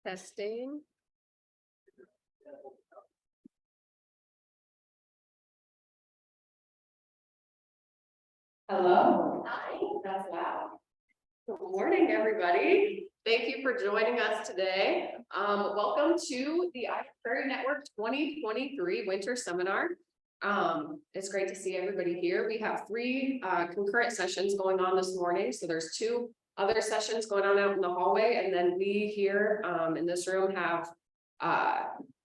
Testing. Hello. Hi. That's loud. Good morning, everybody. Thank you for joining us today. Welcome to the Iowa Prairie Network 2023 Winter Seminar. It's great to see everybody here. We have three concurrent sessions going on this morning. So there's two other sessions going on out in the hallway, and then we here in this room have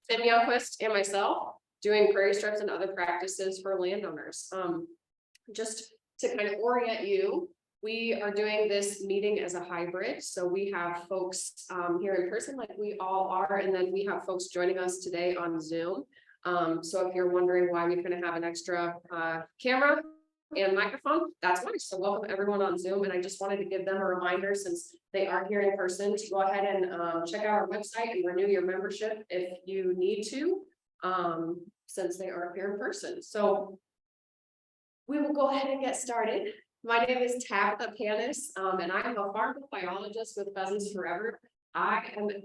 Tim Youngquist and myself doing prairie strips and other practices for landowners. Just to kind of orient you, we are doing this meeting as a hybrid. So we have folks here in person like we all are, and then we have folks joining us today on Zoom. So if you're wondering why we kind of have an extra camera and microphone, that's why. So welcome everyone on Zoom. And I just wanted to give them a reminder, since they are here in person, to go ahead and check out our website and renew your membership if you need to, since they are here in person. So we will go ahead and get started. My name is Tabitha Panas, and I'm a farm biologist with Pheasants Forever. I live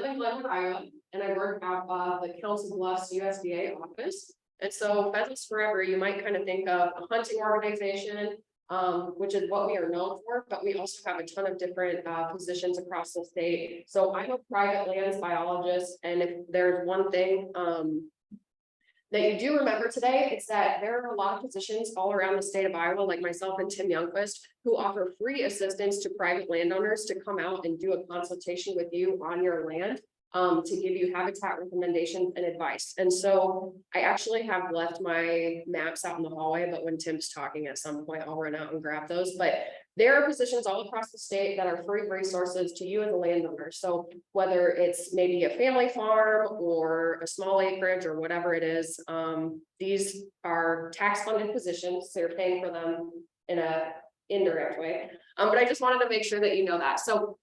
in Lawinger, Iowa, and I work out of the Council Bluffs USDA office. And so Pheasants Forever, you might kind of think of a hunting organization, which is what we are known for, but we also have a ton of different positions across the state. So I'm a private lands biologist, and if there's one thing that you do remember today, it's that there are a lot of positions all around the state of Iowa, like myself and Tim Youngquist, who offer free assistance to private landowners to come out and do a consultation with you on your land, to give you habitat recommendations and advice. And so I actually have left my maps out in the hallway, but when Tim's talking at some point, I'll run out and grab those. But there are positions all across the state that are free resources to you as a landowner. So whether it's maybe a family farm or a small acreage or whatever it is, these are tax funded positions. So you're paying for them in a indirect way. But I just wanted to make sure that you know that. So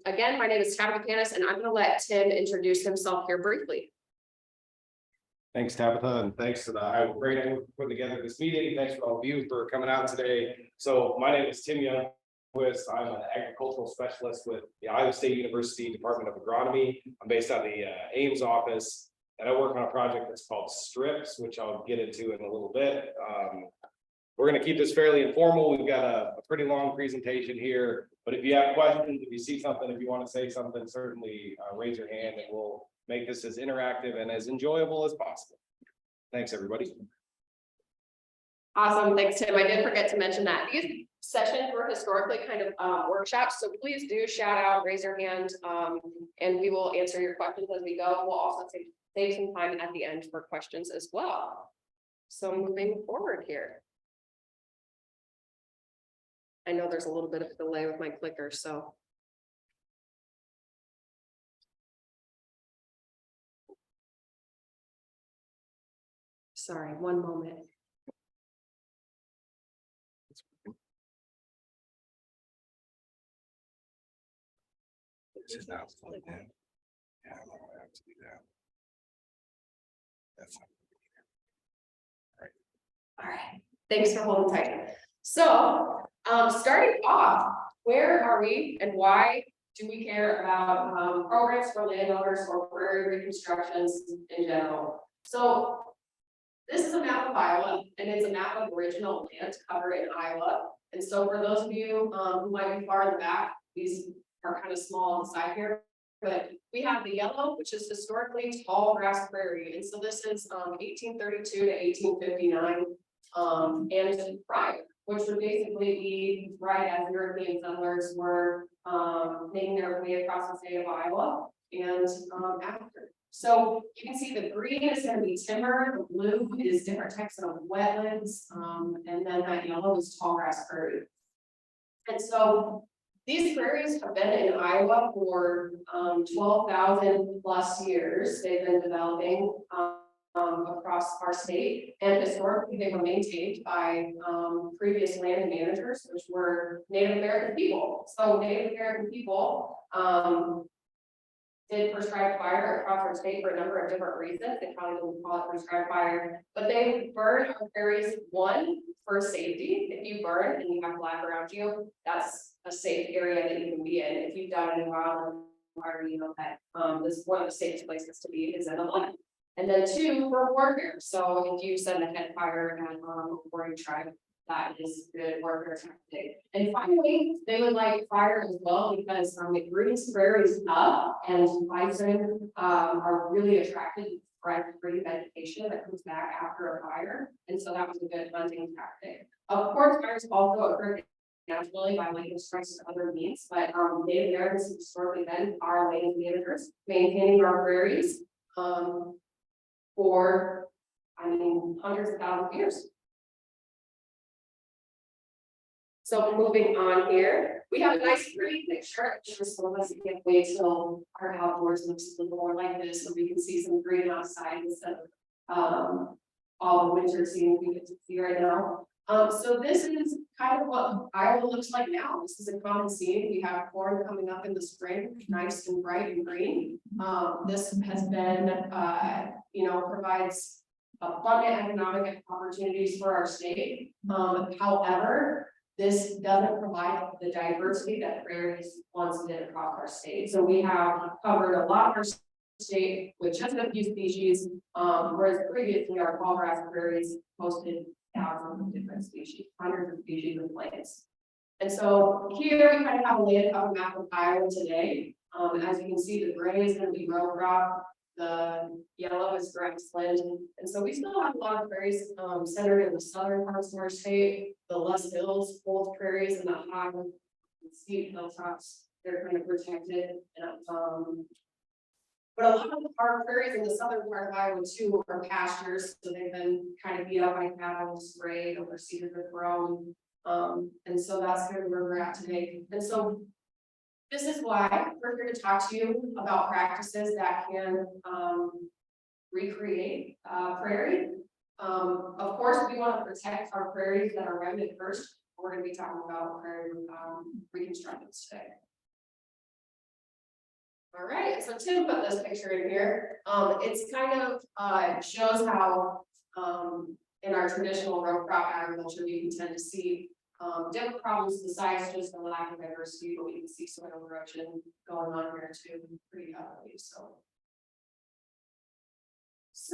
again, my name is Tabitha Panas, and I'm going to let Tim introduce himself here briefly. Thanks, Tabitha, and thanks to the Iowa Prairie Network for putting together this meeting. Thanks for all of you for coming out today. So my name is Tim Youngquist. I'm an agricultural specialist with the Iowa State University Department of Agronomy. I'm based out of the Ames office, and I work on a project that's called Strips, which I'll get into in a little bit. We're going to keep this fairly informal. We've got a pretty long presentation here, but if you have questions, if you see something, if you want to say something, certainly raise your hand, and we'll make this as interactive and as enjoyable as possible. Thanks, everybody. Awesome. Thanks, Tim. I did forget to mention that these sessions were historically kind of workshops. So please do shout out, raise your hand, and we will answer your questions as we go. We'll also save some time at the end for questions as well. So moving forward here. I know there's a little bit of a delay with my clicker, so. Sorry, one moment. This is not plugged in. Yeah, I'm gonna have to do that. That's All right. Thanks for holding tight. So, starting off, where are we and why do we care about programs for landowners or prairie reconstructions in general? So this is a map of Iowa, and it's a map of original land cover in Iowa. And so for those of you who might be far in the back, these are kind of small on the side here. But we have the yellow, which is historically tall grass prairie. And so this is 1832 to 1859 and prior, which would basically be right as European settlers were making their way across the state of Iowa and after. So you can see the green is going to be timber, the blue is different types of wetlands, and then that yellow is tall grass prairie. And so these prairies have been in Iowa for 12,000 plus years. They've been developing across our state, and historically they were maintained by previous land managers, which were Native American people. So Native American people did prescribed fire across our state for a number of different reasons. They probably wouldn't call it prescribed fire, but they burn our prairies, one, for safety. If you burn and you have black around you, that's a safe area that you can be in. If you've done any wildland water, you know, that, this is one of the safest places to be is in a line. And then 2, for warfare. So if you send a head fire at, a boring tribe, that is good warfare tactic. And finally, they would like fire as well because, it brings prairies up and bison, are really attracted to free vegetation that comes back after a fire. And so that was a good hunting tactic. Of course, fires also occur naturally by lightning strikes or other means, but Native Americans historically been our land managers, maintaining our prairies for, I mean, hundreds of thousands of years. So moving on here, we have a nice pretty picture. Just so let's can't wait till our outdoors looks a little more like this, so we can see some green outside instead of all the winter scenes we get to see right now. So this is kind of what Iowa looks like now. This is a common scene. We have corn coming up in the spring, nice and bright and green. This has been, provides abundant economic opportunities for our state. However, this doesn't provide the diversity that prairies once did across our state. So we have covered a lot of our state with just a few species, whereas previously our tall grass prairies hosted thousands of different species, hundreds of species of plants. And so here we kind of have a laid out map of Iowa today. As you can see, the gray is going to be row crop, the yellow is grassland, and so we still have a lot of prairies centered in the southern parts of our state, the Loess hills, old prairies, and the high steep hilltops. They're kind of protected, and but a lot of our prairies in the southern part of Iowa too are pastures, so they've been kind of beat up by cattle, sprayed, or cedars have grown, and so that's kind of where we're at today. And so this is why we're here to talk to you about practices that can recreate prairie. Of course, we want to protect our prairies that are remnant first. We're going to be talking about prairie reconstructions today. All right, so Tim put this picture in here. It's kind of shows how in our traditional row crop agriculture we can tend to see different problems besides just the lack of diversity, but we can see soil erosion going on here too, pretty heavily. So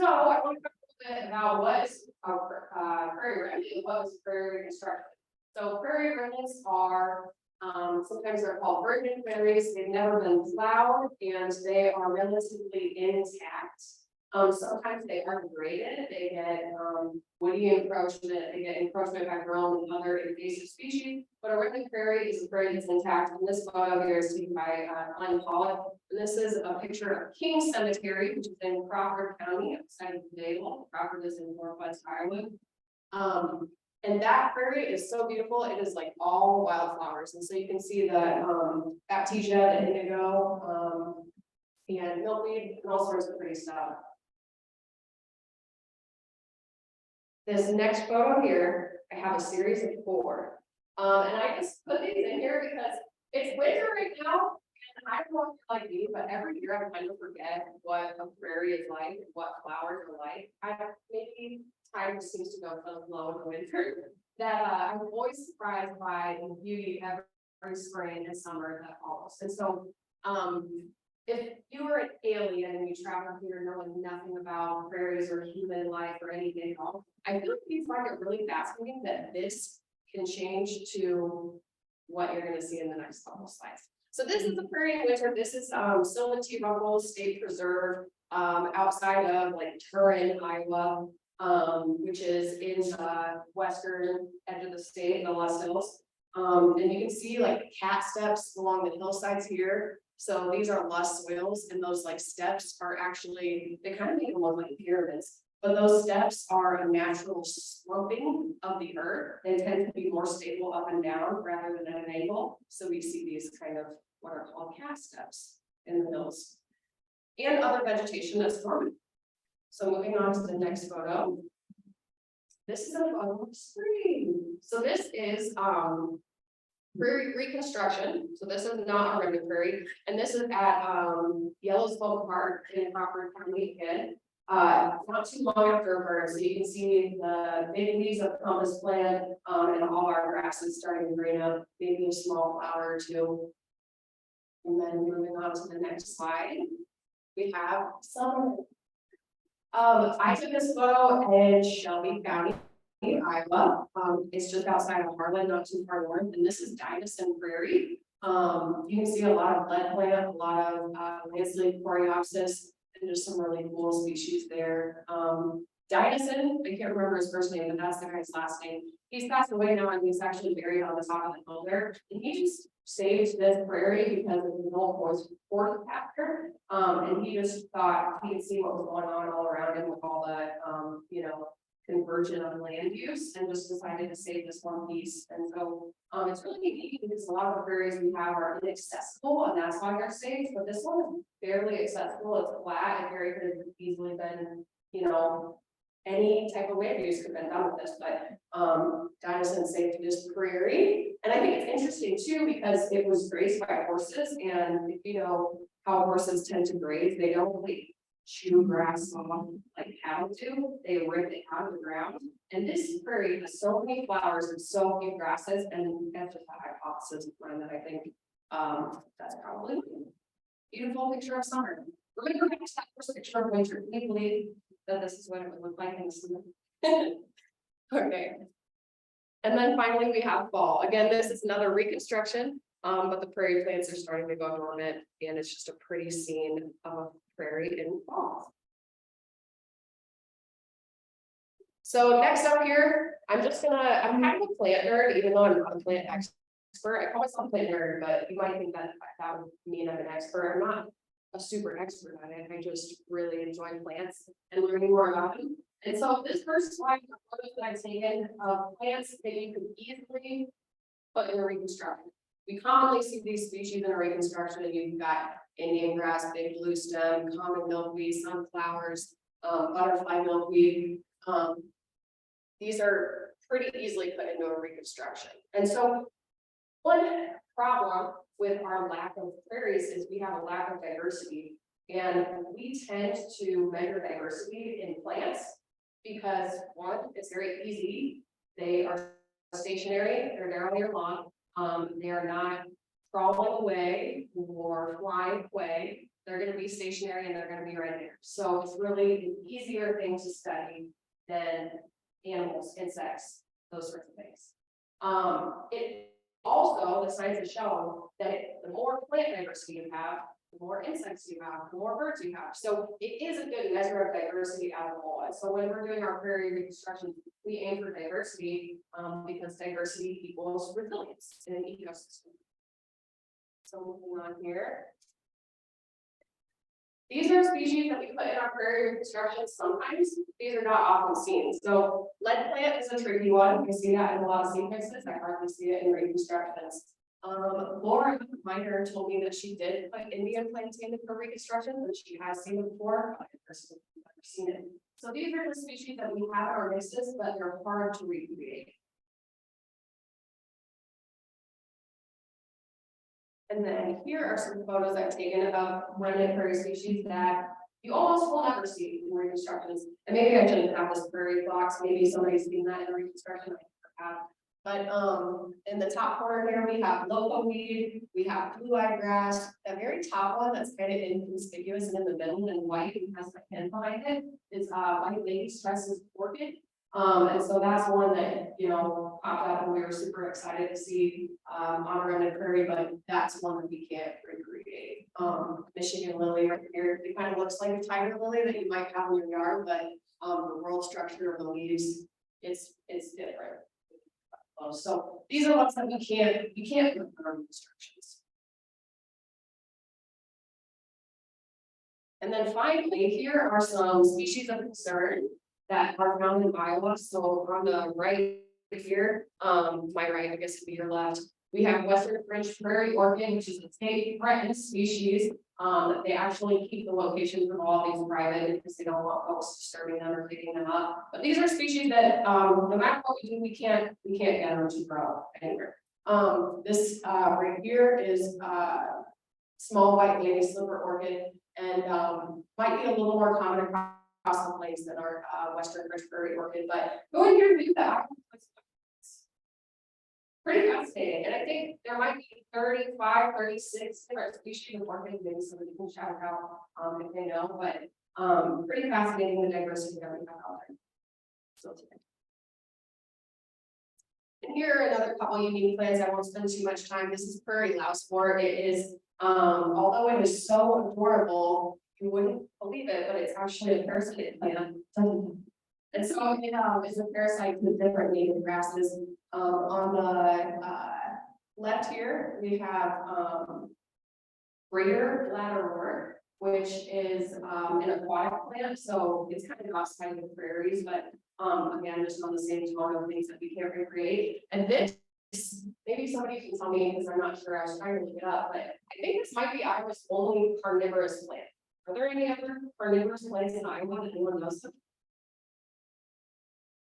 I want to talk a little bit about what is prairie remnant, what is prairie reconstruction. So prairie remnants are sometimes they're called virgin prairies. They've never been plowed and they are relatively intact. Sometimes they are degraded, they get woody encroachment, they get encroachment by drone and other invasive species, but a remnant prairie is a prairie that's intact. And this photo here is taken by Pollock. This is a picture of King Cemetery, which is in Crawford County, outside of Dale. Crawford is in northwest Iowa. And that prairie is so beautiful, it is like all wildflowers. And so you can see the Baptisia, the indigo, and milkweed, and all sorts of pretty stuff. This next photo here, I have a series of 4. And I just put these in here because it's winter right now. And I don't know if you're like me, but every year I kind of forget what a prairie is like, what flowers are like. Maybe time just seems to go so slow in the winter that I'm always surprised by the beauty every spring and summer that follows. And so if you were an alien and you travel here knowing nothing about prairies or human life or anything at all, I feel like you find it really fascinating that this can change to what you're going to see in the next couple of slides. So this is the prairie in winter. This is Silmon-T. Ruggles State Preserve outside of like Turin, Iowa, which is in the western edge of the state, the Loess Hills. And you can see like cat steps along the hillsides here. So these are Loess soils, and those like steps are actually, they kind of make them look like pyramids, but those steps are a natural sloping of the earth. They tend to be more stable up and down rather than at an angle. So we see these kind of what are called cat steps in the hills and other vegetation that's forming. So moving on to the next photo. This is a photo of spring. So this is prairie reconstruction. So this is not a remnant prairie, and this is at Yellow Smoke Park in Crawford County again. Not too long after a burn, so you can see the big leaves of compass plant and all our grasses starting to green up, maybe a small flower or two. And then moving on to the next slide, we have some. I took this photo in Shelby County, Iowa. It's just outside of Harlan, not too far north, and this is Judson Prairie. You can see a lot of lead plant, a lot of landscape coreopsis, and just some really cool species there. Judson, I can't remember his first name, but that's the guy's last name. He's passed away now, and he's actually buried on the top of the hill there. And he just saved this prairie because of the fourth chapter. And he just thought he could see what was going on all around him with all the, conversion of land use, and just decided to save this one piece. And so it's really unique because a lot of the prairies we have are inaccessible, and that's why they're safe. But this one is fairly accessible. It's flat and very could have easily been, any type of land use could have been done with this, but Judson saved this prairie. And I think it's interesting too, because it was grazed by horses, and if you know how horses tend to graze, they don't really chew grass off like cattle do, they rip it out of the ground. And this prairie has so many flowers and so few grasses, and that's just a hypothesis of mine that I think that's probably a beautiful picture of summer. We're gonna go back to that first picture of winter. Can you believe that this is what it would look like in the summer? Okay. And then finally we have fall. Again, this is another reconstruction, but the prairie plants are starting to go dormant, and it's just a pretty scene of prairie in fall. So next up here, I'm kind of a plant nerd, even though I'm not a plant expert. I call myself a plant nerd, but you might think that would mean I'm an expert. I'm not a super expert at it. I just really enjoy plants and learning more about them. And so this first slide are photos that I've taken of plants that you could easily put in a reconstruction. We commonly see these species in a reconstruction, and you've got Indian grass, big blue stem, common milkweed, sunflowers, butterfly milkweed. These are pretty easily put into a reconstruction. And so one problem with our lack of prairies is we have a lack of diversity, and we tend to measure diversity in plants because one, it's very easy. They are stationary, they're there all year long. They are not crawling away or flying away. They're going to be stationary, and they're going to be right there. So it's really an easier thing to study than animals, insects, those sorts of things. It also, the science has shown that the more plant diversity you have, the more insects you have, the more birds you have. So it is a good measure of diversity as a whole. And so when we're doing our prairie reconstruction, we aim for diversity because diversity equals resilience in an ecosystem. So moving on here. These are species that we put in our prairie reconstruction. Sometimes these are not often seen. So lead plant is a tricky one. You see that in a lot of sequences. I hardly see it in reconstructions. Laura, my nerd, told me that she did put Indian plantain in her reconstruction, but she has seen it before. I've never seen it. So these are the species that we have in our mixes, but they're hard to recreate. And then here are some photos I've taken of remnant prairie species that you almost will never see in reconstructions. And maybe I shouldn't have this prairie box. Maybe somebody's seen that in reconstruction. I have. But in the top corner here, we have loco weed, we have blue-eyed grass. The very top one that's kind of inconspicuous and in the middle and white and has a pin behind it is white lady stresses orchid. And so that's one that, popped up, and we were super excited to see on a remnant prairie, but that's one that we can't recreate. Michigan lily right here, it kind of looks like a tiger lily that you might have in your yard, but the whorl structure of the leaves, it's different. So these are ones that we can't put in our reconstructions. And then finally, here are some species of concern that are found in Iowa. So on the right here, my right, I guess would be your left, we have Western French prairie orchid, which is a state threatened species. They actually keep the location from all these private because they don't want folks disturbing them or picking them up. But these are species that no matter what we do, we can't get them to grow anywhere. This right here is small white lady slipper orchid, and might be a little more common across the plains than our Western French prairie orchid. But go in here and do that. pretty fascinating, and I think there might be 35, 36 different species of orchid, maybe somebody can shout it out, if they know, but, pretty fascinating, the diversity that we have out there. So today. And here are another couple unique plants. I won't spend too much time. This is prairie louse wort. It is, although it is so adorable, you wouldn't believe it, but it's actually a parasitic plant. And so it is a parasite with different native grasses. On the left here, we have greater bladderwort, which is an aquatic plant. So it's kind of outside of the prairies, but again, just on the same tone of things that we can't recreate. And this, maybe somebody can tell me, because I'm not sure, I was trying to look it up, but I think this might be Iowa's only carnivorous plant. Are there any other carnivorous plants in Iowa that anyone knows of?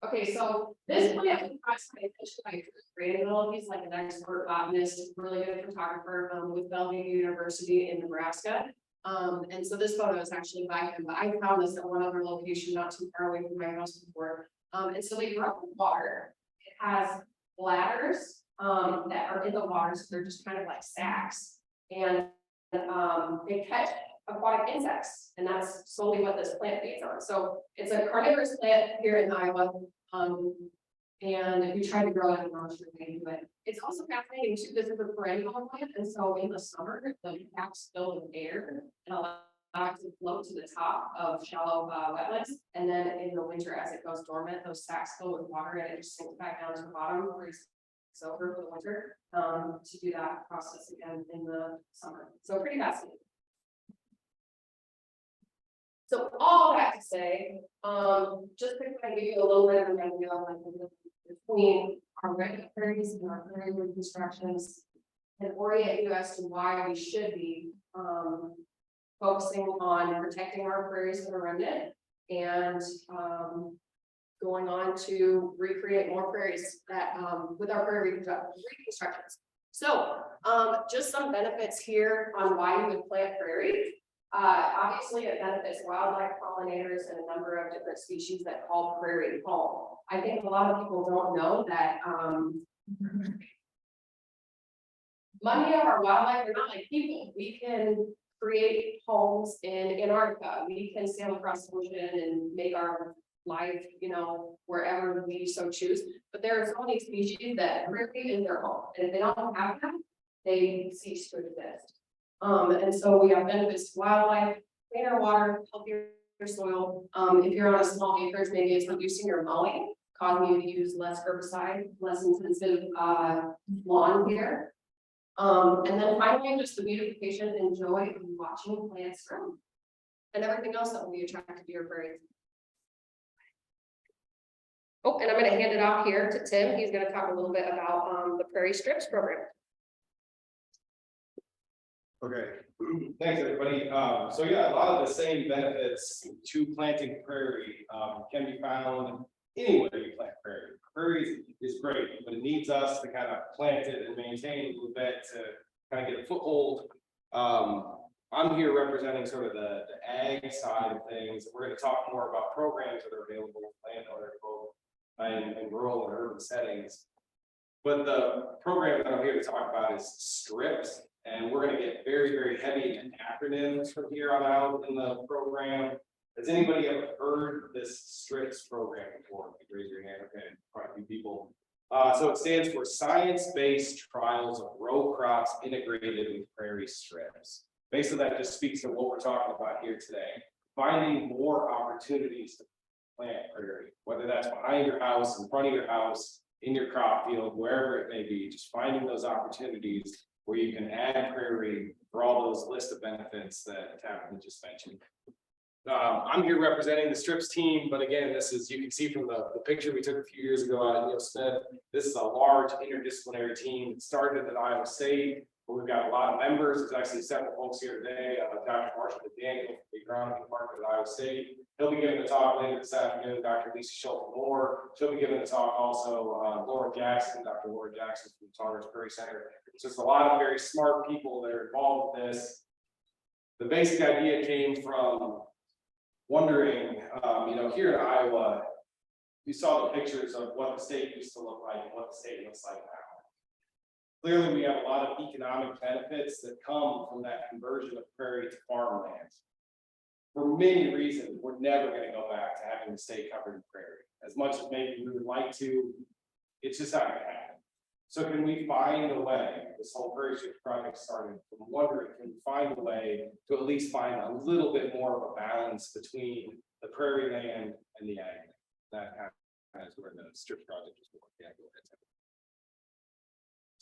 Okay, so this plant was my attention by Granville. He's like an expert botanist, really good photographer with Bellevue University in Nebraska. And so this photo is actually by him, but I found this at one other location not too far away from my house before. And so they grow up in water. It has bladders that are in the water, so they're just kind of like sacs. And they catch aquatic insects, and that's solely what this plant feeds on. So it's a carnivorous plant here in Iowa. And if you try to grow it, I'm not sure they do it. It's also fascinating too. This is a perennial plant, and so in the summer, the caps fill with air and allow it to float to the top of shallow wetlands. And then in the winter, as it goes dormant, those sacs fill with water, and it just sinks back down to the bottom where it's over for the winter. To do that process again in the summer. So pretty fascinating. So all that to say, just to kind of give you a little bit of an idea of like between our regular prairies and our prairie reconstructions, and orient you as to why we should be focusing on protecting our prairies from the remnant and going on to recreate more prairies that with our prairie reconstructions. So just some benefits here on why you would plant prairie. Obviously it benefits wildlife, pollinators, and a number of different species that call prairie home. I think a lot of people don't know that many of our wildlife are not like people. We can create homes in Antarctica. We can sail across the ocean and make our life, you know, wherever we so choose. But there are so many species that prairie is their home, and if they don't have them, they cease to exist. And so we have benefits to wildlife, cleaner water, healthier soil. If you're on a small acreage, maybe it's reducing your mowing, causing you to use less herbicide, less intensive lawn care. And then finally, just the beautification and joy of watching plants grow and everything else that will be attracted to your prairies. Oh, and I'm going to hand it off here to Tim. He's going to talk a little bit about the Prairie Strips program. Okay, thanks everybody. So yeah, a lot of the same benefits to planting prairie can be found anywhere you plant prairie. Prairie is great, but it needs us to kind of plant it and maintain a little bit to kind of get a foothold. I'm here representing sort of the ag side of things. We're going to talk more about programs that are available to landowners both in rural and urban settings. But the program that I'm here to talk about is strips. And we're going to get very, very heavy in acronyms from here on out in the program. Has anybody ever heard this strips program before? Raise your hand. Okay, quite a few people. So it stands for Science-Based Trials of Row Crops Integrated with Prairie Strips. Basically, that just speaks to what we're talking about here today. Finding more opportunities to plant prairie, whether that's behind your house, in front of your house, in your crop field, wherever it may be, just finding those opportunities where you can add prairie for all those list of benefits that Tabitha just mentioned. I'm here representing the strips team, but again, this is, you can see from the picture we took a few years ago out of Smith, this is a large interdisciplinary team. It started at Iowa State, but we've got a lot of members. There's actually several folks here today. Dr. Marshall McDaniel, the agronomy department at Iowa State. He'll be giving a talk later this afternoon. Dr. Lisa Schultz-Moore, she'll be giving a talk also. Laura Jackson, Dr. Laura Jackson from the Toners Prairie Center. So it's a lot of very smart people that are involved with this. The basic idea came from wondering, you know, here in Iowa, you saw the pictures of what the state used to look like and what the state looks like now. Clearly, we have a lot of economic benefits that come from that conversion of prairie to farmland. For many reasons, we're never going to go back to having to stay covered in prairie. As much as maybe we would like to, it's just not going to happen. So can we find a way, this whole Prairie project started from wondering, can we find a way to at least find a little bit more of a balance between the prairie land and the ag? That kind of is where the strip project was born. Yeah, go ahead.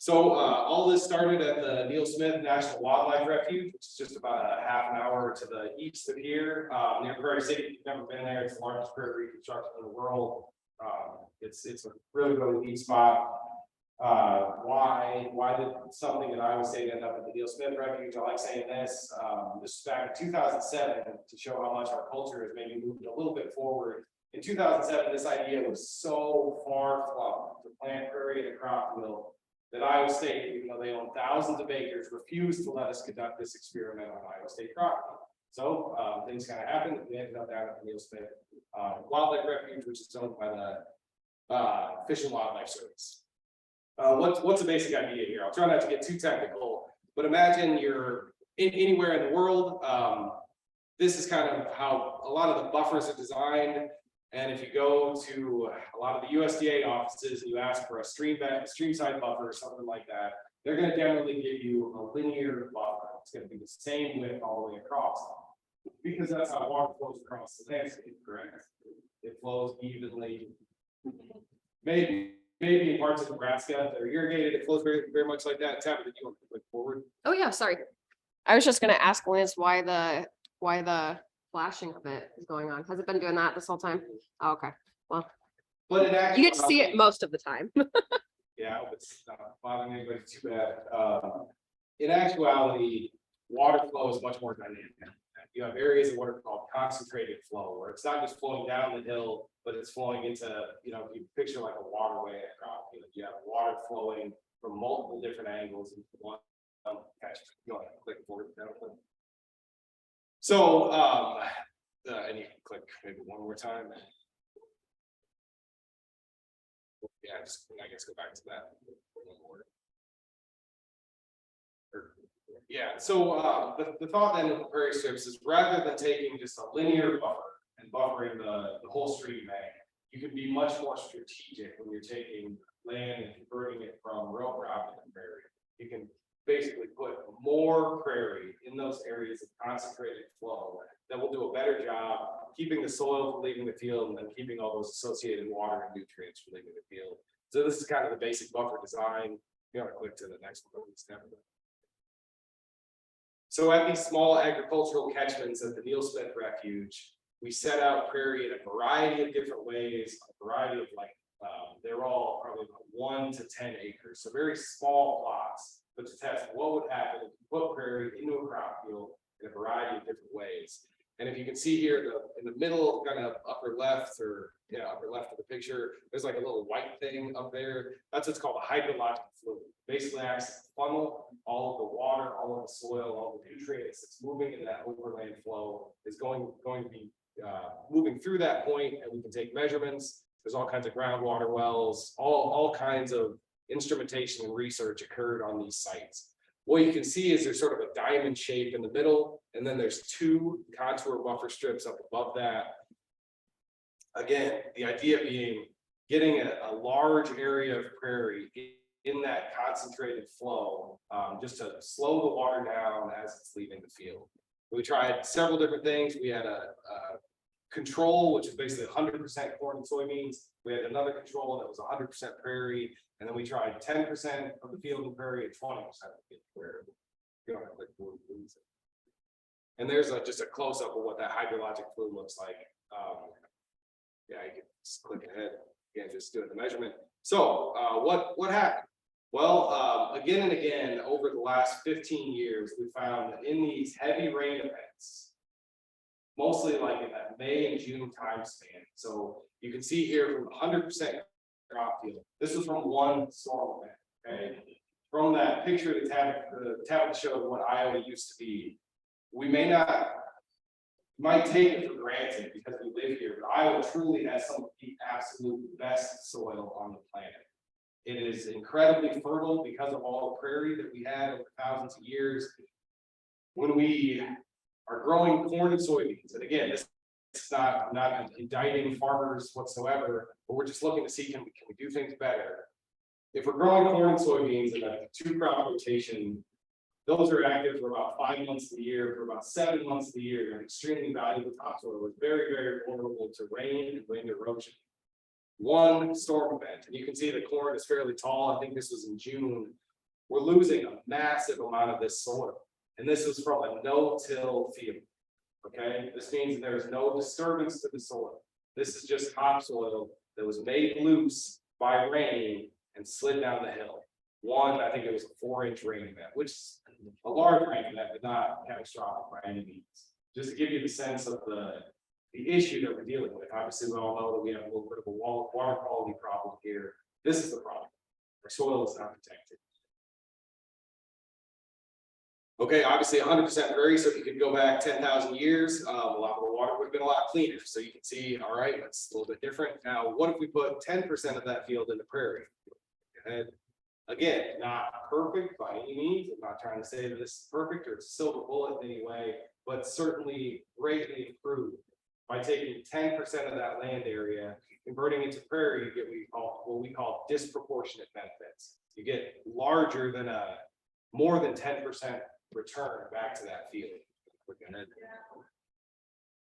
So all this started at the Neil Smith National Wildlife Refuge, which is just about a half an hour to the east of here, near Prairie City. If you've never been there, it's the largest prairie reconstruction in the world. It's a really, really neat spot. Why did something in Iowa State end up at the Neil Smith Refuge? I like saying this. This was back in 2007 to show how much our culture has maybe moved a little bit forward. In 2007, this idea was so far-flung to plant prairie in a crop wheel that Iowa State, even though they own thousands of acres, refused to let us conduct this experiment on Iowa State property. So things kind of happened. We ended up down at the Neil Smith Wildlife Refuge, which is owned by the Fish and Wildlife Service. What's the basic idea here? I'll try not to get too technical, but imagine you're anywhere in the world. This is kind of how a lot of the buffers are designed. And if you go to a lot of the USDA offices and you ask for a streamside buffer or something like that, they're going to generally give you a linear buffer. It's going to be the same width all the way across, because that's how water flows across the landscape, correct? It flows evenly. Maybe in parts of Nebraska that are irrigated, it flows very, very much like that. Tabitha, you want to click forward? Oh yeah, sorry. I was just gonna ask Liz why the flashing of it is going on. Has it been doing that this whole time? Oh, okay. Well, But in actuality, you get to see it most of the time. yeah, I hope it's not bothering anybody too bad. In actuality, water flow is much more dynamic. You have areas of what are called concentrated flow, where it's not just flowing down the hill, but it's flowing into, you picture like a waterway at a crop. You have water flowing from multiple different angles into one catch. You want to click forward. So, and you can click maybe one more time. Yeah, I guess go back to that one more. Yeah, so the thought then of the prairie strips is rather than taking just a linear buffer and buffering the whole stream bank, you can be much more strategic when you're taking land and converting it from row crop to prairie. You can basically put more prairie in those areas of concentrated flow that will do a better job keeping the soil from leaving the field and then keeping all those associated water and nutrients from leaving the field. So this is kind of the basic buffer design. You want to click to the next one. So at these small agricultural catchments at the Neil Smith Refuge, we set out prairie in a variety of different ways, a variety of they're all probably about 1 to 10 acres. So very small plots, but to test what would happen if you put prairie into a crop field in a variety of different ways. And if you can see here in the middle, kind of upper left of the picture, there's like a little white thing up there. That's what's called a hydrologic fluid. Basically acts as a funnel. All of the water, all of the soil, all the nutrients that's moving in that overland flow is going to be moving through that point, and we can take measurements. There's all kinds of groundwater wells, all kinds of instrumentation and research occurred on these sites. What you can see is there's sort of a diamond shape in the middle, and then there's 2 contour buffer strips up above that. Again, the idea being getting a large area of prairie in that concentrated flow, just to slow the water down as it's leaving the field. We tried several different things. We had a control, which is basically 100% corn and soybeans. We had another control that was 100% prairie, and then we tried 10% of the field in prairie and 20% of the field in prairie. And there's just a close up of what that hydrologic fluid looks like. Yeah, you can just click ahead. Again, just doing the measurement. So what happened? Well, again and again, over the last 15 years, we found that in these heavy rain events, mostly like in that May and June time span. So you can see here from 100% crop field. This was from one storm event. Okay, from that picture the Tabitha showed what Iowa used to be. We might take it for granted because we live here, but Iowa truly has some of the absolute best soil on the planet. It is incredibly fertile because of all the prairie that we had over thousands of years. When we are growing corn and soybeans, and again, this is not indicting farmers whatsoever, but we're just looking to see can we do things better. If we're growing corn and soybeans in a 2-crop rotation, those are active for about 5 months of the year, for about 7 months of the year. They're extremely valuable topsoil. It's very, very vulnerable to rain and wind erosion. One storm event, and you can see the corn is fairly tall. I think this was in June. We're losing a massive amount of this soil. And this was from a no-till field. Okay, this means there is no disturbance to the soil. This is just topsoil that was made loose by rain and slid down the hill. I think it was a 4-inch rain event, which is a large rain event, but not catastrophic by any means. Just to give you the sense of the issue that we're dealing with. Obviously, we all know that we have a little bit of a water quality problem here. This is the problem. Our soil is not protected. Okay, obviously 100% prairie, so if you could go back 10,000 years, a lot of the water would have been a lot cleaner. So you can see, all right, that's a little bit different. Now, what if we put 10% of that field in the prairie? And again, not perfect by any means. I'm not trying to say that this is perfect or it's a silver bullet in any way, but certainly greatly improved by taking 10% of that land area, converting it to prairie. You get what we call disproportionate benefits. You get larger than more than 10% return back to that field.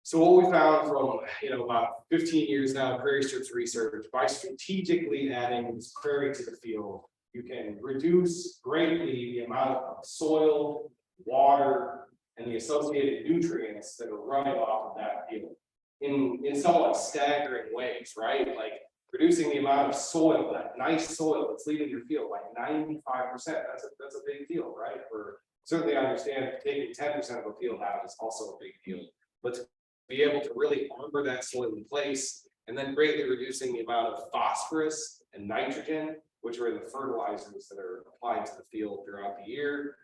So what we found from about 15 years now, prairie strips research, by strategically adding this prairie to the field, you can reduce greatly the amount of soil, water, and the associated nutrients that are running off of that field in somewhat staggering ways, right? Like reducing the amount of soil, that nice soil that's leaving your field by 95%. That's a big deal, right? Certainly I understand taking 10% of a field out is also a big deal, but to be able to really armor that soil in place and then greatly reducing the amount of phosphorus and nitrogen, which are the fertilizers that are applied to the field throughout the year.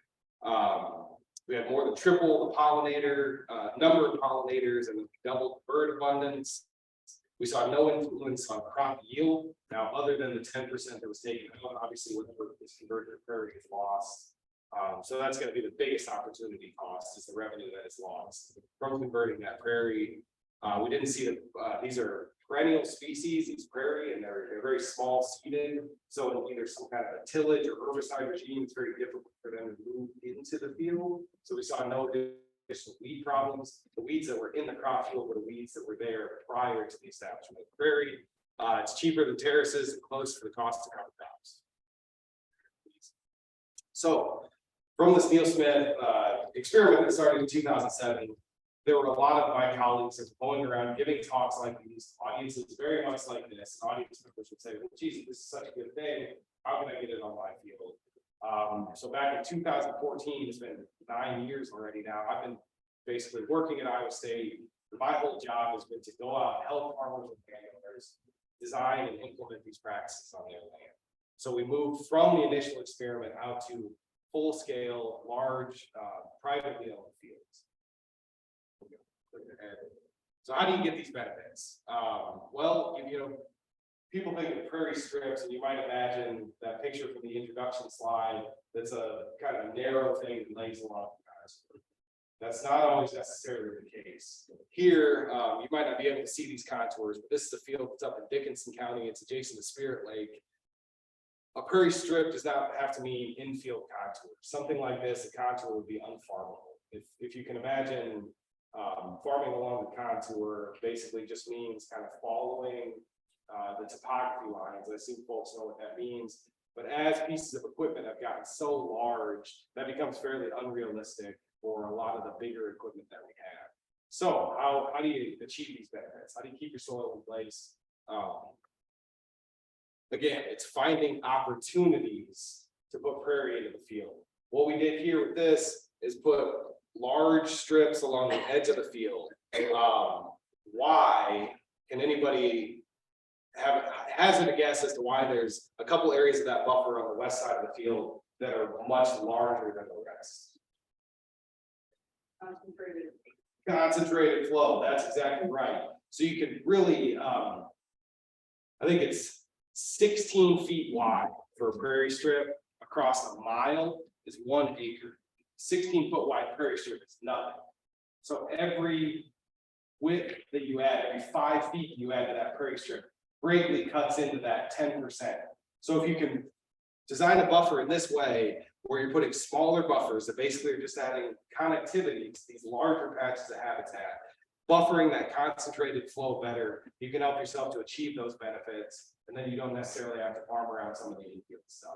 We have more than triple the number of pollinators, and doubled bird abundance. We saw no influence on crop yield. Now, other than the 10% that was taken out, obviously whatever is converted to prairie is lost. So that's going to be the biggest opportunity cost, is the revenue that is lost from converting that prairie. We didn't see that these are perennial species, these prairie, and they're very small seeded. So in either some kind of a tillage or herbicide regime, it's very difficult for them to move into the field. So we saw no additional weed problems. The weeds that were in the crop field were the weeds that were there prior to the establishment of the prairie. It's cheaper than terraces and close for the cost of cover crops. So from this Neil Smith experiment that started in 2007, there were a lot of my colleagues that were going around giving talks like these, audiences very much like this. And audience members would say, well, geez, this is such a good thing. How can I get it on my field? So back in 2014, it's been 9 years already now. I've been basically working at Iowa State. My whole job has been to go out and help farmers and landowners design and implement these practices on their land. So we moved from the initial experiment out to full-scale, large, privately owned fields. So how do you get these benefits? Well, people think of prairie strips, and you might imagine that picture from the introduction slide. That's a kind of narrow thing that lays along the contour. That's not always necessarily the case. Here, you might not be able to see these contours, but this is a field that's up in Dickinson County. It's adjacent to Spirit Lake. A prairie strip does not have to mean infield contour. Something like this, a contour would be unfarmable. If you can imagine, farming along the contour basically just means kind of following the topography lines. I assume folks know what that means. But as pieces of equipment have gotten so large, that becomes fairly unrealistic for a lot of the bigger equipment that we have. So how do you achieve these benefits? How do you keep your soil in place? Again, it's finding opportunities to put prairie into the field. What we did here with this is put large strips along the edge of the field. Why? Can anybody hazard a guess as to why there's a couple areas of that buffer on the west side of the field that are much larger than the rest? Concentrated flow. That's exactly right. So you can really, I think it's 16 feet wide for a prairie strip across a mile is 1 acre. 16-foot wide prairie strip is nothing. So every width that you add, every 5 feet you add to that prairie strip greatly cuts into that 10%. So if you can design a buffer in this way, where you're putting smaller buffers that basically are just adding connectivity to these larger patches of habitat, buffering that concentrated flow better, you can help yourself to achieve those benefits, and then you don't necessarily have to farm around some of the infield stuff.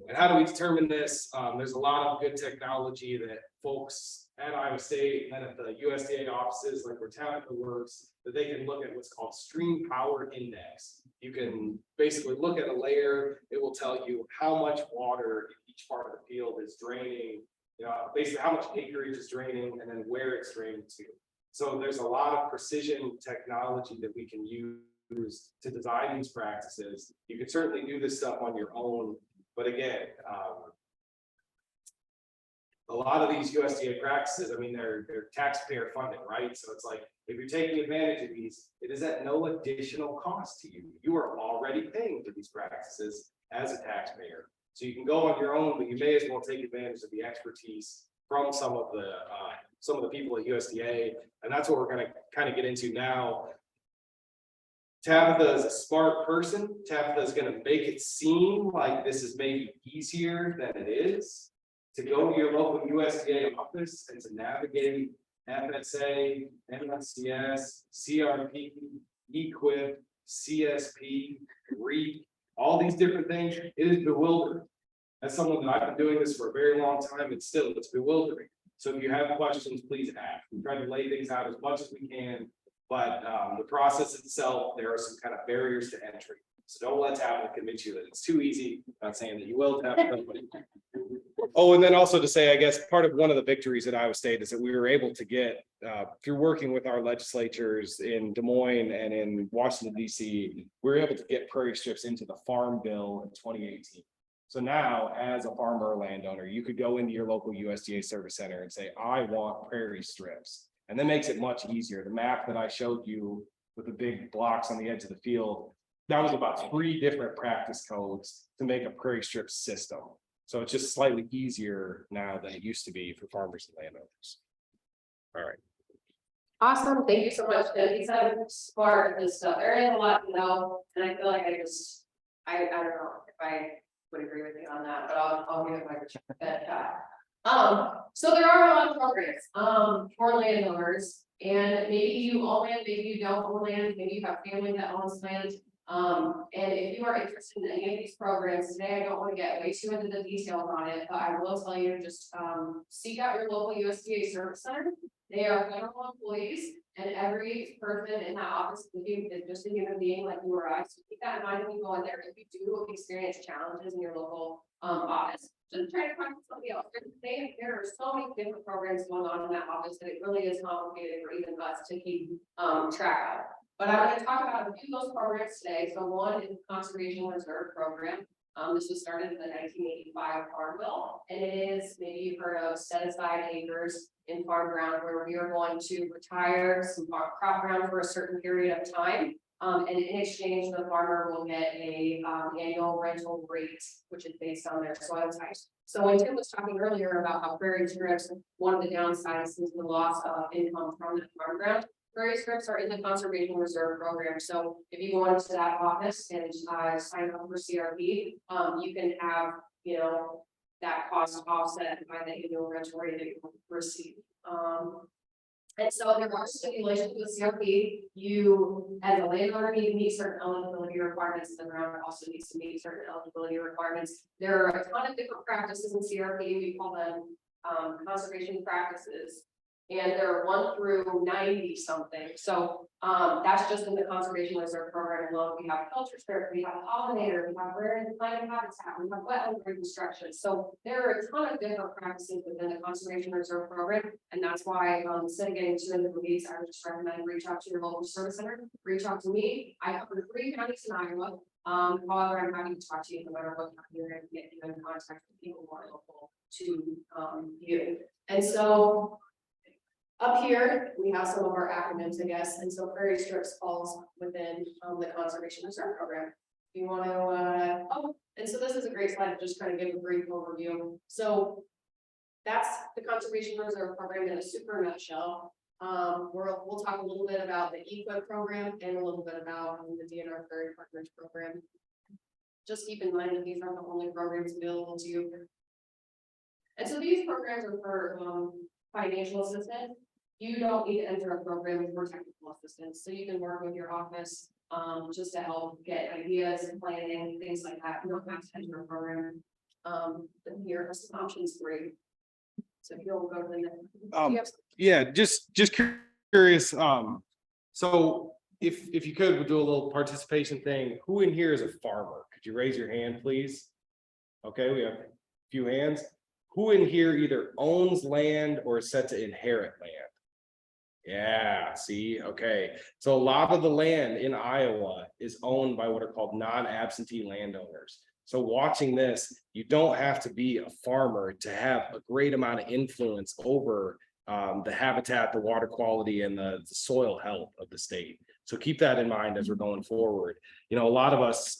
And how do we determine this? There's a lot of good technology that folks at Iowa State and at the USDA offices, like where Tabitha works, that they can look at what's called stream power index. You can basically look at a layer, it will tell you how much water each part of the field is draining, basically how much acreage is draining and then where it's draining to. So there's a lot of precision technology that we can use to design these practices. You can certainly do this stuff on your own, but again, a lot of these USDA practices, I mean, they're taxpayer funded, right? So it's like, if you're taking advantage of these, it is at no additional cost to you. You are already paying for these practices as a taxpayer. So you can go on your own, but you may as well take advantage of the expertise from some of the people at USDA. And that's what we're going to kind of get into now. Tabitha is a smart person. Tabitha is going to make it seem like this is maybe easier than it is. To go to your local USDA office and to navigate FSA, MSCS, CRP, EQIP, CSP, REAP, all these different things, it is bewildering. As someone that I've been doing this for a very long time, it's bewildering. So if you have questions, please ask. We try to lay things out as much as we can, but the process itself, there are some kind of barriers to entry. So don't let Tabitha convince you that it's too easy. I'm not saying that you will, Tabitha. Oh, and then also to say, I guess part of one of the victories at Iowa State is that we were able to get, through working with our legislatures in Des Moines and in Washington, D.C., we were able to get prairie strips into the Farm Bill in 2018. So now, as a farmer or landowner, you could go into your local USDA service center and say, I want prairie strips. And that makes it much easier. The map that I showed you with the big blocks on the edge of the field, that was about 3 different practice codes to make a prairie strip system. So it's just slightly easier now than it used to be for farmers and landowners. All right. Awesome. Thank you so much. He's smart and stuff. There is a lot to know. And I feel like I don't know if I would agree with you on that, but I'll give it my shot. So there are a lot of programs for landowners, and maybe you own land, maybe you don't own land, maybe you have family that owns land. And if you are interested in any of these programs today, I don't want to get way too into the details on it, but I will tell you, just seek out your local USDA service center. They are federal employees, and every person in that office is just a human being like you or I. So keep that in mind when you go in there. If you do experience challenges in your local office, just try to find somebody else. There are so many different programs going on in that office that it really is complicated for even us to keep track of. But I'm going to talk about a few of those programs today. So one is the Conservation Reserve Program. This was started in the 1985 Farm Bill, and it is, maybe you've heard of, set aside acres in farm ground where we are going to retire some crop ground for a certain period of time. And in exchange, the farmer will get a annual rental rate, which is based on their soil type. So when Tim was talking earlier about how prairie strips, one of the downsides is the loss of income from the farm ground. Prairie strips are in the Conservation Reserve Program. So if you go into that office and sign up for CRP, you can have, that cost offset by the annual rental rate that you receive. And so there are stipulations with CRP. You, as a landowner, need to meet certain eligibility requirements, and the ground also needs to meet certain eligibility requirements. There are a ton of different practices in CRP. We call them conservation practices. And there are 1 through 90 something. So that's just in the Conservation Reserve Program alone. We have culture strip, we have pollinator, we have rare and declining habitat, we have wetland reconstruction. So there are a ton of different practices within the Conservation Reserve Program, and that's why instead of getting too into the weeds, I would just recommend reach out to your local service center, reach out to me. I cover 3 counties in Iowa. However, I'm happy to talk to you no matter what county you're going to get you in contact with people who are local to you. And so Up here, we have some of our acronyms, I guess, and so prairie strips falls within the conservation reserve program. You want to, and so this is a great slide to just kind of give a brief overview. So that's the conservation reserve program in a super nutshell. We'll talk a little bit about the EQIP program and a little bit about the DNR Prairie Partners program. Just keep in mind that these aren't the only programs available to you. And so these programs are for financial assistance. You don't need to enter a program for technical assistance, so you can work with your office just to help get ideas, planning, things like that. You don't have to enter a program. Here are some options for you. So if you'll go to the next. Yeah, just curious. So if you could do a little participation thing, who in here is a farmer? Could you raise your hand, please? Okay, we have a few hands. Who in here either owns land or is set to inherit land? Yeah, see, okay. So a lot of the land in Iowa is owned by what are called non-absentee landowners. So watching this, you don't have to be a farmer to have a great amount of influence over the habitat, the water quality, and the soil health of the state. So keep that in mind as we're going forward. You know, a lot of us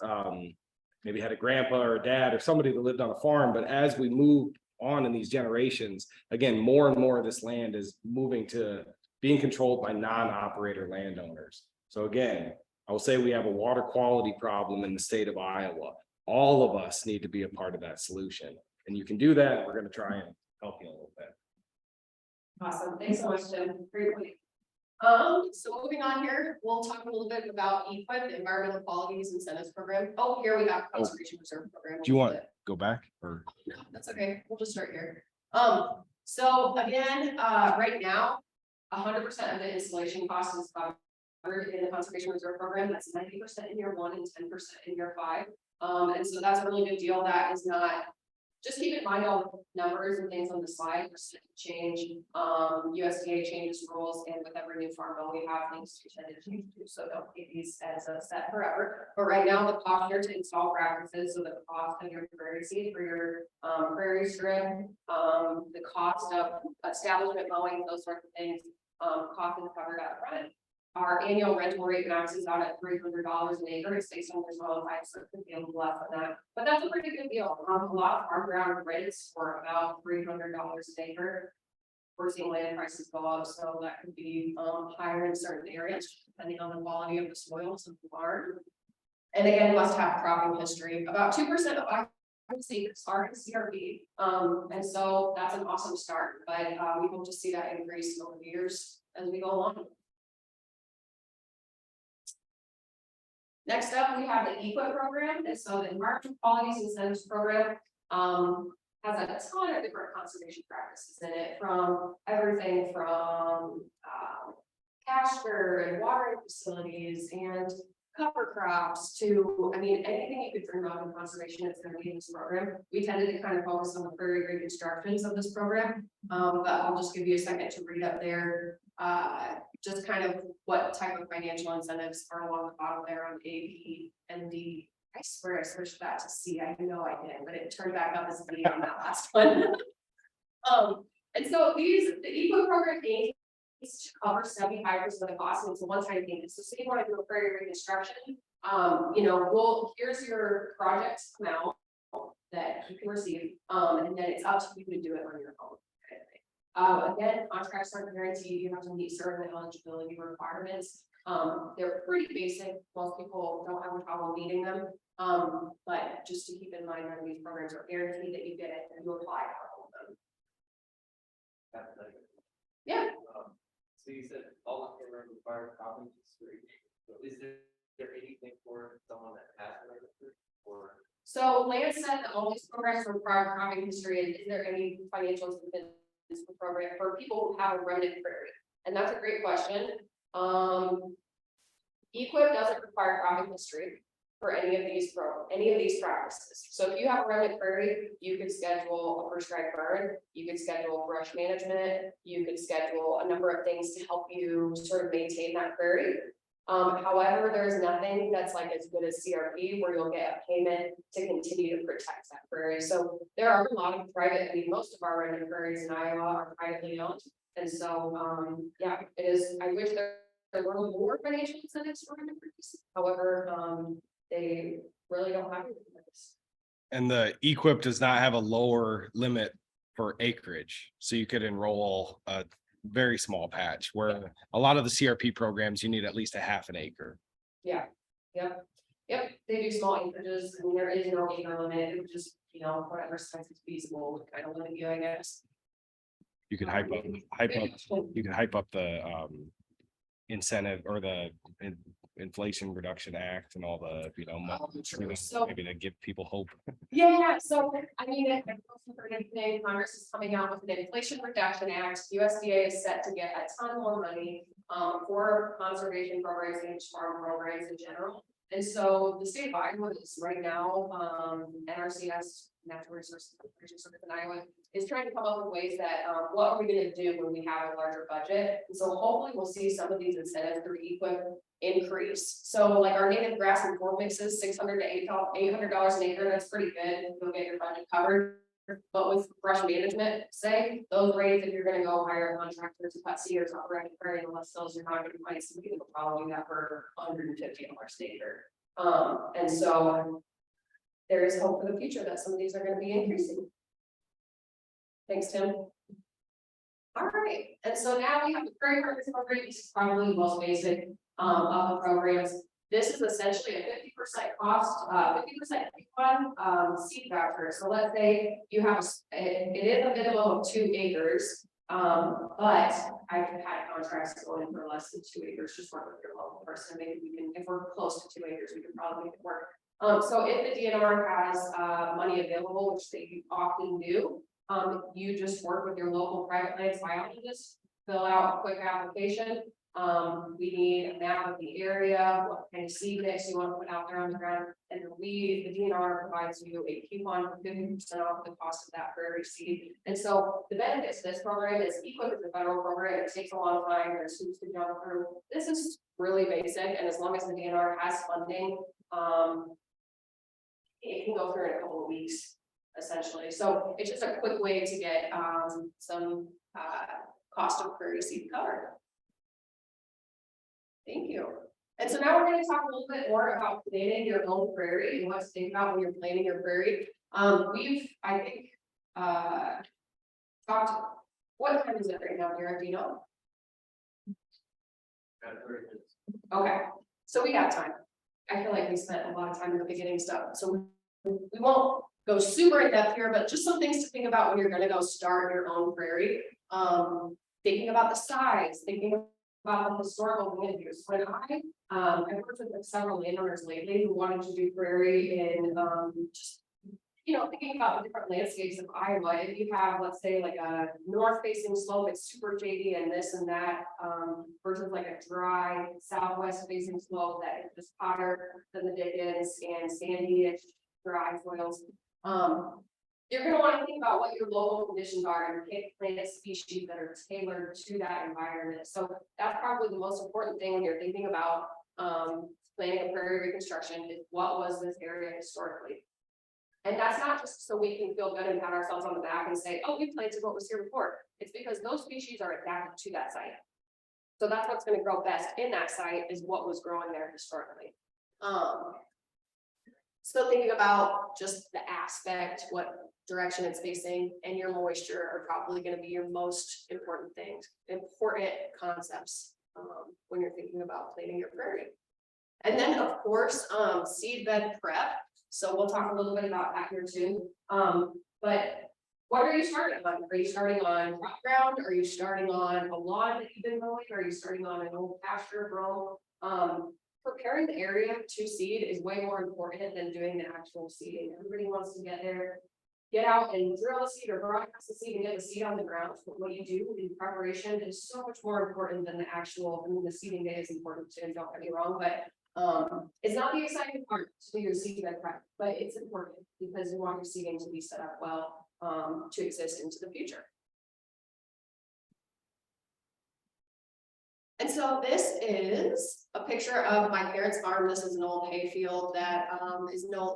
maybe had a grandpa or a dad or somebody that lived on a farm, but as we move on in these generations, again, more and more of this land is moving to being controlled by non-operator landowners. So again, I will say we have a water quality problem in the state of Iowa. All of us need to be a part of that solution. And you can do that. We're going to try and help you a little bit. Awesome. Thanks so much, Tim. Great point. So moving on here, we'll talk a little bit about EQIP, the Environmental Qualities Incentives Program. Oh, here we got Conservation Reserve Program. Do you want to go back or? No, that's okay. We'll just start here. So again, right now, 100% of the installation cost is covered in the Conservation Reserve Program. That's 90% in year 1 and 10% in year 5. And so that's a really good deal. That is not, just keep in mind all the numbers and things on the slide change. USDA changes rules, and with every new farm bill we have, things tend to change too. So don't take these as a set forever. But right now, the cost here to install practices, so the cost of your prairie seed for your prairie strip, the cost of establishment mowing, those sorts of things, cost is covered up front. Our annual rental rate maxes out at $300 an acre. It's based on design type, so it could be a little less than that. But that's a pretty good deal. A lot of farm ground rates for about $300 an acre. We're seeing land prices go up, so that could be higher in certain areas, depending on the quality of the soils of the farm. And again, must have cropping history. About 2% of acres are in CRP. And so that's an awesome start, but we hope to see that increase over the years as we go along. Next up, we have the EQIP program. And so the Environmental Qualities Incentives Program has a ton of different conservation practices in it, from everything from pasture and watering facilities and cover crops to, I mean, anything you could dream of in conservation is going to be in this program. We tended to kind of focus on the prairie reconstructions of this program, but I'll just give you a second to read up there. Just kind of what type of financial incentives are along the bottom there on A, B, and D. I swear I switched that to C. I know I did, but it turned back up as D on that last one. And so the EQIP program aims to cover 75% of the cost, and it's a one-time payment. So say you want to do a prairie reconstruction, you know, here's your project amount that you can receive, and then it's up to you to do it on your own. Again, contracts aren't guaranteed. You have to meet certain eligibility requirements. They're pretty basic. Most people don't have a problem meeting them. But just to keep in mind, none of these programs are guaranteed that you get it and you apply for all of them. Yeah. So you said all of them require cropping history. So is there anything for someone that has a history, or? So Lance said that all these programs require cropping history. And is there any financial assistance program for people who have a remnant prairie? And that's a great question. EQIP doesn't require cropping history for any of these practices. So if you have a remnant prairie, you could schedule a prescribed burn, you could schedule brush management, you could schedule a number of things to help you sort of maintain that prairie. However, there's nothing that's like as good as CRP where you'll get a payment to continue to protect that prairie. So there are a lot of private, I mean, most of our rented prairies in Iowa are privately owned. And so, yeah, it is, I wish there were more financial incentives for rented prairies. However, they really don't have anything like this. And the EQIP does not have a lower limit for acreage, so you could enroll a very small patch, where a lot of the CRP programs, you need at least a half an acre. Yeah, yep, they do small acreages, and there is no acre limit, it would just, whatever size is feasible, would kind of limit you, I guess. You could hype up the incentive or the Inflation Reduction Act and all the, So- maybe to give people hope. Yeah, so I mean, I don't heard anything, Congress is coming out with an Inflation Reduction Act, USDA is set to get a ton more money. For conservation programs and farm programs in general. And so the state of Iowa is right now, NRCS, Natural Resources Service in Iowa, is trying to come up with ways that, what are we gonna do when we have a larger budget? And so hopefully we'll see some of these incentives through EQIP increase. So like our native grass and corn mixes, $600 to $800 an acre, that's pretty good, you'll get your budget covered. But with brush management, say, those rates, if you're gonna go hire contractors to cut cedars off rented prairie, unless those you're not gonna find some people probably do that for $150 an acre. And so there is hope for the future that some of these are gonna be increasing. Thanks, Tim. All right, and so now we have the prairie harvest program. This is probably the most basic of the programs. This is essentially a 50% cost, 50% seed voucher. So let's say you have, it is a minimum of 2 acres. But I've had contracts going for less than 2 acres, just work with your local person. Maybe we can, if we're close to 2 acres, we can probably make it work. So if the DNR has money available, which they often do, you just work with your local private lands biologist, fill out a quick application. We need a map of the area, what kind of seed mix you want to put out there on the ground, and the DNR provides you a coupon for 50% off the cost of that prairie seed. And so the benefits of this program is EQIP is a federal program, it takes a long time, there's hoops to jump through. This is really basic, and as long as the DNR has funding, it can go through in a couple of weeks, essentially. So it's just a quick way to get some cost of prairie seed covered. Thank you. And so now we're going to talk a little bit more about planting your own prairie and what to think about when you're planting your prairie. We've, I think, talked. What time is it right now, Derek? Do you know? Okay, so we got time. I feel like we spent a lot of time in the beginning stuff, so we won't go super in depth here, but just some things to think about when you're going to go start your own prairie. Thinking about the size, thinking about the historical land use. When I've worked with several landowners lately who wanted to do prairie in just thinking about the different landscapes of Iowa. If you have, let's say, like a north facing slope, it's super shady and this and that, versus like a dry southwest facing slope that is just hotter than the Dickens and sandy-ish dry soils. You're going to want to think about what your local conditions are and pick plant species that are tailored to that environment. So that's probably the most important thing when you're thinking about planning a prairie reconstruction is what was this area historically. And that's not just so we can feel good and pat ourselves on the back and say, oh, we planted what was here before. It's because those species are adapted to that site. So that's what's going to grow best in that site is what was growing there historically. So thinking about just the aspect, what direction it's facing, and your moisture are probably going to be your most important things, important concepts when you're thinking about planting your prairie. And then of course, seed bed prep. So we'll talk a little bit about that here too. But what are you starting on? Are you starting on rock ground? Are you starting on a lawn that you've been mowing? Are you starting on an old pasture grown? Preparing the area to seed is way more important than doing the actual seeding. Everybody wants to get there, get out and drill the seed or broadcast the seed and get the seed on the ground. But what you do in preparation is so much more important than the actual. I mean, the seeding day is important too, don't get me wrong, but it's not the exciting part to do your seed bed prep, but it's important because you want your seeding to be set up well to exist into the future. And so this is a picture of my parents' farm. This is an old hay field that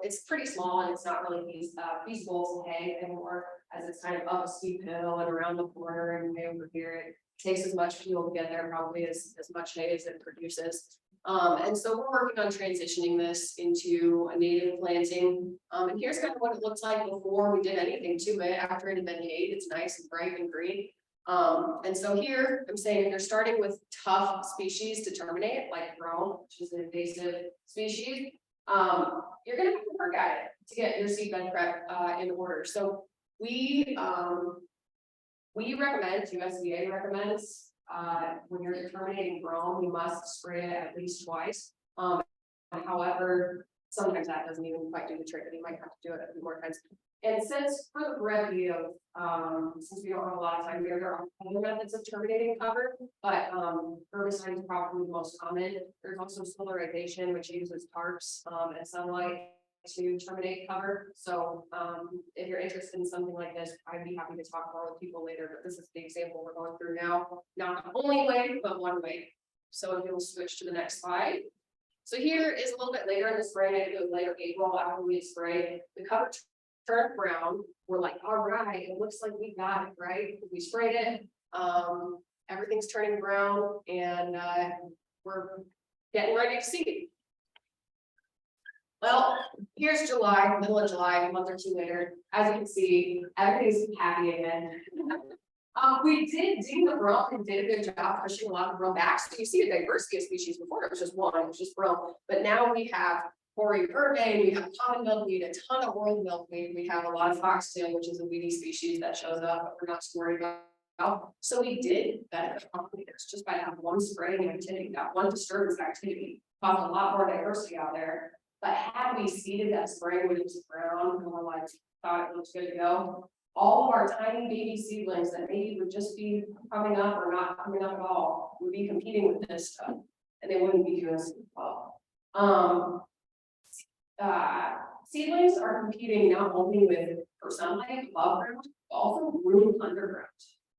it's pretty small and it's not really feasible to hay anymore, as it's kind of up a steep hill and around the corner and way over here. It takes as much fuel to get there probably as much hay as it produces. And so we're working on transitioning this into a native planting. And here's kind of what it looked like before we did anything to it. After it had been hayed, it's nice and bright and green. And so here I'm saying if you're starting with tough species to terminate, like brome, which is an invasive species, you're gonna have to work at it to get your seedbed prep in order. So we recommend, USDA recommends, when you're terminating brome, you must spray it at least twice. However, sometimes that doesn't even quite do the trick, and you might have to do it a few more times. And since for the brevity of, since we don't have a lot of time here, there are other methods of terminating cover, but herbicide is probably the most common. There's also solarization, which uses tarps and sunlight to terminate cover. So if you're interested in something like this, I'd be happy to talk more with people later, but this is the example we're going through now. Not the only way, but one way. So if you'll switch to the next slide. So here is a little bit later in the spring, it was later April after we sprayed, the cover turned brown. We're like, all right, it looks like we got it, right? We sprayed it, everything's turning brown, and we're getting ready to seed. Well, here's July, middle of July, a month or two later. As you can see, everything's happy again. We did do the brome and did a good job pushing a lot of brome back. So you see a diversity of species. Before it was just one, it was just brome. But now we have hoary vervae, we have common milkweed, a ton of world milkweed. We have a lot of foxtail, which is a weedy species that shows up, but we're not too worried about. So we did better pollinators just by having one spraying activity, that one disturbance activity, caused a lot more diversity out there. But had we seeded that spring when it was brown and we're like, thought it looked good to go, all of our tiny baby seedlings that maybe would just be coming up or not coming up at all would be competing with this stuff, and they wouldn't be doing so well. Seedlings are competing not only with for sunlight above ground, but also room underground.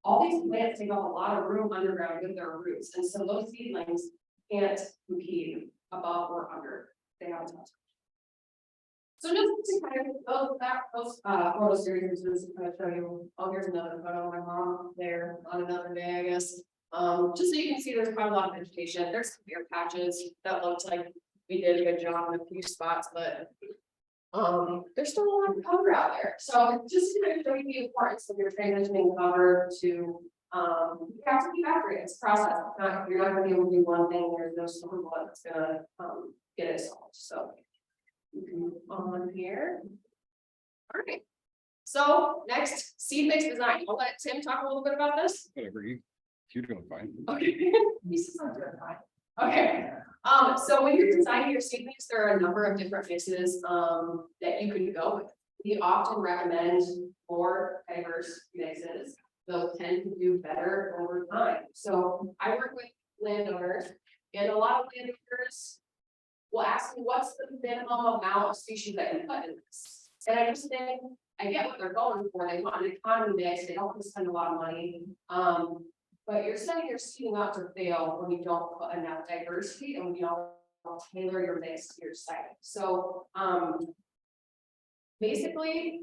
All these plants take up a lot of room underground with their roots, and so those seedlings can't compete above or under. They have to. So just to kind of go back those photo series, just to kind of show you. Oh, here's another photo of my mom there on another day, I guess. Just so you can see, there's quite a lot of vegetation. There's some bare patches that looks like we did a good job in a few spots, but there's still a lot of cover out there. So just to kind of show you the importance of your transitioning cover to you have to keep after it. It's a process. You're not going to be able to do one thing. There's no silver bullet that's gonna get it solved. So you can move on here. All right. So next, seed mix design. I'll let Tim talk a little bit about this. Whatever you're doing fine. Okay. He says I'm doing fine. Okay. So when you're designing your seed mix, there are a number of different mixes that you can go with. We often recommend more diverse mixes. Those tend to do better over time. So I work with landowners, and a lot of landowners will ask me, what's the minimum amount of species that you put in this? And I just think I get what they're going for. They want an economy mix. They don't want to spend a lot of money. But you're setting your seeding up to fail when you don't put enough diversity and when you don't tailor your mix to your site. So basically,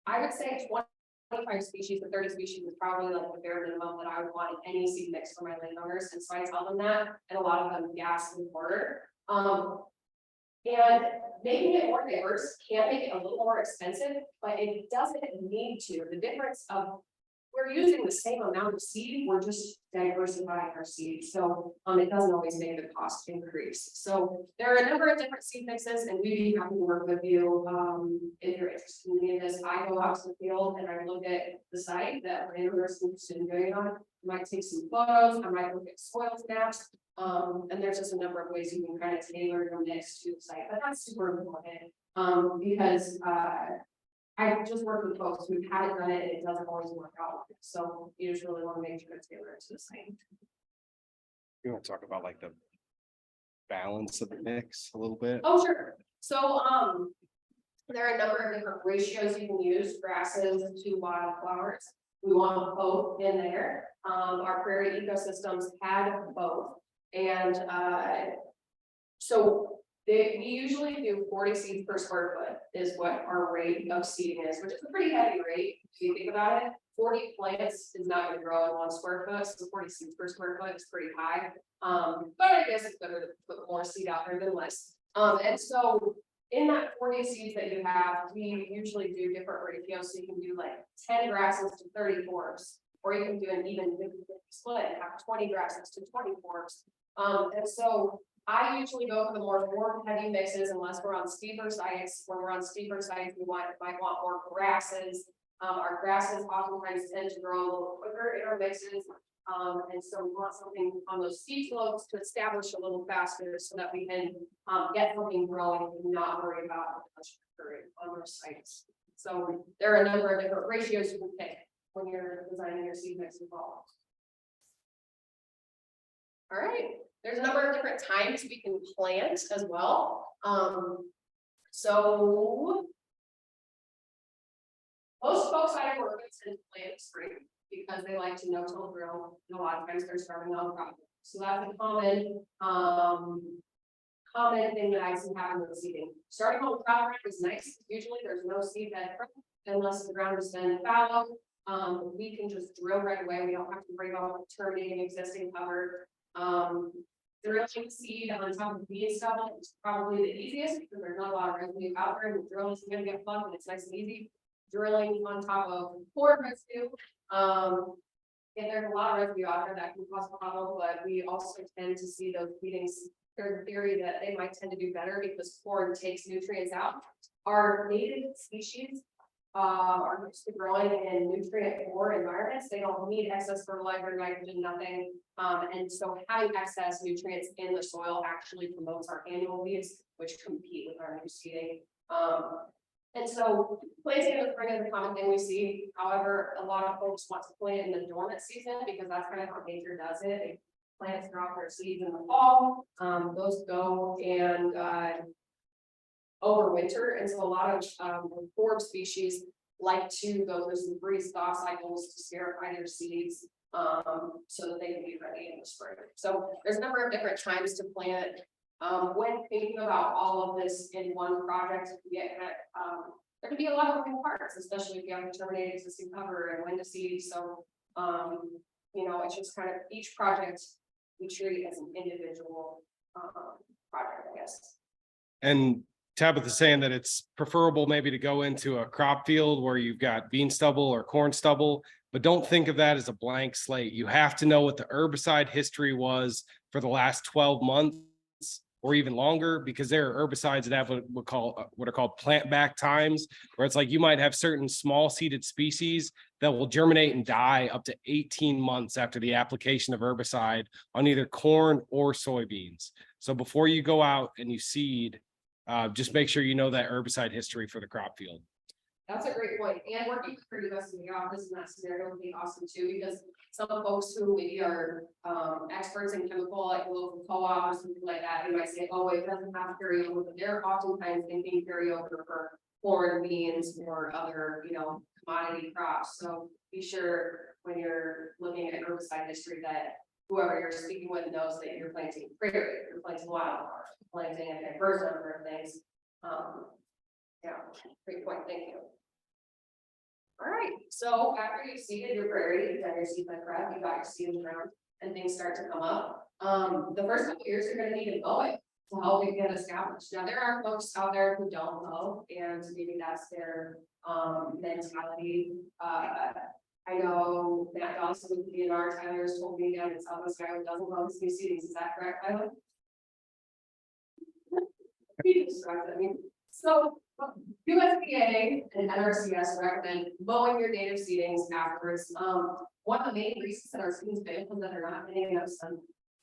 I would say 25 species to 30 species is probably like the bare minimum that I would want in any seed mix for my landowners. And so I tell them that, and a lot of them gas and quarter. And making it more diverse can make it a little more expensive, but it doesn't need to. The difference of we're using the same amount of seed, we're just diversifying our seed. So it doesn't always make the cost increase. So there are a number of different seed mixes, and we'd be happy to work with you if you're interested in any of this. I go out to the field and I look at the site that landowners are interested in doing on. I might take some photos, I might look at soil snaps. And there's just a number of ways you can kind of tailor your mix to the site, but that's super important because I just work with folks who haven't done it, and it doesn't always work out. So you just really want to make sure it's tailored to the same. You want to talk about like the balance of the mix a little bit? Oh, sure. So there are a number of different ratios you can use, grasses to wildflowers. We want both in there. Our prairie ecosystems had both. And so we usually do 40 seeds per square foot is what our rate of seeding is, which is a pretty heavy rate if you think about it. 40 plants is not going to grow in 1 square foot, so 40 seeds per square foot is pretty high. But I guess it's better to put more seed out there than less. And so in that 40 seeds that you have, we usually do different ratios. So you can do like 10 grasses to 30 forbs, or you can do an even 50-50 split and have 20 grasses to 20 forbs. And so I usually go for the more forb heavy mixes unless we're on steeper sites. When we're on steeper sites, we might want more grasses. Our grasses oftentimes tend to grow a little quicker in our mixes. And so we want something on those steep slopes to establish a little faster so that we can get something growing and not worry about on those sites. So there are a number of different ratios you can pick when you're designing your seed mix involved. All right, there's a number of different times we can plant as well. So most folks I work with tend to plant in spring because they like to no-till drill, and a lot of times they're starting on crop. So that's a common thing that I see happen with seeding. Starting on crop ground is nice. Usually there's no seed bed unless the ground has been fallow. We can just drill right away. We don't have to worry about terminating existing cover. Drilling seed on top of bean stubble is probably the easiest because there's not a lot of residue out there, and the drill is going to get plugged and it's nice and easy. Drilling on top of corn residue. If there's a lot of residue out there, that can cause a problem, but we also tend to see those feedings. There's a theory that they might tend to do better because corn takes nutrients out. Our native species are used to growing in nutrient poor environments. They don't need excess fertilizer, nitrogen, nothing. And so having excess nutrients in the soil actually promotes our annual weeds, which compete with our new seeding. And so planting in the spring is a common thing we see. However, a lot of folks want to plant in the dormant season because that's kind of how nature does it. Plants drop their seeds in the fall. Those go and overwinter, and so a lot of forb species like to go through some freeze thaw cycles to scarify their seeds so that they can be ready in the spring. So there's a number of different times to plant. When thinking about all of this in one project, there can be a lot of moving parts, especially if you have to terminate existing cover and when to seed. So you know, it's just kind of each project we treat as an individual project, I guess. And Tabitha saying that it's preferable maybe to go into a crop field where you've got bean stubble or corn stubble, but don't think of that as a blank slate. You have to know what the herbicide history was for the last 12 months or even longer, because there are herbicides that have what are called plant back times, where it's like you might have certain small seeded species that will germinate and die up to 18 months after the application of herbicide on either corn or soybeans. So before you go out and you seed, just make sure you know that herbicide history for the crop field. That's a great point. And working for you guys in the office in that scenario would be awesome too, because some folks who maybe are experts in chemical, like local co-op or something like that, they might say, oh, it doesn't have carryover, but they're oftentimes thinking carryover for corn, beans, or other, you know, commodity crops. So be sure when you're looking at herbicide history that whoever you're speaking with knows that you're planting prairie, you're planting wildflower, planting a diverse number of things. Yeah, great point, thank you. All right, so after you've seeded your prairie, you've done your seed bed prep, you got your seed in the ground, and things start to come up. The first couple of years you're going to need to mow it to help it get established. Now there are folks out there who don't mow, and maybe that's their mentality. I know Matt Dawson with DNR Tyler's told me down in Southwest Iowa doesn't mow his new seedings. Is that correct, Tyler? I mean, so USDA and NRCS recommend mowing your native seedings afterwards. One of the main reasons that our seedings fail is that they're not getting enough sun.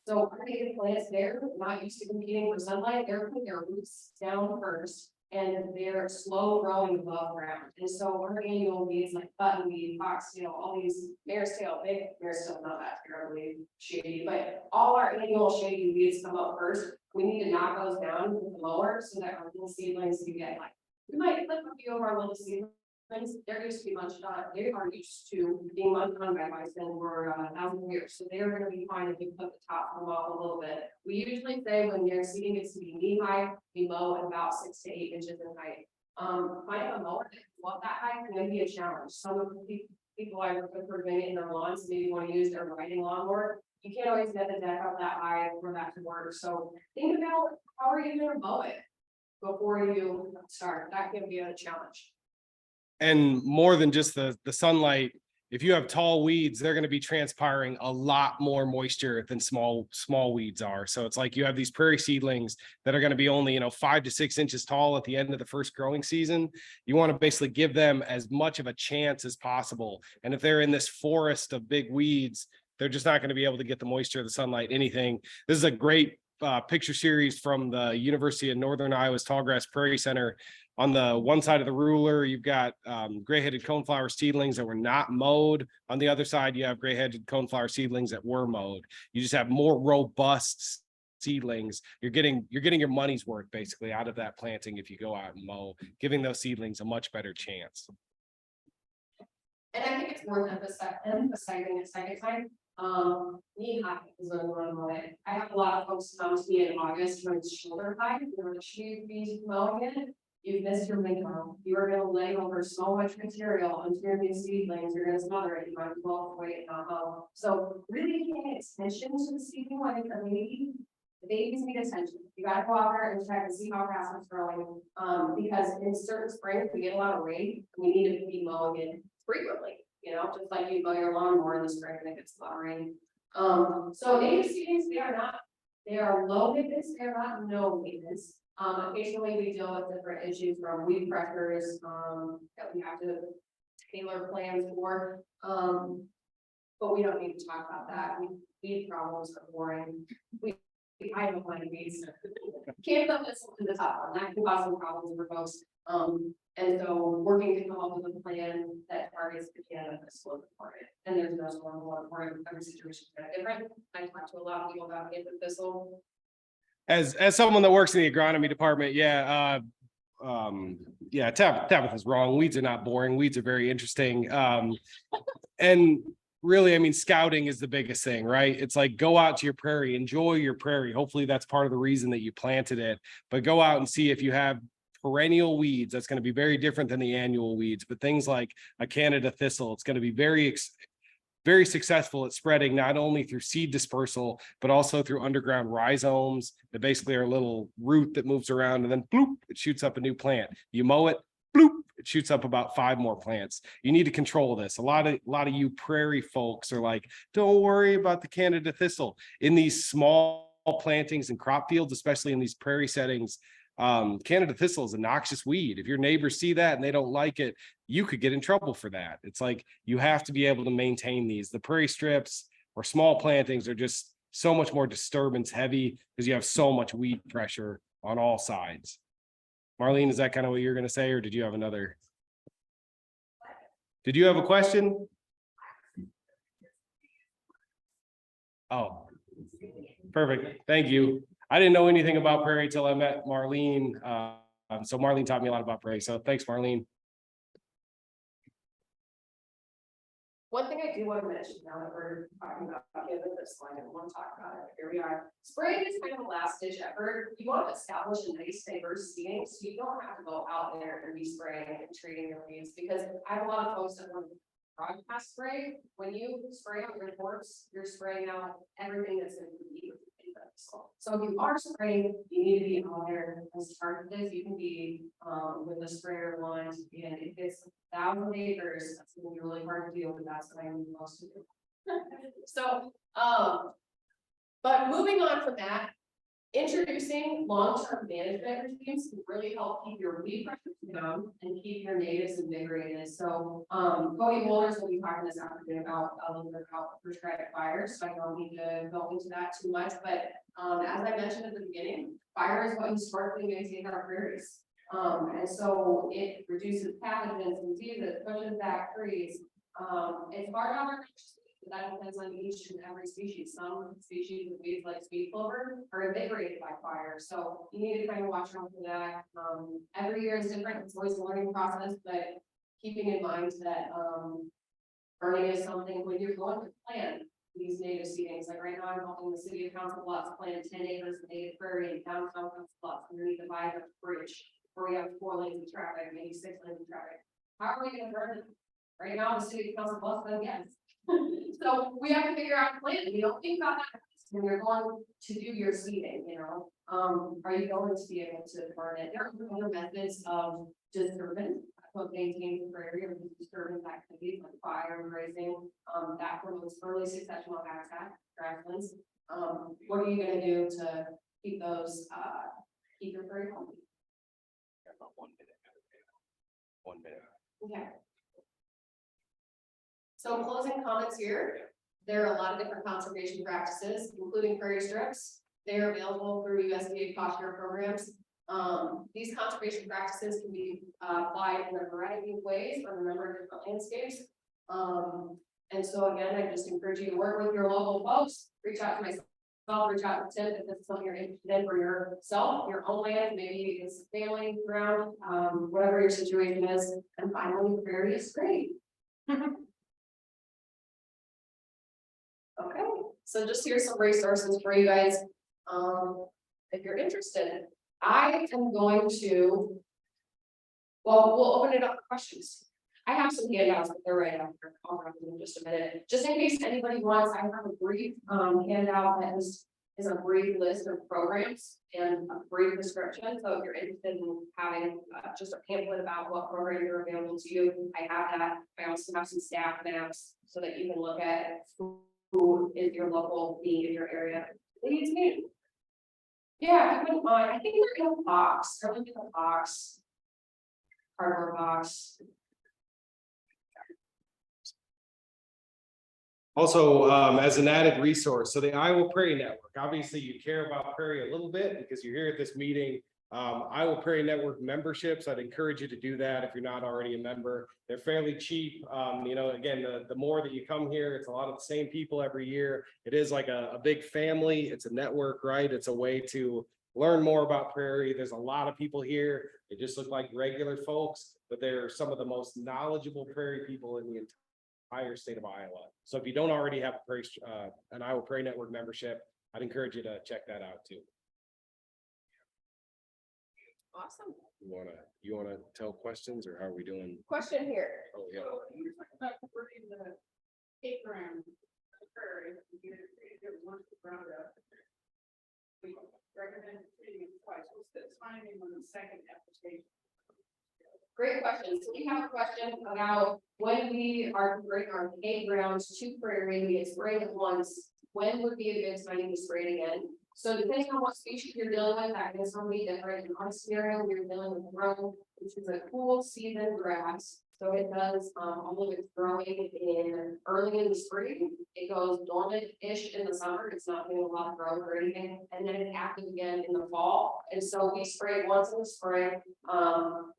So our native plants, they're not used to competing for sunlight. They're putting their roots down first, and they're slow growing above ground. And so our annual weeds like buttonweed, foxtail, all these mare's tail, not that terribly shady, but all our annual shady weeds come up first. We need to knock those down with the mower so that our little seedlings can get like, we might flip a few of our little seedlings They're used to be munched on, they are used to being munched on by bison for 1,000 years, so they are gonna be fine if you put the top of them off a little bit. We usually say when your seeding gets to be knee high, we mow at about 6 to 8 inches in height. Finding a mower that want that high can be a challenge. Some of the people I work with for doing it in their lawns, maybe want to use their riding lawnmower. You can't always get the deck up that high for that to work, so think about how are you gonna mow it before you start. That can be a challenge. And more than just the sunlight, if you have tall weeds, they're going to be transpiring a lot more moisture than small weeds are. So it's like you have these prairie seedlings that are going to be only, 5 to 6 inches tall at the end of the first growing season. You want to basically give them as much of a chance as possible. And if they're in this forest of big weeds, they're just not going to be able to get the moisture, the sunlight, anything. This is a great picture series from the University of Northern Iowa's Tallgrass Prairie Center. On the one side of the ruler, you've got gray-headed coneflower seedlings that were not mowed. On the other side, you have gray-headed coneflower seedlings that were mowed. You just have more robust seedlings. You're getting your money's worth basically out of that planting if you go out and mow, giving those seedlings a much better chance. And I think it's worth emphasizing a second time. Knee high is what I want to mow it. I have a lot of folks come to me in August when it's shoulder high, or the should be mowing it. You've missed your window. You are going to lay over so much material onto your new seedlings. You're going to smother it. You might as well wait and not mow. So really paying attention to the seedling when it's a baby. The babies need attention. You got to go out there and check and see how fast it's growing. Because in certain springs we get a lot of rain. We need to be mowing it frequently. Just like you mow your lawnmower in the spring and it gets a lot of rain. So native seedlings, they are low maintenance. They are not no maintenance. Occasionally we deal with different issues from weed pressures, that we have to tailor plans for. But we don't need to talk about that. Weed problems are boring. I don't mind weeds. Can't put this to the top one. That can cause some problems for folks. And so working to come up with a plan that targets the Canada fiscal department. And there's no one for every situation is different. I talk to a lot of people about Canada fiscal. As someone that works in the agronomy department, Tabitha's wrong. Weeds are not boring. Weeds are very interesting. And really, scouting is the biggest thing, right? It's like, go out to your prairie, enjoy your prairie. Hopefully that's part of the reason that you planted it, but go out and see if you have perennial weeds. That's going to be very different than the annual weeds, but things like a Canada thistle, it's going to be very successful at spreading not only through seed dispersal, but also through underground rhizomes that basically are a little root that moves around and then bloop, it shoots up a new plant. You mow it, bloop, it shoots up about 5 more plants. You need to control this. A lot of you prairie folks are like, don't worry about the Canada thistle. In these small plantings and crop fields, especially in these prairie settings, Canada thistle is a noxious weed. If your neighbors see that and they don't like it, you could get in trouble for that. It's like, you have to be able to maintain these. The prairie strips or small plantings are just so much more disturbance heavy because you have so much weed pressure on all sides. Marlene, is that kind of what you're going to say, or did you have another? Did you have a question? Oh, perfect. Thank you. I didn't know anything about prairie till I met Marlene. So Marlene taught me a lot about prairie. So thanks, Marlene. One thing I do want to mention now that we're talking about this slide, I want to talk about it. Here we are. Spraying is kind of a last ditch effort. You want to establish a nice diverse seeding, so you don't have to go out there and be spraying and treating your weeds, because I have a lot of folks that want to broadcast spray. When you spray out your works, you're spraying out everything that's in the weed. So if you are spraying, you need to be on there as targeted as you can be with the sprayer lines. And if it's 1,000 acres, that's going to be really hard to deal with. That's what I need most to do. So, but moving on from that, introducing long-term management routines can really help keep your weed pressure down and keep your natives invigorated. So, Kody Wohlers will be talking this afternoon about a little bit about prescribed fires. So I don't need to go into that too much, but as I mentioned at the beginning, fire is what historically maintains our prairies. And so it reduces pathogens and diseases, pushes back trees. It's hard on our but that depends on each and every species. Some species of weeds like sweet clover are invigorated by fire. So you need to kind of watch out for that. Every year is different. It's always a learning process, but keeping in mind that, burning is something when you're going to plan these native seedings, like right now, I'm helping the city of Council Bluffs plant 10 acres of native prairie in downtown Council Bluffs underneath the viaduct bridge, where we have 4 lanes of traffic, maybe 6 lanes of traffic. How are we gonna burn it? Right now, the city of Council Bluffs says yes. So we have to figure out a plan. We don't think about that when you're going to do your seeding, you know. Are you going to be able to burn it? There are other methods of disturbance, of maintaining the prairie or disturbance activities like fire and grazing, that promotes early successional habitat, grasslands. What are you gonna do to keep those, keep your prairie healthy? About 1 minute. 1 minute. Okay. So closing comments here, there are a lot of different conservation practices, including prairie strips. They are available through USDA cost share programs. These conservation practices can be applied in a variety of ways on a number of different landscapes. And so again, I just encourage you to work with your local folks, reach out to myself, reach out to Tim if this is something you're interested in for yourself, your own land, maybe it's family ground, whatever your situation is. And finally, the prairie is great. Okay, so just here's some resources for you guys. If you're interested, I am going to. Well, we'll open it up for questions. I have some handouts, but they're right after. I'll run them in just a minute, just in case anybody wants. I have a brief handout that is a brief list of programs and a brief description. So if you're interested in having just a pamphlet about what programs are available to you, I have that. I also have some staff maps so that you can look at who is your local need in your area. Please me. Yeah, if you wouldn't mind. I think they're in a box. They're in a box. Cardboard box. Also, as an added resource, so the Iowa Prairie Network, obviously you care about prairie a little bit because you're here at this meeting. Iowa Prairie Network memberships, I'd encourage you to do that if you're not already a member. They're fairly cheap. You know, again, the more that you come here, it's a lot of the same people every year. It is like a big family. It's a network, right? It's a way to learn more about prairie. There's a lot of people here. They just look like regular folks, but they're some of the most knowledgeable prairie people in the entire state of Iowa. So if you don't already have an Iowa Prairie Network membership, I'd encourage you to check that out too. Awesome. You wanna tell questions, or how are we doing? Question here. Oh, yeah. So you're talking about converting the acre prairie, you get it once the ground up. We recommend treating it twice. What's the timing on the second application? Great question. So we have a question about when we are converting our hay grounds to prairie, we sprayed it once. When would be a good time to spray it again? So depending on what species you're dealing with, that is going to be different. In our scenario, we're dealing with roan, which is a cool season grass. So it does, although it's growing early in the spring, it goes dormant-ish in the summer. It's not doing a lot of growth or anything, and then it's active again in the fall. And so we spray it once in the spring.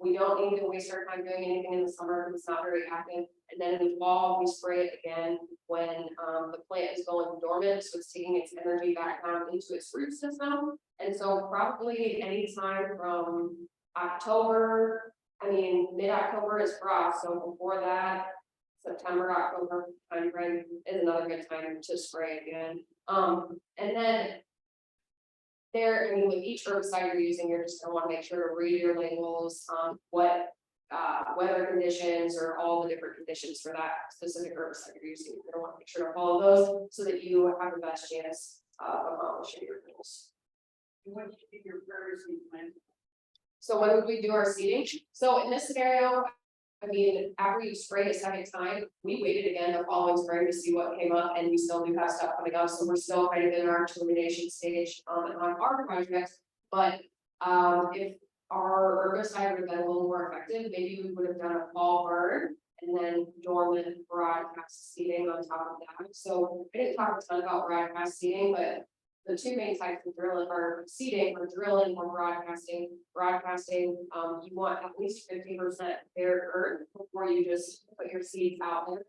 We don't need to waste our time doing anything in the summer because it's not very active. And then in the fall, we spray it again when the plant is going dormant, so it's taking its energy back down into its root system. And so probably anytime from October. I mean, mid-October is frost, so before that, September, October timeframe is another good time to spray again. And then I mean, with each herbicide you're using, you're just gonna want to make sure to read your labels, what weather conditions or all the different conditions for that specific herbicide you're using. You're gonna want to make sure to follow those so that you have the best chance of accomplishing your goals. When you get your prairie seed planted? So when would we do our seeding? So in this scenario, I mean, after you spray a second time, we waited again the following spring to see what came up, and we still do have stuff coming up. So we're still kind of in our termination stage on our project. But if our herbicide would have been a little more effective, maybe we would have done a fall burn and then dormant broadcast seeding on top of that. So I didn't talk a ton about broadcast seeding, but the two main types of drilling are seeding or drilling or broadcasting. Broadcasting, you want at least 50% bare earth before you just put your seeds out there,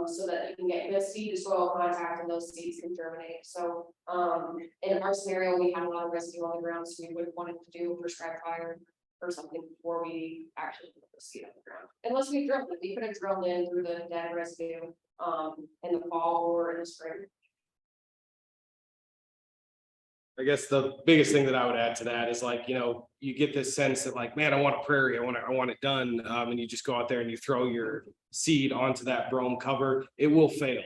so that you can get good seed to soil contact and those seeds can germinate. So in our scenario, we had a lot of residue on the ground, so we would have wanted to do prescribed fire or something before we actually put the seed on the ground. Unless we drilled it, we could have drilled in through the dead residue, in the fall or in the spring. I guess the biggest thing that I would add to that is like, you get this sense that like, man, I want a prairie, I want it done. And you just go out there and you throw your seed onto that brome cover, it will fail.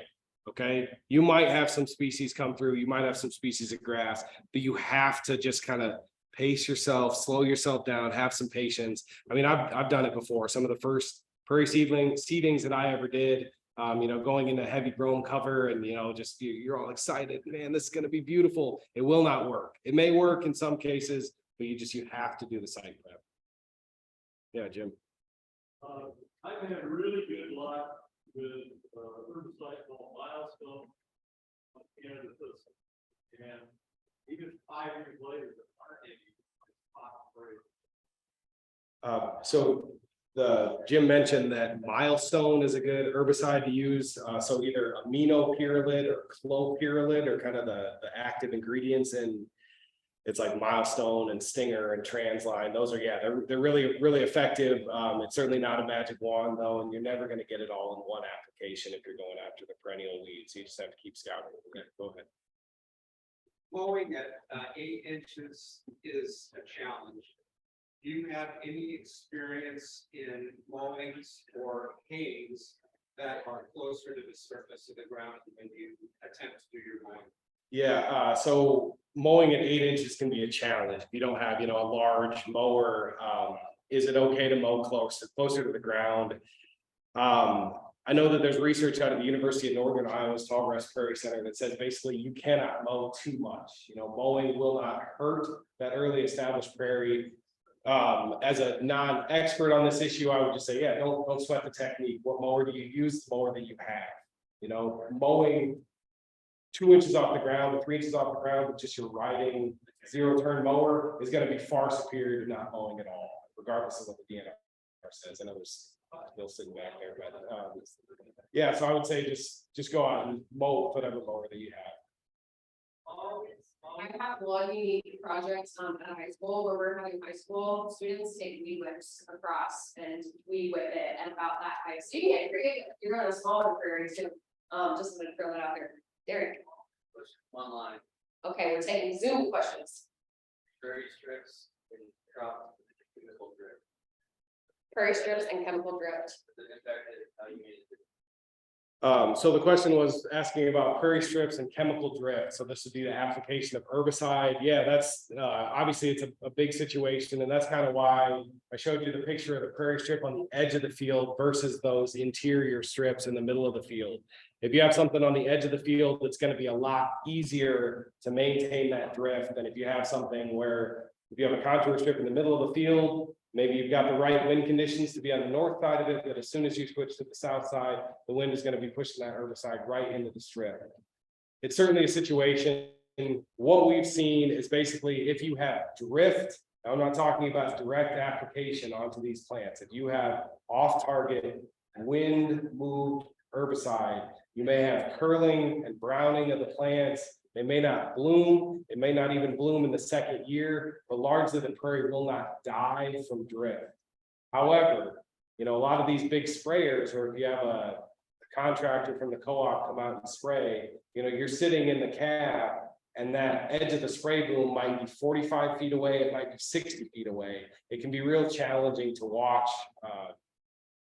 Okay, you might have some species come through, you might have some species of grass, but you have to just kind of pace yourself, slow yourself down, have some patience. I mean, I've done it before. Some of the first prairie seedings that I ever did, going into heavy brome cover and, just you're all excited, man, this is going to be beautiful. It will not work. It may work in some cases, but you have to do the site prep. Yeah, Jim. I've had really good luck with herbicide called Milestone on Canada Thistle. And even 5 years later, there aren't any spot. So Jim mentioned that Milestone is a good herbicide to use. So either aminopyrrolid or clopyrrolid are kind of the active ingredients, and it's like Milestone and Stinger and Transline. Those are, they're really, really effective. It's certainly not a magic wand though, and you're never going to get it all in one application if you're going after the perennial weeds. You just have to keep scouting. Okay, go ahead. Mowing at 8 inches is a challenge. Do you have any experience in mowings or hays that are closer to the surface of the ground when you attempt to do your mowing? Yeah, so mowing at 8 inches can be a challenge. If you don't have, a large mower, is it okay to mow closer to the ground? I know that there's research out of the University of Northern Iowa's Tallgrass Prairie Center that says basically you cannot mow too much. Mowing will not hurt that early established prairie. As a non-expert on this issue, I would just say, don't sweat the technique. What mower do you use? The mower that you have. Mowing 2 inches off the ground, 3 inches off the ground with just your riding zero-turn mower is going to be far superior to not mowing at all, regardless of what the DNR says. I know there's Bill sitting back there, but so I would say just go out and mow whatever mower that you have. I have one unique project at a high school where we're having high school students take weed whips across and we whip it at about that height. So you can get creative. You're on a smaller prairie too. Just gonna throw that out there. There you go. One line, Okay, we're taking Zoom questions. prairie strips and crop chemical drip. Prairie strips and chemical drift. The impact is how you made it. So the question was asking about prairie strips and chemical drift. So this would be the application of herbicide. Yeah, that's obviously it's a big situation, and that's kind of why I showed you the picture of the prairie strip on the edge of the field versus those interior strips in the middle of the field. If you have something on the edge of the field, it's going to be a lot easier to maintain that drift than if you have something where if you have a contour strip in the middle of the field, maybe you've got the right wind conditions to be on the north side of it, but as soon as you switch to the south side, the wind is going to be pushing that herbicide right into the strip. It's certainly a situation. What we've seen is basically if you have drift, I'm not talking about direct application onto these plants. If you have off-target wind moved herbicide, you may have curling and browning of the plants. They may not bloom. It may not even bloom in the second year, but largely the prairie will not die from drift. However, a lot of these big sprayers, or if you have a contractor from the co-op come out and spray, you're sitting in the cab and that edge of the spray boom might be 45 feet away. It might be 60 feet away. It can be real challenging to watch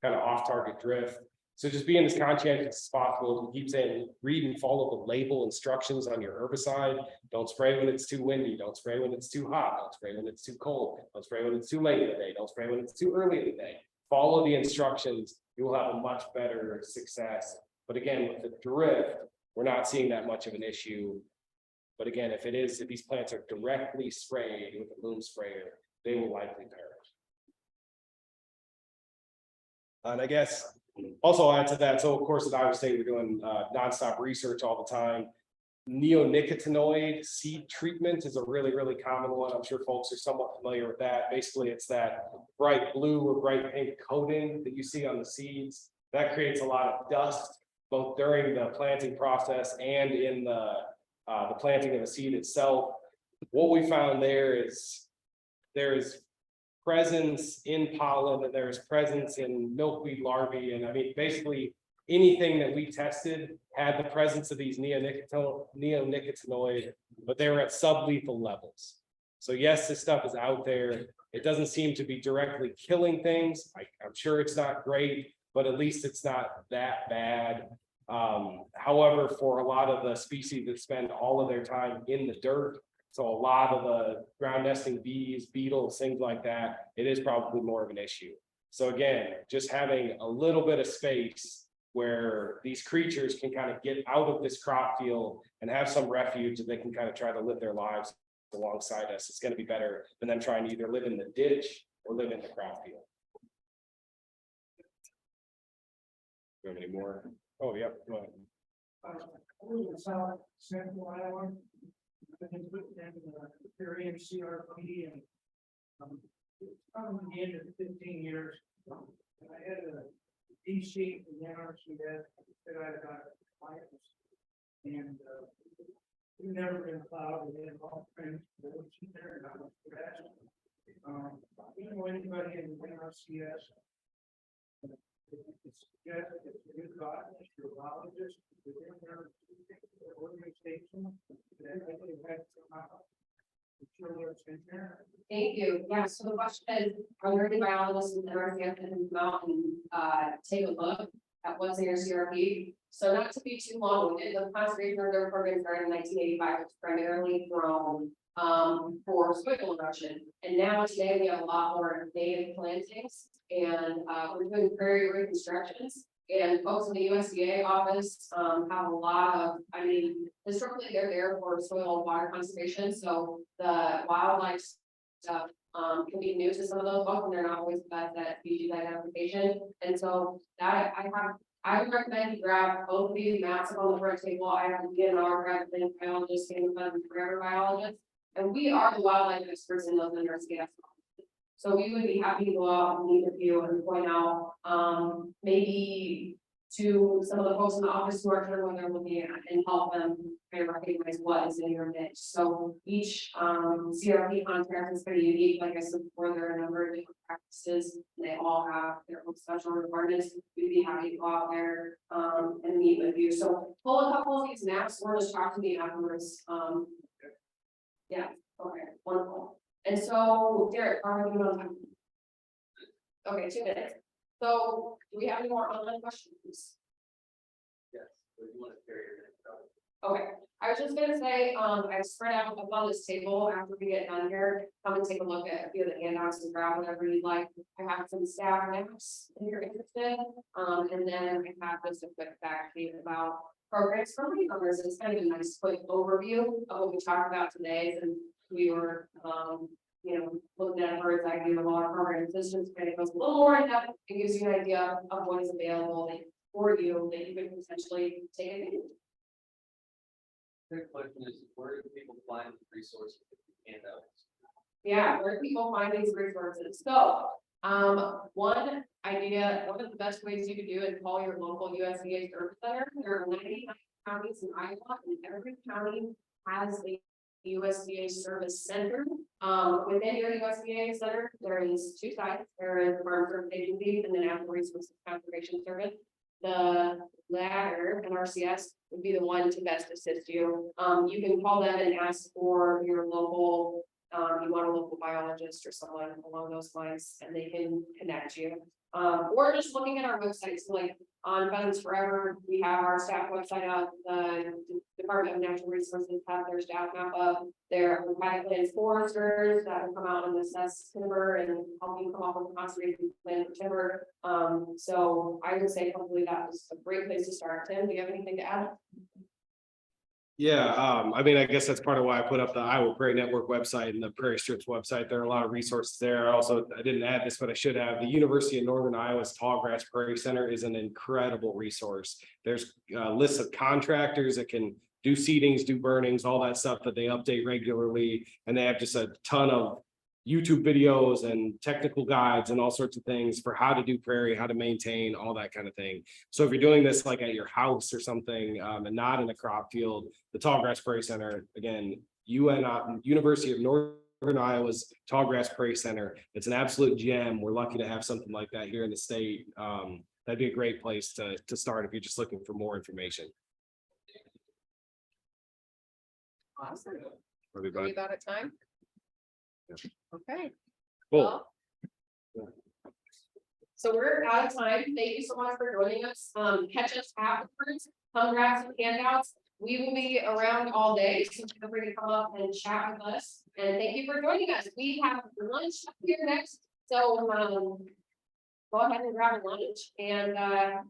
kind of off-target drift. So just being as conscientious as possible. We keep saying, read and follow the label instructions on your herbicide. Don't spray when it's too windy. Don't spray when it's too hot. Don't spray when it's too cold. Don't spray when it's too late in the day. Don't spray when it's too early in the day. Follow the instructions. You will have a much better success. But again, with the drift, we're not seeing that much of an issue. But again, if these plants are directly sprayed with a boom sprayer, they will likely perish. And I guess also add to that, so of course at Iowa State, we're doing nonstop research all the time. Neonicotinoid seed treatment is a really, really common one. I'm sure folks are somewhat familiar with that. Basically, it's that bright blue or bright pink coating that you see on the seeds. That creates a lot of dust, both during the planting process and in the planting of the seed itself. What we found there is presence in pollen, and there's presence in milkweed larvae, and I mean, basically anything that we tested had the presence of these neonicotinoid, but they were at sublethal levels. So yes, this stuff is out there. It doesn't seem to be directly killing things. I'm sure it's not great, but at least it's not that bad. However, for a lot of the species that spend all of their time in the dirt, so a lot of the ground nesting bees, beetles, things like that, it is probably more of an issue. So again, just having a little bit of space where these creatures can kind of get out of this crop field and have some refuge that they can kind of try to live their lives alongside us. It's going to be better than them trying to either live in the ditch or live in the crop field. Do you have any more? Oh, yeah. Go ahead. I live in South Central Iowa. I've been put in the Prairie and CRP and probably the end of 15 years. And I had a DC and the NRCS that I got clients. And we've never been plowed. We had all friends. There and I was grass. You know anybody in the NRCS? It's a new botanist, a biologist, within their organization. Thank you. Yeah, so the question is, are there any biologists in the area that can come out and take a look at what's in your CRP? So not to be too long-winded, the conservation reserve program started in 1985, was primarily grown for soil erosion. And now today we have a lot more native plantings, and we're doing prairie reconstructions. And folks in the USDA office have a lot of, I mean, historically they're there for soil and water conservation. So the wildlife stuff can be new to some of those folks, and they're not always the best at species identification. And so that I would recommend you grab both of these maps up on the front table. I have the DNR, resident biologist, and the forever biologist, and we are the wildlife experts in those universities. So we would be happy to go out and meet with you and point out, maybe to some of the folks in the office who are kind of what they're looking at and help them kind of recognize what is in your niche. So each CRP contract is pretty unique. Like I said before, there are a number of different practices. They all have their own special requirements. We'd be happy to go out there and meet with you. So pull a couple of these maps or just talk to me afterwards. Yeah, okay, wonderful. And so, Derek, how are you on time? Okay, 2 minutes. So, do we have any more online questions? Yes, but you want to carry your next topic. Okay, I was just gonna say, I've spread out up on this table after we get done here. Come and take a look at a few of the handouts and grab whatever you'd like. I have some staff maps if you're interested. And then I have just a quick fact sheet about programs for landowners. It's kind of a nice quick overview of what we talked about today, and we were, you know, looking at a bird's eye view of all our programs. This just kind of goes a little more in depth and gives you an idea of what is available for you that you could potentially take advantage of. The question is, where do people find resources and handouts? Yeah, where do people find these resources? So, one idea, one of the best ways you could do is call your local USDA service center. There are 99 counties in Iowa, and every county has a USDA service center. Within your USDA center, there is 2 sites. There is Farm Service Agency and the Natural Resources Conservation Service. The latter, NRCS, would be the one to best assist you. You can call them and ask for your local, you want a local biologist or someone along those lines, and they can connect you. Or just looking at our website, so like on Pheasants Forever, we have our staff website up. The Department of Natural Resources have their staff map up. There are private land foresters that will come out and assess timber and help you come up with a conservation plan for timber. So I would say probably that was a great place to start. Tim, do you have anything to add? Yeah, I mean, I guess that's part of why I put up the Iowa Prairie Network website and the Prairie Strips website. There are a lot of resources there. Also, I didn't add this, but I should have. The University of Northern Iowa's Tallgrass Prairie Center is an incredible resource. There's lists of contractors that can do seedings, do burnings, all that stuff that they update regularly. And they have just a ton of YouTube videos and technical guides and all sorts of things for how to do prairie, how to maintain, all that kind of thing. So if you're doing this like at your house or something and not in a crop field, the Tallgrass Prairie Center, again, University of Northern Iowa's Tallgrass Prairie Center. It's an absolute gem. We're lucky to have something like that here in the state. That'd be a great place to start if you're just looking for more information. Awesome. Are we Everybody. about at time? Yeah. Okay. Cool. Well, so we're out of time. Thank you so much for joining us. Catch us afterwards, come grab some handouts. We will be around all day, so feel free to come up and chat with us. And thank you for joining us. We have lunch up here next, so go ahead and grab a lunch, and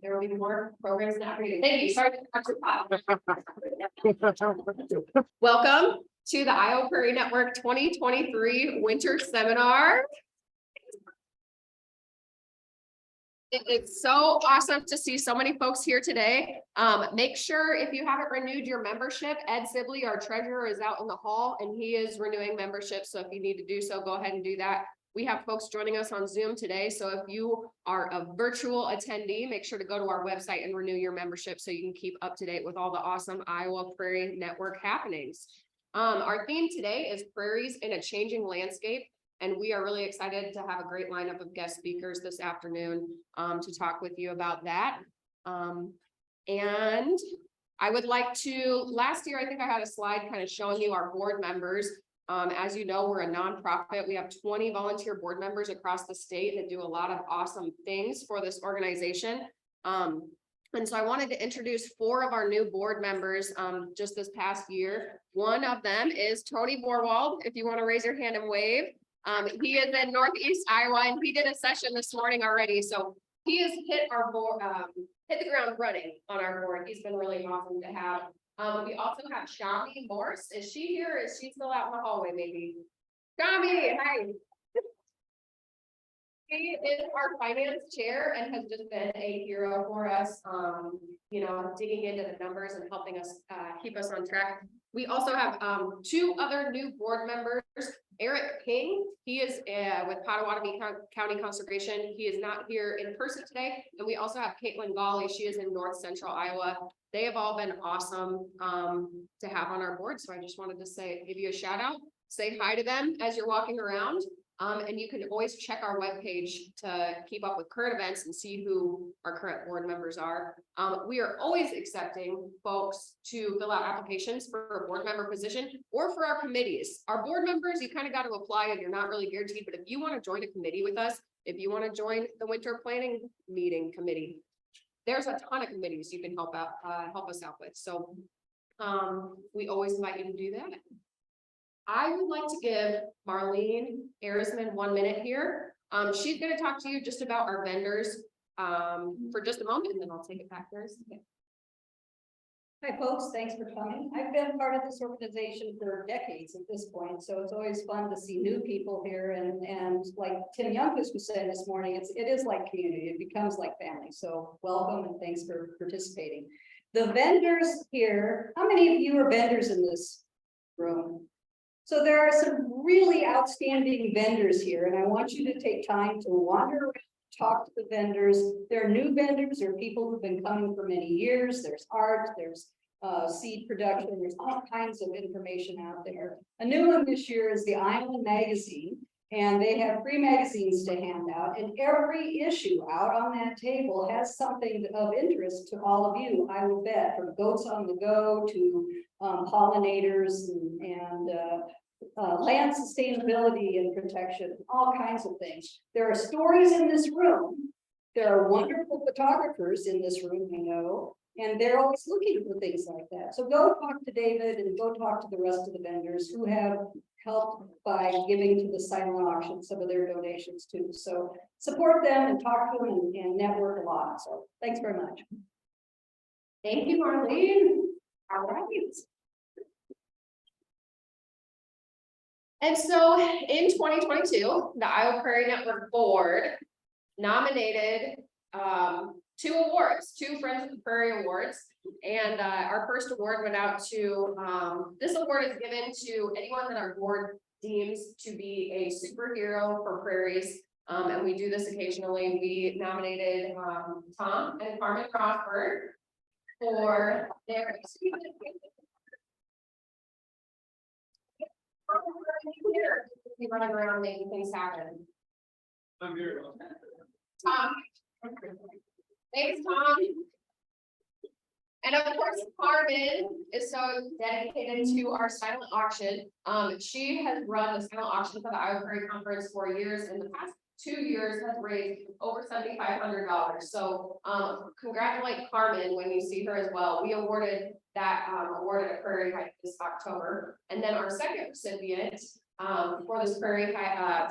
there will be more programs now for you. Thank you. Sorry to cut you off. Welcome to the Iowa Prairie Network 2023 Winter Seminar. It's so awesome to see so many folks here today. Make sure if you haven't renewed your membership, Ed Sibley, our treasurer, is out in the hall and he is renewing membership. So if you need to do so, go ahead and do that. We have folks joining us on Zoom today. So if you are a virtual attendee, make sure to go to our website and renew your membership so you can keep up to date with all the awesome Iowa Prairie Network happenings. Our theme today is Prairies in a Changing Landscape. And we are really excited to have a great lineup of guest speakers this afternoon to talk with you about that. And I would like to, last year, I think I had a slide kind of showing you our board members. As you know, we're a nonprofit. We have 20 volunteer board members across the state that do a lot of awesome things for this organization. And so I wanted to introduce 4 of our new board members just this past year. One of them is Tony Borwald. If you want to raise your hand and wave. He is in Northeast Iowa and he did a session this morning already. So he has hit our board, hit the ground running on our board. He's been really awesome to have. We also have Shami Morse. Is she here? Is she still out in the hallway maybe? Shami, hi. He is our finance chair and has just been a hero for us, you know, digging into the numbers and helping us keep us on track. We also have 2 other new board members. Eric King, he is with Potawatomi County Conservation. He is not here in person today. And we also have Caitlin Gawley. She is in North Central Iowa. They have all been awesome to have on our board. So I just wanted to give you a shout out, say hi to them as you're walking around. And you can always check our webpage to keep up with current events and see who our current board members are. We are always accepting folks to fill out applications for a board member position or for our committees. Our board members, you kind of got to apply and you're not really guaranteed, but if you want to join a committee with us, if you want to join the winter planning meeting committee, there's a ton of committees you can help us out with. So we always invite you to do that. I would like to give Marlene Arisman 1 minute here. She's going to talk to you just about our vendors for just a moment, and then I'll take it back there. Hi folks, thanks for coming. I've been part of this organization for decades at this point, so it's always fun to see new people here. And like Tim Youngquist was saying this morning, it is like community. It becomes like family. So welcome and thanks for participating. The vendors here, how many of you are vendors in this room? So there are some really outstanding vendors here, and I want you to take time to wander around, talk to the vendors. There are new vendors, there are people who've been coming for many years. There's art, there's seed production, there's all kinds of information out there. A new one this year is the Island Magazine, and they have free magazines to hand out, and every issue out on that table has something of interest to all of you, I would bet, from goats on the go to pollinators and land sustainability and protection, all kinds of things. There are stories in this room. There are wonderful photographers in this room, I know, and they're always looking for things like that. So go talk to David and go talk to the rest of the vendors who have helped by giving to the silent auction some of their donations too. So support them and talk to them and network a lot. So thanks very much. Thank you, Marlene. All right. And so in 2022, the Iowa Prairie Network board nominated 2 awards, 2 Friends of the Prairie awards. And our first award went out to, this award is given to anyone that our board deems to be a superhero for prairies. And we do this occasionally. We nominated Tom and Carmen Crawford for their be running around making things happen. I'm here. Tom. Thanks, Tom. And of course, Carmen is so dedicated to our silent auction. She has run the silent auction for the Iowa Prairie Conference for years. In the past 2 years has raised over $7,500. So congratulate Carmen when you see her as well. We awarded that award at Prairie High this October. And then our second recipient for this Prairie High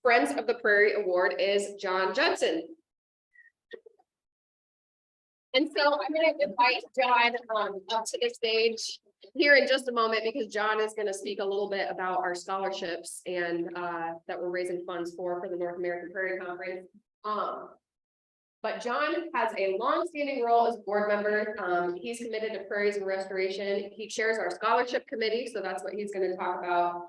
Friends of the Prairie Award is John Judson. And so I'm going to invite John up to the stage here in just a moment, because John is going to speak a little bit about our scholarships and that we're raising funds for the North American Prairie Conference. But John has a long-standing role as board member. He's committed to prairies and restoration. He chairs our scholarship committee, so that's what he's going to talk about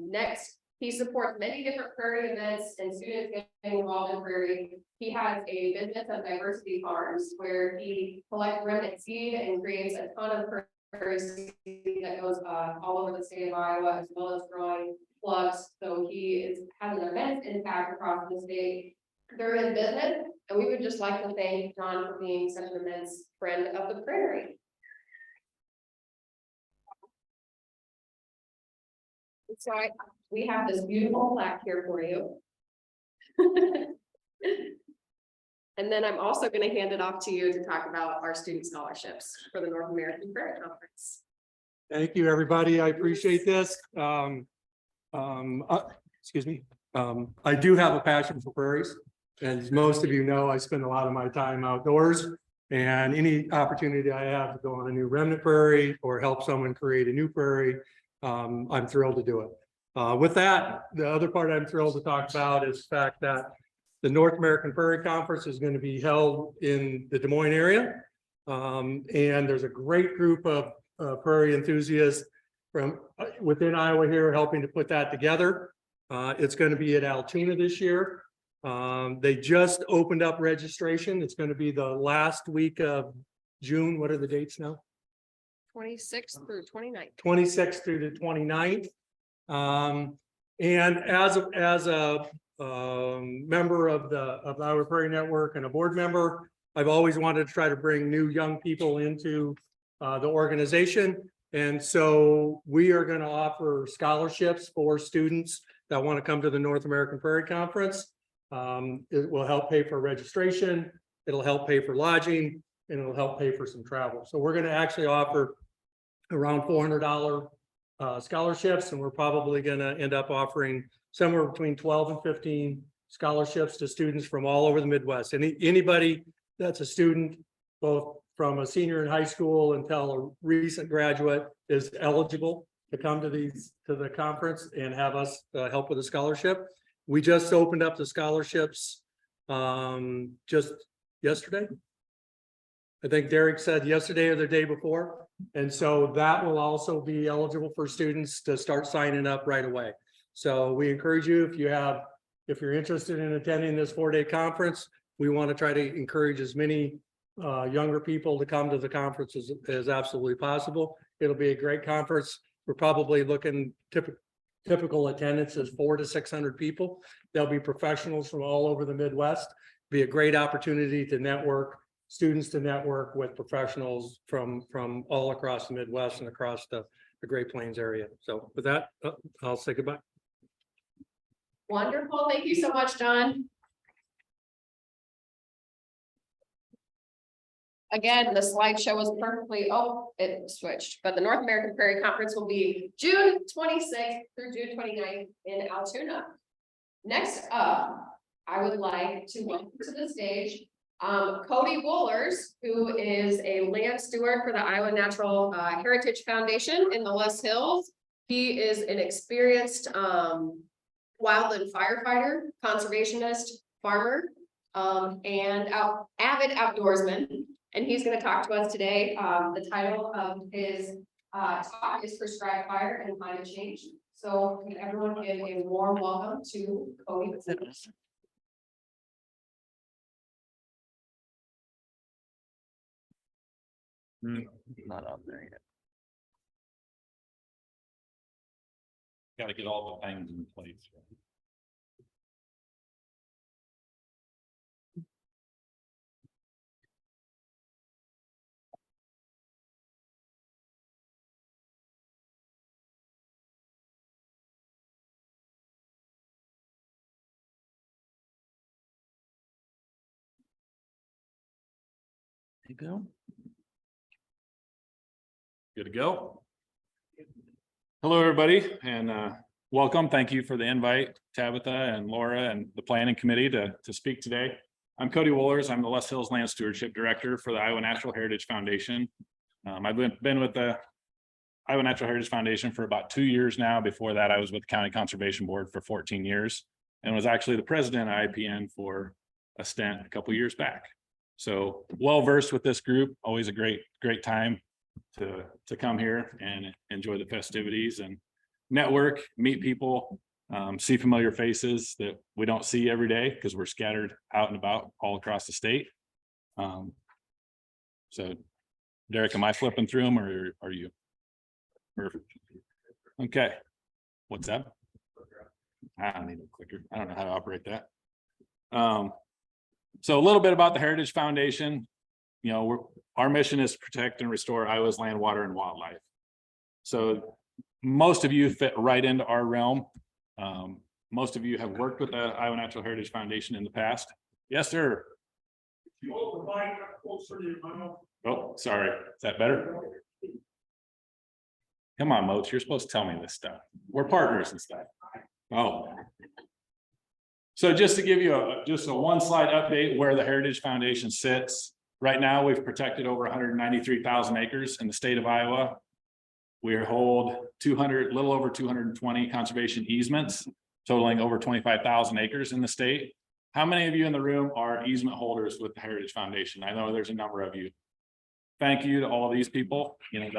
next. He supports many different prairie events and students getting involved in prairie. He has a business of diversity farms where he collects remnant seed and creates a ton of prairie seed that goes all over the state of Iowa, as well as growing plugs. So he has an immense impact across the state through his business. And we would just like to thank John for being such an immense friend of the prairie. So we have this beautiful plaque here for you. And then I'm also going to hand it off to you to talk about our student scholarships for the North American Prairie Conference. Thank you, everybody. I appreciate this. Excuse me. I do have a passion for prairies. As most of you know, I spend a lot of my time outdoors, and any opportunity I have to go on a new remnant prairie or help someone create a new prairie, I'm thrilled to do it. With that, the other part I'm thrilled to talk about is the fact that the North American Prairie Conference is going to be held in the Des Moines area. And there's a great group of prairie enthusiasts from within Iowa here helping to put that together. It's going to be at Altoona this year. They just opened up registration. It's going to be the last week of June. What are the dates now? 26th through 29th. 26th through the 29th. And as a member of the Iowa Prairie Network and a board member, I've always wanted to try to bring new young people into the organization. And so we are going to offer scholarships for students that want to come to the North American Prairie Conference. It will help pay for registration. It'll help pay for lodging, and it'll help pay for some travel. So we're going to actually offer around $400 scholarships, and we're probably going to end up offering somewhere between 12 and 15 scholarships to students from all over the Midwest. Anybody that's a student, both from a senior in high school until a recent graduate, is eligible to come to the conference and have us help with a scholarship. We just opened up the scholarships just yesterday. I think Derek said yesterday or the day before. And so that will also be eligible for students to start signing up right away. So we encourage you, if you're interested in attending this 4-day conference, we want to try to encourage as many younger people to come to the conference as absolutely possible. It'll be a great conference. We're probably looking typical attendance is 400 to 600 people. There'll be professionals from all over the Midwest. Be a great opportunity to network, students to network with professionals from all across the Midwest and across the Great Plains area. So with that, I'll say goodbye. Wonderful. Thank you so much, John. Again, the slideshow was perfectly, it switched, but the North American Prairie Conference will be June 26th through June 29th in Altoona. Next up, I would like to welcome to the stage Kody Wohlers, who is a land steward for the Iowa Natural Heritage Foundation in the Loess Hills. He is an experienced wildland firefighter, conservationist, farmer, and avid outdoorsman. And he's going to talk to us today. The title of his talk is Prescribed Fire and Climate Change. So can everyone give a warm welcome to Kody. Not on there yet. got to get all the things in place. There you go. Good to go. Hello, everybody, and welcome. Thank you for the invite, Tabitha and Laura and the planning committee to speak today. I'm Kody Wohlers. I'm the Loess Hills Land Stewardship Director for the Iowa Natural Heritage Foundation. I've been with the Iowa Natural Heritage Foundation for about 2 years now. Before that, I was with the County Conservation Board for 14 years and was actually the president of IPN for a stint a couple years back. So well versed with this group. Always a great time to come here and enjoy the festivities and network, meet people, see familiar faces that we don't see every day because we're scattered out and about all across the state. So Derek, am I flipping through them or are you? Perfect. Okay. What's that? I don't need a clicker. I don't know how to operate that. So a little bit about the Heritage Foundation. You know, our mission is to protect and restore Iowa's land, water, and wildlife. So most of you fit right into our realm. Most of you have worked with the Iowa Natural Heritage Foundation in the past. Yes, sir. You hold the mic closer to your mouth. Oh, sorry. Is that better? Come on, Moats. You're supposed to tell me this stuff. We're partners and stuff. Oh. So just to give you just a one slide update where the Heritage Foundation sits. Right now, we've protected over 193,000 acres in the state of Iowa. We hold little over 220 conservation easements, totaling over 25,000 acres in the state. How many of you in the room are easement holders with the Heritage Foundation? I know there's a number of you. Thank you to all of these people. You know,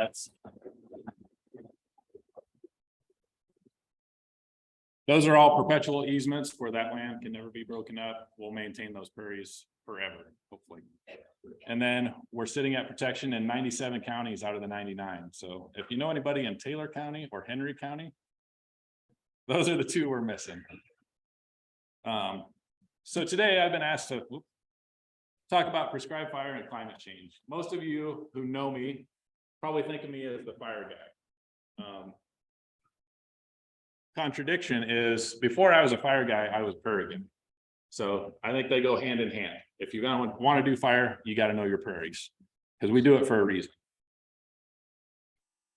those are all perpetual easements where that land can never be broken up. We'll maintain those prairies forever, hopefully. And then we're sitting at protection in 97 counties out of the 99. So if you know anybody in Taylor County or Henry County, those are the two we're missing. So today I've been asked to talk about prescribed fire and climate change. Most of you who know me probably think of me as the fire guy. Contradiction is before I was a fire guy, I was prairie guy. So I think they go hand in hand. If you're going to want to do fire, you got to know your prairies because we do it for a reason.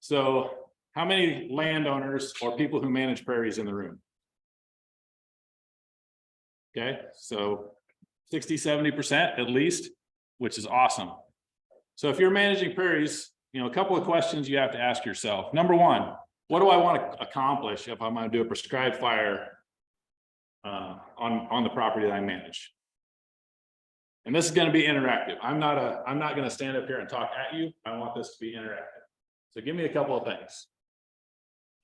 So how many landowners or people who manage prairies in the room? Okay, so 60–70% at least, which is awesome. So if you're managing prairies, you know, a couple of questions you have to ask yourself. Number one, what do I want to accomplish if I'm going to do a prescribed fire on the property that I manage? And this is going to be interactive. I'm not going to stand up here and talk at you. I want this to be interactive. So give me a couple of things.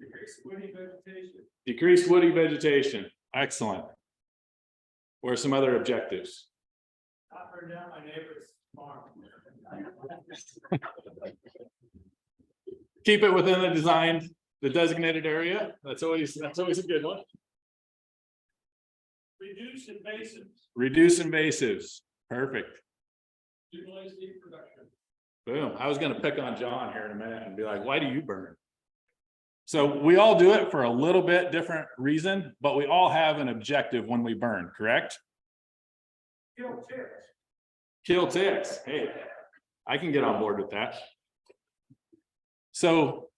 Decrease woody vegetation. Decreased woody vegetation. Excellent. What are some other objectives? Not burn down my neighbor's farm. Keep it within the designated area. That's always a good one. Reduce invasives. Reduce invasives. Perfect. Stimulate seed production. Boom. I was going to pick on John here in a minute and be like, why do you burn? So we all do it for a little bit different reason, but we all have an objective when we burn, correct? Kill ticks. Kill ticks. Hey, I can get on board with that. So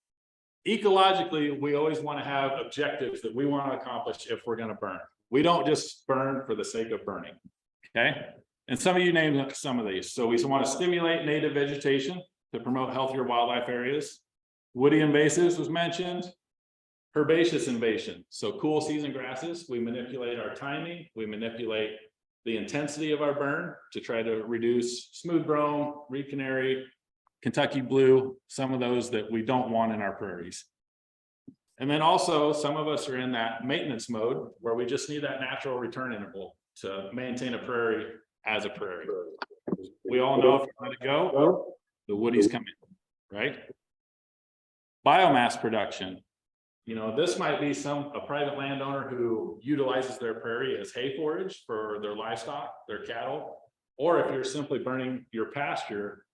ecologically, we always want to have objectives that we want to accomplish if we're going to burn. We don't just burn for the sake of burning. Okay. And some of you named some of these. So we want to stimulate native vegetation to promote healthier wildlife areas. Woody invasives was mentioned. Herbaceous invasion. So cool season grasses, we manipulate our timing. We manipulate the intensity of our burn to try to reduce smooth brome, reed canary, Kentucky blue, some of those that we don't want in our prairies. And then also some of us are in that maintenance mode where we just need that natural return interval to maintain a prairie as a prairie. We all know if you let it go, the woodies come in, right? Biomass production. You know, this might be a private landowner who utilizes their prairie as hay forage for their livestock, their cattle. Or if you're simply burning your pasture,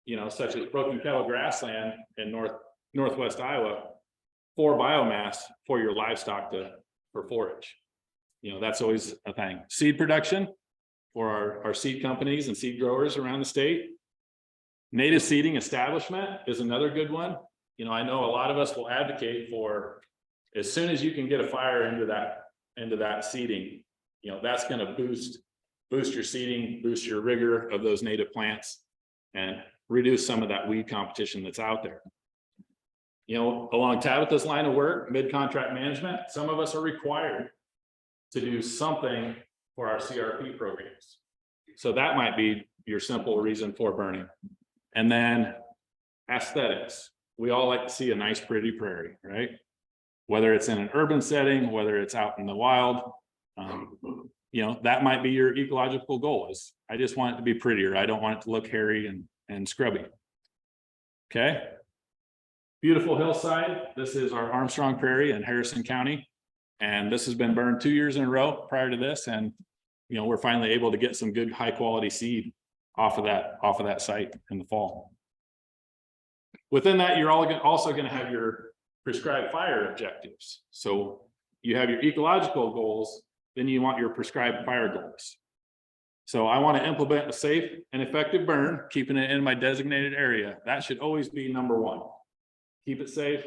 you know, such as broken cattle grassland in northwest Iowa for biomass for your livestock for forage. You know, that's always a thing. Seed production for our seed companies and seed growers around the state. Native seeding establishment is another good one. You know, I know a lot of us will advocate for, as soon as you can get a fire into that seeding, you know, that's going to boost your seeding, boost your rigor of those native plants, and reduce some of that weed competition that's out there. You know, along Tabitha's line of work, mid-contract management, some of us are required to do something for our CRP programs. So that might be your simple reason for burning. And then aesthetics. We all like to see a nice, pretty prairie, right? Whether it's in an urban setting, whether it's out in the wild, you know, that might be your ecological goal is, I just want it to be prettier. I don't want it to look hairy and scrubby. Okay. Beautiful hillside. This is our Armstrong Prairie in Harrison County. And this has been burned 2 years in a row prior to this. And, you know, we're finally able to get some good high quality seed off of that site in the fall. Within that, you're also going to have your prescribed fire objectives. So you have your ecological goals, then you want your prescribed fire goals. So I want to implement a safe and effective burn, keeping it in my designated area. That should always be number one. Keep it safe,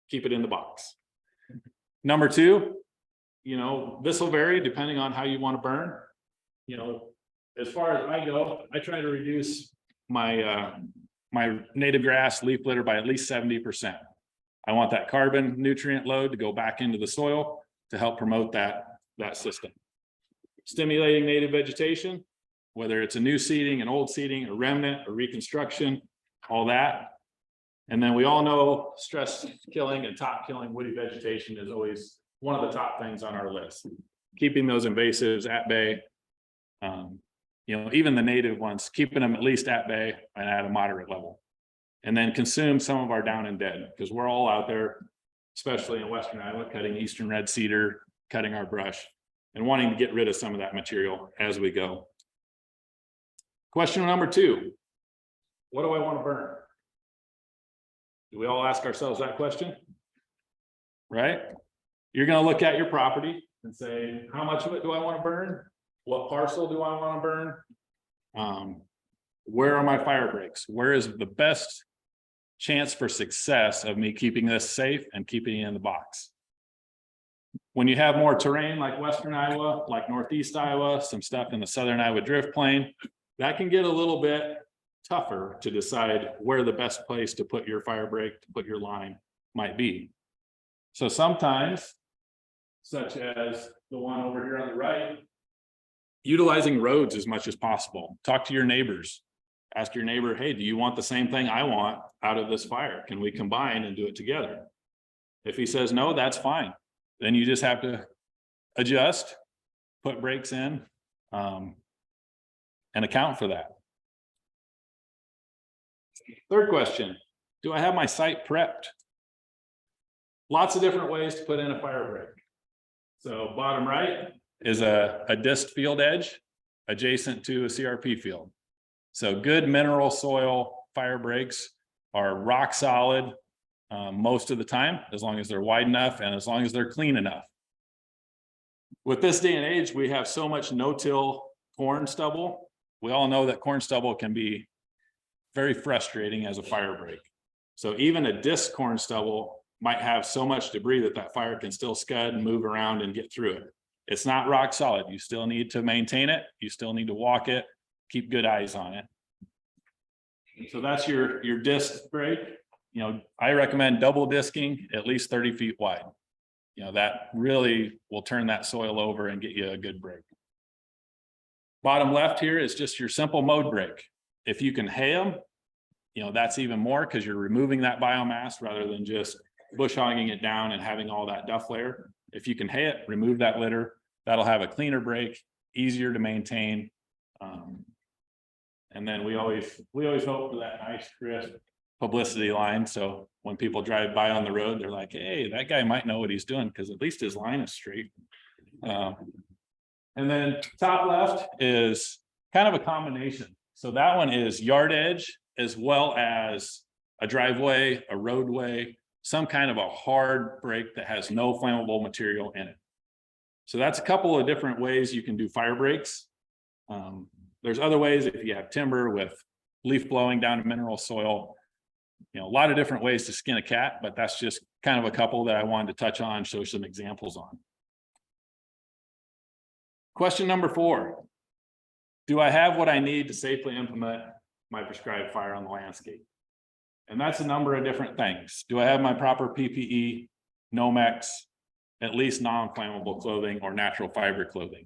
keep it in the box. Number two, you know, this will vary depending on how you want to burn. You know, as far as I go, I try to reduce my my native grass leaf litter by at least 70%. I want that carbon nutrient load to go back into the soil to help promote that system. Stimulating native vegetation, whether it's a new seeding, an old seeding, a remnant, a reconstruction, all that. And then we all know stress killing and top killing woody vegetation is always one of the top things on our list. Keeping those invasives at bay, you know, even the native ones, keeping them at least at bay and at a moderate level. And then consume some of our down and dead, because we're all out there, especially in Western Iowa, cutting eastern red cedar, cutting our brush, and wanting to get rid of some of that material as we go. Question number two, what do I want to burn? Do we all ask ourselves that question? Right? You're going to look at your property and say, how much of it do I want to burn? What parcel do I want to burn? Where are my fire breaks? Where is the best chance for success of me keeping this safe and keeping it in the box? When you have more terrain like Western Iowa, like Northeast Iowa, some stuff in the Southern Iowa drift plain, that can get a little bit tougher to decide where the best place to put your fire break, to put your line might be. So sometimes, such as the one over here on the right, utilizing roads as much as possible. Talk to your neighbors. Ask your neighbor, hey, do you want the same thing I want out of this fire? Can we combine and do it together? If he says no, that's fine. Then you just have to adjust, put brakes in, and account for that. Third question, do I have my site prepped? Lots of different ways to put in a fire break. So bottom right is a disc field edge adjacent to a CRP field. So good mineral soil fire breaks are rock solid most of the time, as long as they're wide enough and as long as they're clean enough. With this day and age, we have so much no-till corn stubble. We all know that corn stubble can be very frustrating as a fire break. So even a disc corn stubble might have so much debris that fire can still scud and move around and get through it. It's not rock solid. You still need to maintain it. You still need to walk it, keep good eyes on it. So that's your disc break. You know, I recommend double disking at least 30 feet wide. You know, that really will turn that soil over and get you a good break. Bottom left here is just your simple mode break. If you can hay them, you know, that's even more because you're removing that biomass rather than just bush hogging it down and having all that duff layer. If you can hay it, remove that litter, that'll have a cleaner break, easier to maintain. And then we always hope for that nice, crisp, publicity line. So when people drive by on the road, they're like, hey, that guy might know what he's doing because at least his line is straight. And then top left is kind of a combination. So that one is yard edge as well as a driveway, a roadway, some kind of a hard break that has no flammable material in it. So that's a couple of different ways you can do fire breaks. There's other ways if you have timber with leaf blowing down to mineral soil, a lot of different ways to skin a cat, but that's just kind of a couple that I wanted to touch on, show some examples on. Question number 4. Do I have what I need to safely implement my prescribed fire on the landscape? And that's a number of different things. Do I have my proper PPE, Nomex, at least non-flammable clothing or natural fiber clothing?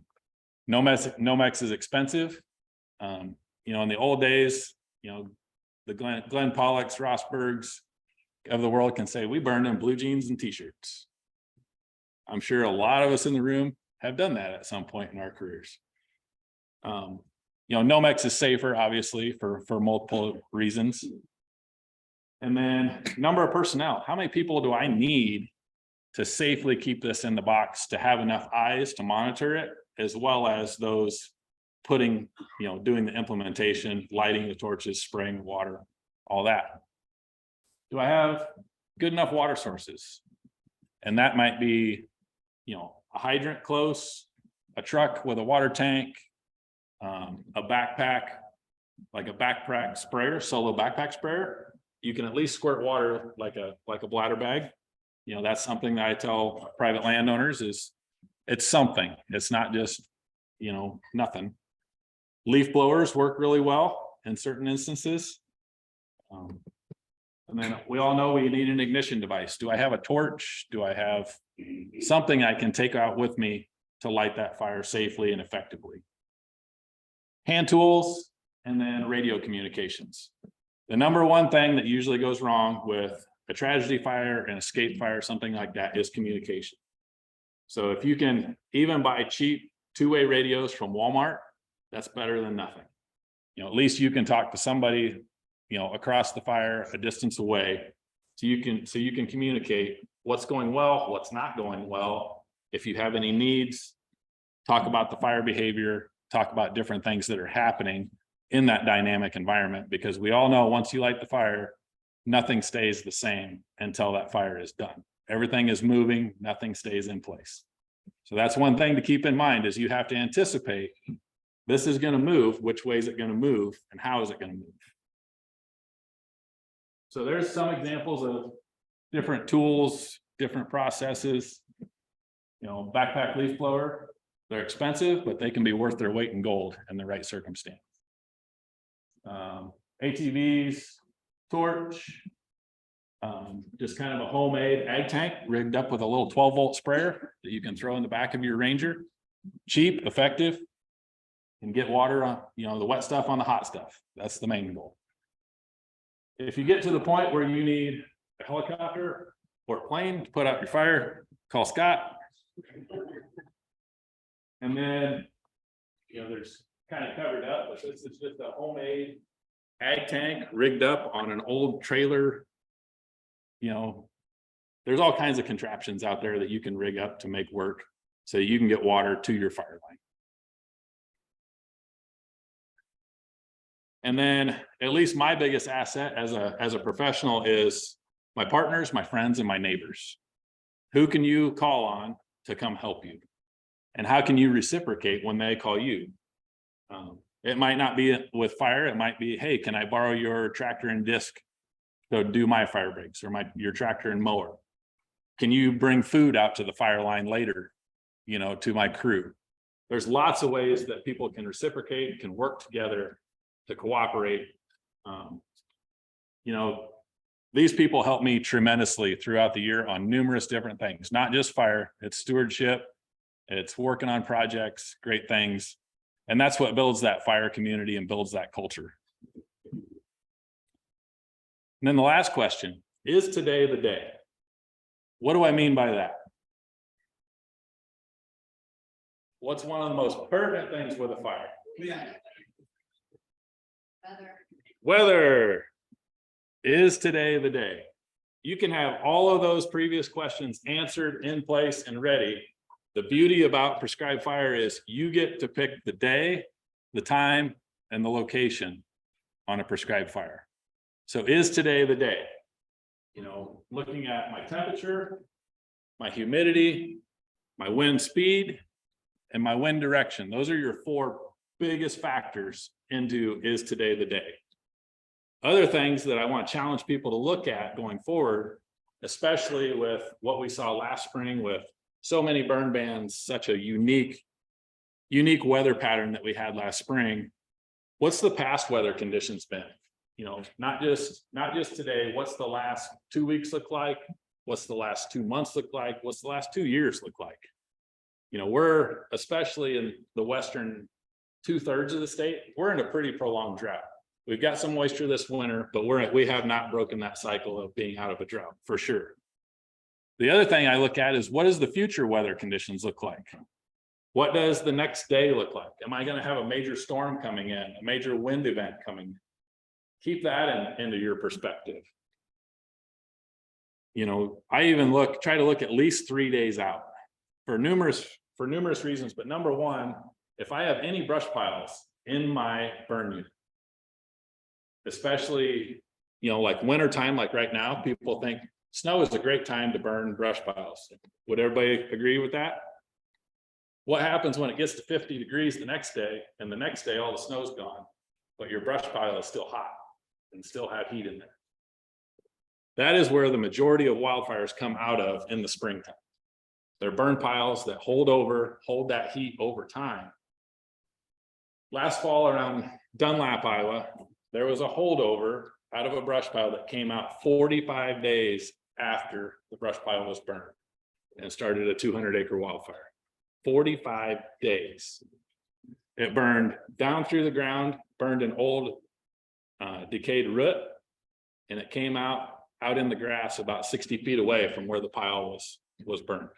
Nomex is expensive. In the old days, the Glenn Pollocks, Rossbergs of the world can say we burned in blue jeans and t-shirts. I'm sure a lot of us in the room have done that at some point in our careers. Nomex is safer, obviously, for multiple reasons. And then number of personnel. How many people do I need to safely keep this in the box, to have enough eyes to monitor it, as well as those putting, doing the implementation, lighting the torches, spraying water, all that? Do I have good enough water sources? And that might be, a hydrant close, a truck with a water tank, a backpack, like a backpack sprayer, solo backpack sprayer. You can at least squirt water like a bladder bag. That's something that I tell private landowners is it's something. It's not just, nothing. Leaf blowers work really well in certain instances. And then we all know we need an ignition device. Do I have a torch? Do I have something I can take out with me to light that fire safely and effectively? Hand tools, and then radio communications. The number one thing that usually goes wrong with a tragedy fire, an escape fire, something like that, is communication. So if you can even buy cheap two-way radios from Walmart, that's better than nothing. At least you can talk to somebody, across the fire, a distance away, so you can communicate what's going well, what's not going well. If you have any needs, talk about the fire behavior, talk about different things that are happening in that dynamic environment, because we all know once you light the fire, nothing stays the same until that fire is done. Everything is moving, nothing stays in place. So that's one thing to keep in mind, is you have to anticipate this is going to move, which way is it going to move, and how is it going to move? So there's some examples of different tools, different processes. Backpack leaf blower, they're expensive, but they can be worth their weight in gold in the right circumstance. ATVs, torch, just kind of a homemade ag tank rigged up with a little 12-volt sprayer that you can throw in the back of your Ranger. Cheap, effective, and get water on, the wet stuff on the hot stuff. That's the main goal. If you get to the point where you need a helicopter or a plane to put out your fire, call Scott. And then, there's kind of covered up, but this is just a homemade ag tank rigged up on an old trailer. There's all kinds of contraptions out there that you can rig up to make work so you can get water to your fire line. And then at least my biggest asset as a professional is my partners, my friends, and my neighbors. Who can you call on to come help you? And how can you reciprocate when they call you? It might not be with fire. It might be, hey, can I borrow your tractor and disc to do my fire breaks, or your tractor and mower? Can you bring food out to the fire line later, to my crew? There's lots of ways that people can reciprocate, can work together to cooperate. These people help me tremendously throughout the year on numerous different things, not just fire. It's stewardship, it's working on projects, great things. And that's what builds that fire community and builds that culture. And then the last question, is today the day? What do I mean by that? What's one of the most pertinent things with a fire? Weather. Is today the day? You can have all of those previous questions answered, in place and ready. The beauty about prescribed fire is you get to pick the day, the time, and the location on a prescribed fire. So is today the day? You know, looking at my temperature, my humidity, my wind speed, and my wind direction. Those are your 4 biggest factors into is today the day. Other things that I want to challenge people to look at going forward, especially with what we saw last spring with so many burn bans, such a unique weather pattern that we had last spring. What's the past weather conditions been? You know, not just today. What's the last 2 weeks look like? What's the last 2 months look like? What's the last 2 years look like? You know, we're, especially in the western 2/3 of the state, we're in a pretty prolonged drought. We've got some moisture this winter, but we have not broken that cycle of being out of a drought for sure. The other thing I look at is, what does the future weather conditions look like? What does the next day look like? Am I going to have a major storm coming in, a major wind event coming? Keep that into your perspective. You know, I even try to look at least 3 days out for numerous reasons. But number one, if I have any brush piles in my burn unit, especially, you know, like winter time, like right now, people think snow is a great time to burn brush piles. Would everybody agree with that? What happens when it gets to 50 degrees the next day, and the next day all the snow's gone, but your brush pile is still hot and still have heat in there? That is where the majority of wildfires come out of in the springtime. They're burn piles that hold that heat over time. Last fall around Dunlap, Iowa, there was a holdover out of a brush pile that came out 45 days after the brush pile was burned and started a 200-acre wildfire. 45 days. It burned down through the ground, burned an old decayed root, and it came out in the grass about 60 feet away from where the pile was burned.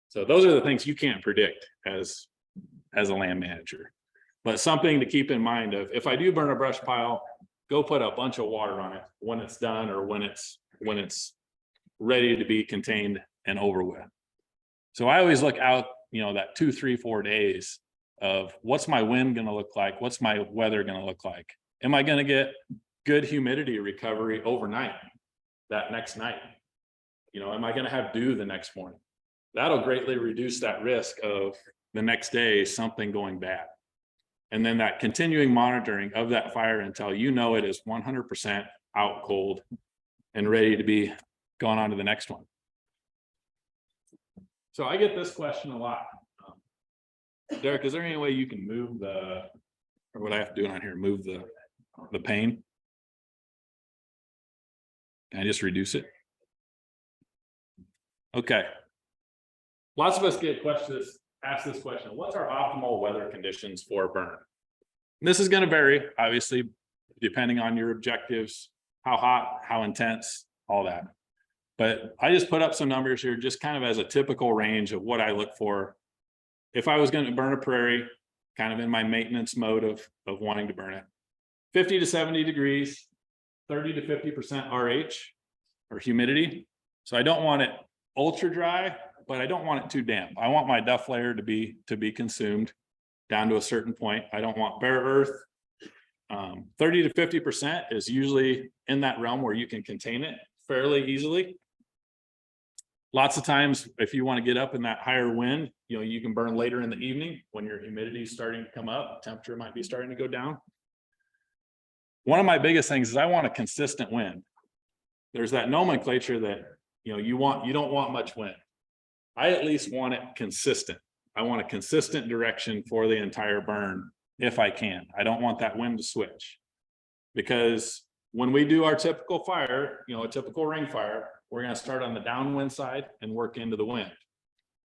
So those are the things you can't predict as a land manager. But something to keep in mind of, if I do burn a brush pile, go put a bunch of water on it when it's done, or when it's ready to be contained and over with. So I always look out, you know, that 2, 3, 4 days of what's my wind going to look like? What's my weather going to look like? Am I going to get good humidity recovery overnight, that next night? You know, am I going to have dew the next morning? That'll greatly reduce that risk of the next day something going bad. And then that continuing monitoring of that fire until you know it is 100% out cold and ready to be gone on to the next one. So I get this question a lot. Derek, is there any way you can move or what I have to do on here, move the pane? Can I just reduce it? Okay. Lots of us get asked this question: what's our optimal weather conditions for a burn? And this is going to vary, obviously, depending on your objectives, how hot, how intense, all that. But I just put up some numbers here, just kind of as a typical range of what I look for. If I was going to burn a prairie, kind of in my maintenance mode of wanting to burn it, 50 to 70 degrees, 30 to 50% RH or humidity. So I don't want it ultra dry, but I don't want it too damp. I want my duff layer to be consumed down to a certain point. I don't want bare earth. 30 to 50% is usually in that realm where you can contain it fairly easily. Lots of times, if you want to get up in that higher wind, you know, you can burn later in the evening when your humidity is starting to come up, temperature might be starting to go down. One of my biggest things is I want a consistent wind. There's that nomenclature that, you know, you don't want much wind. I at least want it consistent. I want a consistent direction for the entire burn if I can. I don't want that wind to switch, because when we do our typical fire, you know, a typical ring fire, we're going to start on the downwind side and work into the wind.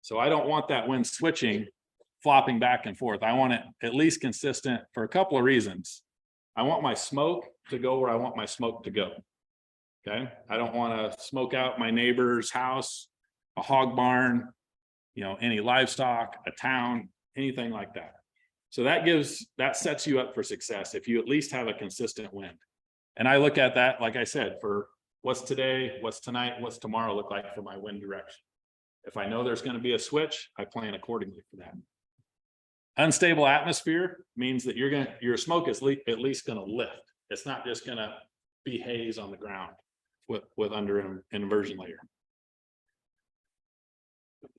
So I don't want that wind switching, flopping back and forth. I want it at least consistent for a couple of reasons. I want my smoke to go where I want my smoke to go. Okay. I don't want to smoke out my neighbor's house, a hog barn, you know, any livestock, a town, anything like that. So that sets you up for success if you at least have a consistent wind. And I look at that, like I said, for what's today, what's tonight, what's tomorrow look like for my wind direction. If I know there's going to be a switch, I plan accordingly for that. Unstable atmosphere means that your smoke is at least going to lift. It's not just going to be haze on the ground with under an inversion layer.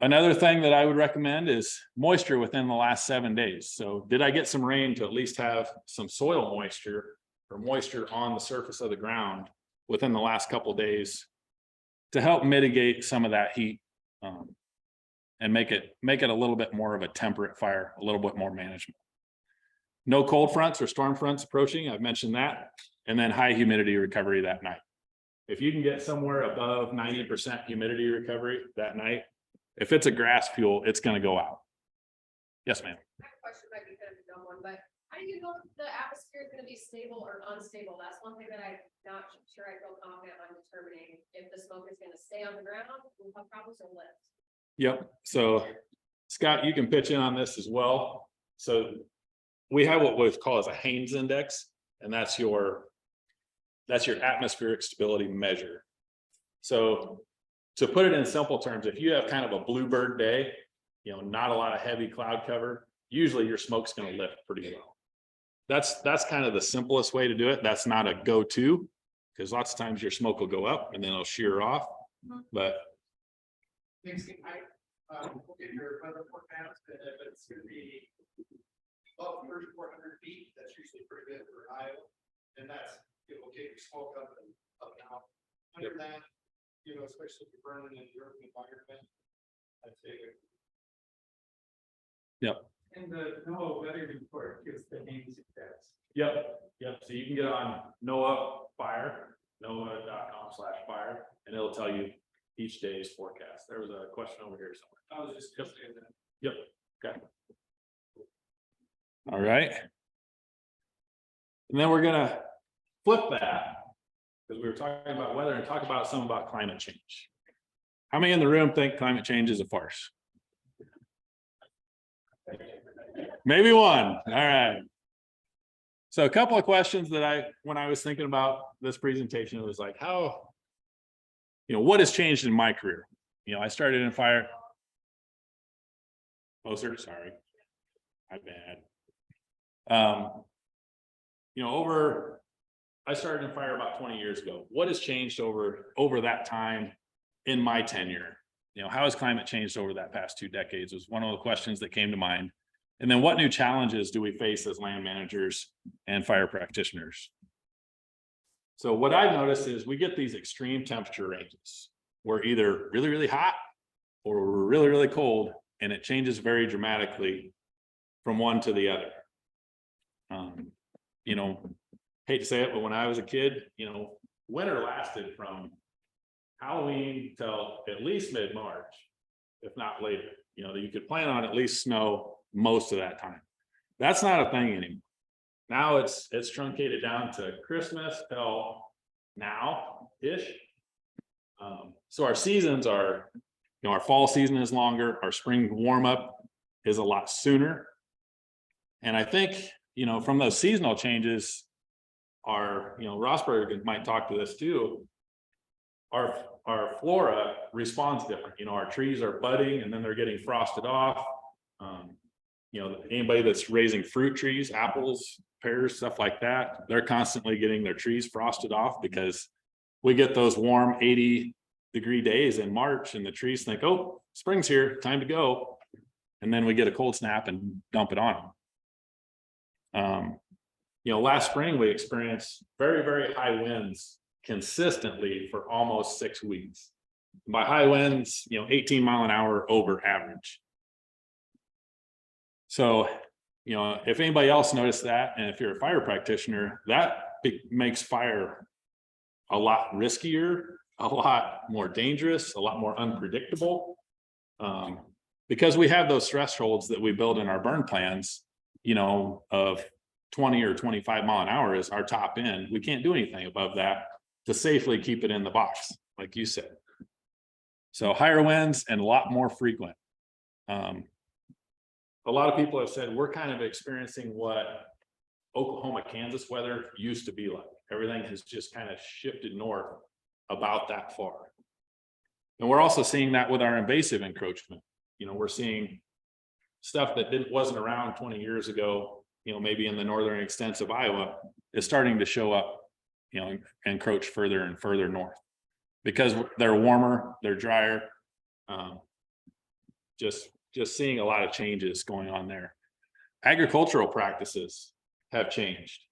Another thing that I would recommend is moisture within the last 7 days. So did I get some rain to at least have some soil moisture or moisture on the surface of the ground within the last couple of days to help mitigate some of that heat and make it a little bit more of a temperate fire, a little bit more manageable. No cold fronts or storm fronts approaching. I've mentioned that. And then high humidity recovery that night. If you can get somewhere above 90% humidity recovery that night, if it's a grass fuel, it's going to go out. Yes, ma'am. My question might be kind of a dumb one, but how do you know if the atmosphere is going to be stable or unstable? That's one thing that I'm not sure I feel confident on determining if the smoke is going to stay on the ground or how problems will lift. Yep. So Scott, you can pitch in on this as well. So we have what we call as a Haynes index, and that's your atmospheric stability measure. So to put it in simple terms, if you have kind of a bluebird day, not a lot of heavy cloud cover, usually your smoke's going to lift pretty well. That's kind of the simplest way to do it. That's not a go-to, because lots of times your smoke will go up and then it'll shear off. But Thanks, look at your weather forecast, and if it's gonna be above 3,400 feet, that's usually pretty good for Iowa. And that's, it will get your smoke up and out. Under that, especially if you're burning in the urban environment, I'd say. Yep. And the NOAA weather report gives the Haynes index. Yep. So you can get on NOAA Fire, NOAA.com/fire, and it'll tell you each day's forecast. There was a question over here somewhere. I was just saying that. Yep. Okay. All right. And then we're gonna flip that, because we were talking about weather and talk about some about climate change. How many in the room think climate change is a farce? Maybe one. All right. So a couple of questions that when I was thinking about this presentation, it was like, what has changed in my career? I started in fire. Closer, sorry. My bad. I started in fire about 20 years ago. What has changed over that time in my tenure? How has climate changed over that past 2 decades was one of the questions that came to mind. And then what new challenges do we face as land managers and fire practitioners? So what I've noticed is we get these extreme temperature ranges. We're either really, really hot or we're really, really cold, and it changes very dramatically from one to the other. Hate to say it, but when I was a kid, winter lasted from Halloween till at least mid-March, if not later. You could plan on at least snow most of that time. That's not a thing anymore. Now it's truncated down to Christmas till now-ish. So our seasons are, our fall season is longer, our spring warm-up is a lot sooner. And I think, from those seasonal changes, Rosberg might talk to this too. Our flora responds different. Our trees are budding and then they're getting frosted off. Anybody that's raising fruit trees, apples, pears, stuff like that, they're constantly getting their trees frosted off because we get those warm 80-degree days in March and the trees think, oh, spring's here, time to go. And then we get a cold snap and dump it on them. Last spring we experienced very, very high winds consistently for almost 6 weeks. By high winds, 18 mile an hour over average. So, if anybody else noticed that, and if you're a fire practitioner, that makes fire a lot riskier, a lot more dangerous, a lot more unpredictable. Because we have those thresholds that we build in our burn plans, of 20 or 25 mile an hour is our top end. We can't do anything above that to safely keep it in the box, like you said. So higher winds and a lot more frequent. A lot of people have said we're kind of experiencing what Oklahoma, Kansas weather used to be like. Everything has just kind of shifted north about that far. And we're also seeing that with our invasive encroachment. You know, we're seeing stuff that wasn't around 20 years ago, you know, maybe in the northern extents of Iowa, is starting to show up, you know, encroach further and further north because they're warmer, they're drier. Just seeing a lot of changes going on there. Agricultural practices have changed.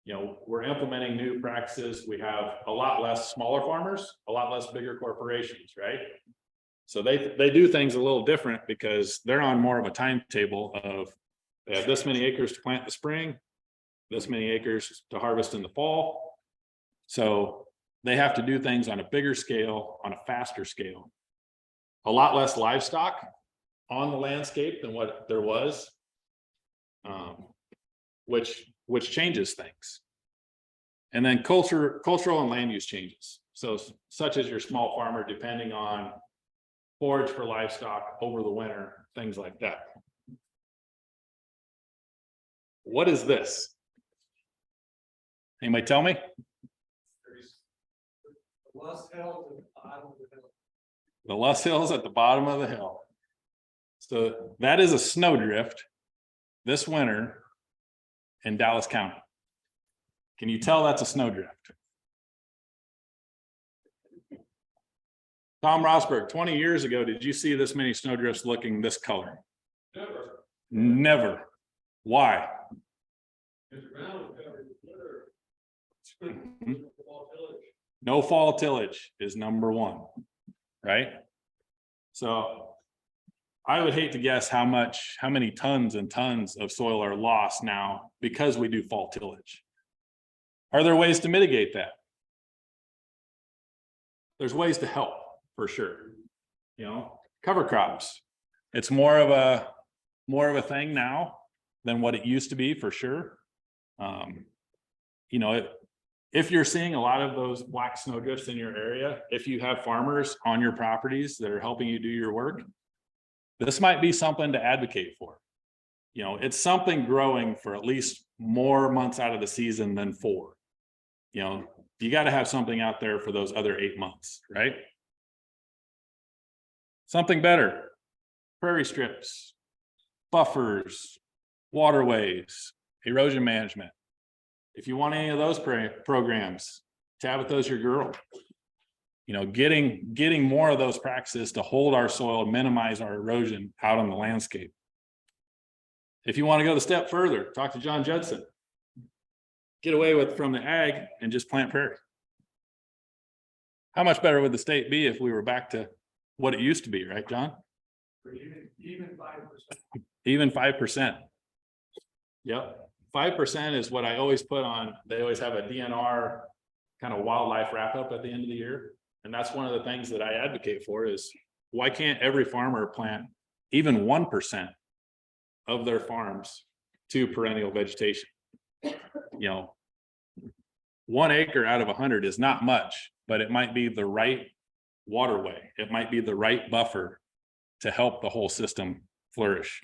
You know, we're implementing new practices. We have a lot less smaller farmers, a lot less bigger corporations, right? So they do things a little different because they're on more of a timetable of they have this many acres to plant in the spring, this many acres to harvest in the fall. So they have to do things on a bigger scale, on a faster scale. A lot less livestock on the landscape than what there was, which changes things. And then cultural and land use changes. So such as your small farmer, depending on forage for livestock over the winter, things like that. What is this? Anybody tell me? Loess Hills at the bottom of the hill. The Loess Hills at the bottom of the hill. So that is a snowdrift this winter in Dallas County. Can you tell that's a snowdrift? Tom Rosberg, 20 years ago, did you see this many snowdrifts looking this color? Never. Never. Why? Because the ground was covered with litter. Fall tillage. No fall tillage is number one, right? So I would hate to guess how many tons and tons of soil are lost now because we do fall tillage. Are there ways to mitigate that? There's ways to help for sure. You know, cover crops. It's more of a thing now than what it used to be for sure. You know, if you're seeing a lot of those black snowdrifts in your area, if you have farmers on your properties that are helping you do your work, this might be something to advocate for. You know, it's something growing for at least more months out of the season than 4. You know, you got to have something out there for those other 8 months, right? Something better, prairie strips, buffers, waterways, erosion management. If you want any of those programs, Tabitha's your girl. You know, getting more of those practices to hold our soil, minimize our erosion out on the landscape. If you want to go a step further, talk to John Judson. Get away from the ag and just plant prairie. How much better would the state be if we were back to what it used to be, right, John? Even 5%. Even 5%. Yep. 5% is what I always put on. They always have a DNR kind of wildlife wrap up at the end of the year. And that's one of the things that I advocate for is why can't every farmer plant even 1% of their farms to perennial vegetation? You know, 1 acre out of 100 is not much, but it might be the right waterway. It might be the right buffer to help the whole system flourish.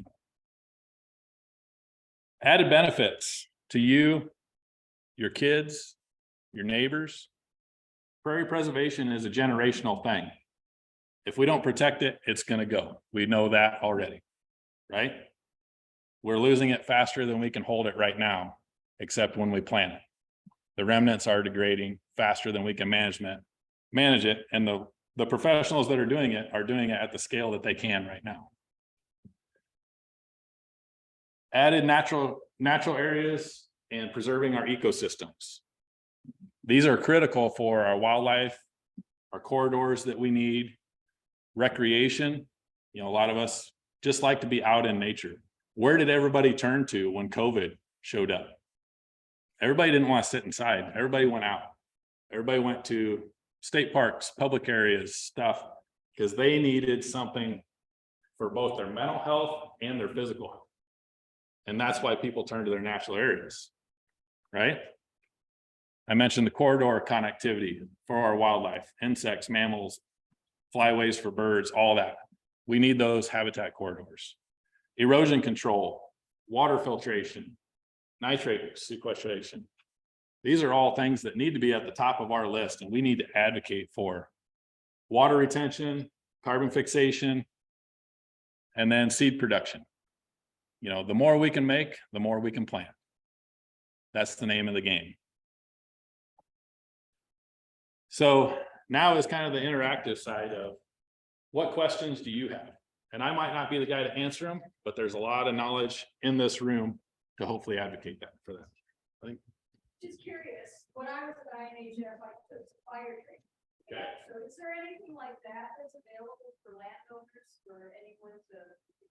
Added benefits to you, your kids, your neighbors. Prairie preservation is a generational thing. If we don't protect it, it's going to go. We know that already, right? We're losing it faster than we can hold it right now, except when we plant it. The remnants are degrading faster than we can manage it. And the professionals that are doing it at the scale that they can right now. Added natural areas and preserving our ecosystems. These are critical for our wildlife, our corridors that we need, recreation. You know, a lot of us just like to be out in nature. Where did everybody turn to when COVID showed up? Everybody didn't want to sit inside. Everybody went out. Everybody went to state parks, public areas, stuff, because they needed something for both their mental health and their physical health. And that's why people turn to their natural areas, right? I mentioned the corridor connectivity for our wildlife, insects, mammals, flyways for birds, all that. We need those habitat corridors. Erosion control, water filtration, nitrate sequestration. These are all things that need to be at the top of our list, and we need to advocate for water retention, carbon fixation, and then seed production. You know, the more we can make, the more we can plant. That's the name of the game. So now is kind of the interactive side of what questions do you have? And I might not be the guy to answer them, but there's a lot of knowledge in this room to hopefully advocate that for them. Just curious, when I was at INHF, I took fire training. Okay. So is there anything like that that's available for landowners, for anyone to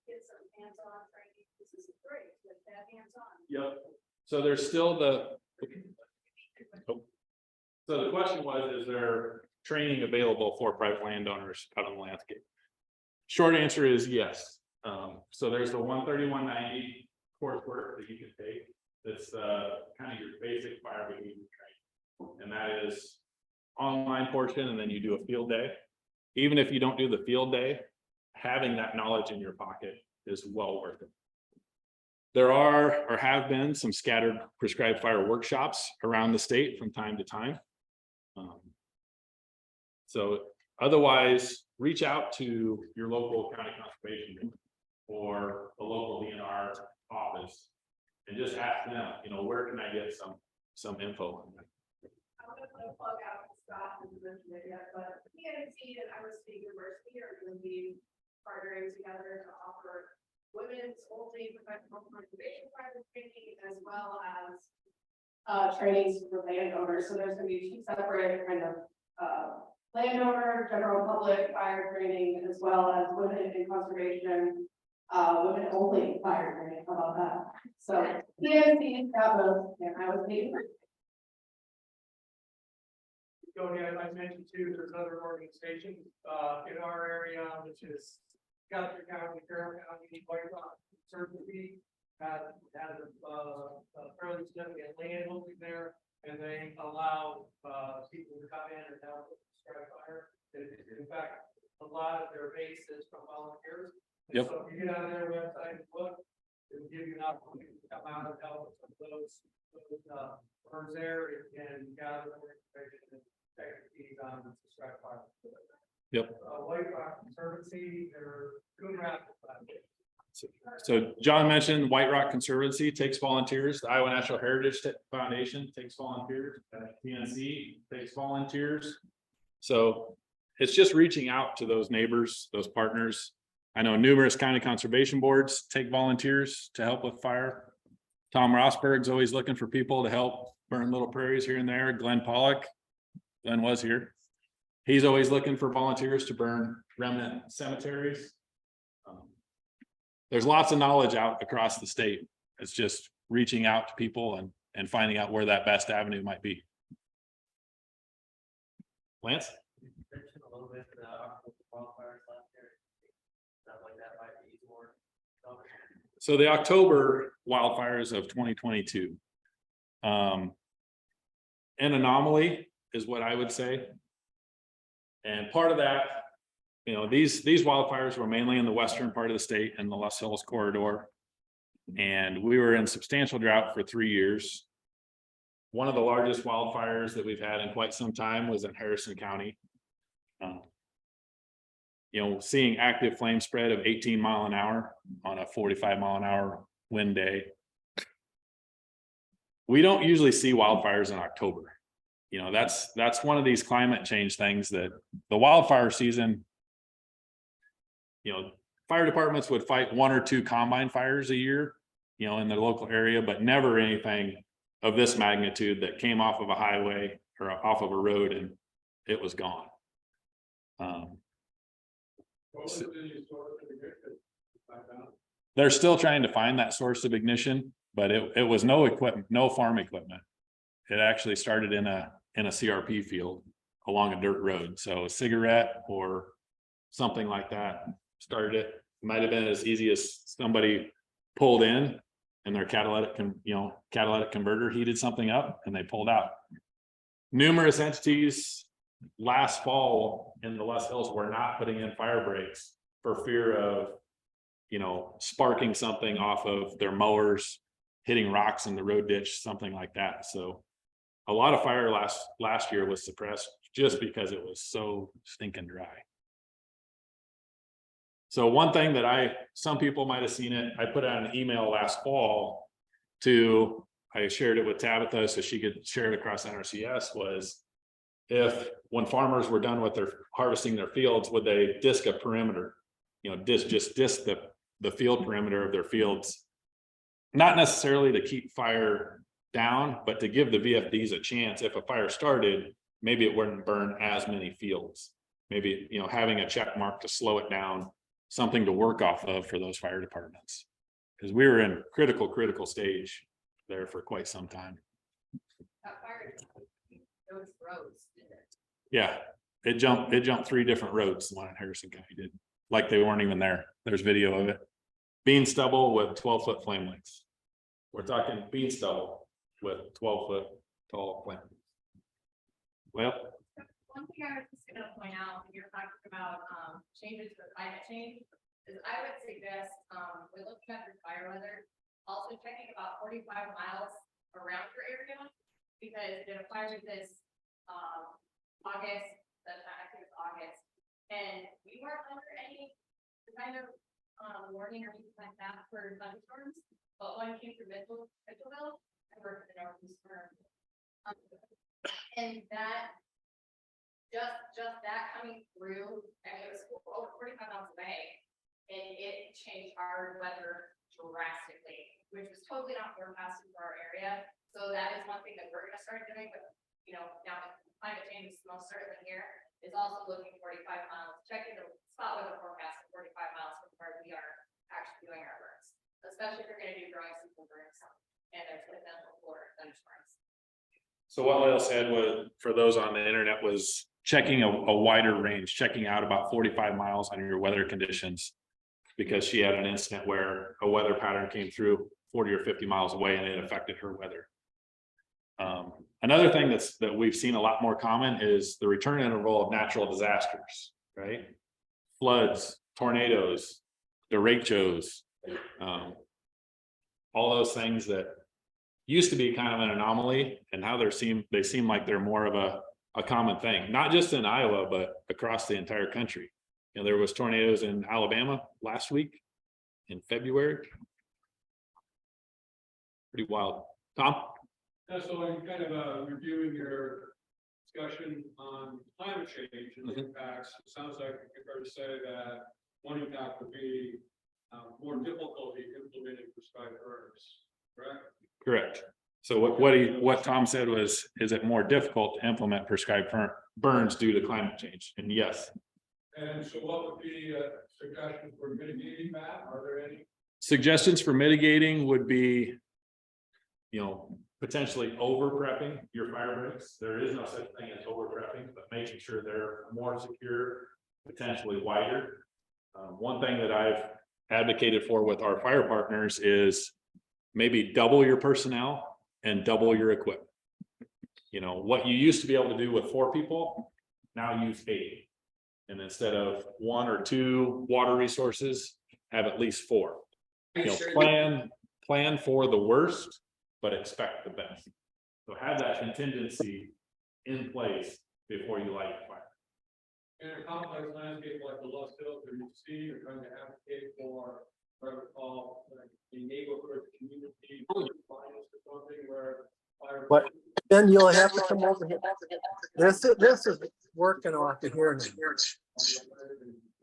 get some hands-on training? This is great, like that hands-on. Yep. So there's still the. So the question was, is there training available for private landowners out on the landscape? Short answer is yes. So there's the 13190 coursework that you can take. That's kind of your basic fire behavior training. And that is online portion, and then you do a field day. Even if you don't do the field day, having that knowledge in your pocket is well worth it. There are or have been some scattered prescribed fire workshops around the state from time to time. So otherwise, reach out to your local county conservation or the local DNR office and just ask them, you know, where can I get some info on that? I'm gonna plug out Scott and mention it yet, but PNC and Iowa State University are going to be partnering together to offer women's only professional conservation private training as well as trainings for landowners. So there's going to be two separate kind of landowner, general public fire training, as well as women in conservation, women only fire training. How about that? So PNC got both, and I was named. Kody, as I mentioned too, there's other organizations in our area, which is Judson County, Carroll County, White Rock Conservancy has a fairly significant land holding there, and they allow people to come in and help with strike fire. In fact, a lot of their base is from volunteers. And Yep. So if you get on their website and look, it'll give you an opportunity to come out and help with some of those firms there and gather more information and expertise on the strike fire. Yep. White Rock Conservancy, they're good rapid. So John mentioned White Rock Conservancy takes volunteers. The Iowa Natural Heritage Foundation takes volunteers. PNC takes volunteers. So it's just reaching out to those neighbors, those partners. I know numerous county conservation boards take volunteers to help with fire. Tom Rosberg's always looking for people to help burn little prairies here and there. Glenn Pollock, Glenn was here. He's always looking for volunteers to burn remnant cemeteries. There's lots of knowledge out across the state. It's just reaching out to people and finding out where that best avenue might be. Lance? Mention a little bit wildfires last year. Sounds like that might be more. So the October wildfires of 2022. An anomaly is what I would say. And part of that, you know, these wildfires were mainly in the western part of the state and the Loess Hills corridor. And we were in substantial drought for 3 years. One of the largest wildfires that we've had in quite some time was in Harrison County. You know, seeing active flame spread of 18 mile an hour on a 45 mile an hour wind day. We don't usually see wildfires in October. You know, that's one of these climate change things that the wildfire season, you know, fire departments would fight 1 or 2 combine fires a year, you know, in their local area, but never anything of this magnitude that came off of a highway or off of a road and it was gone. They're still trying to find that source of ignition, but it was no equipment, no farm equipment. It actually started in a CRP field along a dirt road. So a cigarette or something like that started it. Might have been as easy as somebody pulled in and their catalytic converter heated something up and they pulled out. Numerous entities last fall in the Loess Hills were not putting in fire breaks for fear of, you know, sparking something off of their mowers, hitting rocks in the road ditch, something like that. So a lot of fire last year was suppressed just because it was so stinking dry. So one thing that some people might have seen it, I put out an email last fall I shared it with Tabitha so she could share it across NRCS, was when farmers were done with their harvesting their fields, would they disc a perimeter? Disc the field perimeter of their fields, not necessarily to keep fire down, but to give the VFDs a chance. If a fire started, maybe it wouldn't burn as many fields. Maybe, having a check mark to slow it down, something to work off of for those fire departments. Because we were in critical stage there for quite some time. That fire, those roads, did it? Yeah, it jumped 3 different roads, the one in Harrison County did, like they weren't even there. There's video of it. Bean stubble with 12-foot flame lengths. We're talking bean stubble with 12-foot tall flame. Well, One thing I was just gonna point out when you're talking about changes for climate change is I would suggest when looking at your fire weather, also checking about 45 miles around your area, because did a fire this August, I think it's August, and we weren't under any kind of warning or anything like that for thunderstorms, but one came through Mitchellville, I worked in the northeast firm, and that. Just that coming through, and it was over 45 miles away, and it changed our weather drastically, which was totally not forecasted for our area. So that is one thing that we're gonna start doing, but now that climate change is most certainly here, is also looking 45 miles, checking the spot weather forecast 45 miles from where we are actually doing our burns, especially if you're gonna do growing season burns, and there's potential for thunderstorms. so what Loess said was, for those on the internet, was checking a wider range, checking out about 45 miles on your weather conditions, because she had an incident where a weather pattern came through 40 or 50 miles away and it affected her weather. Another thing that we've seen a lot more common is the return interval of natural disasters, right? Floods, tornadoes, derechos, all those things that used to be kind of an anomaly, and now they seem like they're more of a common thing, not just in Iowa, but across the entire country. There was tornadoes in Alabama last week in February. Pretty wild. Tom? Yeah, so I'm kind of reviewing your discussion on climate change and the impacts. It sounds like you're fair to say that one impact would be more difficulty implementing prescribed burns, correct? Correct. So what Tom said was, is it more difficult to implement prescribed burns due to climate change? And yes. And so what would be suggestions for mitigating that? Are there any? Suggestions for mitigating would be, potentially over prepping your fire breaks. There is no such thing as over prepping, but making sure they're more secure, potentially wider. One thing that I've advocated for with our fire partners is maybe double your personnel and double your equipment. What you used to be able to do with 4 people, now use 8. And instead of 1 or 2 water resources, have at least 4. Plan for the worst, but expect the best. So have that contingency in place before you light the fire. In a complex landscape like the Loess Hills, or you see, you're trying to advocate for what I would call like a neighborhood community finance or something where fire. But then you'll have to come over here. This is working off of here now.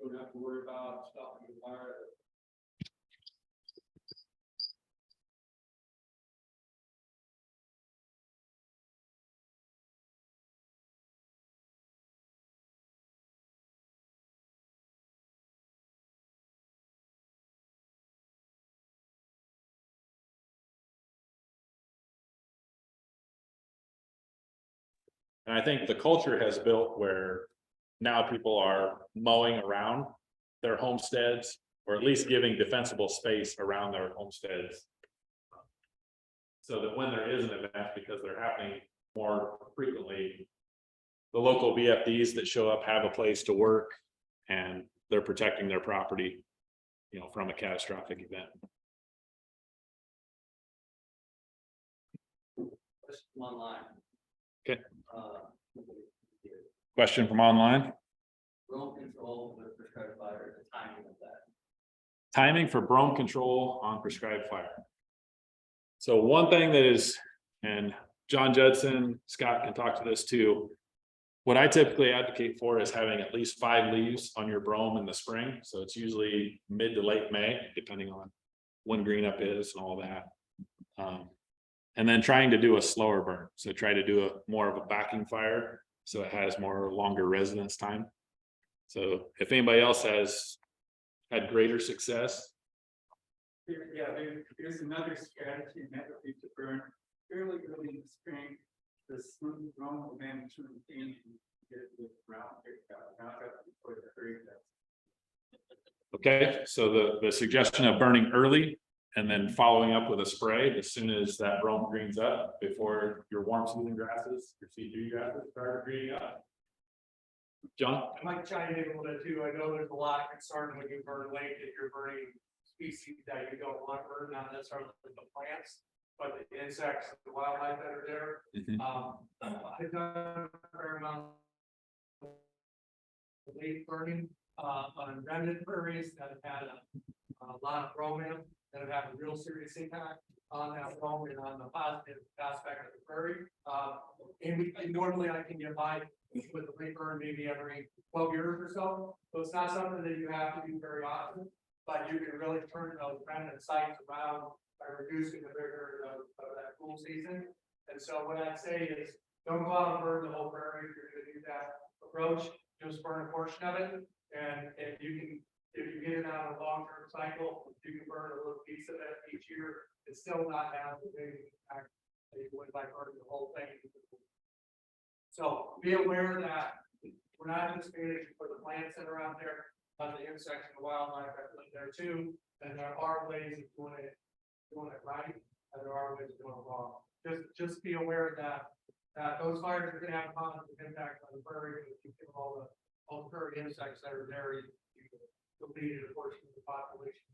Don't have to worry about stopping the fire. And I think the culture has built where now people are mowing around their homesteads, or at least giving defensible space around their homesteads. So that when there is an event, because they're happening more frequently, the local VFDs that show up have a place to work and they're protecting their property, from a catastrophic event. One line. Question from online. Roam control with prescribed fire, the timing of that. Timing for brome control on prescribed fire. So one thing that is, and John Judson, Scott can talk to this too. What I typically advocate for is having at least 5 leaves on your brome in the spring. So it's usually mid to late May, depending on when green up is and all that. And then trying to do a slower burn. So try to do a more of a backing fire. So it has more longer residence time. So if anybody else has had greater success. Yeah, there's another strategy, and that would be to burn fairly early in the spring. The smooth brome will manage to retain and get it with round picked out. Now I got to put the very best. Okay, so the suggestion of burning early and then following up with a spray as soon as that brome greens up before your warm season grasses, your C3 grasses start greening up. John? I might chime in a little bit too. I know there's a lot of concern when you burn late that you're burning species that you don't want to burn, not necessarily the plants, but the insects, the wildlife that are there. I've done a fair amount of late burning on remnant prairies that have had a lot of brome in them, that have had a real serious impact on that brome and on the positive aspect of the prairie. And normally I can get by with the late burn maybe every 12 years or so. So it's not something that you have to do very often, but you can really turn those remnant sites around by reducing the rigor of that cool season. And so what I'd say is don't go out and burn the whole prairie. If you're going to do that approach, just burn a portion of it. And if you get it on a long-term cycle, you can burn a little piece of it each year. It's still not have the big impact that you would by burning the whole thing. So be aware that we're not just managing for the plants that are out there, but the insects and the wildlife that live there too. And there are ways of doing it right, and there are ways of doing it wrong. Just be aware that those fires are going to have a positive impact on the prairie. If you kill all the prairie insects that are there, you depleted a portion of the population.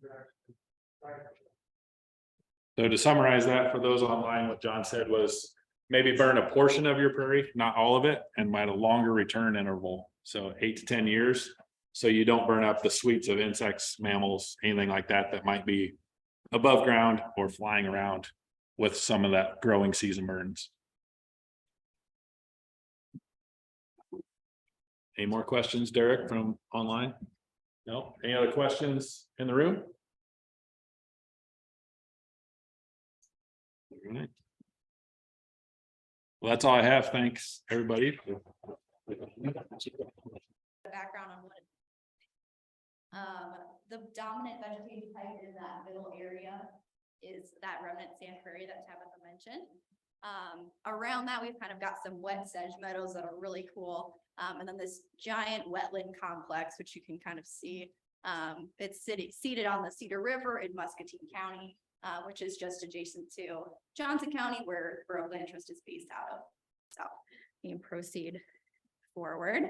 So to summarize that for those online, what John said was maybe burn a portion of your prairie, not all of it, and at a longer return interval. So 8 to 10 years. So you don't burn up the suites of insects, mammals, anything like that, that might be above ground or flying around with some of that growing season burns. Any more questions, Derek, from online? No? Any other questions in the room? All right. Well, that's all I have. Thanks, everybody. Background on what the dominant vegetation type in that middle area is that remnant sand prairie that Tabitha mentioned. Around that, we've kind of got some wet sedge meadows that are really cool. And then this giant wetland complex, which you can kind of see. It's seated on the Cedar River in Muscatine County, which is just adjacent to Johnson County, where Grove Land Trust is based out of. So you can proceed forward.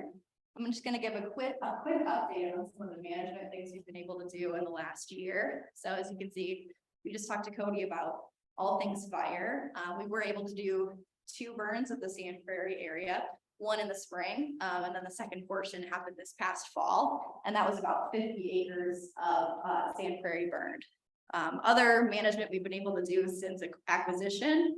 I'm just going to give a quick update on some of the management things we've been able to do in the last year. So as you can see, we just talked to Kody about all things fire. We were able to do 2 burns of the Sand Prairie area, one in the spring, and then the second portion happened this past fall, and that was about 50 acres of Sand Prairie burned. Other management we've been able to do since acquisition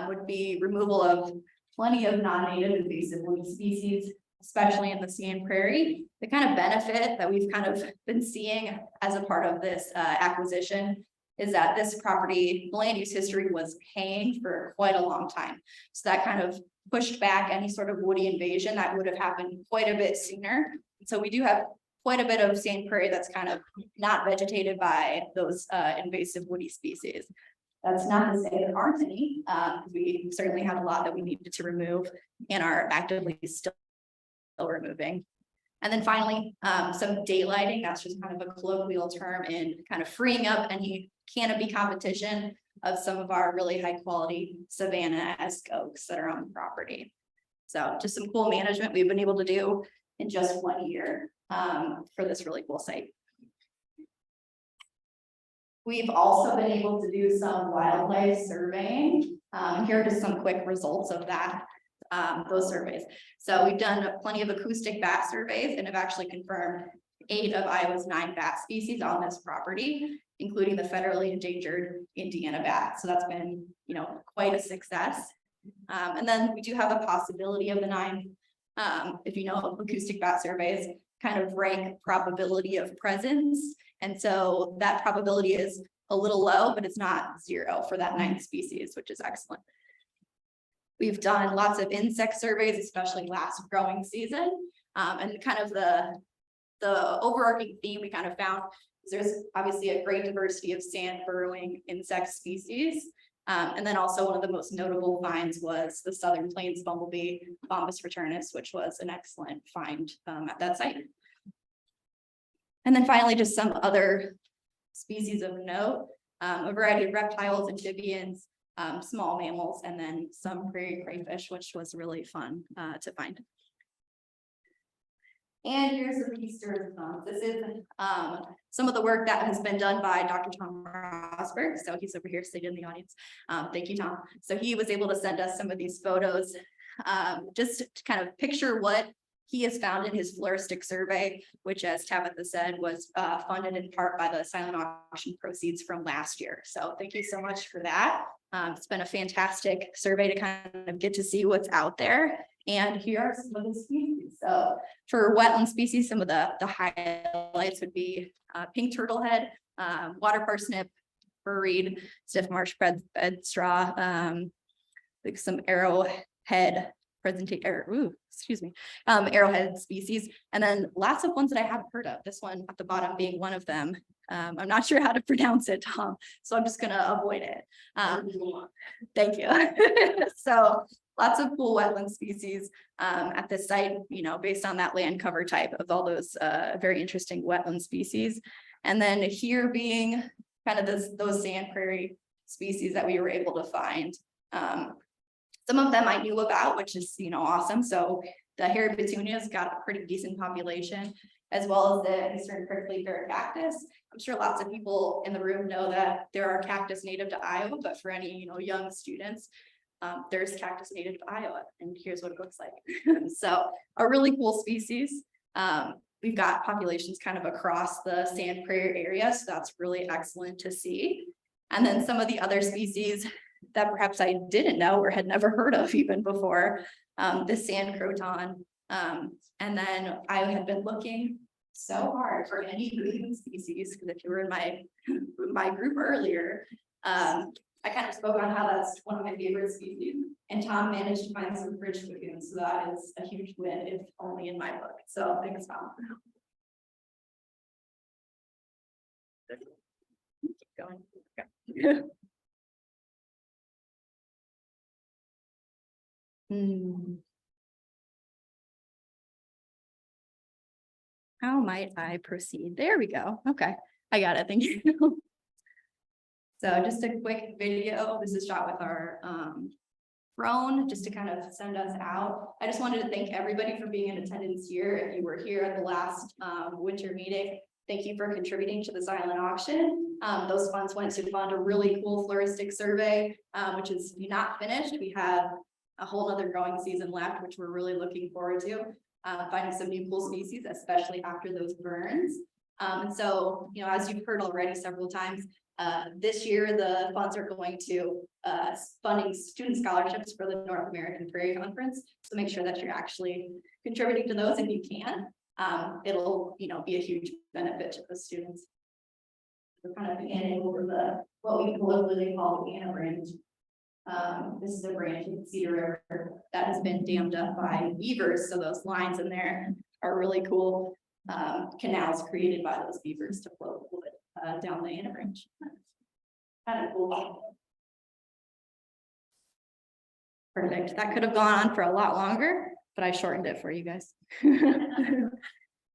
would be removal of plenty of non-native invasive woody species, especially in the Sand Prairie. The kind of benefit that we've kind of been seeing as a part of this acquisition is that this property land use history was paying for quite a long time. So that kind of pushed back any sort of woody invasion that would have happened quite a bit sooner. So we do have quite a bit of Sand Prairie that's kind of not vegetated by those invasive woody species. That's not to say there aren't any. We certainly have a lot that we needed to remove and are actively still removing. And then finally, some daylighting, that's just kind of a colloquial term in kind of freeing up any canopy competition of some of our really high quality savanna-esque oaks that are on the property. So just some cool management we've been able to do in just 1 year for this really cool site. We've also been able to do some wildlife surveying. Here are just some quick results of that. those surveys. So we've done plenty of acoustic bat surveys and have actually confirmed 8 of Iowa's 9 bat species on this property, including the federally endangered Indiana bat. So that's been, you know, quite a success. And then we do have a possibility of the 9, if you know, acoustic bat surveys kind of rank probability of presence. And so that probability is a little low, but it's not 0 for that 9th species, which is excellent. We've done lots of insect surveys, especially last growing season. And kind of the overarching theme we kind of found is there's obviously a great diversity of sand burrowing insect species. And then also one of the most notable finds was the Southern Plains bumblebee, Bombus fraternus, which was an excellent find at that site. And then finally, just some other species of note, a variety of reptiles, amphibians, small mammals, and then some prairie crayfish, which was really fun to find. And here's the register. This is some of the work that has been done by Dr. Tom Rosberg. So he's over here sitting in the audience. Thank you, Tom. So he was able to send us some of these photos just to kind of picture what he has found in his floristic survey, which, as Tabitha said, was funded in part by the silent auction proceeds from last year. So thank you so much for that. It's been a fantastic survey to kind of get to see what's out there. And here are some of the species. So for wetland species, some of the highlights would be pink turtlehead, water parsnip, fur reed, stiff marsh bed straw, like some arrowhead arrowhead species, and then lots of ones that I haven't heard of. This one at the bottom being one of them. I'm not sure how to pronounce it, Tom, so I'm just gonna avoid it. Thank you. So lots of cool wetland species at this site, you know, based on that land cover type of all those very interesting wetland species. And then here being kind of those sand prairie species that we were able to find. Some of them I knew about, which is, you know, awesome. So the hairy petunia's got a pretty decent population, as well as the eastern prickly pear cactus. I'm sure lots of people in the room know that there are cactus native to Iowa, but for any, you know, young students, there's cactus native to Iowa, and here's what it looks like. So a really cool species. We've got populations kind of across the sand prairie area, so that's really excellent to see. And then some of the other species that perhaps I didn't know or had never heard of even before, the sand croton. And then I had been looking so hard for any breeding species, because if you were in my group earlier, I kind of spoke on how that's one of my favorite species, and Tom managed to find some bridge cocoons, so that is a huge win, if only in my book. So thanks, Tom. Keep going. Okay. How might I proceed? There we go. Okay, I got it. Thank you. So just a quick video. This is shot with our drone, just to kind of send us out. I just wanted to thank everybody for being in attendance here. If you were here at the last winter meeting, thank you for contributing to the silent auction. Those funds went to fund a really cool floristic survey, which is not finished. We have a whole other growing season left, which we're really looking forward to, finding some new cool species, especially after those burns. And so, you know, as you've heard already several times, this year the funds are going to funding student scholarships for the North American Prairie Conference. So make sure that you're actually contributing to those if you can. It'll, you know, be a huge benefit to the students. We're kind of beginning over what we colloquially call the Anna branch. This is a branch of the Cedar River that has been dammed up by beavers. So those lines in there are really cool canals created by those beavers to flow fluid down the Anna branch. Kind of cool. Perfect. That could have gone on for a lot longer, but I shortened it for you guys.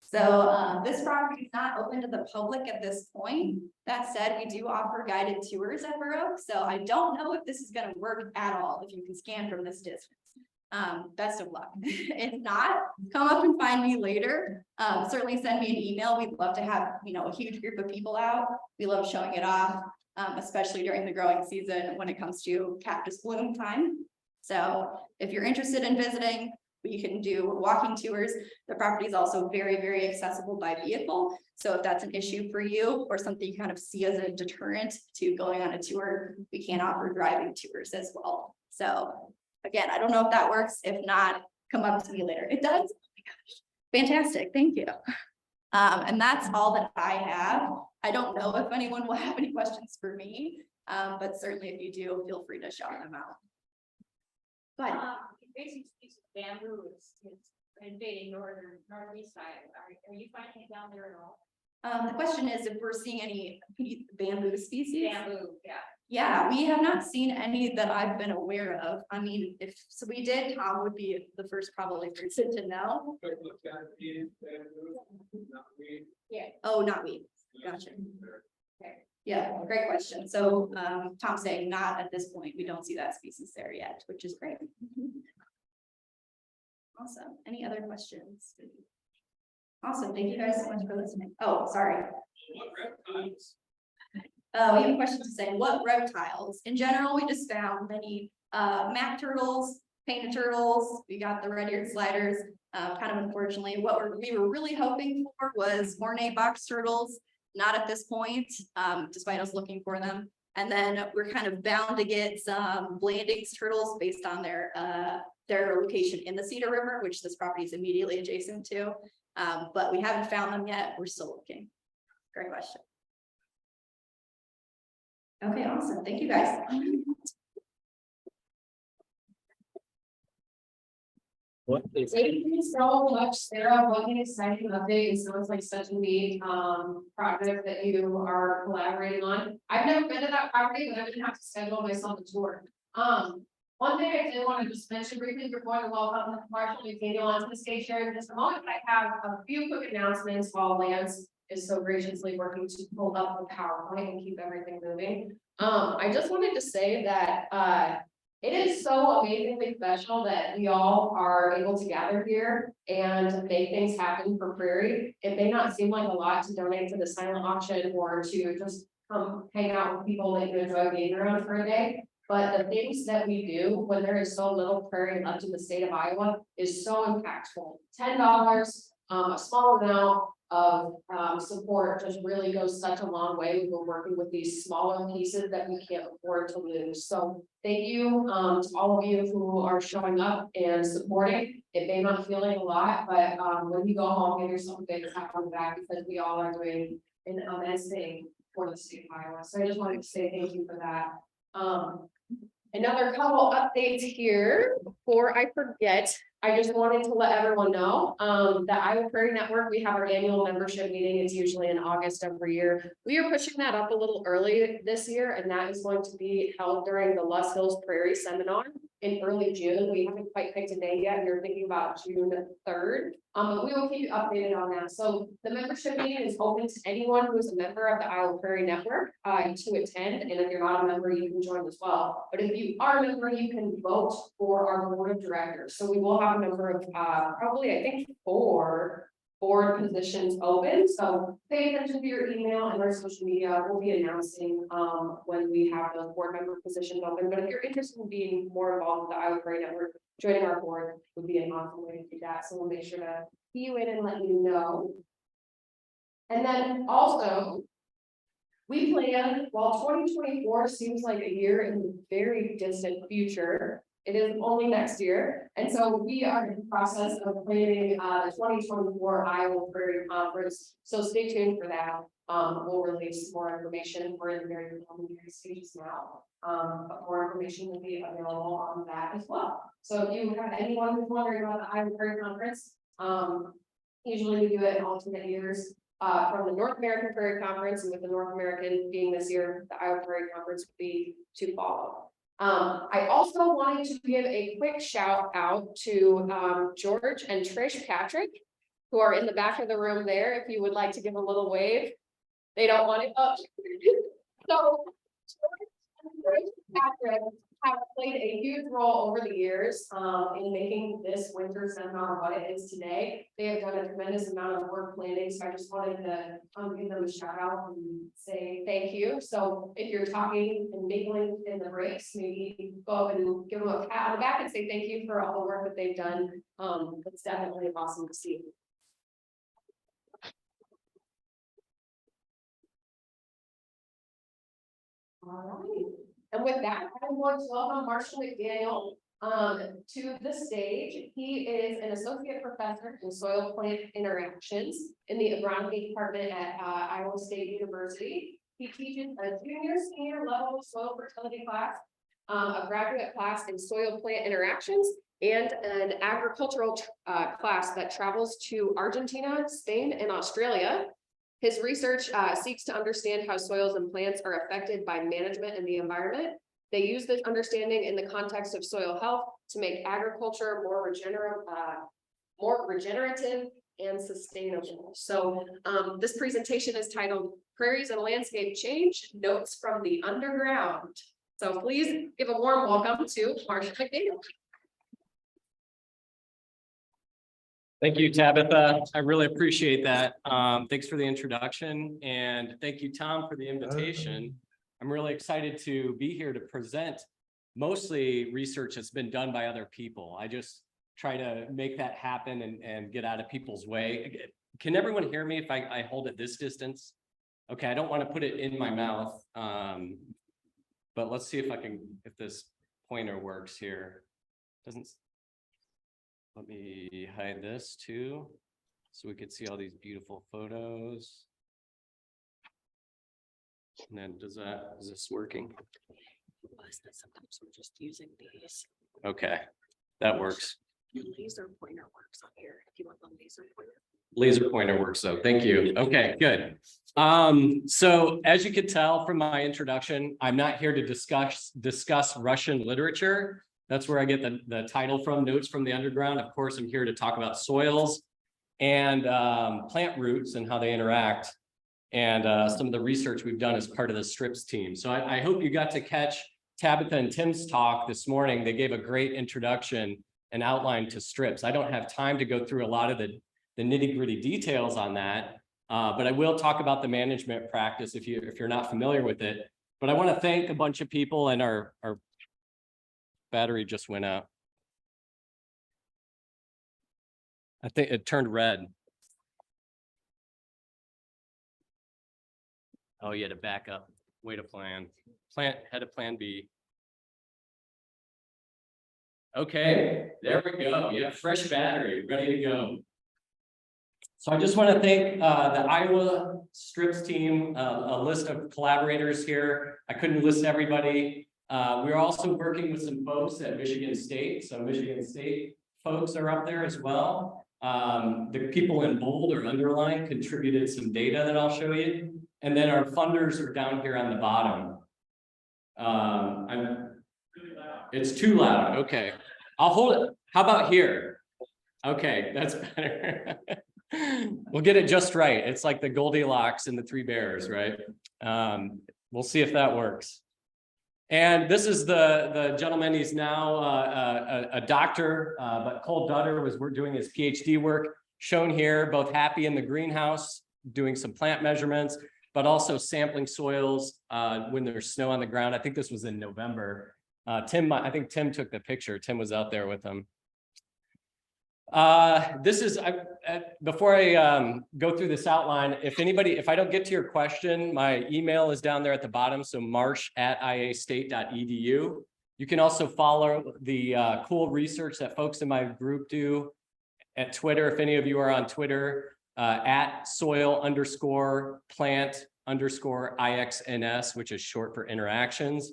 So this property is not open to the public at this point. That said, we do offer guided tours at Burr Oak. So I don't know if this is going to work at all if you can scan from this distance. Best of luck. If not, come up and find me later. Certainly send me an email. We'd love to have, you know, a huge group of people out. We love showing it off, especially during the growing season when it comes to cactus bloom time. So if you're interested in visiting, we can do walking tours. The property is also very, very accessible by vehicle. So if that's an issue for you or something you kind of see as a deterrent to going on a tour, we can offer driving tours as well. So again, I don't know if that works. If not, come up to me later. It does. Oh my gosh. Fantastic. Thank you. And that's all that I have. I don't know if anyone will have any questions for me, but certainly if you do, feel free to shout them out. Go ahead. Basic piece of bamboo is invading northeast side. Are you finding it down there at all? The question is if we're seeing any bamboo species. Bamboo, yeah. Yeah, we have not seen any that I've been aware of. I mean, if so we did, Tom would be the first probably person to know. Yeah. Oh, not we. Gotcha. Okay. Yeah, great question. So Tom's saying not at this point. We don't see that species there yet, which is great. Awesome. Any other questions? Awesome. Thank you guys so much for listening. Oh, sorry. We have a question to say, what reptiles? In general, we just found many mac turtles, painted turtles. We got the red-eared sliders. Kind of unfortunately, what we were really hoping for was ornate box turtles. Not at this point, despite us looking for them. And then we're kind of bound to get some Blandings turtles based on their location in the Cedar River, which this property is immediately adjacent to. But we haven't found them yet. We're still looking. Great question. Okay, awesome. Thank you guys. Thank you so much, Sarah. What an exciting update. It sounds like such a neat project that you are collaborating on. I've never been to that property, but I'm gonna have to schedule myself a tour. One thing I did want to just mention briefly before I welcome Marshall McDaniel onto the stage here in just a moment. I have a few quick announcements while Lance is so graciously working to pull up the PowerPoint and keep everything moving. I just wanted to say that it is so amazingly special that we all are able to gather here and make things happen for Prairie. It may not seem like a lot to donate to the silent auction or to just come hang out with people that you enjoy being around for a day. But the things that we do when there is so little prairie left in the state of Iowa is so impactful. $10, a small amount of support just really goes such a long way when we're working with these smaller pieces that we can't afford to lose. So thank you to all of you who are showing up and supporting. It may not feel like a lot, but when you go home, give yourself a big pat on the back because we all are doing an immense thing for the state of Iowa. So I just wanted to say thank you for that. Another couple updates here before I forget. I just wanted to let everyone know, the Iowa Prairie Network, we have our annual membership meeting. It's usually in August every year. We are pushing that up a little early this year, and that is going to be held during the Loess Hills Prairie Seminar in early June. We haven't quite picked a day yet. We're thinking about June 3rd. But we will keep you updated on that. So the membership meeting is open to anyone who is a member of the Iowa Prairie Network to attend. And if you're not a member, you can join as well. But if you are a member, you can vote for our board of directors. So we will have a number of probably, I think, 4 board positions open. So pay attention to your email and our social media. We'll be announcing when we have those board member positions open. But if you're interested in being more involved with the Iowa Prairie Network, joining our board would be an awesome way to do that. So we'll make sure to key you in and let you know. And then also, we plan, while 2024 seems like a year in the very distant future, it is only next year. And so we are in the process of planning the 2024 Iowa Prairie Conference. So stay tuned for that. We'll release more information. We're in the very preliminary stages now. But more information will be available on that as well. So if you have anyone who's wondering about the Iowa Prairie Conference, usually we do it in alternate years. From the North American Prairie Conference, and with the North American being this year, the Iowa Prairie Conference would be to follow. I also wanted to give a quick shout out to George and Trish Patrick, who are in the back of the room there. If you would like to give a little wave, they don't want it up. So George and Trish Patrick have played a huge role over the years in making this winter seminar what it is today. They have done a tremendous amount of work planning, so I just wanted to give them a shout out and say thank you. So if you're talking and mingling in the breaks, maybe go up and give them a pat on the back and say thank you for all the work that they've done. It's definitely awesome to see. All right. And with that, I want to welcome Marshall McDaniel to the stage. He is an associate professor in soil plant interactions in the agronomy department at Iowa State University. He teaches a junior senior level soil fertility class, a graduate class in soil plant interactions, and an agricultural class that travels to Argentina, Spain, and Australia. His research seeks to understand how soils and plants are affected by management and the environment. They use this understanding in the context of soil health to make agriculture more regenerative and sustainable. So this presentation is titled Prairies and Landscape Change, Notes from the Underground. So please give a warm welcome to Marshall McDaniel. Thank you, Tabitha. I really appreciate that. Thanks for the introduction, and thank you, Tom, for the invitation. I'm really excited to be here to present mostly research that's been done by other people. I just try to make that happen and get out of people's way. Can everyone hear me if I hold it this distance? Okay, I don't want to put it in my mouth, but let's see if this pointer works here. Let me hide this too, so we could see all these beautiful photos. And then is this working? Sometimes we're just using these. Okay, that works. Laser pointer works on here if you want the laser pointer. Laser pointer works though. Thank you. Okay, good. So as you could tell from my introduction, I'm not here to discuss Russian literature. That's where I get the title from, Notes from the Underground. Of course, I'm here to talk about soils and plant roots and how they interact, and some of the research we've done as part of the STRIPS team. So I hope you got to catch Tabitha and Tim's talk this morning. They gave a great introduction and outline to STRIPS. I don't have time to go through a lot of the nitty-gritty details on that, but I will talk about the management practice if you're not familiar with it. But I want to thank a bunch of people, and our battery just went out. I think it turned red. Oh, you had to back up. Way to plan. Had a plan B. Okay, there we go. You have fresh battery, ready to go. So I just want to thank the Iowa STRIPS team, a list of collaborators here. I couldn't list everybody. We're also working with some folks at Michigan State. So Michigan State folks are up there as well. The people in bold or underline contributed some data that I'll show you. And then our funders are down here on the bottom. It's too loud. Okay, I'll hold it. How about here? Okay, that's better. We'll get it just right. It's like the Goldilocks and the Three Bears, right? We'll see if that works. And this is the gentleman. He's now a doctor, but Cole Dutter was doing his PhD work, shown here, both happy in the greenhouse, doing some plant measurements, but also sampling soils when there's snow on the ground. I think this was in November. I think Tim took the picture. Tim was out there with him. Before I go through this outline, if I don't get to your question, my email is down there at the bottom. So marsh@iastate.edu. You can also follow the cool research that folks in my group do at Twitter. If any of you are on Twitter, at soil_plant_IXNS, which is short for interactions.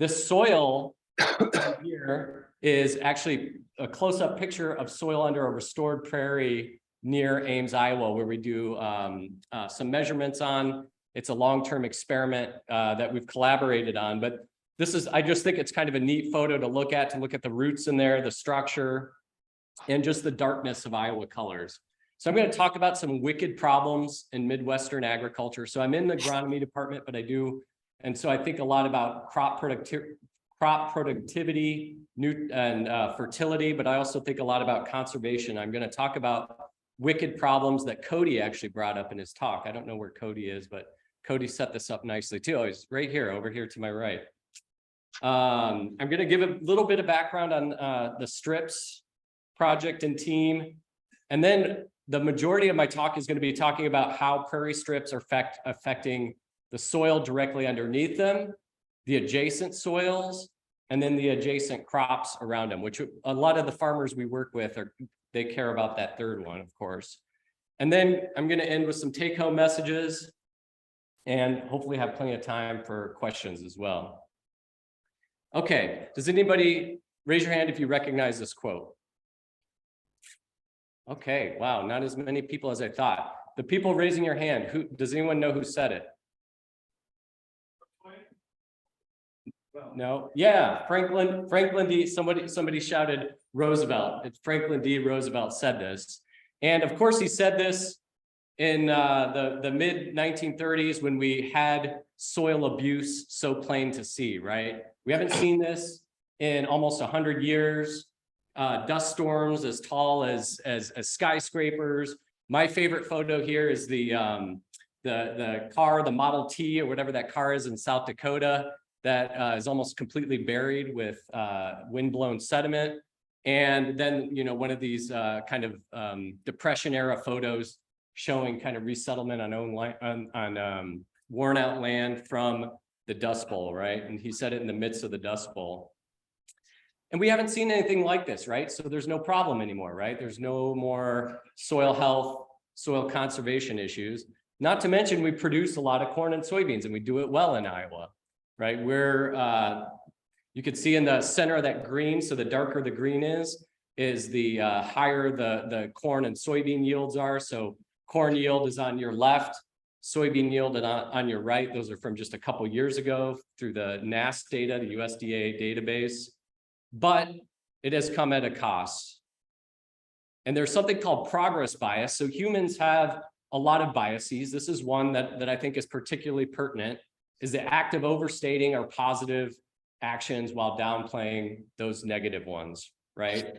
This soil here is actually a close-up picture of soil under a restored prairie near Ames, Iowa, where we do some measurements on. It's a long-term experiment that we've collaborated on, but I just think it's kind of a neat photo to look at the roots in there, the structure, and just the darkness of Iowa colors. So I'm going to talk about some wicked problems in Midwestern agriculture. So I'm in the agronomy department, but and so I think a lot about crop crop productivity, fertility, but I also think a lot about conservation. I'm going to talk about wicked problems that Kody actually brought up in his talk. I don't know where Kody is, but Kody set this up nicely too. Oh, he's right here, over here to my right. I'm going to give a little bit of background on the strips project and team. And then the majority of my talk is going to be talking about how prairie strips are affecting the soil directly underneath them, the adjacent soils, and then the adjacent crops around them, which a lot of the farmers we work with they care about that third one, of course. And then I'm going to end with some take-home messages and hopefully have plenty of time for questions as well. Okay, does anybody raise your hand if you recognize this quote? Okay, wow, not as many people as I thought. The people raising your hand, does anyone know who said it? No, yeah, Franklin D. Somebody shouted Roosevelt. It's Franklin D. Roosevelt said this, and of course he said this in the mid 1930s when we had soil abuse so plain to see. Right, we haven't seen this in almost 100 years. Dust storms as tall as skyscrapers. My favorite photo here is the car, the Model T or whatever that car is in South Dakota. That is almost completely buried with windblown sediment. And then, you know, one of these kind of Depression era photos showing kind of resettlement on worn out land from the Dust Bowl, right? And he said it in the midst of the Dust Bowl. And we haven't seen anything like this, right? So there's no problem anymore, right? There's no more soil health, soil conservation issues. Not to mention we produce a lot of corn and soybeans and we do it well in Iowa. Right, you could see in the center of that green, so the darker the green is the higher the corn and soybean yields are. So corn yield is on your left, soybean yield on your right. Those are from just a couple years ago through the NASS data, the USDA database. But it has come at a cost. And there's something called progress bias. So humans have a lot of biases. This is one that I think is particularly pertinent. Is the act of overstating our positive actions while downplaying those negative ones, right?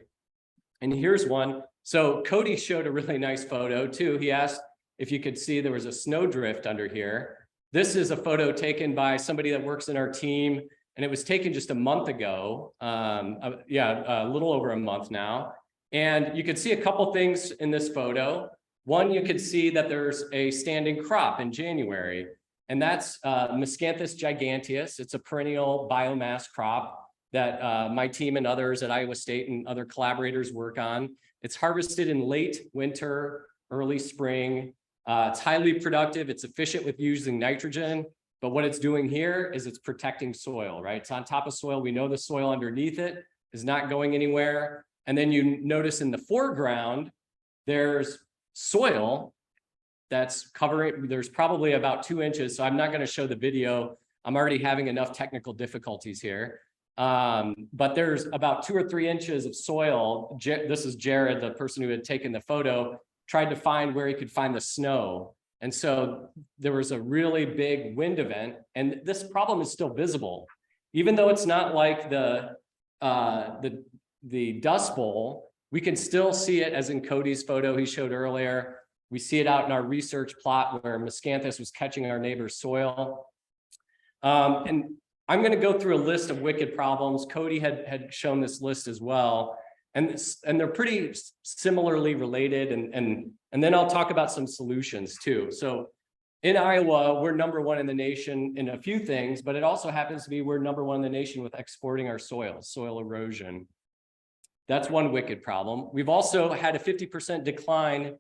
And here's one. So Kody showed a really nice photo too. He asked if you could see there was a snowdrift under here. This is a photo taken by somebody that works in our team, and it was taken just a month ago. A little over a month now. And you could see a couple things in this photo. One, you could see that there's a standing crop in January. And that's Miscanthus giganteus. It's a perennial biomass crop that my team and others at Iowa State and other collaborators work on. It's harvested in late winter, early spring. It's highly productive. It's efficient with using nitrogen. But what it's doing here is it's protecting soil, right? It's on top of soil. We know the soil underneath it is not going anywhere. And then you notice in the foreground, there's soil that's covering, there's probably about 2 inches. So I'm not going to show the video. I'm already having enough technical difficulties here. But there's about 2 or 3 inches of soil. This is Jared, the person who had taken the photo, tried to find where he could find the snow. And so there was a really big wind event, and this problem is still visible. Even though it's not like the Dust Bowl, we can still see it as in Kody's photo he showed earlier. We see it out in our research plot where Miscanthus was catching our neighbor's soil. And I'm going to go through a list of wicked problems. Kody had shown this list as well. And they're pretty similarly related. And then I'll talk about some solutions too. So in Iowa, we're #1 in the nation in a few things, but it also happens to be we're #1 in the nation with exporting our soil erosion. That's one wicked problem. We've also had a 50% decline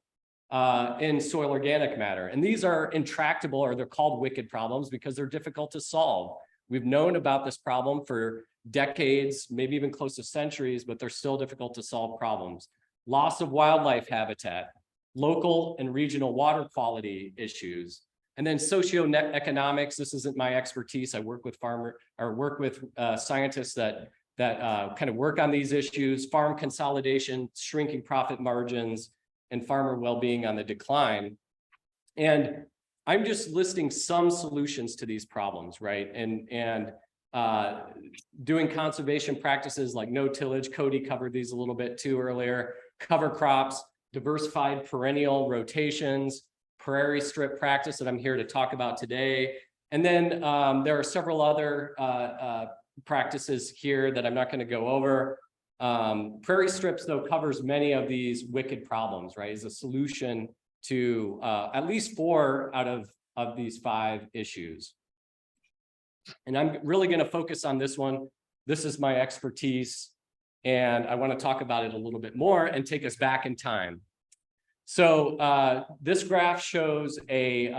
in soil organic matter. And these are intractable, or they're called wicked problems because they're difficult to solve. We've known about this problem for decades, maybe even close to centuries, but they're still difficult to solve problems. Loss of wildlife habitat, local and regional water quality issues, and then socioeconomics. This isn't my expertise. I work with scientists that kind of work on these issues, farm consolidation, shrinking profit margins, and farmer well-being on the decline. And I'm just listing some solutions to these problems, right? And doing conservation practices like no tillage. Kody covered these a little bit too earlier. Cover crops, diversified perennial rotations, prairie strip practice that I'm here to talk about today. And then there are several other practices here that I'm not going to go over. Prairie strips, though, covers many of these wicked problems, right? Is a solution to at least 4 out of these 5 issues. And I'm really going to focus on this one. This is my expertise, and I want to talk about it a little bit more and take us back in time. So this graph shows a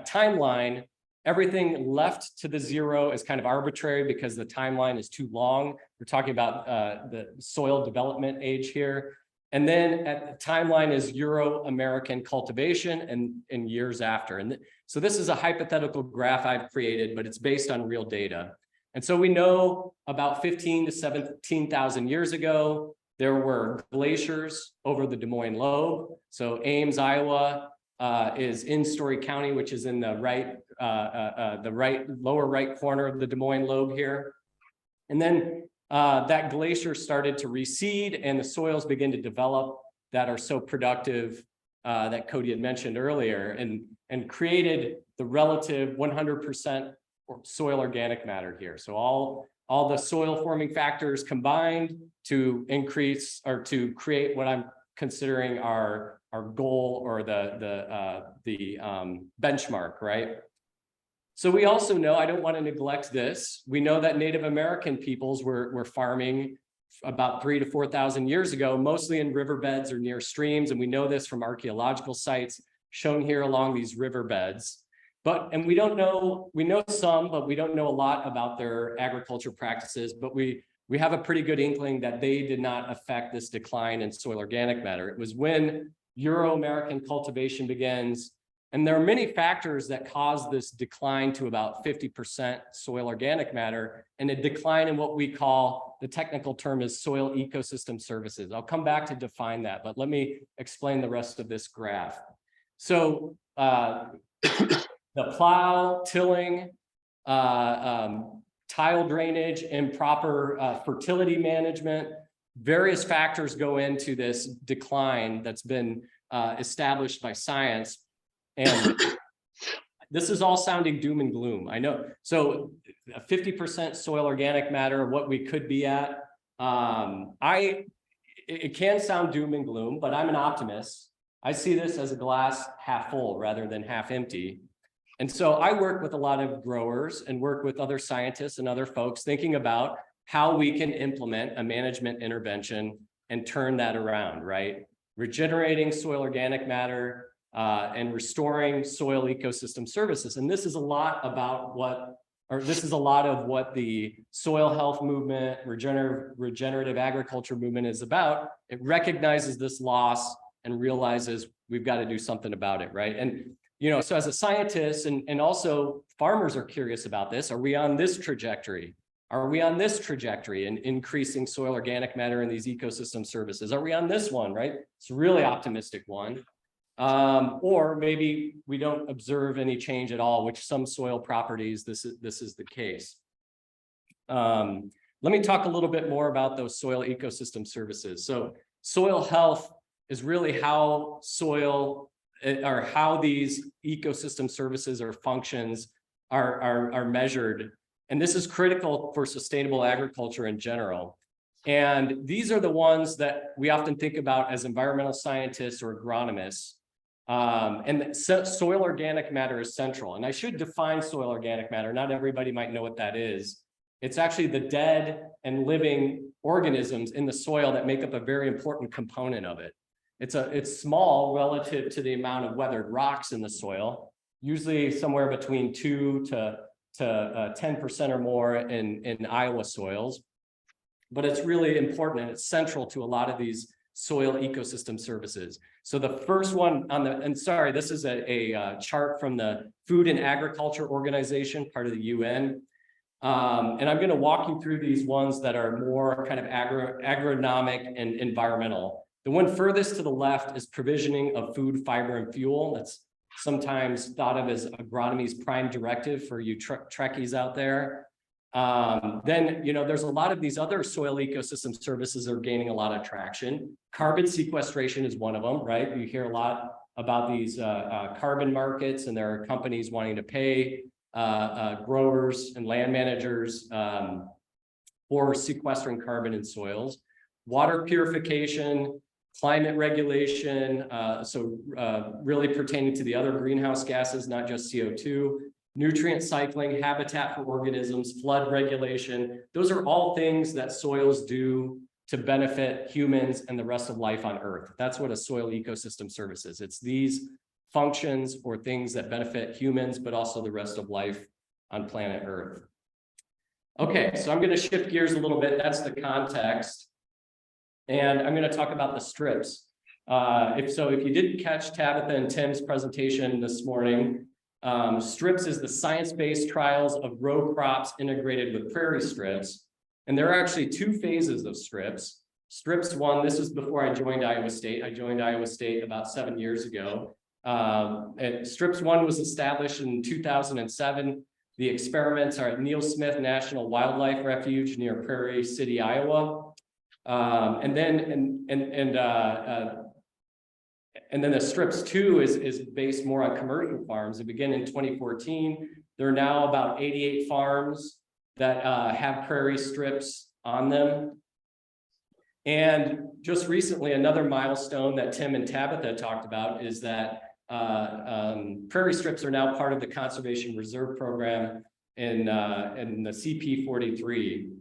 timeline. Everything left to the 0 is kind of arbitrary because the timeline is too long. We're talking about the soil development age here. And then at the timeline is Euro-American cultivation and years after. And so this is a hypothetical graph I've created, but it's based on real data. And so we know about 15 to 17,000 years ago, there were glaciers over the Des Moines Lobe. So Ames, Iowa is in Story County, which is in the lower right corner of the Des Moines Lobe here. And then that glacier started to recede and the soils begin to develop that are so productive that Kody had mentioned earlier and created the relative 100% soil organic matter here. So all the soil forming factors combined to increase or to create what I'm considering our goal or the benchmark, right? So we also know, I don't want to neglect this, we know that Native American peoples were farming about 3,000 to 4,000 years ago, mostly in riverbeds or near streams. And we know this from archaeological sites shown here along these riverbeds. And we don't know, we know some, but we don't know a lot about their agriculture practices, but we have a pretty good inkling that they did not affect this decline in soil organic matter. It was when Euro-American cultivation begins. And there are many factors that cause this decline to about 50% soil organic matter and a decline in what we call, the technical term is soil ecosystem services. I'll come back to define that, but let me explain the rest of this graph. So the plow, tilling, tile drainage, improper fertility management, various factors go into this decline that's been established by science. And this is all sounding doom and gloom. I know. So 50% soil organic matter, what we could be at. It can sound doom and gloom, but I'm an optimist. I see this as a glass half full rather than half empty. And so I work with a lot of growers and work with other scientists and other folks thinking about how we can implement a management intervention and turn that around, right? Regenerating soil organic matter, and restoring soil ecosystem services. And this is a lot about this is a lot of what the soil health movement, regenerative agriculture movement is about. It recognizes this loss and realizes we've got to do something about it, right? And, so as a scientist and also farmers are curious about this. Are we on this trajectory? Are we on this trajectory in increasing soil organic matter in these ecosystem services? Are we on this one, right? It's a really optimistic one. Or maybe we don't observe any change at all, which some soil properties, this is the case. Let me talk a little bit more about those soil ecosystem services. So soil health is really how how these ecosystem services or functions are measured. And this is critical for sustainable agriculture in general. And these are the ones that we often think about as environmental scientists or agronomists. And soil organic matter is central. And I should define soil organic matter. Not everybody might know what that is. It's actually the dead and living organisms in the soil that make up a very important component of it. It's small relative to the amount of weathered rocks in the soil, usually somewhere between 2 to 10% or more in Iowa soils. But it's really important and it's central to a lot of these soil ecosystem services. So the first one this is a chart from the Food and Agriculture Organization, part of the UN. And I'm going to walk you through these ones that are more kind of agronomic and environmental. The one furthest to the left is provisioning of food, fiber, and fuel. That's sometimes thought of as agronomy's prime directive for you Trekkies out there. Then, there's a lot of these other soil ecosystem services that are gaining a lot of traction. Carbon sequestration is one of them, right? You hear a lot about these carbon markets, and there are companies wanting to pay growers and land managers for sequestering carbon in soils. Water purification, climate regulation, really pertaining to the other greenhouse gases, not just CO2. Nutrient cycling, habitat for organisms, flood regulation. Those are all things that soils do to benefit humans and the rest of life on Earth. That's what a soil ecosystem service is. It's these functions or things that benefit humans, but also the rest of life on planet Earth. Okay, so I'm going to shift gears a little bit. That's the context. And I'm going to talk about the strips. If you didn't catch Tabitha and Tim's presentation this morning, strips is the science-based trials of row crops integrated with prairie strips. And there are actually two phases of strips. Strips 1, this is before I joined Iowa State. I joined Iowa State about 7 years ago. And Strips 1 was established in 2007. The experiments are at Neil Smith National Wildlife Refuge near Prairie City, Iowa. And then the Strips 2 is based more on commercial farms. It began in 2014. There are now about 88 farms that have prairie strips on them. And just recently, another milestone that Tim and Tabitha talked about is that prairie strips are now part of the Conservation Reserve Program in the CP 43.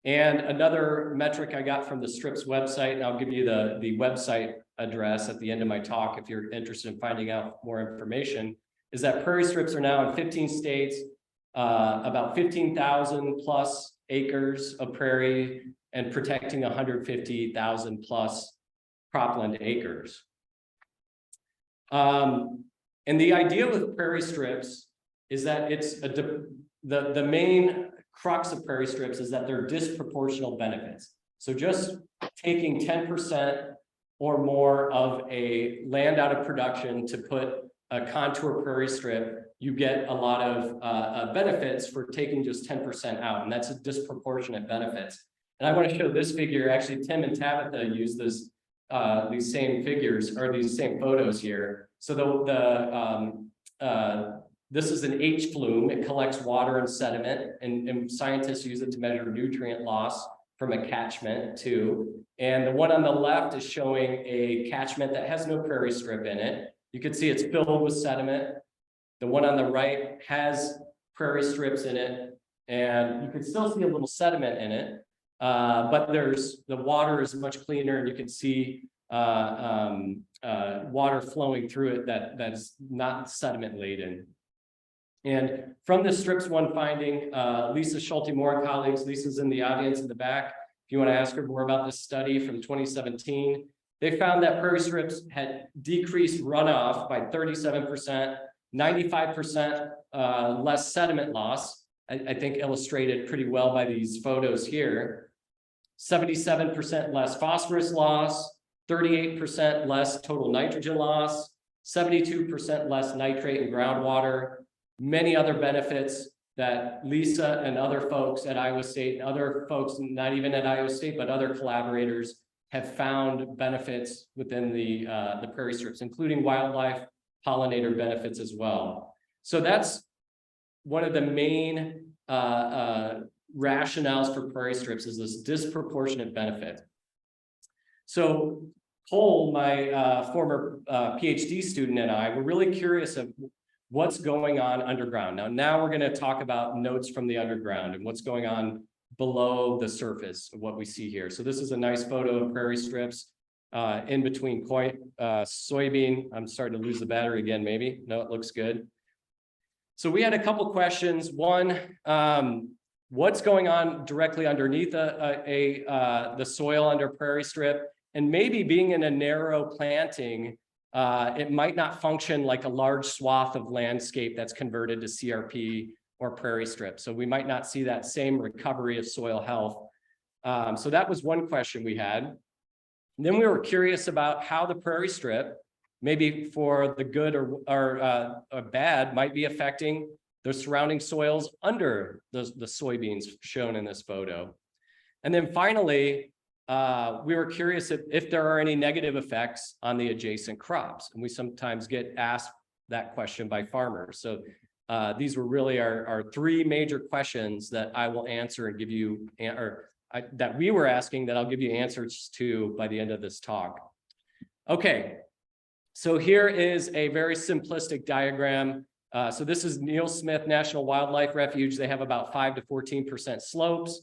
And another metric I got from the Strips website, and I'll give you the website address at the end of my talk if you're interested in finding out more information, is that prairie strips are now in 15 states, about 15,000 plus acres of prairie and protecting 150,000 plus cropland acres. And the idea with prairie strips is that it's the main crux of prairie strips is that they're disproportional benefits. So just taking 10% or more of a land out of production to put a contour prairie strip, you get a lot of benefits for taking just 10% out, and that's a disproportionate benefits. And I want to show this figure. Actually, Tim and Tabitha use this these same figures or these same photos here. So this is an H flume. It collects water and sediment, and scientists use it to measure nutrient loss from a catchment too. And the one on the left is showing a catchment that has no prairie strip in it. You can see it's filled with sediment. The one on the right has prairie strips in it, and you can still see a little sediment in it, but the water is much cleaner, and you can see water flowing through it that's not sediment laden. And from the Strips 1 finding, Lisa Schulte-Moore and colleagues, Lisa's in the audience in the back, if you want to ask her more about this study from 2017, they found that prairie strips had decreased runoff by 37%, 95% less sediment loss, I think illustrated pretty well by these photos here, 77% less phosphorus loss, 38% less total nitrogen loss, 72% less nitrate in groundwater, many other benefits that Lisa and other folks at Iowa State, and other folks not even at Iowa State, but other collaborators have found benefits within the prairie strips, including wildlife pollinator benefits as well. So that's one of the main rationales for prairie strips, is this disproportionate benefit. So Cole, my former PhD student, and I were really curious of what's going on underground. Now we're going to talk about notes from the underground and what's going on below the surface of what we see here. So this is a nice photo of prairie strips in between soybean. I'm starting to lose the battery again, maybe. No, it looks good. So we had a couple questions. One, what's going on directly underneath the soil under prairie strip? And maybe being in a narrow planting, it might not function like a large swath of landscape that's converted to CRP or prairie strip. So we might not see that same recovery of soil health. So that was one question we had. And then we were curious about how the prairie strip, maybe for the good or bad, might be affecting the surrounding soils under the soybeans shown in this photo. And then finally, we were curious if there are any negative effects on the adjacent crops. And we sometimes get asked that question by farmers. So these were really our three major questions that I will answer and give you, that we were asking that I'll give you answers to by the end of this talk. Okay, so here is a very simplistic diagram. So this is Neil Smith National Wildlife Refuge. They have about 5 to 14% slopes.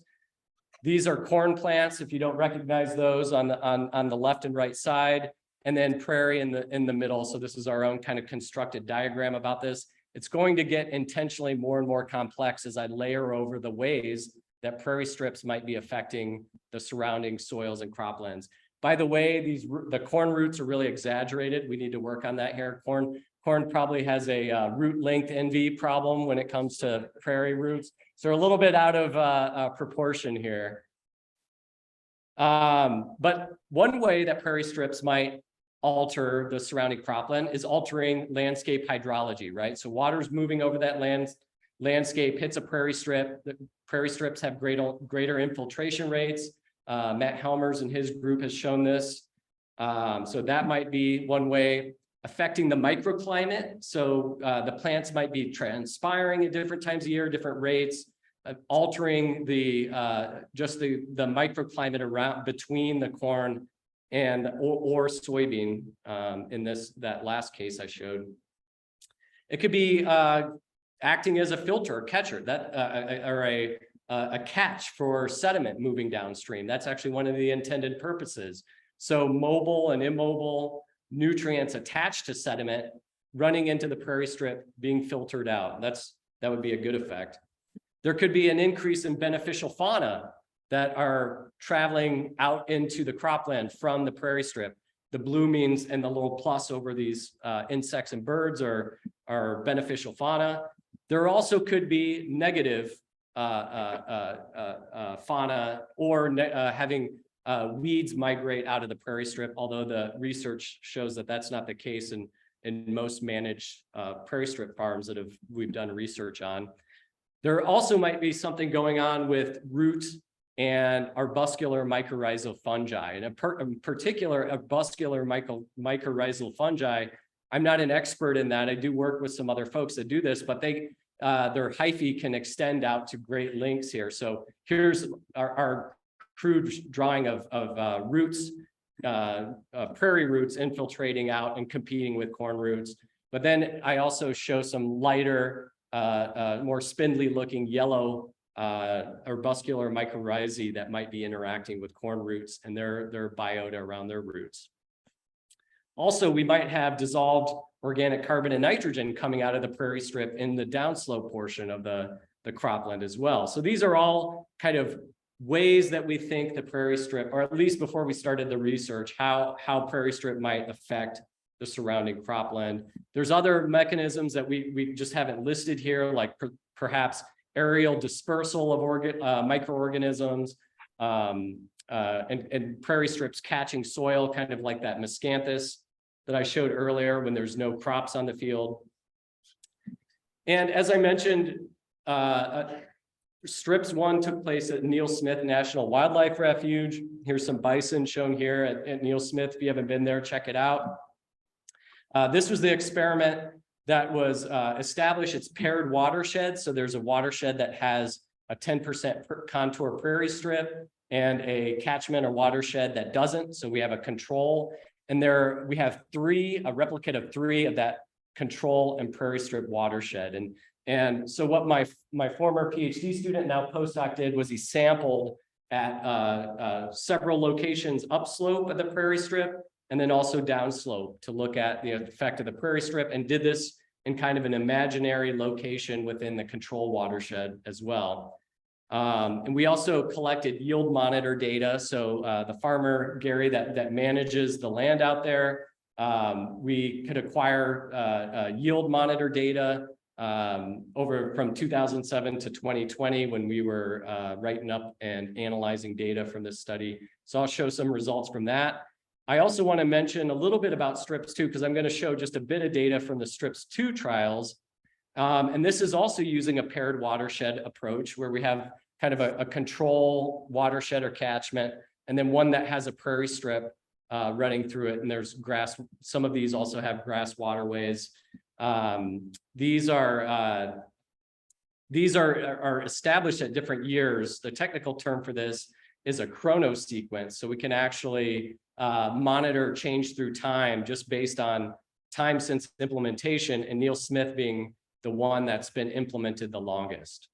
These are corn plants, if you don't recognize those, on the left and right side, and then prairie in the middle. So this is our own kind of constructed diagram about this. It's going to get intentionally more and more complex as I layer over the ways that prairie strips might be affecting the surrounding soils and croplands. By the way, the corn roots are really exaggerated. We need to work on that here. Corn probably has a root length envy problem when it comes to prairie roots. So they're a little bit out of proportion here. But one way that prairie strips might alter the surrounding cropland is altering landscape hydrology, right? So water's moving over that landscape, hits a prairie strip. The prairie strips have greater infiltration rates. Matt Helmers and his group has shown this. So that might be one way. Affecting the microclimate. So the plants might be transpiring at different times of year, different rates, altering just the microclimate around between the corn and or soybean in that last case I showed. It could be acting as a filter, catcher, or a catch for sediment moving downstream. That's actually one of the intended purposes. So mobile and immobile nutrients attached to sediment running into the prairie strip being filtered out. That would be a good effect. There could be an increase in beneficial fauna that are traveling out into the cropland from the prairie strip. The blue means, and the little plus over these insects and birds are beneficial fauna. There also could be negative fauna or having weeds migrate out of the prairie strip, although the research shows that that's not the case in most managed prairie strip farms that we've done research on. There also might be something going on with root and arbuscular mycorrhizal fungi. And in particular, arbuscular mycorrhizal fungi, I'm not an expert in that. I do work with some other folks that do this, but their hyphae can extend out to great lengths here. So here's our crude drawing of roots, prairie roots infiltrating out and competing with corn roots. But then I also show some lighter, more spindly looking yellow arbuscular mycorrhizae that might be interacting with corn roots and their biota around their roots. Also, we might have dissolved organic carbon and nitrogen coming out of the prairie strip in the downslope portion of the cropland as well. So these are all kind of ways that we think the prairie strip, or at least before we started the research, how prairie strip might affect the surrounding cropland. There's other mechanisms that we just haven't listed here, like perhaps aerial dispersal of microorganisms, and prairie strips catching soil, kind of like that miscanthus that I showed earlier when there's no crops on the field. And as I mentioned, strips 1 took place at Neil Smith National Wildlife Refuge. Here's some bison shown here at Neil Smith. If you haven't been there, check it out. This was the experiment that was established. It's paired watershed. So there's a watershed that has a 10% contour prairie strip and a catchment or watershed that doesn't. So we have a control. And there we have a replicate of 3 of that control and prairie strip watershed. And so what my former PhD student, now postdoc, did was he sampled at several locations upslope of the prairie strip and then also downslope to look at the effect of the prairie strip, and did this in kind of an imaginary location within the control watershed as well. And we also collected yield monitor data. So the farmer, Gary, that manages the land out there, we could acquire yield monitor data over from 2007 to 2020 when we were writing up and analyzing data from this study. So I'll show some results from that. I also want to mention a little bit about strips 2, because I'm going to show just a bit of data from the strips 2 trials. And this is also using a paired watershed approach where we have kind of a control watershed or catchment, and then one that has a prairie strip running through it, and there's grass. Some of these also have grass waterways. These are established at different years. The technical term for this is a chrono sequence. So we can actually monitor change through time just based on time since implementation, and Neil Smith being the one that's been implemented the longest.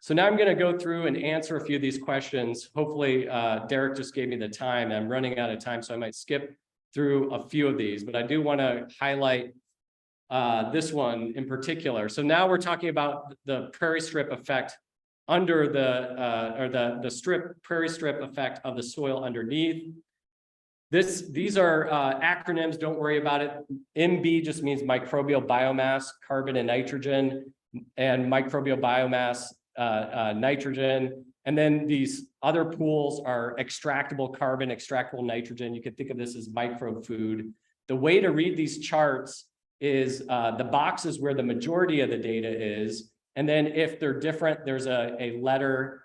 So now I'm going to go through and answer a few of these questions. Hopefully, Derek just gave me the time. I'm running out of time, so I might skip through a few of these, but I do want to highlight this one in particular. So now we're talking about the prairie strip effect under the prairie strip effect of the soil underneath. These are acronyms, don't worry about it. MB just means microbial biomass, carbon and nitrogen, and microbial biomass, nitrogen. And then these other pools are extractable carbon, extractable nitrogen. You could think of this as microfood. The way to read these charts is the boxes where the majority of the data is. And then if they're different, there's a letter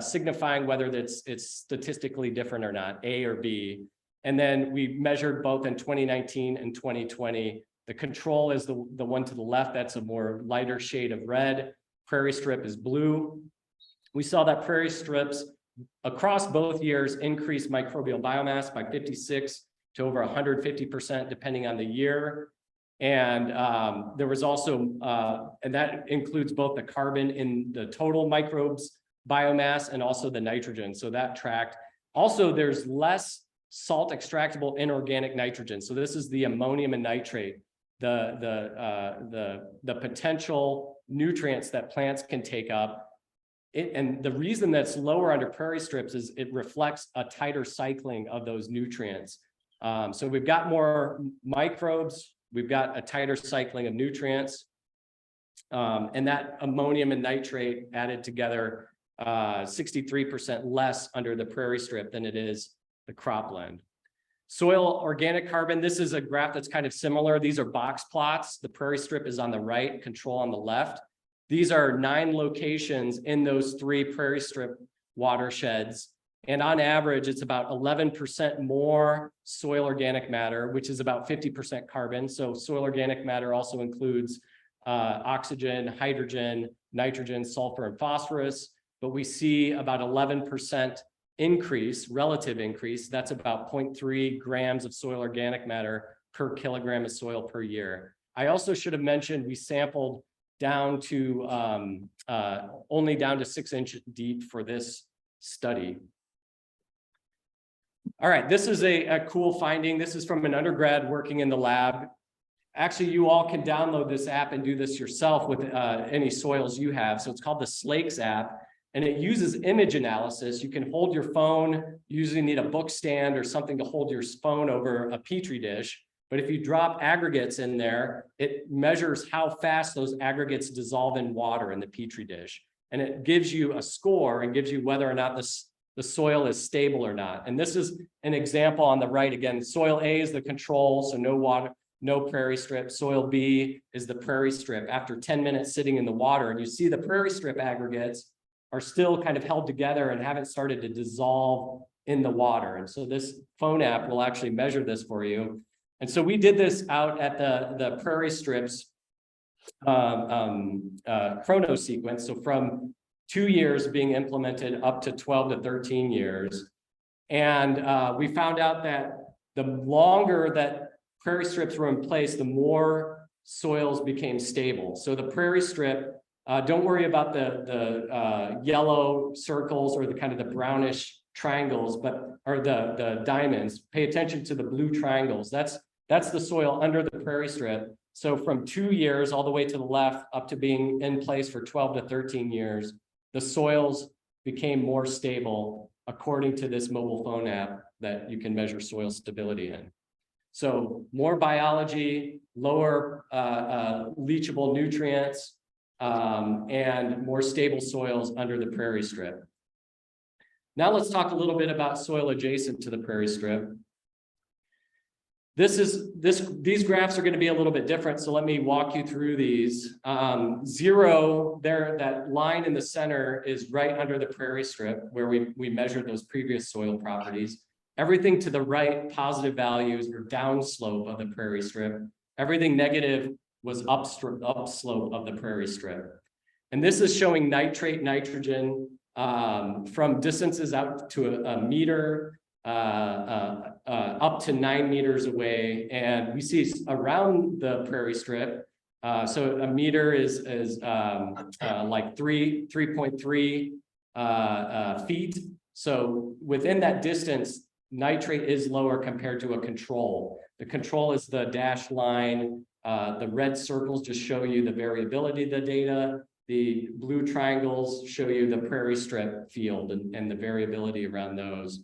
signifying whether it's statistically different or not, A or B. And then we measured both in 2019 and 2020. The control is the one to the left. That's a more lighter shade of red. Prairie strip is blue. We saw that prairie strips across both years increased microbial biomass by 56 to over 150%, depending on the year. And there was also, and that includes both the carbon in the total microbes biomass and also the nitrogen. So that tracked. Also, there's less salt extractable inorganic nitrogen. So this is the ammonium and nitrate, the potential nutrients that plants can take up. And the reason that's lower under prairie strips is it reflects a tighter cycling of those nutrients. So we've got more microbes, we've got a tighter cycling of nutrients, and that ammonium and nitrate added together 63% less under the prairie strip than it is the cropland. Soil organic carbon, this is a graph that's kind of similar. These are box plots. The prairie strip is on the right, control on the left. These are 9 locations in those 3 prairie strip watersheds. And on average, it's about 11% more soil organic matter, which is about 50% carbon. So soil organic matter also includes oxygen, hydrogen, nitrogen, sulfur, and phosphorus. But we see about 11% increase, relative increase. That's about 0.3 grams of soil organic matter per kilogram of soil per year. I also should have mentioned we sampled down to only down to 6 inches deep for this study. All right, this is a cool finding. This is from an undergrad working in the lab. Actually, you all can download this app and do this yourself with any soils you have. So it's called the Slakes app, and it uses image analysis. You can hold your phone, you usually need a book stand or something to hold your phone over a Petri dish. But if you drop aggregates in there, it measures how fast those aggregates dissolve in water in the Petri dish. And it gives you a score and gives you whether or not the soil is stable or not. And this is an example on the right. Again, soil A is the control, so no water, no prairie strip. Soil B is the prairie strip after 10 minutes sitting in the water. And you see the prairie strip aggregates are still kind of held together and haven't started to dissolve in the water. And so this phone app will actually measure this for you. And so we did this out at the prairie strips chrono sequence. So from 2 years being implemented up to 12 to 13 years. And we found out that the longer that prairie strips were in place, the more soils became stable. So the prairie strip, don't worry about the yellow circles or the kind of the brownish triangles, or the diamonds. Pay attention to the blue triangles. That's the soil under the prairie strip. So from 2 years all the way to the left up to being in place for 12 to 13 years, the soils became more stable according to this mobile phone app that you can measure soil stability in. So more biology, lower leachable nutrients, and more stable soils under the prairie strip. Now let's talk a little bit about soil adjacent to the prairie strip. These graphs are going to be a little bit different, so let me walk you through these. Zero there, that line in the center is right under the prairie strip where we measured those previous soil properties. Everything to the right, positive values, or downslope of the prairie strip. Everything negative was upslope of the prairie strip. And this is showing nitrate, nitrogen from distances out to a meter, up to 9 meters away. And we see around the prairie strip, so a meter is like 3.3 feet. So within that distance, nitrate is lower compared to a control. The control is the dashed line. The red circles just show you the variability of the data. The blue triangles show you the prairie strip field and the variability around those.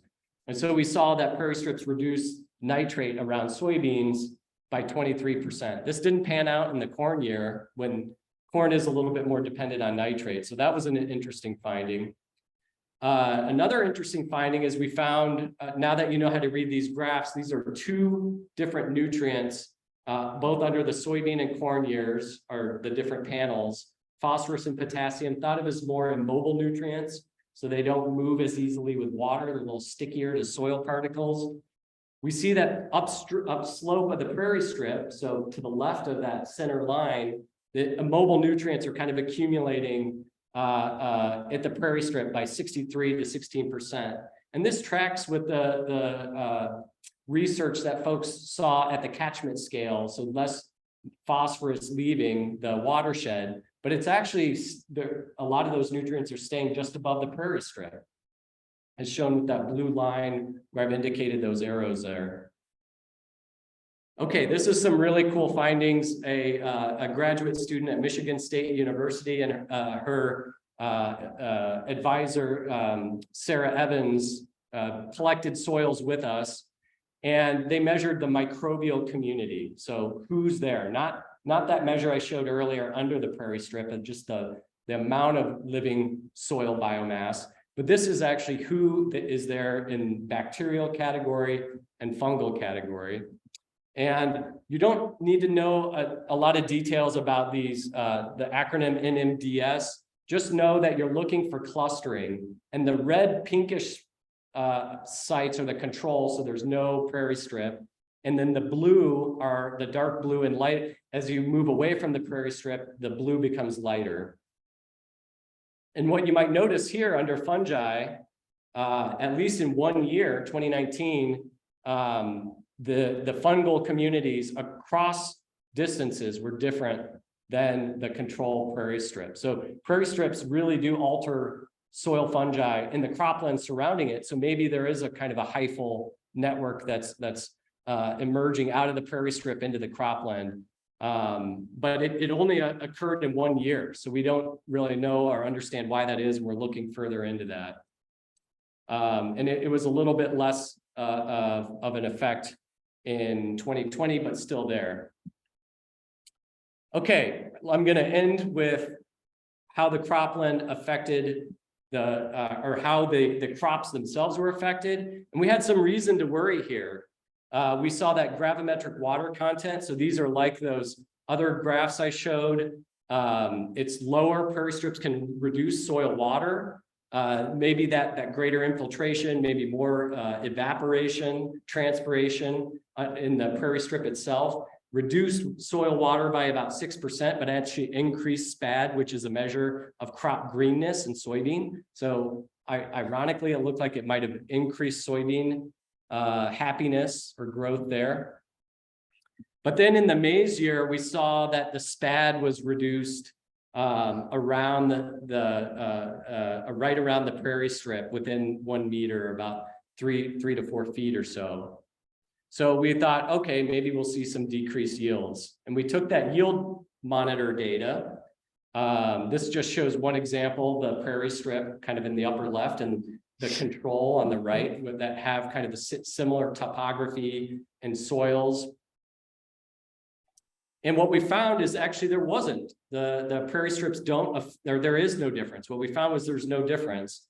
And so we saw that prairie strips reduce nitrate around soybeans by 23%. This didn't pan out in the corn year when corn is a little bit more dependent on nitrate. So that was an interesting finding. Another interesting finding is we found, now that you know how to read these graphs, these are 2 different nutrients, both under the soybean and corn years, are the different panels. Phosphorus and potassium, thought of as more immobile nutrients, so they don't move as easily with water. They're a little stickier to soil particles. We see that upslope of the prairie strip, so to the left of that center line, the immobile nutrients are kind of accumulating at the prairie strip by 63 to 16%. And this tracks with the research that folks saw at the catchment scale, so less phosphorus leaving the watershed, but it's actually, a lot of those nutrients are staying just above the prairie strip, as shown with that blue line where I've indicated those arrows there. Okay, this is some really cool findings. A graduate student at Michigan State University and her advisor, Sarah Evans, collected soils with us, and they measured the microbial community. So who's there? Not that measure I showed earlier under the prairie strip, but just the amount of living soil biomass. But this is actually who is there in bacterial category and fungal category. And you don't need to know a lot of details about these, the acronym NMDS. Just know that you're looking for clustering, and the red pinkish sites are the control, so there's no prairie strip. And then the blue are the dark blue and light. As you move away from the prairie strip, the blue becomes lighter. And what you might notice here under fungi, at least in 1 year, 2019, the fungal communities across distances were different than the control prairie strip. So prairie strips really do alter soil fungi in the cropland surrounding it. So maybe there is a kind of a hyphal network that's emerging out of the prairie strip into the cropland. But it only occurred in 1 year. So we don't really know or understand why that is. We're looking further into that. And it was a little bit less of an effect in 2020, but still there. Okay, I'm going to end with how the cropland affected or how the crops themselves were affected. And we had some reason to worry here. We saw that gravimetric water content. So these are like those other graphs I showed. It's lower. Prairie strips can reduce soil water. Maybe that greater infiltration, maybe more evaporation, transpiration in the prairie strip itself. Reduced soil water by about 6%, but actually increased SPAD, which is a measure of crop greenness in soybean. So ironically, it looked like it might have increased soybean happiness or growth there. But then in the maize year, we saw that the SPAD was reduced around right around the prairie strip within 1 meter, about 3 to 4 feet or so. So we thought, okay, maybe we'll see some decreased yields. And we took that yield monitor data. This just shows one example, the prairie strip kind of in the upper left and the control on the right that have kind of the similar topography and soils. And what we found is actually there wasn't. The prairie strips there is no difference. What we found was there's no difference.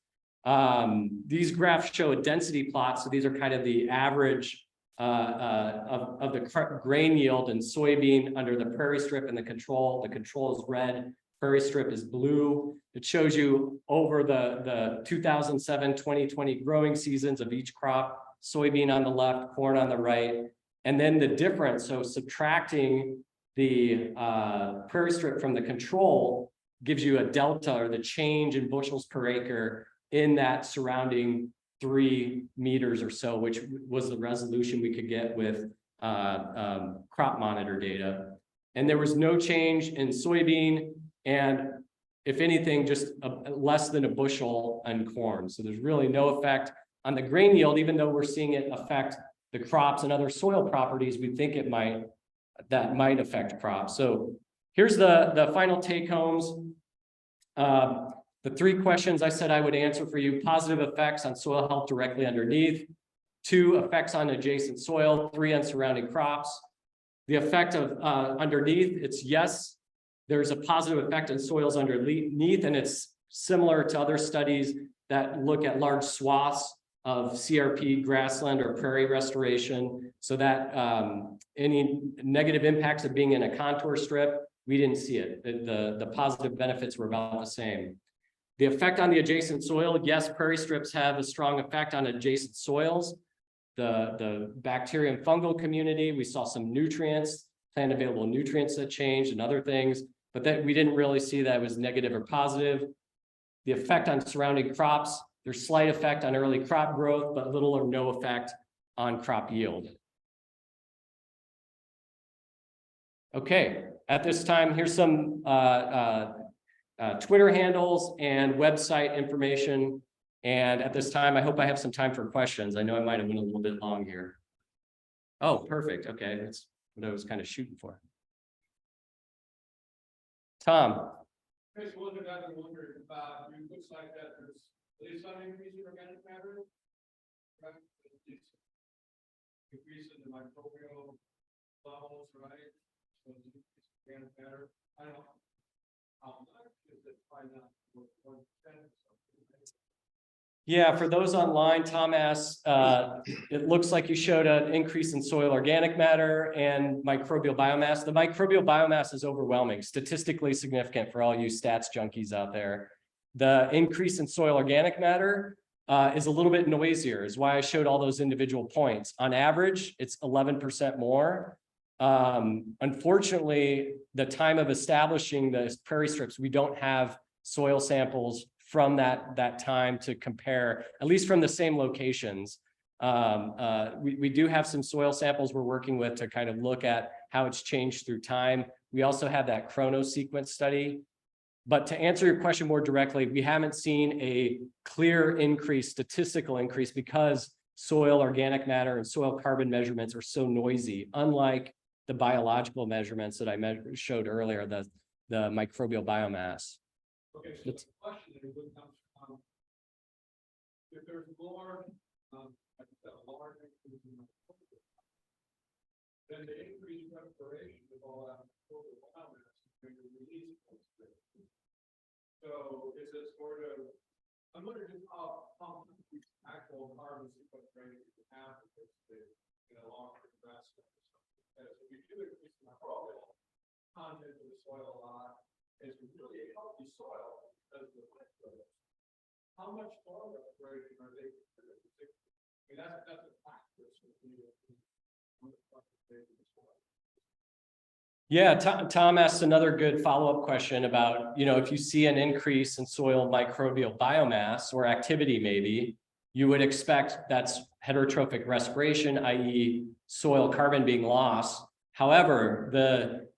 These graphs show a density plot. So these are kind of the average of the grain yield in soybean under the prairie strip and the control. The control is red, prairie strip is blue. It shows you over the 2007-2020 growing seasons of each crop, soybean on the left, corn on the right. And then the difference, so subtracting the prairie strip from the control gives you a delta, or the change in bushels per acre in that surrounding 3 meters or so, which was the resolution we could get with crop monitor data. And there was no change in soybean, and if anything, just less than a bushel on corn. So there's really no effect on the grain yield, even though we're seeing it affect the crops and other soil properties. We think it might affect crops. So here's the final take homes. The 3 questions I said I would answer for you: positive effects on soil health directly underneath, 2 effects on adjacent soil, 3 on surrounding crops. The effect of underneath, it's yes, there's a positive effect on soils underneath, and it's similar to other studies that look at large swaths of CRP, grassland, or prairie restoration, so that any negative impacts of being in a contour strip, we didn't see it. The positive benefits were about the same. The effect on the adjacent soil, yes, prairie strips have a strong effect on adjacent soils. The bacterium fungal community, we saw some nutrients, plant available nutrients that changed and other things, but that we didn't really see that was negative or positive. The effect on surrounding crops, there's slight effect on early crop growth, but little or no effect on crop yield. Okay, at this time, here's some Twitter handles and website information. And at this time, I hope I have some time for questions. I know I might have been a little bit long here. Oh, perfect. Okay, that's what I was kind of shooting for. Tom. Okay, so one thing I've been wondering about, it looks like that there's Liaison increase in organic matter, right? Increase in the microbial levels, right? So it's organic matter. I don't know how much is it, probably not 1% or something. Yeah, for those online, Tom asks, it looks like you showed an increase in soil organic matter and microbial biomass. The microbial biomass is overwhelming, statistically significant for all you stats junkies out there. The increase in soil organic matter is a little bit noisier, is why I showed all those individual points. On average, it's 11% more. Unfortunately, the time of establishing the prairie strips, we don't have soil samples from that time to compare, at least from the same locations. We do have some soil samples we're working with to kind of look at how it's changed through time. We also have that chrono sequence study. But to answer your question more directly, we haven't seen a clear increase, statistical increase, because soil organic matter and soil carbon measurements are so noisy, unlike the biological measurements that I showed earlier, the microbial biomass. Okay, so the question is, what comes from, if there's more, large increase in microbial, then the increased respiration of all that microbial biomass is going to release. So is it sort of, I'm wondering just how much actual carbon sequestration you have in a long-term investment or something. Because if you do increase the microbial content of the soil a lot, it's really a healthy soil because of the microbes. How much soil respiration are they? I mean, that's a factor. Yeah, Tom asked another good follow-up question about, if you see an increase in soil microbial biomass or activity, maybe you would expect that's heterotrophic respiration, i.e. soil carbon being lost. However,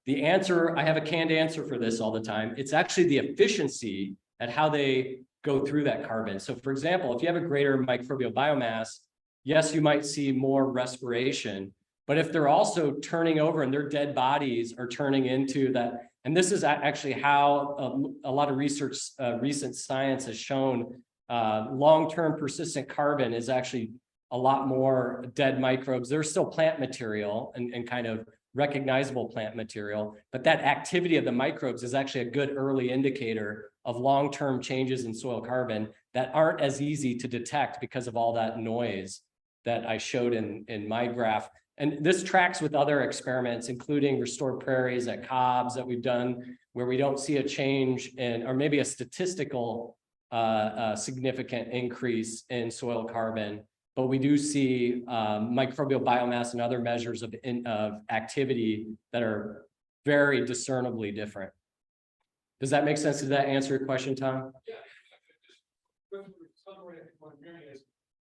the answer, I have a canned answer for this all the time. It's actually the efficiency at how they go through that carbon. So for example, if you have a greater microbial biomass, yes, you might see more respiration. But if they're also turning over and their dead bodies are turning into that, and this is actually how a lot of research, recent science has shown long-term persistent carbon is actually a lot more dead microbes. There's still plant material and kind of recognizable plant material, but that activity of the microbes is actually a good early indicator of long-term changes in soil carbon that aren't as easy to detect because of all that noise. that I showed in my graph. And this tracks with other experiments, including restored prairies at Cobb's that we've done, where we don't see a change in, or maybe a statistical significant increase in soil carbon, but we do see microbial biomass and other measures of activity that are very discernibly different. Does that make sense? Did that answer your question, Tom? Yeah. Somewhere what I'm hearing is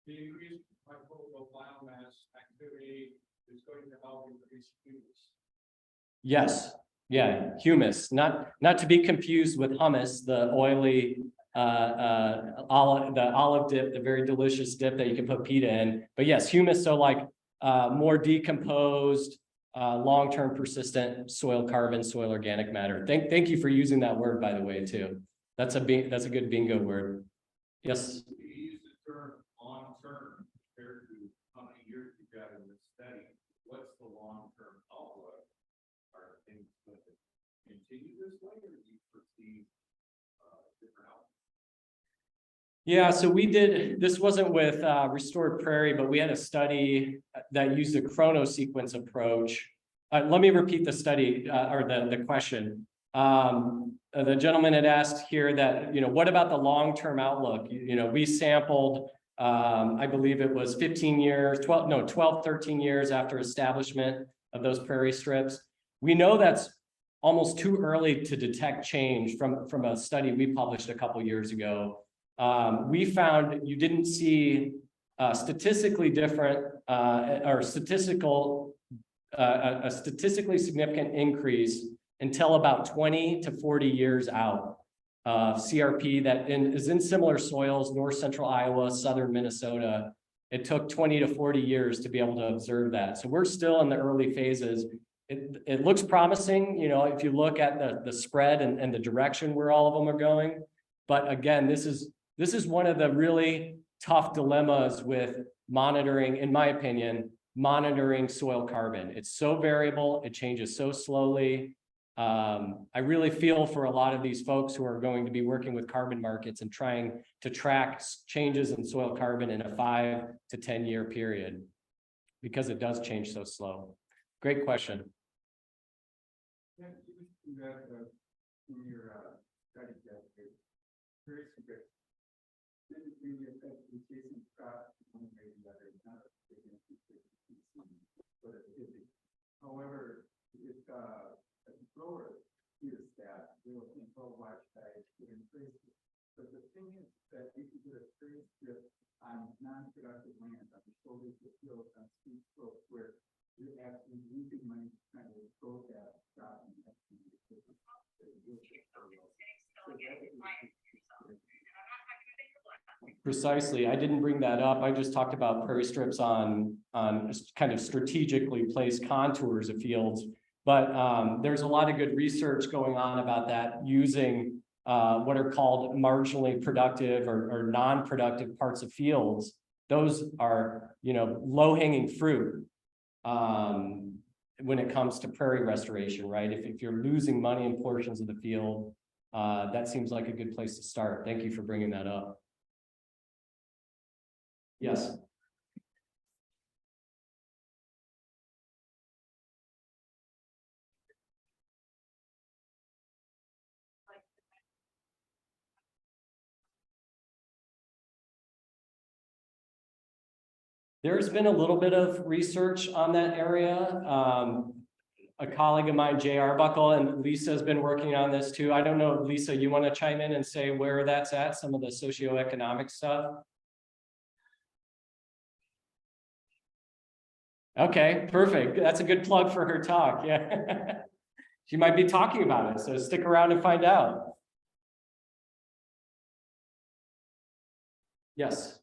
the increased microbial biomass activity is going to help increase humus. Yes. Yeah, humus, not to be confused with hummus, the oily olive dip, the very delicious dip that you can put pita in. But yes, humus, so like more decomposed, long-term persistent soil carbon, soil organic matter. Thank you for using that word, by the way, too. That's a good bingo word. Yes. You use the term long-term compared to how many years you've got in this study. What's the long-term outlook? Are things going to continue this way, or do you foresee different outlook? Yeah, so we did, this wasn't with Restored Prairie, but we had a study that used a chronosequence approach. Let me repeat the study or the question. The gentleman had asked here that, what about the long-term outlook? We sampled, I believe it was 15 years, 12, 13 years after establishment of those prairie strips. We know that's almost too early to detect change from a study we published a couple years ago. We found you didn't see statistically different or a statistically significant increase until about 20 to 40 years out. CRP that is in similar soils, north central Iowa, southern Minnesota. It took 20 to 40 years to be able to observe that. So we're still in the early phases. It looks promising, if you look at the spread and the direction where all of them are going. But again, this is one of the really tough dilemmas with monitoring, in my opinion, monitoring soil carbon. It's so variable, it changes so slowly. I really feel for a lot of these folks who are going to be working with carbon markets and trying to track changes in soil carbon in a 5 to 10 year period, because it does change so slow. Great question. However, if grower is that they will control watch size to increase it. But the thing is that if you get a tree strip on non-productive land, on the shoulders of fields, on steep slopes where you're actually losing money trying to grow that crop. Precisely. I didn't bring that up. I just talked about prairie strips on kind of strategically placed contours of fields. But there's a lot of good research going on about that using what are called marginally productive or non-productive parts of fields. Those are, low-hanging fruit when it comes to prairie restoration, right? If you're losing money in portions of the field, that seems like a good place to start. Thank you for bringing that up. Yes. There's been a little bit of research on that area. A colleague of mine, Jay Arbuckle, and Lisa has been working on this too. I don't know, Lisa, you want to chime in and say where that's at, some of the socioeconomic stuff? Okay, perfect. That's a good plug for her talk. Yeah. She might be talking about it, so stick around and find out. Yes.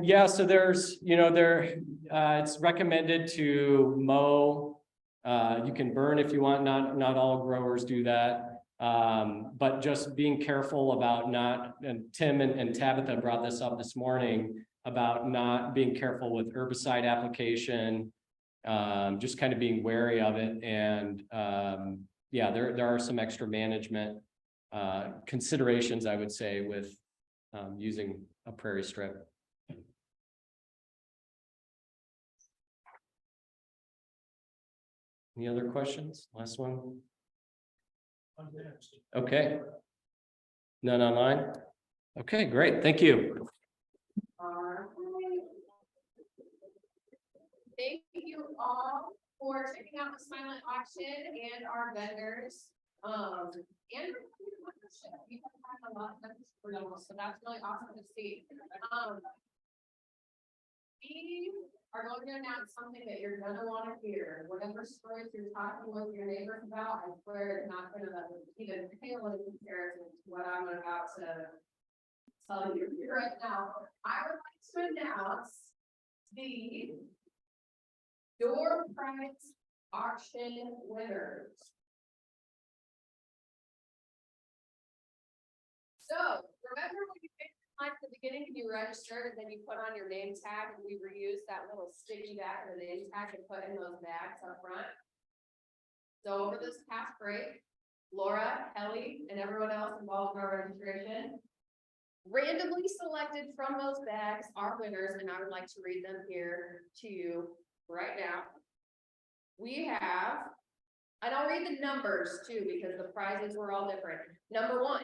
Yeah, so there's, it's recommended to mow. You can burn if you want, not all growers do that. But just being careful about not, and Tim and Tabitha brought this up this morning, about not being careful with herbicide application. just kind of being wary of it. And yeah, there are some extra management considerations, I would say, with using a prairie strip. Any other questions? Last one. Okay. None online? Okay, great. Thank you. Alright. Thank you all for checking out the silent auction and our vendors. And we have had a lot of vendors for those, so that's really awesome to see. We are going to announce something that you're gonna wanna hear. Whatever stories you're talking with your neighbors about, I swear it's not gonna even pale in comparison to what I'm about to tell you right now. I would like to announce the door prize auction winners. So remember when you picked the line at the beginning and you registered and then you put on your name tag and we reused that little sticky back of the name tag and put in those bags up front? So over this past break, Laura, Kelly, and everyone else involved in our registration randomly selected from those bags our winners, and I would like to read them here to you right now. We have, and I'll read the numbers too, because the prizes were all different. Number 1,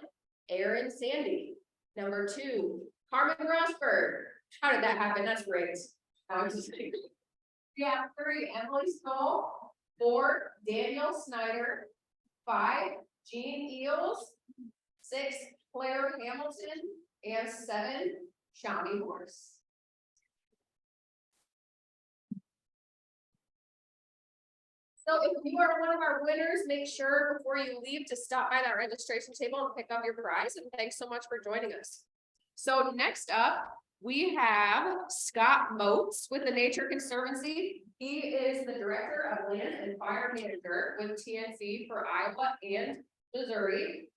Aaron Sandy. Number 2, Carmen Rosberg. How did that happen? That's great. We have 3, Emily Stoll. 4, Daniel Snyder. 5, Jean Eels. 6, Claire Hamilton. And 7, Shawnee Horse. So if you are one of our winners, make sure before you leave to stop by that registration table and pick up your prize. And thanks so much for joining us. So next up, we have Scott Moats with the Nature Conservancy. He is the Director of Land and Fire Manager with TNC for Iowa and Missouri.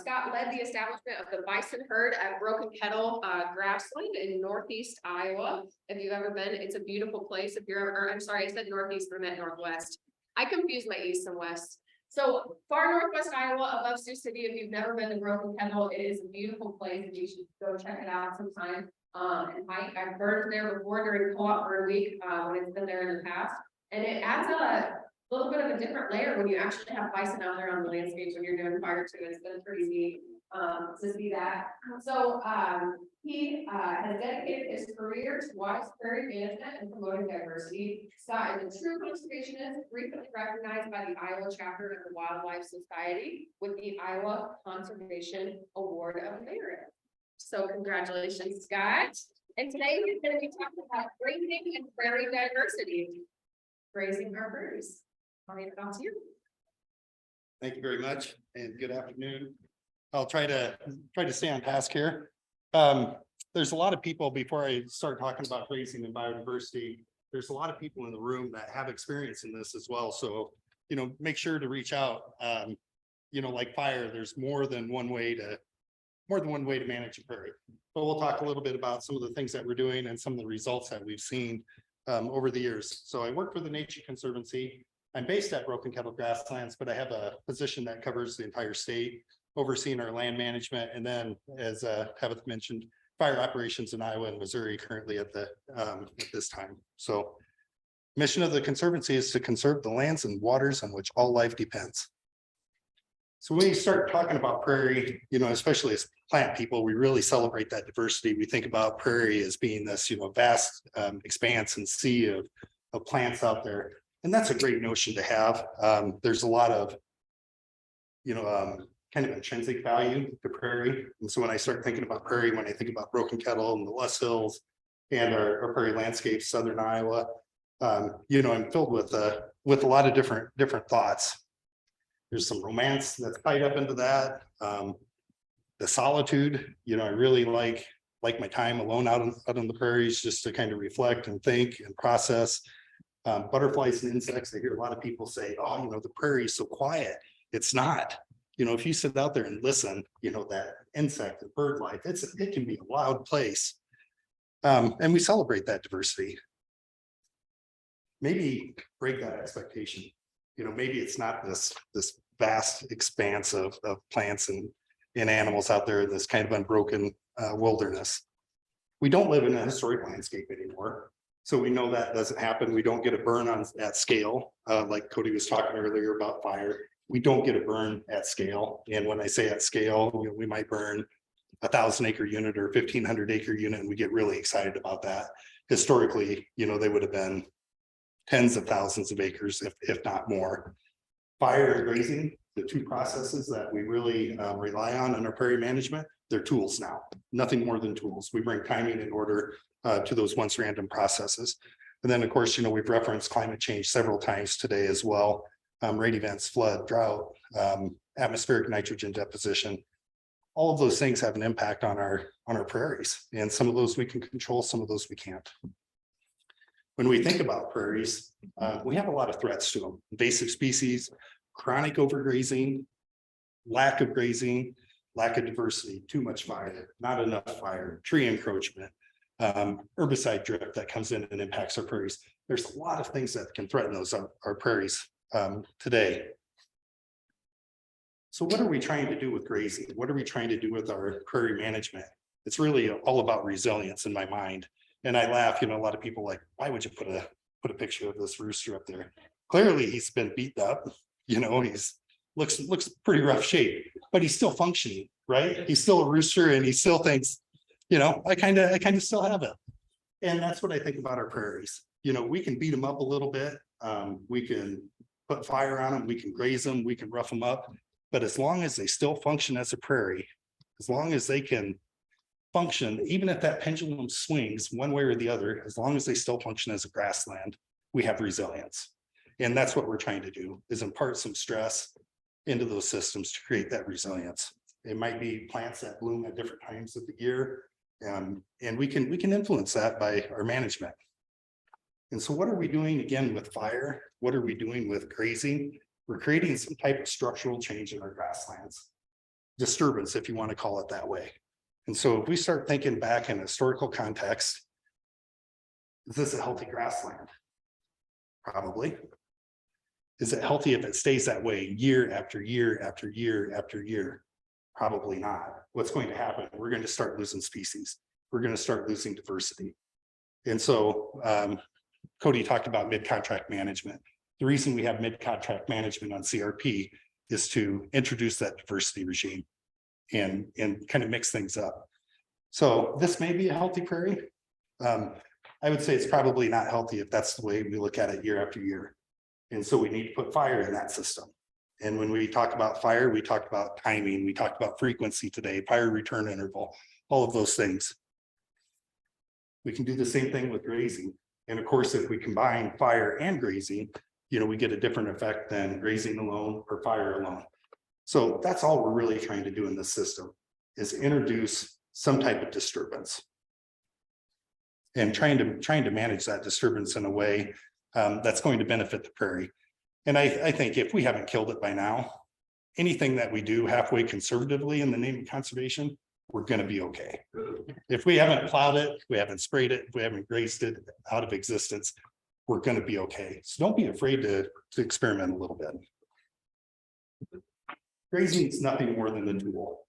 Scott led the establishment of the bison herd at Broken Kettle grassland in northeast Iowa. If you've ever been, it's a beautiful place. If you're ever, I'm sorry, I said northeast, but I meant northwest. I confused my east and west. So far northwest Iowa, above Sioux City. If you've never been to Broken Kettle, it is a beautiful place, and you should go check it out sometime. And I've burned there before during co-op for a week when it's been there in the past, and it adds a little bit of a different layer when you actually have bison out there on the landscapes when you're doing fire too. It's been pretty neat to see that. So he has dedicated his career to wise prairie management and promoting diversity. Scott is a true conservationist, recently recognized by the Iowa chapter of the Wildlife Society with the Iowa Conservation Award of Merit. So congratulations, Scott. And today he's going to be talking about grazing and prairie diversity. Grazing our prairies. I'll hand it off to you. Thank you very much and good afternoon. I'll try to stay on task here. There's a lot of people, before I start talking about grazing and biodiversity, there's a lot of people in the room that have experience in this as well. So, make sure to reach out. Like fire, there's more than one way to manage a prairie. But we'll talk a little bit about some of the things that we're doing and some of the results that we've seen over the years. So I work for the Nature Conservancy. I'm based at Broken Kettle Grasslands, but I have a position that covers the entire state, overseeing our land management. And then, as Tabitha mentioned, fire operations in Iowa and Missouri currently at this time. So mission of the Conservancy is to conserve the lands and waters on which all life depends. So when you start talking about prairie, especially as plant people, we really celebrate that diversity. We think about prairie as being this, vast expanse and sea of plants out there. And that's a great notion to have. There's a lot of, kind of intrinsic value to prairie. And so when I start thinking about prairie, when I think about Broken Kettle and the Loess Hills and our prairie landscapes, southern Iowa, I'm filled with a lot of different thoughts. There's some romance that's tied up into that. The solitude, I really like my time alone out on the prairies, just to kind of reflect and think and process. Butterflies and insects. I hear a lot of people say, oh, the prairie is so quiet. It's not. If you sit out there and listen, that insect and bird life, it can be a loud place. And we celebrate that diversity. maybe break that expectation. You know, maybe it's not this vast expanse of plants and animals out there, this kind of unbroken wilderness. We don't live in a historic landscape anymore. So we know that doesn't happen. We don't get a burn at scale, like Kody was talking earlier about fire. We don't get a burn at scale. And when I say at scale, you know, we might burn 1,000-acre unit or 1,500-acre unit, and we get really excited about that. Historically, you know, they would have been tens of thousands of acres, if not more. Fire and grazing, the two processes that we really rely on in our prairie management, they're tools now, nothing more than tools. We bring timing in order to those once random processes. And then, of course, you know, we've referenced climate change several times today as well. Rate events, flood, drought, atmospheric nitrogen deposition. All of those things have an impact on our prairies. And some of those we can control, some of those we can't. When we think about prairies, we have a lot of threats to them. Invasive species, chronic overgrazing, lack of grazing, lack of diversity, too much fire, not enough fire, tree encroachment, herbicide drift that comes in and impacts our prairies. There's a lot of things that can threaten our prairies today. So what are we trying to do with grazing? What are we trying to do with our prairie management? It's really all about resilience in my mind. And I laugh, you know, a lot of people like, why would you put a picture of this rooster up there? Clearly he's been beaten up, you know, looks pretty rough shape, but he's still functioning, right? He's still a rooster and he still thinks, you know, I kind of still have it. And that's what I think about our prairies. You know, we can beat them up a little bit. We can put fire on them, we can graze them, we can rough them up. But as long as they still function as a prairie, as long as they can function, even if that pendulum swings one way or the other, as long as they still function as a grassland, we have resilience. And that's what we're trying to do, is impart some stress into those systems to create that resilience. It might be plants that bloom at different times of the year. And we can influence that by our management. And so what are we doing again with fire? What are we doing with grazing? We're creating some type of structural change in our grasslands. Disturbance, if you want to call it that way. And so if we start thinking back in historical context, is this a healthy grassland? Probably. Is it healthy if it stays that way year after year after year after year? Probably not. What's going to happen? We're going to start losing species. We're going to start losing diversity. And so Kody talked about mid-contract management. The reason we have mid-contract management on CRP is to introduce that diversity regime and kind of mix things up. So this may be a healthy prairie. I would say it's probably not healthy if that's the way we look at it year after year. And so we need to put fire in that system. And when we talk about fire, we talk about timing, we talked about frequency today, fire return interval, all of those things. We can do the same thing with grazing. And of course, if we combine fire and grazing, you know, we get a different effect than grazing alone or fire alone. So that's all we're really trying to do in this system, is introduce some type of disturbance. And trying to manage that disturbance in a way that's going to benefit the prairie. And I think if we haven't killed it by now, anything that we do halfway conservatively in the name of conservation, we're going to be okay. If we haven't plowed it, we haven't sprayed it, we haven't grazed it out of existence, we're going to be okay. So don't be afraid to experiment a little bit. Grazing is nothing more than a tool.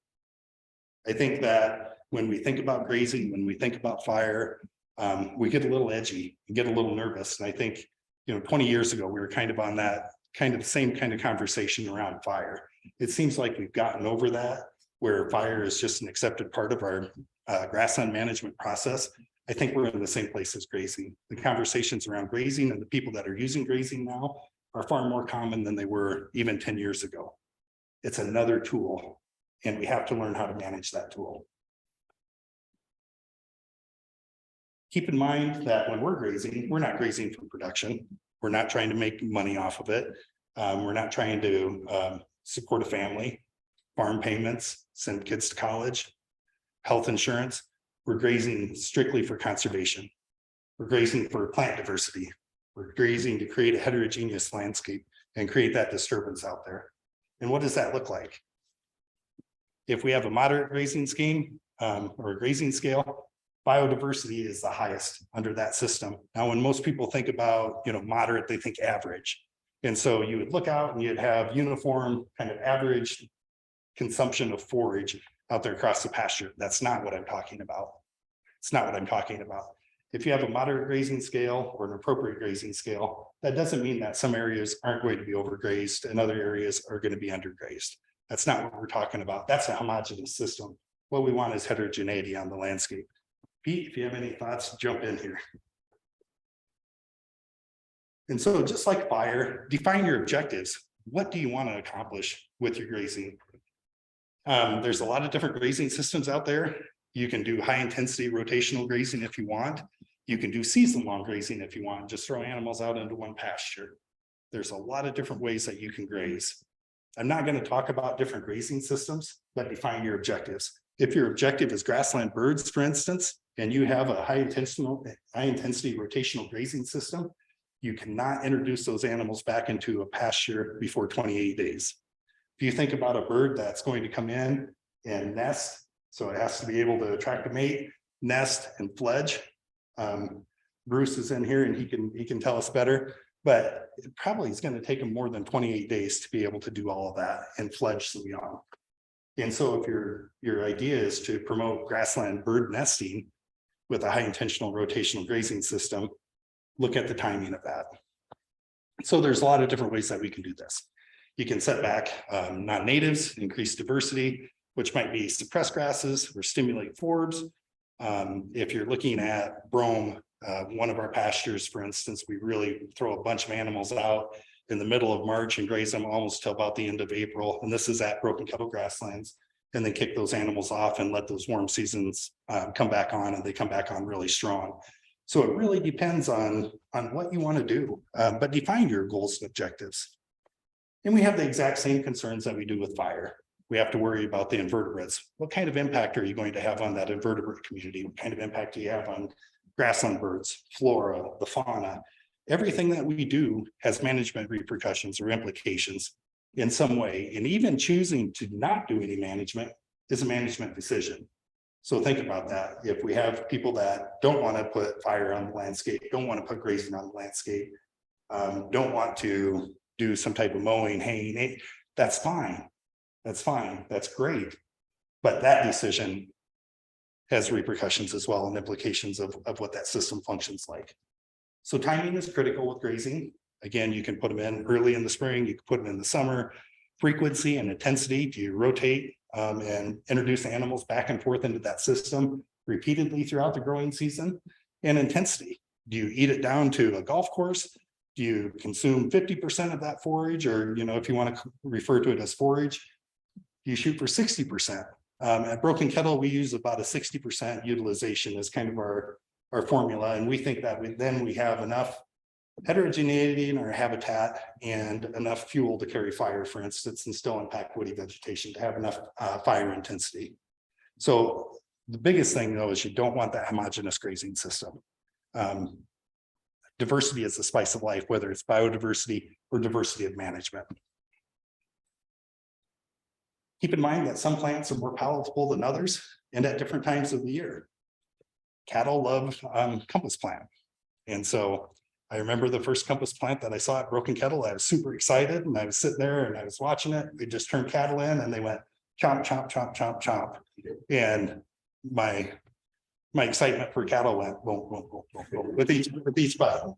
I think that when we think about grazing, when we think about fire, we get a little edgy, and get a little nervous. And I think, you know, 20 years ago, we were kind of on that kind of same kind of conversation around fire. It seems like we've gotten over that, where fire is just an accepted part of our grassland management process. I think we're in the same place as grazing. The conversations around grazing and the people that are using grazing now are far more common than they were even 10 years ago. It's another tool, and we have to learn how to manage that tool. Keep in mind that when we're grazing, we're not grazing for production. We're not trying to make money off of it. We're not trying to support a family, farm payments, send kids to college, health insurance. We're grazing strictly for conservation. We're grazing for plant diversity. We're grazing to create a heterogeneous landscape and create that disturbance out there. And what does that look like? If we have a moderate grazing scheme or a grazing scale, biodiversity is the highest under that system. Now, when most people think about, moderate, they think average. And so you would look out and you'd have uniform kind of average consumption of forage out there across the pasture. That's not what I'm talking about. It's not what I'm talking about. If you have a moderate grazing scale or an appropriate grazing scale, that doesn't mean that some areas aren't going to be overgrazed and other areas are going to be undergrazed. That's not what we're talking about. That's a homogeneous system. What we want is heterogeneity on the landscape. Pete, if you have any thoughts, jump in here. And so just like fire, define your objectives. What do you want to accomplish with your grazing? There's a lot of different grazing systems out there. You can do high intensity rotational grazing if you want. You can do season long grazing if you want, just throw animals out into one pasture. There's a lot of different ways that you can graze. I'm not going to talk about different grazing systems, but define your objectives. If your objective is grassland birds, for instance, and you have a high intensity rotational grazing system, you cannot introduce those animals back into a pasture before 28 days. If you think about a bird that's going to come in and nest, so it has to be able to attract a mate, nest, and fledge. Bruce is in here and he can tell us better, but it probably is going to take him more than 28 days to be able to do all of that and fledge some young. And so if your idea is to promote grassland bird nesting with a high intentional rotational grazing system, look at the timing of that. So there's a lot of different ways that we can do this. You can set back non-natives, increase diversity, which might be suppress grasses or stimulate forbs. If you're looking at brome, one of our pastures, for instance, we really throw a bunch of animals out in the middle of March and graze them almost till about the end of April. And this is at broken kettle grasslands, and then kick those animals off and let those warm seasons come back on, and they come back on really strong. So it really depends on what you want to do, but define your goals and objectives. And we have the exact same concerns that we do with fire. We have to worry about the invertebrates. What kind of impact are you going to have on that invertebrate community? What kind of impact do you have on grassland birds, flora, the fauna? Everything that we do has management repercussions or implications in some way. And even choosing to not do any management is a management decision. So think about that. If we have people that don't want to put fire on the landscape, don't want to put grazing on the landscape, don't want to do some type of mowing, haying, that's fine. That's fine. That's great. But that decision has repercussions as well and implications of what that system functions like. So timing is critical with grazing. Again, you can put them in early in the spring, you can put them in the summer. Frequency and intensity, do you rotate and introduce animals back and forth into that system repeatedly throughout the growing season? And intensity, do you eat it down to a golf course? Do you consume 50% of that forage? Or, if you want to refer to it as forage, you shoot for 60%. At Broken Kettle, we use about a 60% utilization as kind of our formula. And we think that we have enough heterogeneity in our habitat and enough fuel to carry fire, for instance, and still impact woody vegetation to have enough fire intensity. So the biggest thing though is you don't want that homogeneous grazing system. Diversity is the spice of life, whether it's biodiversity or diversity of management. Keep in mind that some plants are more palatable than others and at different times of the year. Cattle love compass plant. And so I remember the first compass plant that I saw at Broken Kettle. I was super excited and I was sitting there and I was watching it. We just turned cattle in and they went chomp, chomp, chomp, chomp, chomp. And my excitement for cattle went boom, boom, boom, boom, boom, with each button.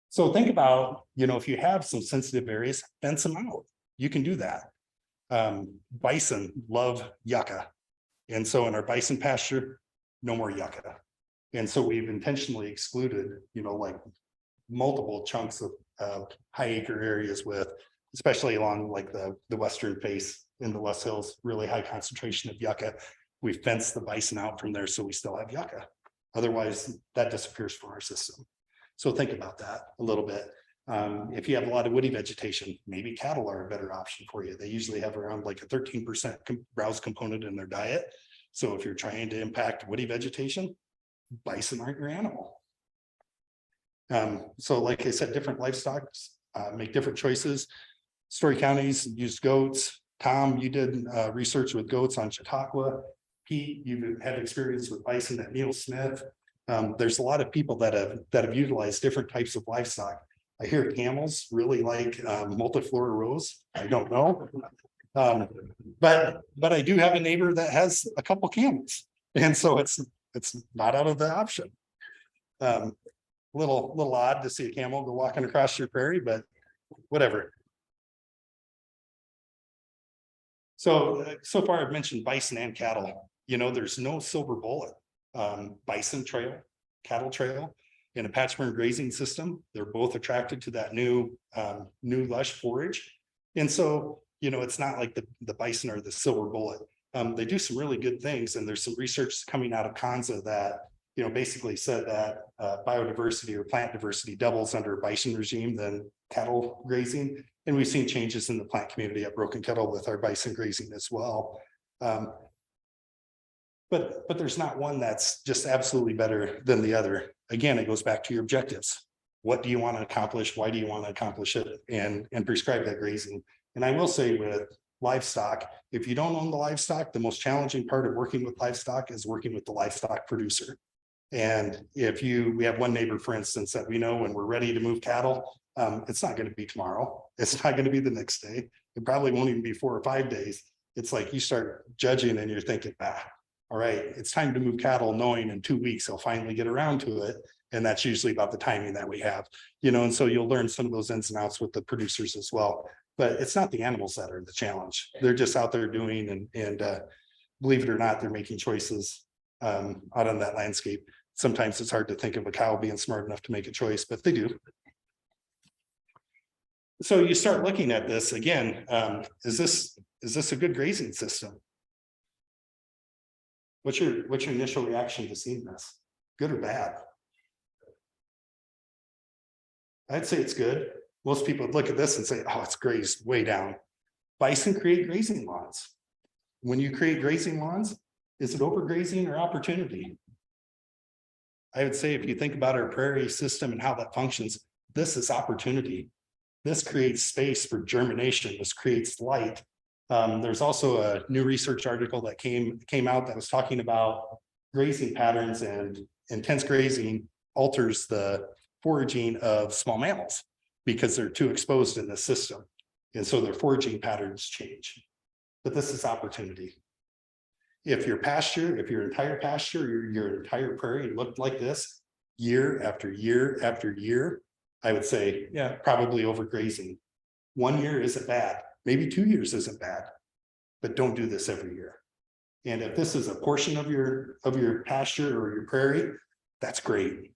So think about, if you have some sensitive areas, fence them out. You can do that. Bison love yucca. And so in our bison pasture, no more yucca. And so we've intentionally excluded, like multiple chunks of high acre areas with, especially along like the western face in the Loess Hills, really high concentration of yucca. We fenced the bison out from there so we still have yucca. Otherwise, that disappears from our system. So think about that a little bit. If you have a lot of woody vegetation, maybe cattle are a better option for you. They usually have around like a 13% browse component in their diet. So if you're trying to impact woody vegetation, bison aren't your animal. So like I said, different livestock make different choices. Story counties used goats. Tom, you did research with goats on Chautauqua. Pete, you've had experience with bison at Neil Smith. There's a lot of people that have utilized different types of livestock. I hear camels really like multiflora rows. I don't know. But I do have a neighbor that has a couple camels. And so it's not out of the option. Little odd to see a camel go walking across your prairie, but whatever. So far I've mentioned bison and cattle. You know, there's no silver bullet. Bison trail, cattle trail, in a patch burn grazing system. They're both attracted to that new lush forage. And so, you know, it's not like the bison are the silver bullet. They do some really good things, and there's some research coming out of Kansa that, you know, basically said that biodiversity or plant diversity doubles under a bison regime than cattle grazing. And we've seen changes in the plant community at Broken Kettle with our bison grazing as well. But there's not one that's just absolutely better than the other. Again, it goes back to your objectives. What do you want to accomplish? Why do you want to accomplish it? And prescribe that grazing. And I will say with livestock, if you don't own the livestock, the most challenging part of working with livestock is working with the livestock producer. And we have one neighbor, for instance, that we know when we're ready to move cattle, it's not going to be tomorrow. It's not going to be the next day. It probably won't even be 4 or 5 days. It's like you start judging and you're thinking, all right, it's time to move cattle, knowing in 2 weeks he'll finally get around to it. And that's usually about the timing that we have, you know, and so you'll learn some of those ins and outs with the producers as well. But it's not the animals that are the challenge. They're just out there doing, and believe it or not, they're making choices out on that landscape. Sometimes it's hard to think of a cow being smart enough to make a choice, but they do. So you start looking at this again. Is this a good grazing system? What's your initial reaction to seeing this? Good or bad? I'd say it's good. Most people would look at this and say, oh, it's grazed way down. Bison create grazing lawns. When you create grazing lawns, is it overgrazing or opportunity? I would say if you think about our prairie system and how that functions, this is opportunity. This creates space for germination. This creates light. There's also a new research article that came out that was talking about grazing patterns, and intense grazing alters the foraging of small mammals because they're too exposed in the system. And so their foraging patterns change. But this is opportunity. If your entire pasture, your entire prairie looked like this year after year after year, I would say, yeah, probably overgrazing. 1 year isn't bad. Maybe 2 years isn't bad, but don't do this every year. And if this is a portion of your pasture or your prairie, that's great.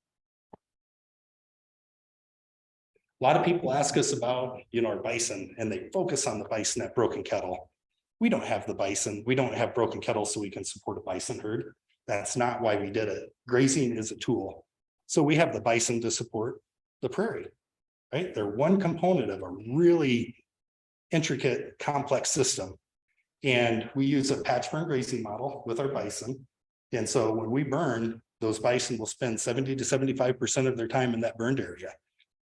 A lot of people ask us about, you know, our bison, and they focus on the bison at Broken Kettle. We don't have the bison. We don't have Broken Kettle so we can support a bison herd. That's not why we did it. Grazing is a tool. So we have the bison to support the prairie, right? They're one component of a really intricate, complex system. And we use a patch burn grazing model with our bison. And so when we burn, those bison will spend 70 to 75% of their time in that burned area.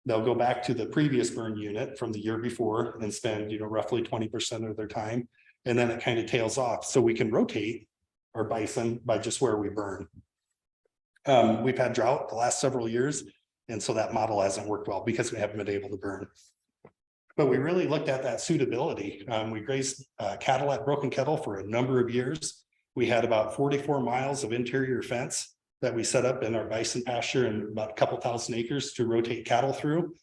They'll go back to the previous burn unit from the year before and spend, you know, roughly 20% of their time. And then it kind of tails off. So we can rotate our bison by just where we burn. We've had drought the last several years. And so that model hasn't worked well because we haven't been able to burn. But we really looked at that suitability. We grazed cattle at Broken Kettle for a number of years. We had about 44 miles of interior fence that we set up in our bison pasture and about a couple thousand acres to rotate cattle through.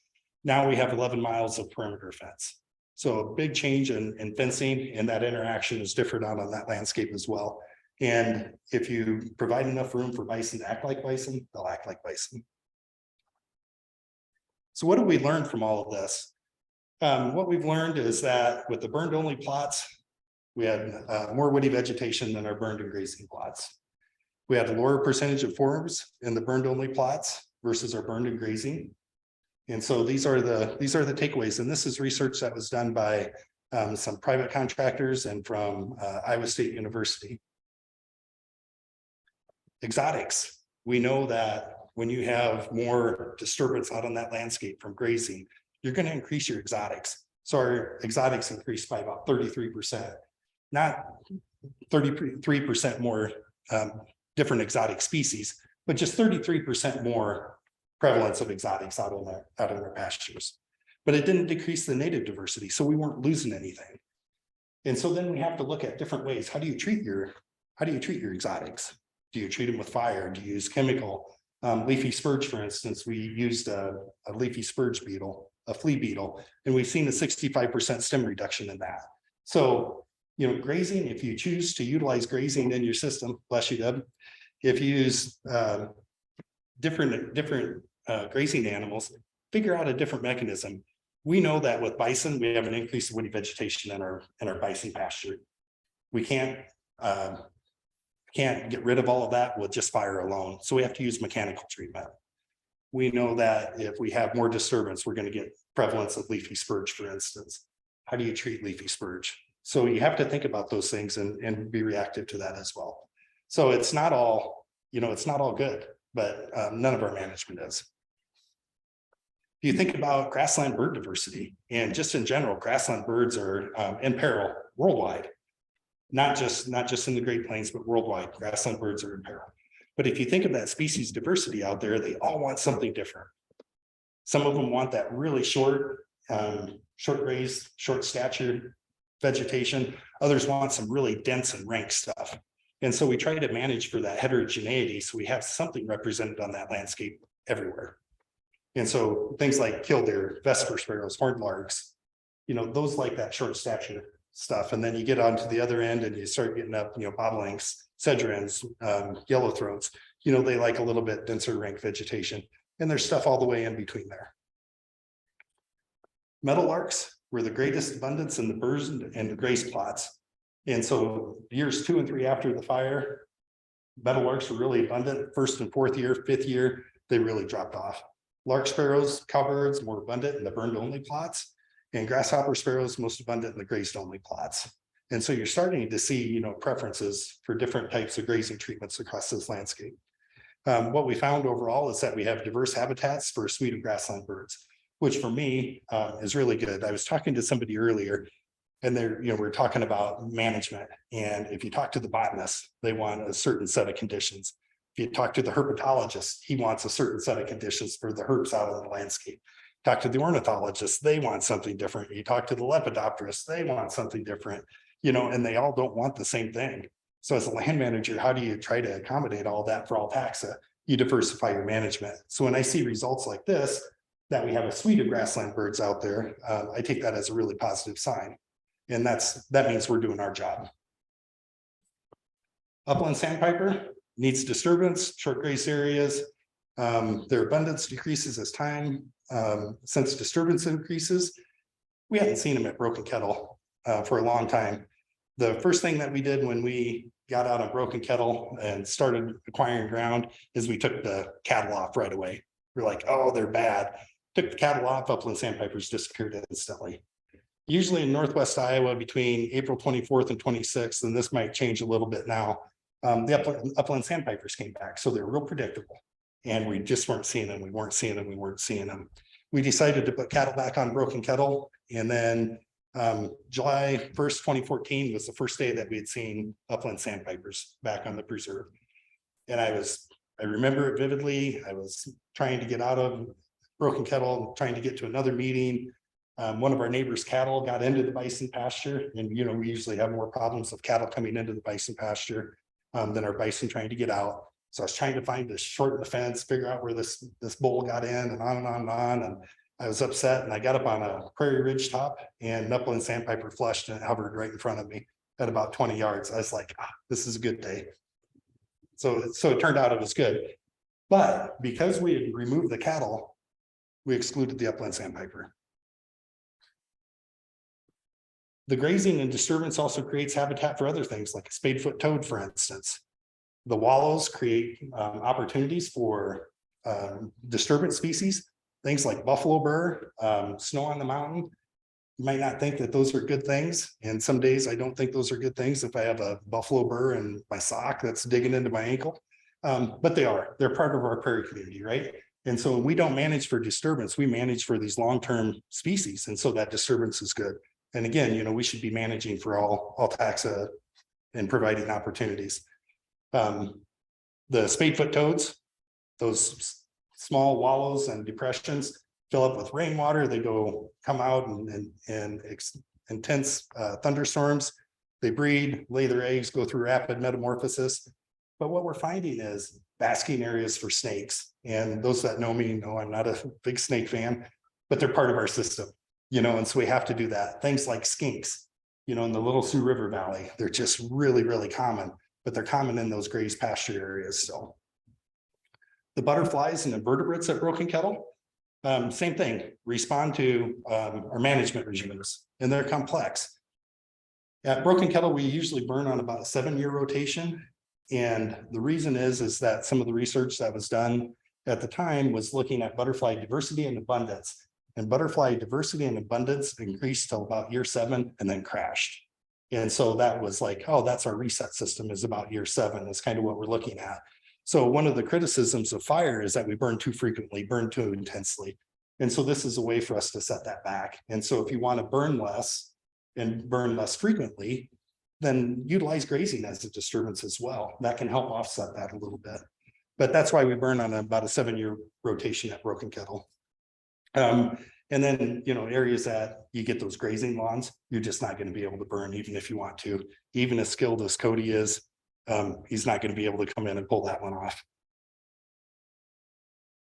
Now we have 11 miles of perimeter fence. So a big change in fencing, and that interaction is different out on that landscape as well. And if you provide enough room for bison to act like bison, they'll act like bison. So what did we learn from all of this? What we've learned is that with the burned only plots, we had more woody vegetation than our burned and grazing plots. We had a lower percentage of forms in the burned only plots versus our burned and grazing. And so these are the takeaways. And this is research that was done by some private contractors and from Iowa State University. Exotics. We know that when you have more disturbance out on that landscape from grazing, you're going to increase your exotics. So our exotics increased by about 33%. Not 33% more different exotic species, but just 33% more prevalence of exotics out in our pastures. But it didn't decrease the native diversity, so we weren't losing anything. And so then we have to look at different ways. How do you treat your exotics? Do you treat them with fire? Do you use chemical? Leafy spurge, for instance, we used a leafy spurge beetle, a flea beetle, and we've seen a 65% stem reduction in that. So, grazing, if you choose to utilize grazing in your system, bless you, Deb, if you use different grazing animals, figure out a different mechanism. We know that with bison, we have an increase in woody vegetation in our bison pasture. We can't get rid of all of that with just fire alone. So we have to use mechanical treatment. We know that if we have more disturbance, we're going to get prevalence of leafy spurge, for instance. How do you treat leafy spurge? So you have to think about those things and be reactive to that as well. So it's not all, it's not all good, but none of our management is. You think about grassland bird diversity, and just in general, grassland birds are in peril worldwide. Not just in the Great Plains, but worldwide, grassland birds are in peril. But if you think of that species diversity out there, they all want something different. Some of them want that really short raised, short statured vegetation. Others want some really dense and rank stuff. And so we try to manage for that heterogeneity, so we have something represented on that landscape everywhere. And so things like killdeer, vesper sparrows, horned larks, those like that short stature stuff. And then you get onto the other end and you start getting up, bobolinks, sedgerins, yellow throats, they like a little bit denser rank vegetation. And there's stuff all the way in between there. Meadowlarks were the greatest abundance in the burrs and the graze plots. And so years 2 and 3 after the fire, meadowlarks were really abundant. 1st and 4th year, 5th year, they really dropped off. Lark sparrows, cowbirds, more abundant in the burned only plots, and grasshopper sparrows most abundant in the grazed only plots. And so you're starting to see, preferences for different types of grazing treatments across this landscape. What we found overall is that we have diverse habitats for a suite of grassland birds, which for me is really good. I was talking to somebody earlier, and we're talking about management. And if you talk to the botanist, they want a certain set of conditions. If you talk to the herpetologist, he wants a certain set of conditions for the herbs out on the landscape. Talk to the ornithologist, they want something different. You talk to the lepidopterist, they want something different, and they all don't want the same thing. So as a land manager, how do you try to accommodate all that for all taxa? You diversify your management. So when I see results like this, that we have a suite of grassland birds out there, I take that as a really positive sign. And that means we're doing our job. Upland sandpiper needs disturbance, short graze areas. Their abundance decreases as time, since disturbance increases. We haven't seen them at Broken Kettle for a long time. The first thing that we did when we got out of Broken Kettle and started acquiring ground is we took the cattle off right away. We're like, oh, they're bad. Took the cattle off, upland sandpipers disappeared instantly. Usually in Northwest Iowa between April 24th and 26th, and this might change a little bit now, the upland sandpipers came back. So they're real predictable. And we just weren't seeing them. We weren't seeing them. We decided to put cattle back on Broken Kettle. And then July 1st, 2014 was the first day that we had seen upland sandpipers back on the preserve. And I remember it vividly. I was trying to get out of Broken Kettle, trying to get to another meeting. One of our neighbors' cattle got into the bison pasture. And, we usually have more problems of cattle coming into the bison pasture than our bison trying to get out. So I was trying to find this short in the fence, figure out where this bull got in and on and on and on. And I was upset, and I got up on a prairie ridge top, and an upland sandpiper flushed and hovered right in front of me at about 20 yards. I was like, this is a good day. So it turned out it was good. But because we had removed the cattle, we excluded the upland sandpiper. The grazing and disturbance also creates habitat for other things like a spadefoot toad, for instance. The wallows create opportunities for disturbance species, things like buffalo burr, snow on the mountain. You might not think that those are good things. And some days I don't think those are good things if I have a buffalo burr in my sock that's digging into my ankle. But they're part of our prairie community, right? And so we don't manage for disturbance, we manage for these long-term species. And so that disturbance is good. And again, we should be managing for all taxa and providing opportunities. The spadefoot toads, those small wallows and depressions fill up with rainwater. They come out and intense thunderstorms. They breed, lay their eggs, go through rapid metamorphosis. But what we're finding is basking areas for snakes. And those that know me know I'm not a big snake fan, but they're part of our system, and so we have to do that. Things like skinks, in the Little Sioux River Valley, they're just really, really common, but they're common in those grazed pasture areas. So the butterflies and invertebrates at Broken Kettle, same thing, respond to our management regimes, and they're complex. At Broken Kettle, we usually burn on about a 7-year rotation. And the reason is that some of the research that was done at the time was looking at butterfly diversity and abundance. And butterfly diversity and abundance increased till about year 7 and then crashed. And so that was like, oh, that's our reset system, is about year 7 is kind of what we're looking at. So one of the criticisms of fire is that we burn too frequently, burn too intensely. And so this is a way for us to set that back. And so if you want to burn less and burn less frequently, then utilize grazing as a disturbance as well. That can help offset that a little bit. But that's why we burn on about a 7-year rotation at Broken Kettle. And then, areas that you get those grazing lawns, you're just not going to be able to burn, even if you want to. Even as skilled as Kody is, he's not going to be able to come in and pull that one off.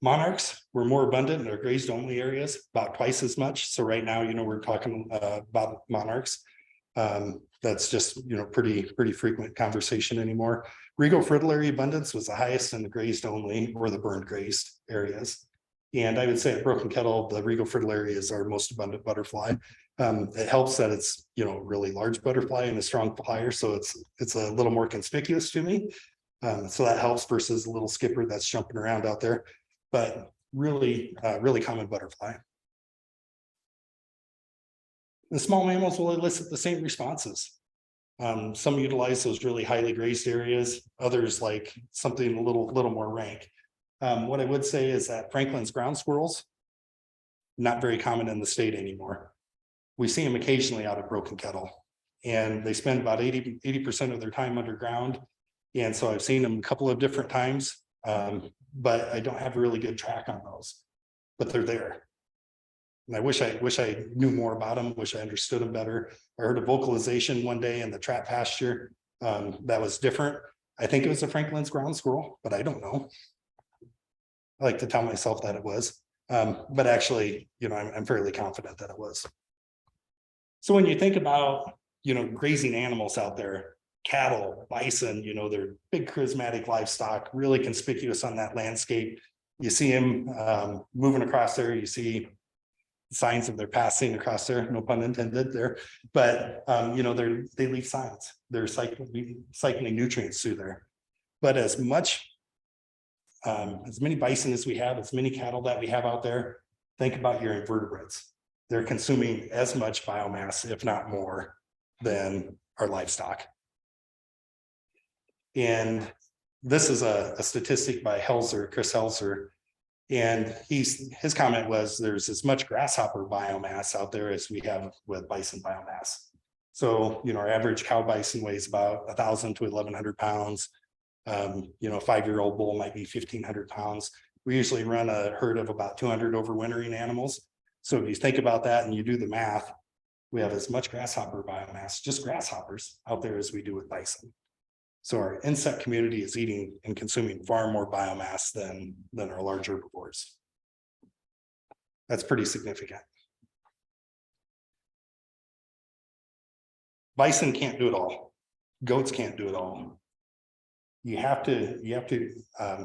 Monarchs were more abundant in our grazed only areas, about twice as much. So right now, we're talking about monarchs. That's just, pretty frequent conversation anymore. Regal fritillary abundance was the highest in the grazed only or the burned grazed areas. And I would say at Broken Kettle, the Regal fritillary is our most abundant butterfly. It helps that it's, really large butterfly and a strong flyer. So it's a little more conspicuous to me. So that helps versus a little skipper that's jumping around out there, but really common butterfly. The small mammals will elicit the same responses. Some utilize those really highly grazed areas, others like something a little more rank. What I would say is that Franklin's ground squirrels, not very common in the state anymore. We see them occasionally out of Broken Kettle, and they spend about 80% of their time underground. And so I've seen them a couple of different times, but I don't have a really good track on those, but they're there. And I wish I knew more about them, wish I understood them better. I heard a vocalization one day in the trap pasture that was different. I think it was a Franklin's ground squirrel, but I don't know. I like to tell myself that it was, but actually, I'm fairly confident that it was. So when you think about, grazing animals out there, cattle, bison, they're big charismatic livestock, really conspicuous on that landscape. You see them moving across there, you see signs of their passing across there, no pun intended there, but they leave signs. They're cycling nutrients through there. But as many bison as we have, as many cattle that we have out there, think about your invertebrates. They're consuming as much biomass, if not more, than our livestock. And this is a statistic by Chris Helzer. And his comment was there's as much grasshopper biomass out there as we have with bison biomass. So, our average cow bison weighs about 1,000 to 1,100 pounds. A 5-year-old bull might be 1,500 pounds. We usually run a herd of about 200 overwintering animals. So if you think about that and you do the math, we have as much grasshopper biomass, just grasshoppers out there, as we do with bison. So our insect community is eating and consuming far more biomass than our large herbivores. That's pretty significant. Bison can't do it all. Goats can't do it all. You have to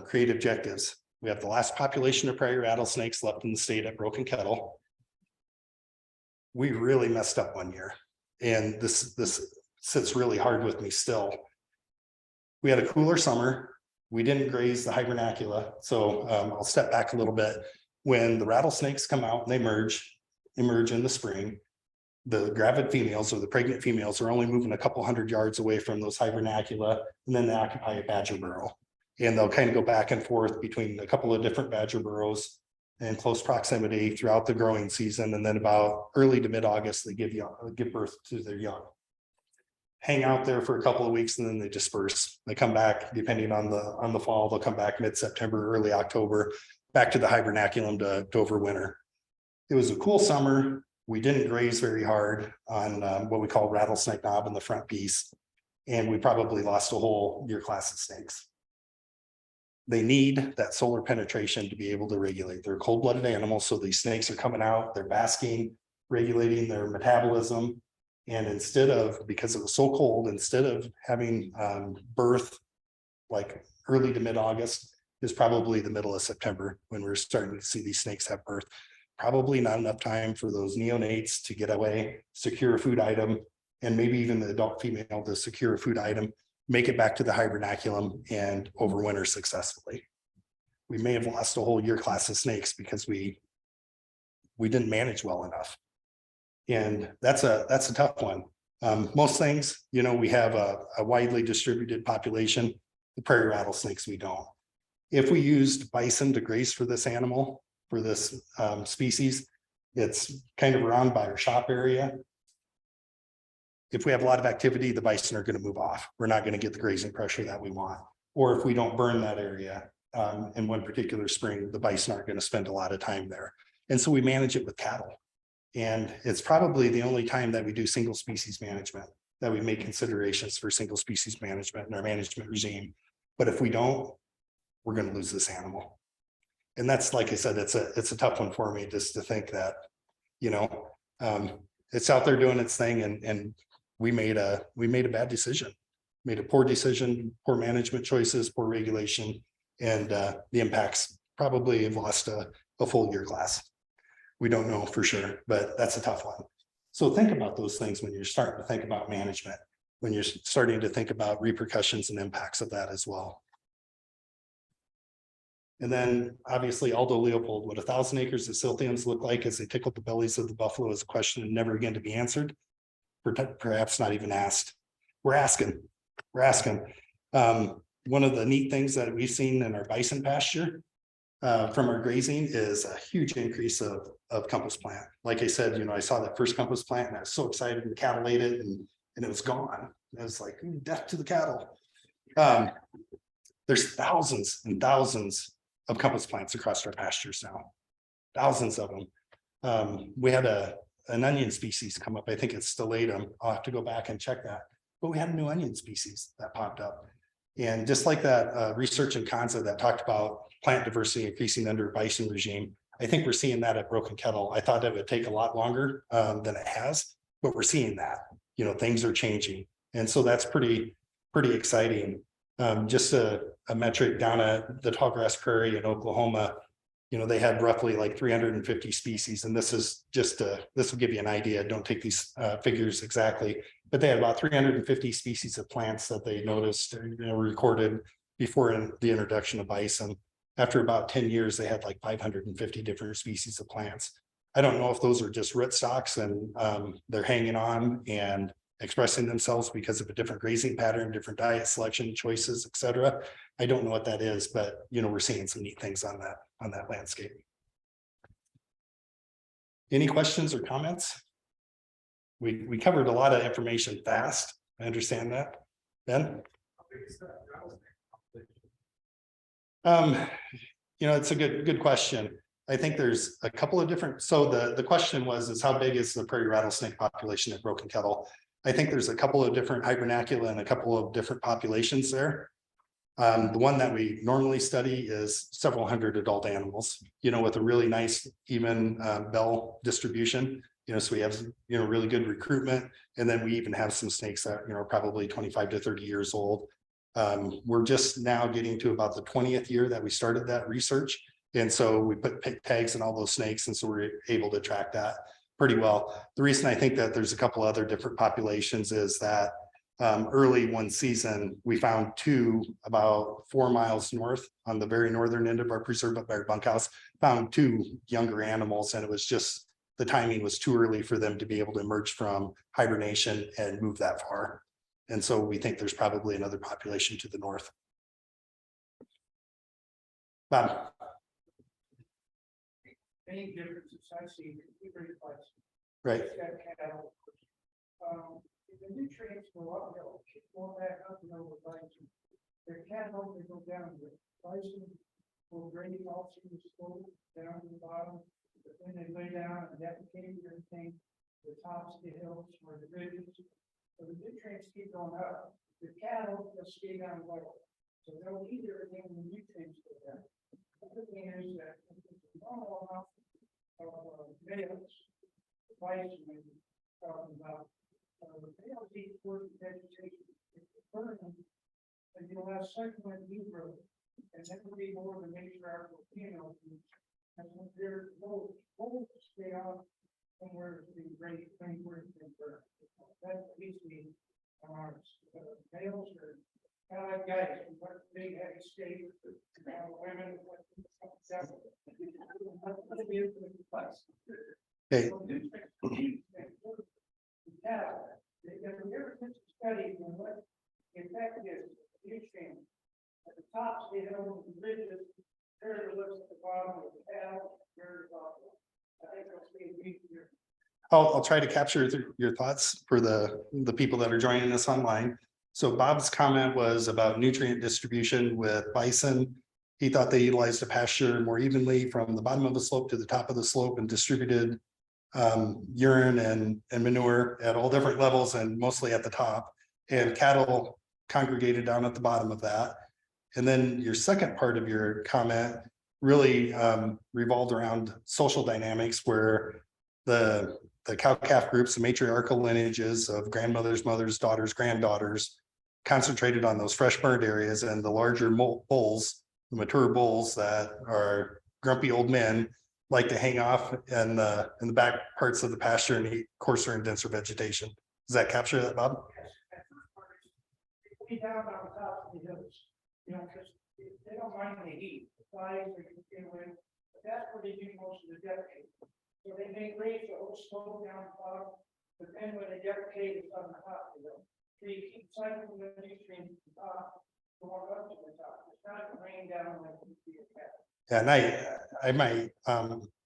create objectives. We have the last population of prairie rattlesnakes left in the state at Broken Kettle. We really messed up one year, and this sits really hard with me still. We had a cooler summer. We didn't graze the hibernacula. So I'll step back a little bit. When the rattlesnakes come out and they emerge in the spring, the gravid females or the pregnant females are only moving a couple 100 yards away from those hibernacula, and then they occupy a badger burrow. And they'll kind of go back and forth between a couple of different badger burrows in close proximity throughout the growing season. And then about early to mid-August, they give birth to their young. hang out there for a couple of weeks and then they disperse. They come back, depending on the fall, they'll come back mid-September, early October, back to the hibernaculum to overwinter. It was a cool summer. We didn't graze very hard on what we call rattlesnake knob in the front piece. And we probably lost a whole year class of snakes. They need that solar penetration to be able to regulate. They're cold-blooded animals, so these snakes are coming out, they're basking, regulating their metabolism. And instead of, because it was so cold, instead of having birth like early to mid-August, is probably the middle of September when we're starting to see these snakes have birth. Probably not enough time for those neonates to get away, secure a food item, and maybe even the adult female to secure a food item, make it back to the hibernaculum and overwinter successfully. We may have lost a whole year class of snakes because we didn't manage well enough. And that's a tough one. Most things, you know, we have a widely distributed population. The prairie rattlesnakes, we don't. If we used bison to graze for this animal, for this species, it's kind of around by our shop area. If we have a lot of activity, the bison are going to move off. We're not going to get the grazing pressure that we want. Or if we don't burn that area in one particular spring, the bison aren't going to spend a lot of time there. And so we manage it with cattle. And it's probably the only time that we do single species management, that we make considerations for single species management in our management regime. But if we don't, we're going to lose this animal. And that's, like I said, it's a tough one for me just to think that, you know, it's out there doing its thing, and we made a bad decision, made a poor decision, poor management choices, poor regulation, and the impacts probably have lost a full year class. We don't know for sure, but that's a tough one. So think about those things when you're starting to think about management, when you're starting to think about repercussions and impacts of that as well. And then obviously Aldo Leopold, what 1,000 acres of silthiums look like as they tickle the bellies of the buffalo is a question never again to be answered. Perhaps not even asked. We're asking. One of the neat things that we've seen in our bison pasture from our grazing is a huge increase of compass plant. Like I said, you know, I saw that first compass plant and I was so excited, and the cattle ate it and it was gone. I was like, death to the cattle. There's thousands and thousands of compass plants across our pastures now, thousands of them. We had an onion species come up. I think it's Stellatum. I'll have to go back and check that. But we had a new onion species that popped up. And just like that research in Kansa that talked about plant diversity increasing under a bison regime, I think we're seeing that at Broken Kettle. I thought it would take a lot longer than it has, but we're seeing that, you know, things are changing. And so that's pretty exciting. Just a metric down at the Tallgrass Prairie in Oklahoma, you know, they had roughly like 350 species. And this is just, this will give you an idea. Don't take these figures exactly, but they had about 350 species of plants that they noticed, you know, recorded before the introduction of bison. After about 10 years, they had like 550 different species of plants. I don't know if those are just rootstocks and they're hanging on and expressing themselves because of a different grazing pattern, different diet selection choices, et cetera. I don't know what that is, but you know, we're seeing some neat things on that landscape. Any questions or comments? We covered a lot of information fast. I understand that. Ben? You know, it's a good question. I think there's a couple of different, so the question is how big is the prairie rattlesnake population at Broken Kettle? I think there's a couple of different hibernacula and a couple of different populations there. The one that we normally study is several hundred adult animals, you know, with a really nice even bell distribution, you know, so we have, you know, really good recruitment. And then we even have some snakes that, you know, are probably 25 to 30 years old. We're just now getting to about the 20th year that we started that research. And so we put tags in all those snakes. And so we're able to track that pretty well. The reason I think that there's a couple other different populations is that early one season, we found two about 4 miles north on the very northern end of our preserve up by our bunkhouse, found two younger animals, and it was just, the timing was too early for them to be able to emerge from hibernation and move that far. And so we think there's probably another population to the north. Bob. Any differences I see, right? if the nutrients go up, they'll keep going back up and over bison. Their cattle, they go down the bison will drain off through the slope down to the bottom, but then they lay down and defecate everything, the tops of the hills or the ridges. So the nutrients keep going up. The cattle will stay down low. So they'll eat everything when the nutrients go down. The other thing is that if it's a normal amount of males, bison, when you're talking about, the males eat towards the vegetation. If you burn them, then you'll have succulent new growth, and that will be more of a matriarchal female. And when they're low, stay off somewhere to the great thing where it's been burned. That's usually males are kind of like guys, what big heavy state, women. Okay. Ever since studies on what the effect is, nutrient at the tops of the hill, the ridges, there looks at the bottom of the cattle, very bottom. I think that's being easier. I'll try to capture your thoughts for the people that are joining us online. So Bob's comment was about nutrient distribution with bison. He thought they utilized the pasture more evenly from the bottom of the slope to the top of the slope and distributed urine and manure at all different levels and mostly at the top, and cattle congregated down at the bottom of that. And then your second part of your comment really revolved around social dynamics, where the cow-calf groups, the matriarchal lineages of grandmothers, mothers, daughters, granddaughters, concentrated on those fresh burned areas, and the larger bulls, the mature bulls that are grumpy old men, like to hang off in the back parts of the pasture and eat coarser and denser vegetation. Does that capture that, Bob? Way down on the top of the hills, because they don't mind the heat, the flies are in with, but that's where they do most of the defecate. So they may raise the whole slope down the bottom, but then when they defecate, it's on the top, So you keep cycling the nutrients to the top, going up to the top. It's not raining down like you see a cat. And I might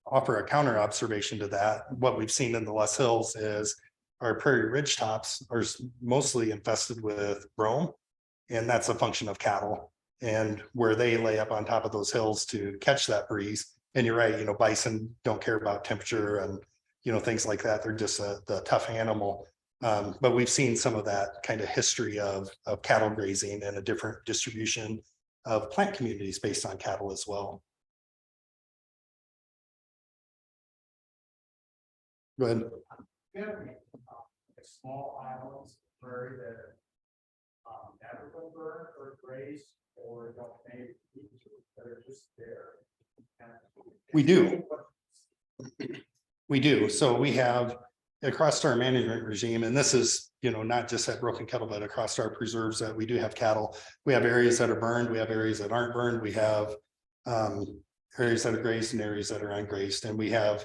offer a counter observation to that. What we've seen in the Loess Hills is our prairie ridge tops are mostly infested with brome, and that's a function of cattle and where they lay up on top of those hills to catch that breeze. And you're right, bison don't care about temperature and things like that. They're just the tough animal. But we've seen some of that kind of history of cattle grazing and a different distribution of plant communities based on cattle as well. Go ahead. Small islands, prairie that never been burned or grazed or don't make that are just there. We do. We do. So we have across our management regime, and this is, not just at Broken Kettle, but across our preserves that we do have cattle. We have areas that are burned. We have areas that aren't burned. We have areas that are grazed and areas that are ungrazed. And we have,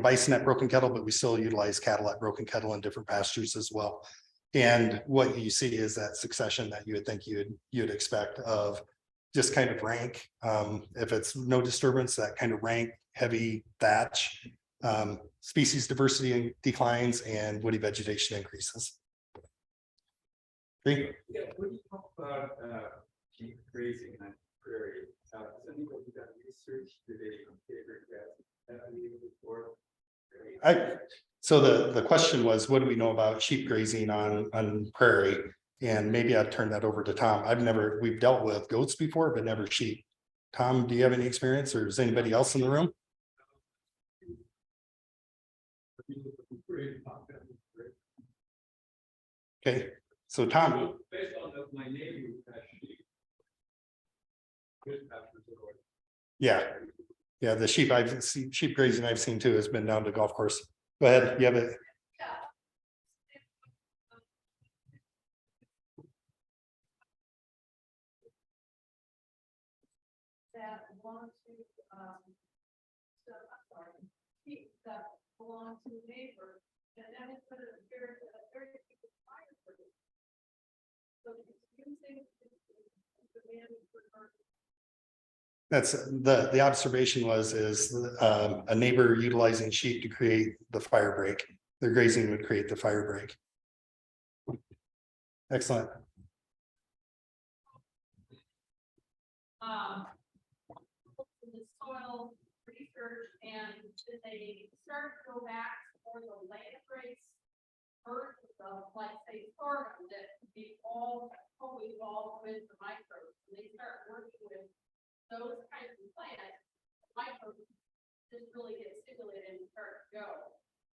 bison at Broken Kettle, but we still utilize cattle at Broken Kettle in different pastures as well. And what you see is that succession that you would think you'd expect of just kind of rank. If it's no disturbance, that kind of rank heavy thatch, species diversity declines, and woody vegetation increases. Yeah, when you talk about sheep grazing on prairie, has anybody done research? Do they favor grass? So the question was, what do we know about sheep grazing on prairie? And maybe I'd turn that over to Tom. We've dealt with goats before, but never sheep. Tom, do you have any experience, or is anybody else in the room? Okay, so Tom. Based on my neighbor has sheep. Yeah, the sheep sheep grazing I've seen too has been down to golf course. Go ahead, you have it. That belong to, sheep that belong to neighbors, and that is put a very fire for this. So it's using the demand for. That's the observation is a neighbor utilizing sheep to create the fire break. Their grazing would create the fire break. Excellent. The soil research, and did they start to go back for the land race versus of, like, say, sorghum that be all totally evolved with the microbes? And they start working with those kinds of plants, microbes just really get stimulated and start to go.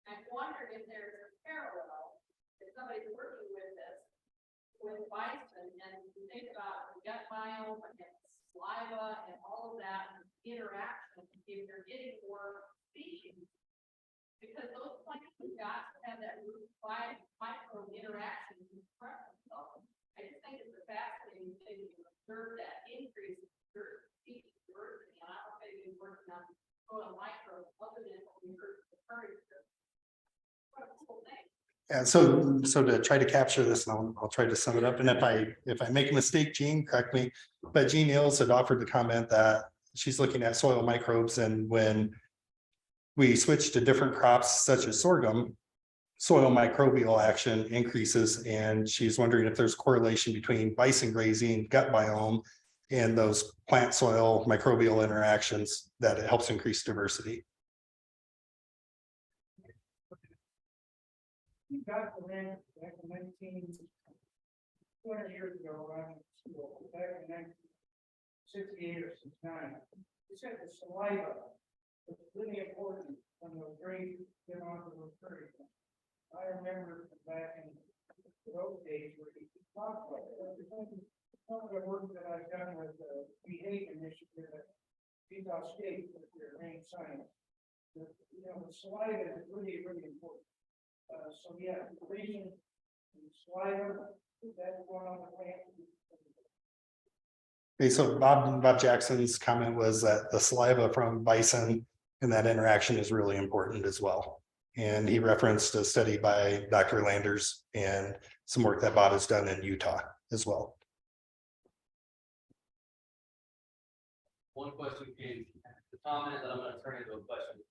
I wondered if there's a parallel, if somebody's working with this, with bison, and you think about the gut biome and saliva and all of that interaction, if they're getting more species. Because those plants have got to have that root micro interaction. I just think it's a fascinating thing to observe that increase in species diversity. And I don't think they've been working on soil microbes other than what we heard from the Prairies. What a cool thing. And so to try to capture this, and I'll try to sum it up. And if I make a mistake, Jean, correct me. But Jean Niels had offered to comment that she's looking at soil microbes, and when we switch to different crops such as sorghum, soil microbial action increases, and she's wondering if there's correlation between bison grazing, gut biome, and those plant soil microbial interactions that it helps increase diversity. You got the land back in 200 years ago, when I went to school, back in 1968 or 69. They said the saliva was really important when the grain came onto the prairie. I remember back in those days where he talked about it. Some of the work that I've done with the BA initiative at Utah State with their rain science. The saliva is really, really important. So yeah, grazing and saliva, that's going on the plant. Okay, so Bob Jackson's comment was that the saliva from bison and that interaction is really important as well. And he referenced a study by Dr. Landers and some work that Bob has done in Utah as well. One question came, the comment that I'm gonna turn into a question.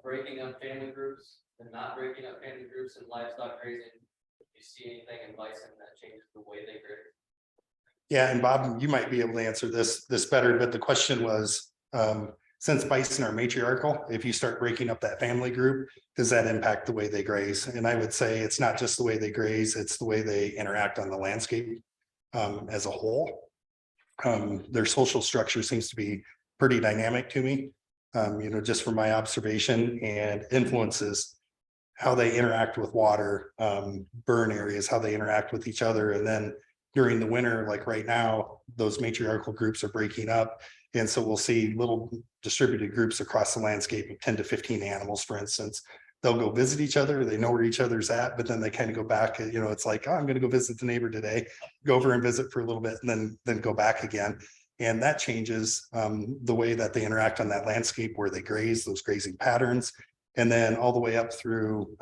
Breaking up family groups and not breaking up family groups in livestock grazing. Do you see anything in bison that changes the way they graze? Yeah, and Bob, you might be able to answer this better, but the question was, since bison are matriarchal, if you start breaking up that family group, does that impact the way they graze? And I would say it's not just the way they graze, it's the way they interact on the landscape as a whole. Their social structure seems to be pretty dynamic to me, just from my observation, and influences how they interact with water, burn areas, how they interact with each other. And then during the winter, like right now, those matriarchal groups are breaking up. And so we'll see little distributed groups across the landscape of 10 to 15 animals, for instance. They'll go visit each other, they know where each other's at, but then they kind of go back, it's like, oh, I'm going to go visit the neighbor today, go over and visit for a little bit, and then go back again. And that changes the way that they interact on that landscape where they graze, those grazing patterns. And then all the way up through,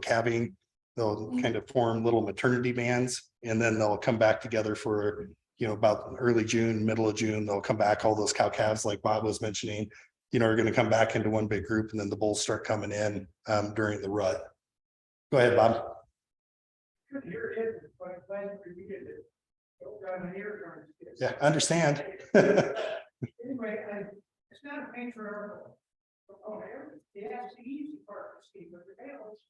calving, they'll kind of form little maternity bands, and then they'll come back together for, about early June, middle of June, they'll come back, all those cow calves, like Bob was mentioning, are going to come back into one big group, and then the bulls start coming in during the rut. Go ahead, Bob. Yeah, I understand. Anyway, it's not a patriarchal component. It has the easy part to see, but the males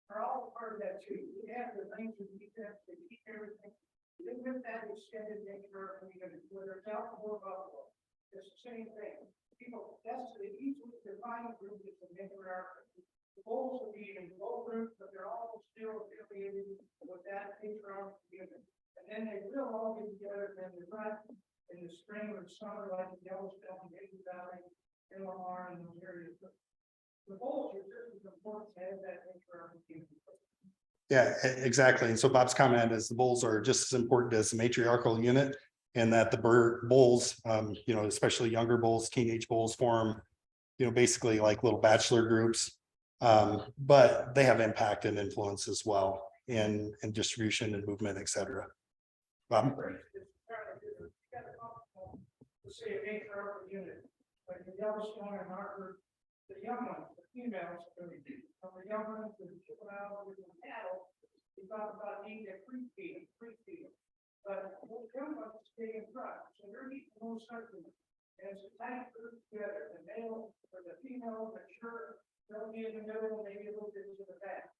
are all part of that too. We have the things that we have to keep everything. Even with that extended nature, whether it's alcohol or buffalo, it's the same thing. People, that's the easily defined group is the matriarchal. The bulls will be in both groups, but they're all still affiliated with that patriarchal unit. And then they will all get together and they run in the spring or summer, like in Yellowstone, Hidden Valley, in Lamar, and those areas. But the bulls are just as important to have that patriarchal unit. Yeah, exactly. And so Bob's comment is the bulls are just as important as the matriarchal unit, and that the bulls, especially younger bulls, teenage bulls form, basically like little bachelor groups. But they have impact and influence as well in distribution and movement, et cetera. Bob? Say a matriarchal unit, like the Yellowstone and our the young ones, the females, the young ones, the juveniles, the cattle, we talk about needing a pre-feed. But we'll come up to stay in front, so they're eating most certainly. As the tank group together, the male or the female, mature, they'll be in the middle, maybe a little bit to the back.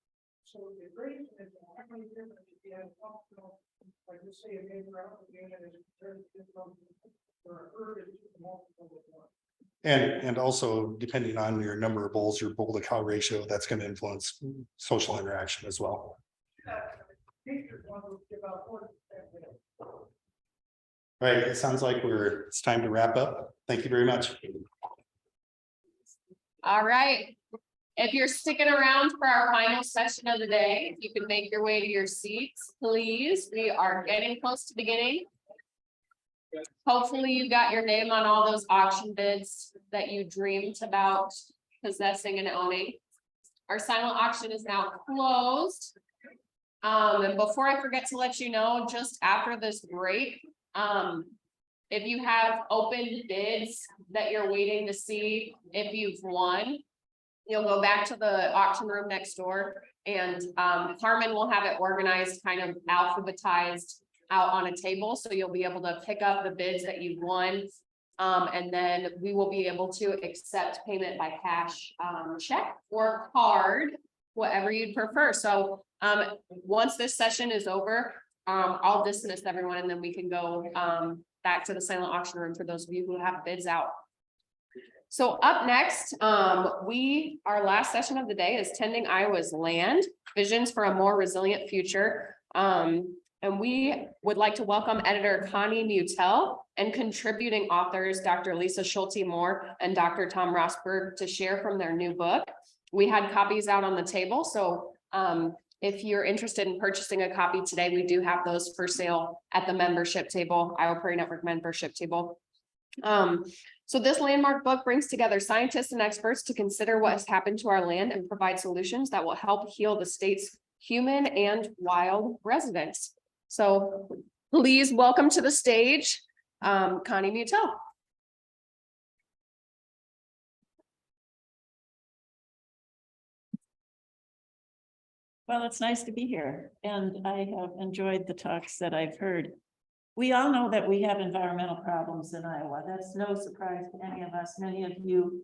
So the grazing is only different if you have functional, like you say, a major out again, and it's very difficult for a herd to multiple at once. And also depending on your number of bulls, your bull to cow ratio, that's going to influence social interaction as well. All right, it sounds like it's time to wrap up. Thank you very much. All right. If you're sticking around for our final session of the day, you can make your way to your seats, please. We are getting close to beginning. Hopefully you got your name on all those auction bids that you dreamed about possessing and owning. Our silent auction is now closed. And before I forget to let you know, just after this break, if you have open bids that you're waiting to see if you've won, you'll go back to the auction room next door and Carmen will have it organized, kind of alphabetized out on a table. So you'll be able to pick up the bids that you've won. And then we will be able to accept payment by cash, check or card, whatever you'd prefer. So once this session is over, I'll dismiss everyone and then we can go back to the silent auction room for those of you who have bids out. So up next, our last session of the day is Tending Iowa's Land, Visions for a More Resilient Future. And we would like to welcome editor Connie Mutel and contributing authors, Dr. Lisa Schulte-Moore and Dr. Tom Rosberg, to share from their new book. We had copies out on the table. So if you're interested in purchasing a copy today, we do have those for sale at the membership table, Iowa Prairie Network membership table. So this landmark book brings together scientists and experts to consider what has happened to our land and provide solutions that will help heal the state's human and wild residents. So please welcome to the stage, Connie Mutel. Well, it's nice to be here, and I have enjoyed the talks that I've heard. We all know that we have environmental problems in Iowa. That's no surprise to any of us. Many of you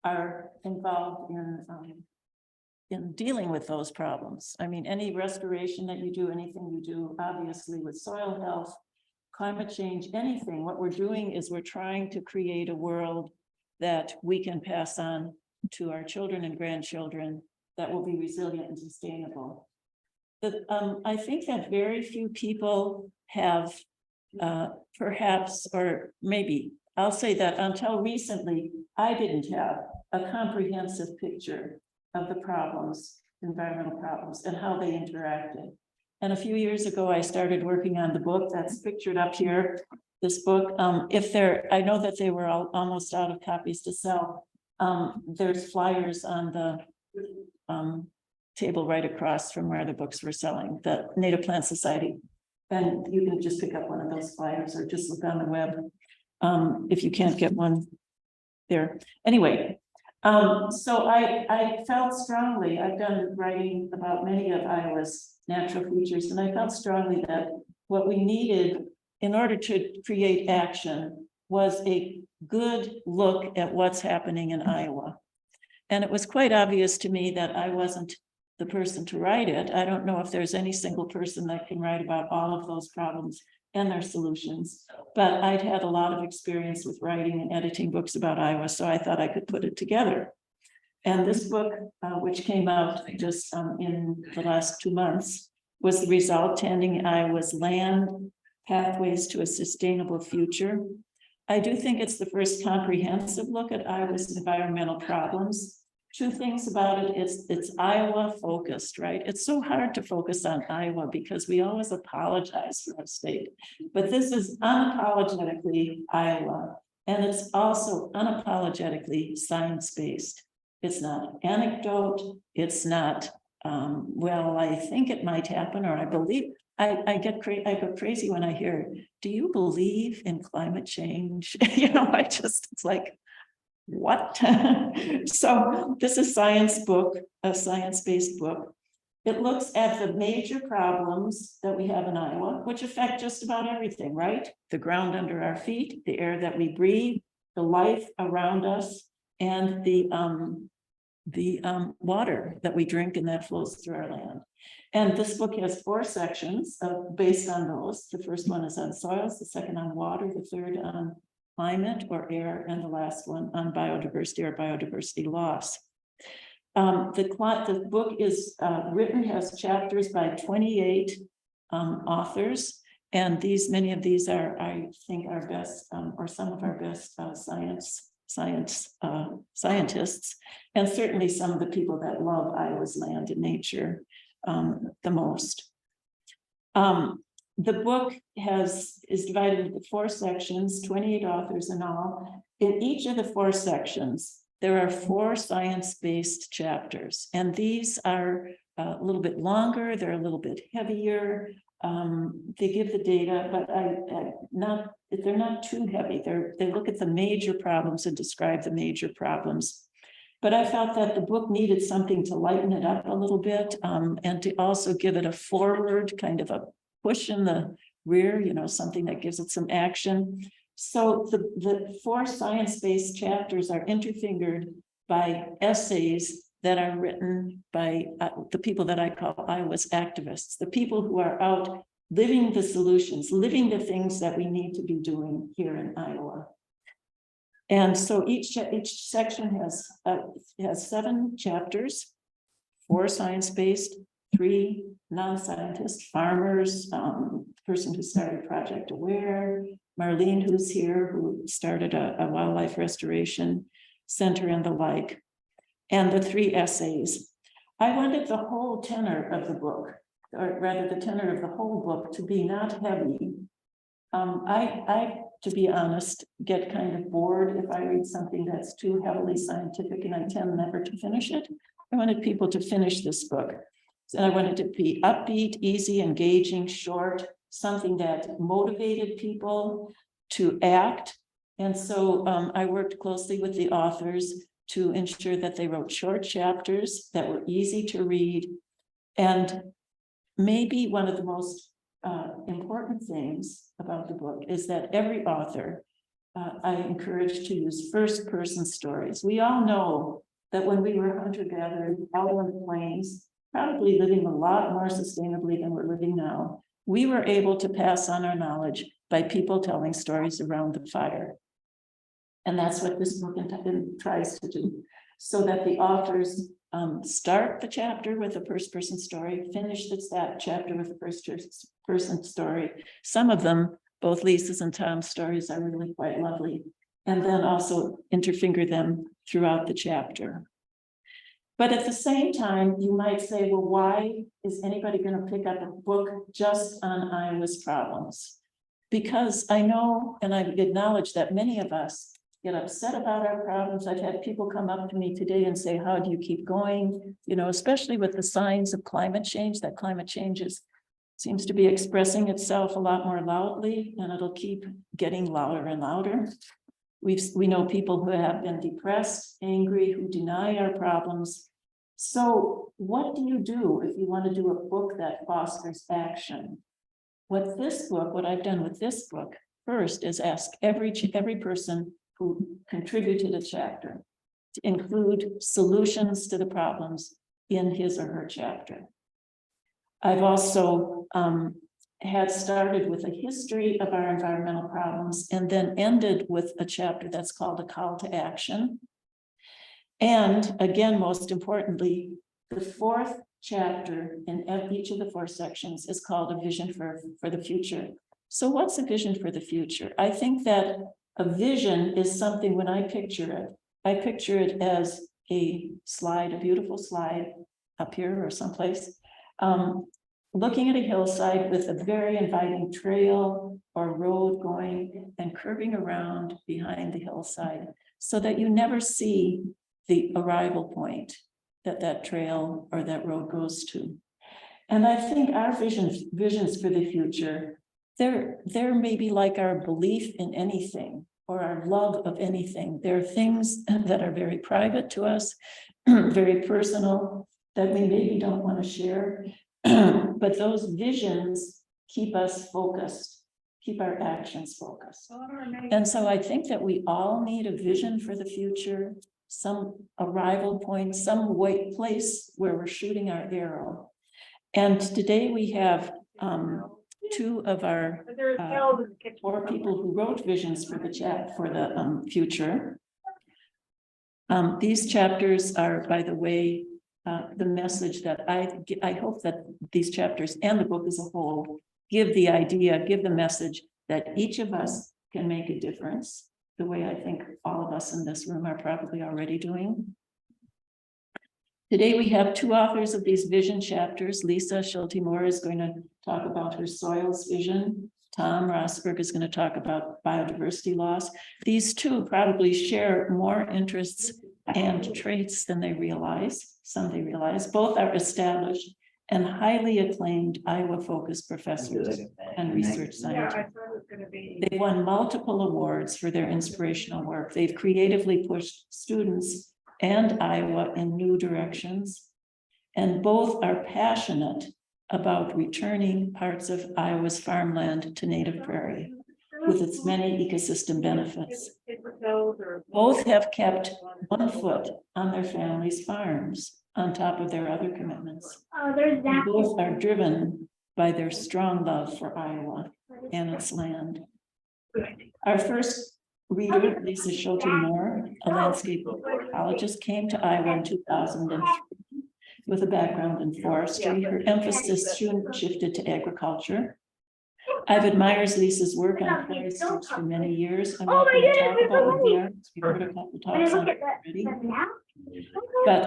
are involved in dealing with those problems. I mean, any restoration that you do, anything you do, obviously with soil health, climate change, anything, what we're doing is we're trying to create a world that we can pass on to our children and grandchildren that will be resilient and sustainable. I think that very few people have perhaps, or maybe, I'll say that until recently, I didn't have a comprehensive picture of the problems, environmental problems, and how they interacted. And a few years ago, I started working on the book that's pictured up here, this book. I know that they were almost out of copies to sell. There's flyers on the table right across from where the books were selling, the Native Plant Society. And you can just pick up one of those flyers or just look on the web if you can't get one there. Anyway, so I felt strongly, I've done writing about many of Iowa's natural features, and I felt strongly that what we needed in order to create action was a good look at what's happening in Iowa. And it was quite obvious to me that I wasn't the person to write it. I don't know if there's any single person that can write about all of those problems and their solutions, but I'd had a lot of experience with writing and editing books about Iowa, so I thought I could put it together. And this book, which came out just in the last 2 months, was the result, Tending Iowa's Land, Pathways to a Sustainable Future. I do think it's the first comprehensive look at Iowa's environmental problems. Two things about it, it's Iowa focused, right? It's so hard to focus on Iowa because we always apologize for our state, but this is unapologetically Iowa, and it's also unapologetically science-based. It's not anecdote, it's not, well, I think it might happen, or I believe. I go crazy when I hear, do you believe in climate change? It's like, what? So this is a science-based book. It looks at the major problems that we have in Iowa, which affect just about everything, right? The ground under our feet, the air that we breathe, the life around us, and the water that we drink and that flows through our land. And this book has 4 sections based on those. The first one is on soils, the second on water, the third on climate or air, and the last one on biodiversity or biodiversity loss. The book is written, has chapters by 28 authors, and many of these are, I think, our best or some of our best scientists, and certainly some of the people that love Iowa's land and nature the most. The book is divided into 4 sections, 28 authors in all. In each of the 4 sections, there are 4 science-based chapters, and these are a little bit longer, they're a little bit heavier. They give the data, but they're not too heavy. They look at the major problems and describe the major problems. But I felt that the book needed something to lighten it up a little bit, and to also give it a forward, kind of a push in the rear, something that gives it some action. So the 4 science-based chapters are interfingered by essays that are written by the people that I call Iowa's activists, the people who are out living the solutions, living the things that we need to be doing here in Iowa. And so each section has 7 chapters, 4 science-based, 3 non-scientist, farmers, person who started Project Aware, Marlene, who's here, who started a wildlife restoration center and the like, and the 3 essays. I wanted the whole tenor of the book, or rather the tenor of the whole book, to be not heavy. I, to be honest, get kind of bored if I read something that's too heavily scientific, and I tend never to finish it. I wanted people to finish this book. And I wanted it to be upbeat, easy, engaging, short, something that motivated people to act. And so I worked closely with the authors to ensure that they wrote short chapters that were easy to read. And maybe one of the most important things about the book is that every author I encourage to use first-person stories. We all know that when we were hunter-gatherers out on the plains, probably living a lot more sustainably than we're living now, we were able to pass on our knowledge by people telling stories around the fire. And that's what this book tries to do, so that the authors start the chapter with a first-person story, finish that chapter with a first-person story. Some of them, both Lisa's and Tom's stories, are really quite lovely, and then also interfinger them throughout the chapter. But at the same time, you might say, well, why is anybody going to pick up a book just on Iowa's problems? Because I know, and I acknowledge that many of us get upset about our problems. I've had people come up to me today and say, how do you keep going? Especially with the signs of climate change, that climate change seems to be expressing itself a lot more loudly, and it'll keep getting louder and louder. We know people who have been depressed, angry, who deny our problems. So what do you do if you want to do a book that fosters action? What I've done with this book first is ask every person who contributed a chapter to include solutions to the problems in his or her chapter. I've also had started with a history of our environmental problems and then ended with a chapter that's called a call to action. And again, most importantly, the 4th chapter in each of the 4 sections is called a vision for the future. So what's a vision for the future? I think that a vision is something, when I picture it as a slide, a beautiful slide up here or someplace, looking at a hillside with a very inviting trail or road going and curving around behind the hillside, so that you never see the arrival point that trail or that road goes to. And I think our visions for the future, they're maybe like our belief in anything or our love of anything. There are things that are very private to us, very personal, that we maybe don't want to share. But those visions keep us focused, keep our actions focused. And so I think that we all need a vision for the future, some arrival point, some place where we're shooting our arrow. And today we have two of our 4 people who wrote visions for the future. These chapters are, by the way, the message that I hope that these chapters and the book as a whole give the message that each of us can make a difference, the way I think all of us in this room are probably already doing. Today, we have 2 authors of these vision chapters. Lisa Schulte-Moore is going to talk about her soils vision. Tom Rosberg is going to talk about biodiversity loss. These 2 probably share more interests and traits than they realize. Some they realize. Both are established and highly acclaimed Iowa-focused professors and research scientists. They won multiple awards for their inspirational work. They've creatively pushed students and Iowa in new directions. And both are passionate about returning parts of Iowa's farmland to native prairie with its many ecosystem benefits. Both have kept one foot on their families' farms on top of their other commitments. And both are driven by their strong love for Iowa and its land. Our first reader, Lisa Schulte-Moore, a landscape ecologist, came to Iowa in 2003 with a background in forestry. Her emphasis shifted to agriculture. I've admired Lisa's work on prairie strips for many years. I'm not going to talk about Lydia. We've heard a couple talks on it already. But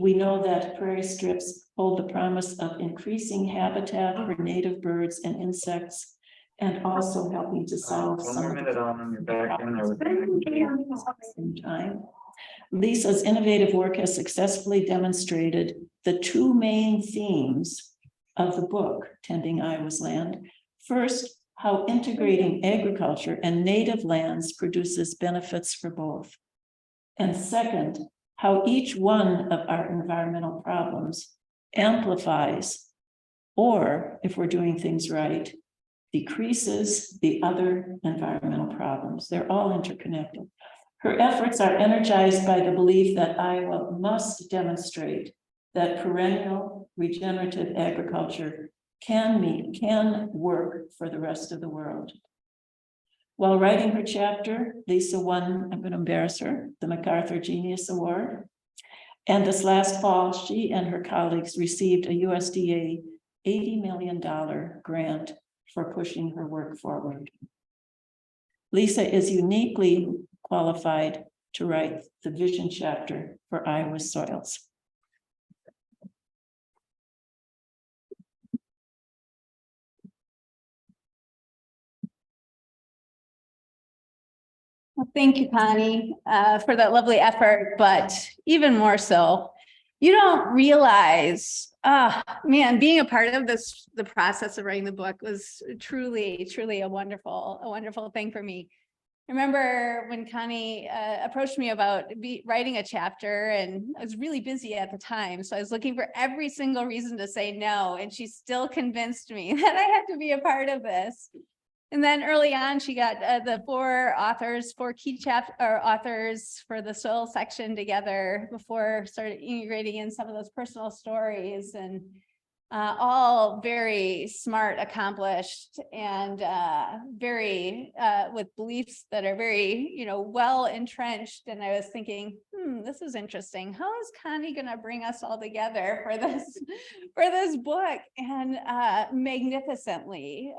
we know that prairie strips hold the promise of increasing habitat for native birds and insects, and also helping to solve some of the problems at the same time. Lisa's innovative work has successfully demonstrated the 2 main themes of the book, Tending Iowa's Land. First, how integrating agriculture and native lands produces benefits for both. And second, how each one of our environmental problems amplifies, or if we're doing things right, decreases the other environmental problems. They're all interconnected. Her efforts are energized by the belief that Iowa must demonstrate that perennial regenerative agriculture can work for the rest of the world. While writing her chapter, Lisa won, I'm going to embarrass her, the MacArthur Genius Award. And this last fall, she and her colleagues received a USDA $80 million grant for pushing her work forward. Lisa is uniquely qualified to write the vision chapter for Iowa's soils. Well, thank you, Connie, for that lovely effort, but even more so, you don't realize, man, being a part of this, the process of writing the book was truly, truly a wonderful thing for me. I remember when Connie approached me about writing a chapter, and I was really busy at the time. So I was looking for every single reason to say no. And she still convinced me that I had to be a part of this. And then early on, she got the 4 key authors for the soil section together before started integrating in some of those personal stories, and all very smart, accomplished, and very with beliefs that are very, well entrenched. And I was thinking, this is interesting. How is Connie going to bring us all together for this book? And magnificently,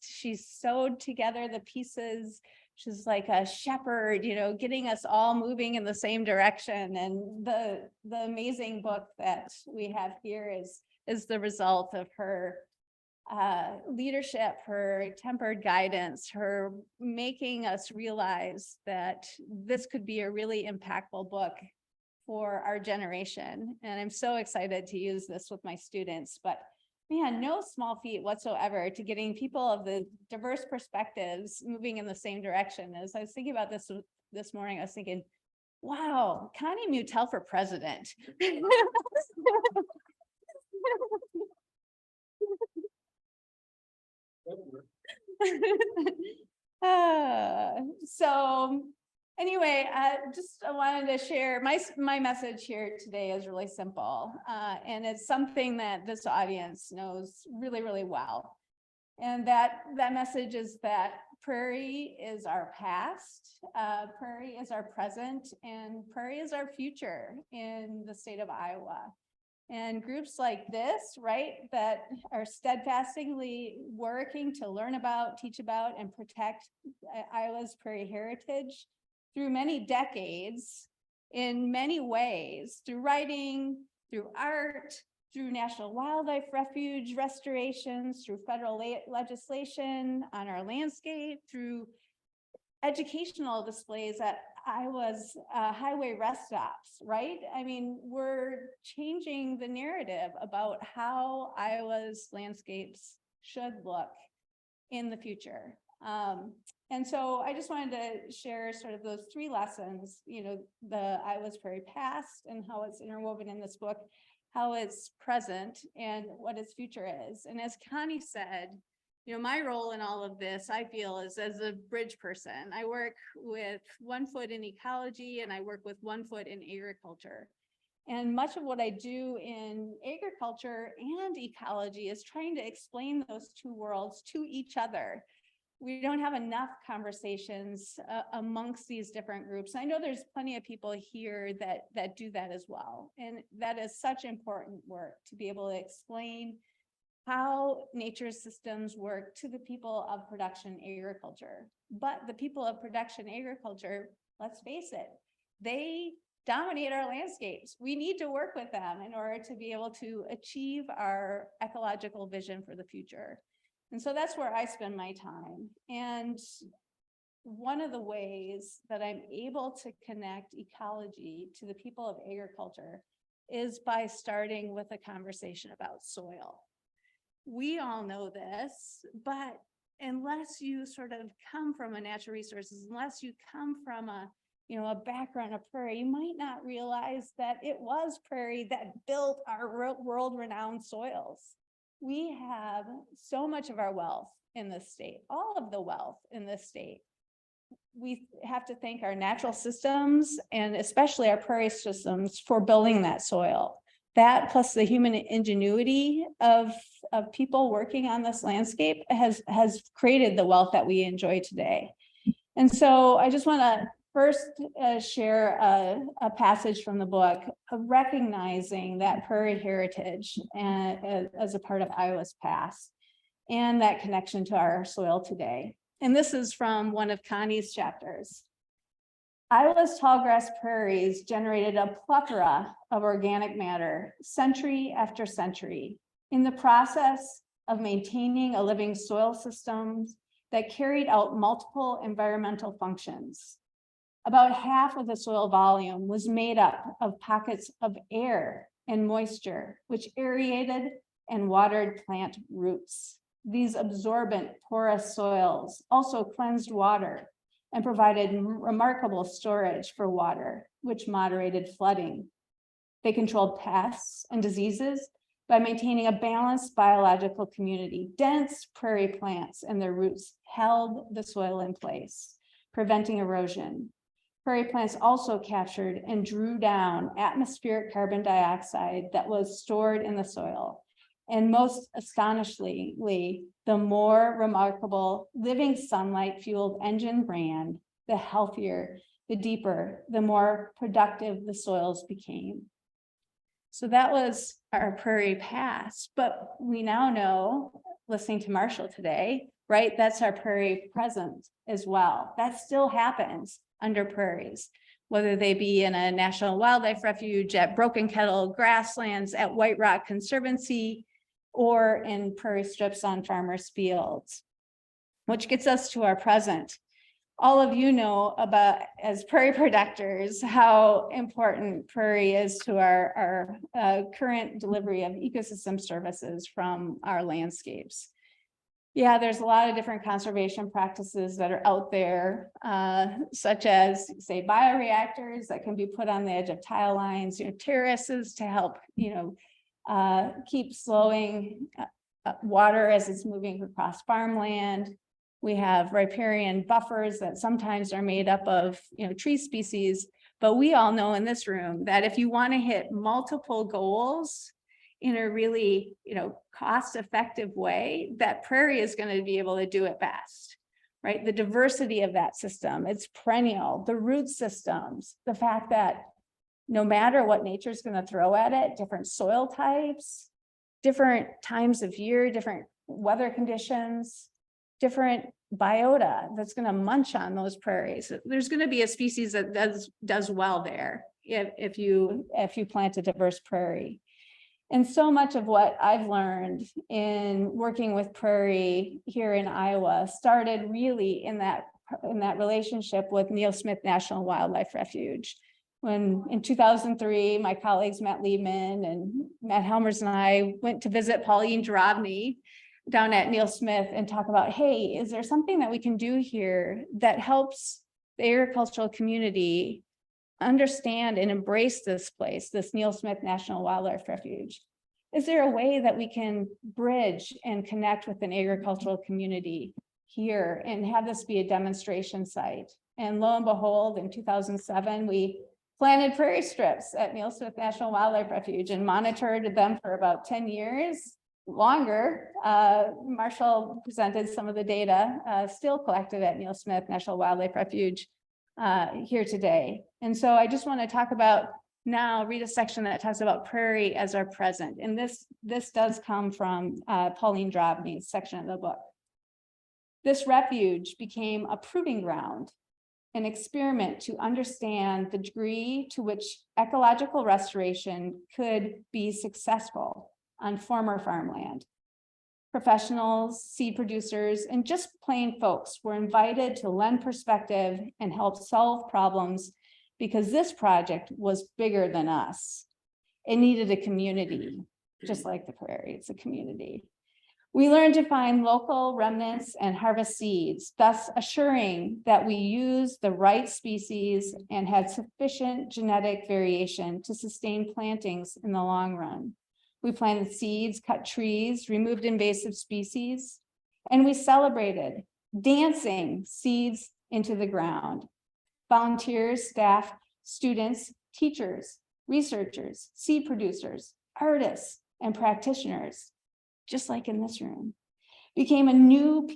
she's sewed together the pieces. She's like a shepherd, getting us all moving in the same direction. And the amazing book that we have here is the result of her leadership, her tempered guidance, her making us realize that this could be a really impactful book for our generation. And I'm so excited to use this with my students, but man, no small feat whatsoever to getting people of the diverse perspectives moving in the same direction. As I was thinking about this morning, I was thinking, Wow, Connie Mutel for president. So anyway, I wanted to share my message here today is really simple. And it's something that this audience knows really, really well. And that message is that Prairie is our past, Prairie is our present, and Prairie is our future in the state of Iowa. And groups like this, right, that are steadfastly working to learn about, teach about, and protect Iowa's prairie heritage through many decades, in many ways, through writing, through art, through National Wildlife Refuge restorations, through federal legislation on our landscape, through educational displays at Iowa's highway rest stops, right? I mean, we're changing the narrative about how Iowa's landscapes should look in the future. And so I just wanted to share sort of those three lessons, you know, the Iowa's Prairie past and how it's interwoven in this book, how it's present and what its future is. And as Connie said, you know, my role in all of this, I feel, is as a bridge person. I work with one foot in ecology and I work with one foot in agriculture. And much of what I do in agriculture and ecology is trying to explain those two worlds to each other. We don't have enough conversations amongst these different groups. I know there's plenty of people here that do that as well. And that is such important work to be able to explain how nature's systems work to the people of production agriculture. But the people of production agriculture, let's face it, they dominate our landscapes. We need to work with them in order to be able to achieve our ecological vision for the future. And so that's where I spend my time. And one of the ways that I'm able to connect ecology to the people of agriculture is by starting with a conversation about soil. We all know this, but unless you sort of come from a natural resources, unless you come from a background of prairie, you might not realize that it was prairie that built our world-renowned soils. We have so much of our wealth in this state, all of the wealth in this state. We have to thank our natural systems and especially our prairie systems for building that soil. That plus the human ingenuity of people working on this landscape has created the wealth that we enjoy today. And so I just want to first share a passage from the book of recognizing that prairie heritage as a part of Iowa's past and that connection to our soil today. And this is from one of Connie's chapters. Iowa's tallgrass prairies generated a plethora of organic matter century after century in the process of maintaining a living soil system that carried out multiple environmental functions. About half of the soil volume was made up of pockets of air and moisture, which aerated and watered plant roots. These absorbent porous soils also cleansed water and provided remarkable storage for water, which moderated flooding. They controlled pests and diseases by maintaining a balanced biological community. Dense prairie plants and their roots held the soil in place, preventing erosion. Prairie plants also captured and drew down atmospheric carbon dioxide that was stored in the soil. And most astonishingly, the more remarkable living sunlight fueled engine ran, the healthier, the deeper, the more productive the soils became. So that was our prairie past, but we now know, listening to Marshall today, right, that's our prairie present as well. That still happens under prairies, whether they be in a National Wildlife Refuge, at Broken Kettle grasslands, at White Rock Conservancy, or in prairie strips on farmers' fields, which gets us to our present. All of you know about, as prairie protectors, how important prairie is to our current delivery of ecosystem services from our landscapes. Yeah, there's a lot of different conservation practices that are out there, such as, say, bioreactors that can be put on the edge of tile lines, terraces to help, keep slowing water as it's moving across farmland. We have riparian buffers that sometimes are made up of, tree species, but we all know in this room that if you want to hit multiple goals in a really, cost-effective way, that prairie is going to be able to do it best, right? The diversity of that system, it's perennial, the root systems, the fact that no matter what nature's going to throw at it, different soil types, different times of year, different weather conditions, different biota that's going to munch on those prairies. There's going to be a species that does well there if you plant a diverse prairie. And so much of what I've learned in working with prairie here in Iowa started really in that relationship with Neal Smith National Wildlife Refuge. When in 2003, my colleagues Matt Liebman and Matt Helmers and I went to visit Pauline Drobny down at Neal Smith and talk about, hey, is there something that we can do here that helps the agricultural community understand and embrace this place, this Neal Smith National Wildlife Refuge? Is there a way that we can bridge and connect with an agricultural community here and have this be a demonstration site? And lo and behold, in 2007, we planted prairie strips at Neal Smith National Wildlife Refuge and monitored them for about 10 years, longer. Marshall presented some of the data still collected at Neal Smith National Wildlife Refuge here today. And so I just want to talk about now, read a section that talks about prairie as our present. And this does come from Pauline Drobny's section of the book. This refuge became a proving ground, an experiment to understand the degree to which ecological restoration could be successful on former farmland. Professionals, seed producers, and just plain folks were invited to lend perspective and help solve problems because this project was bigger than us. It needed a community, just like the prairie, it's a community. We learned to find local remnants and harvest seeds, thus assuring that we used the right species and had sufficient genetic variation to sustain plantings in the long run. We planted seeds, cut trees, removed invasive species, and we celebrated dancing seeds into the ground. Volunteers, staff, students, teachers, researchers, seed producers, artists, and practitioners, just like in this room, became a new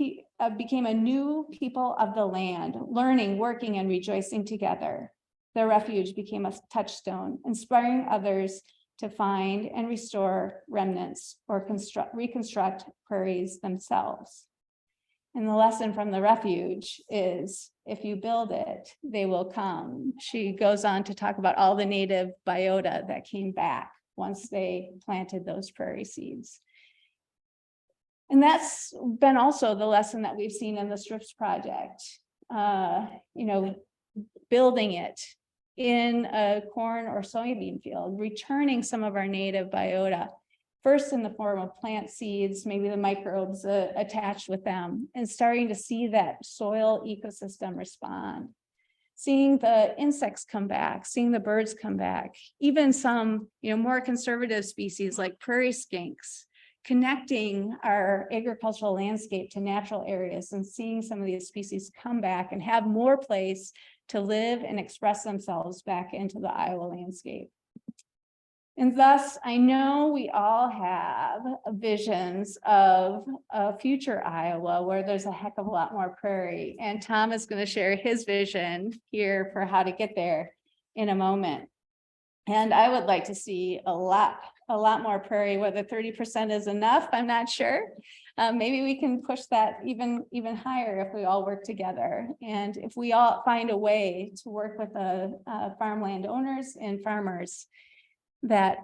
people of the land, learning, working, and rejoicing together. The refuge became a touchstone, inspiring others to find and restore remnants or reconstruct prairies themselves. And the lesson from the refuge is, if you build it, they will come. She goes on to talk about all the native biota that came back once they planted those prairie seeds. And that's been also the lesson that we've seen in the Strips project, building it in a corn or soybean field, returning some of our native biota, first in the form of plant seeds, maybe the microbes attached with them, and starting to see that soil ecosystem respond. Seeing the insects come back, seeing the birds come back, even some, more conservative species like prairie skinks, connecting our agricultural landscape to natural areas and seeing some of these species come back and have more place to live and express themselves back into the Iowa landscape. And thus, I know we all have visions of a future Iowa where there's a heck of a lot more prairie. And Tom is going to share his vision here for how to get there in a moment. And I would like to see a lot more prairie. Whether 30% is enough, I'm not sure. Maybe we can push that even higher if we all work together. And if we all find a way to work with farmland owners and farmers that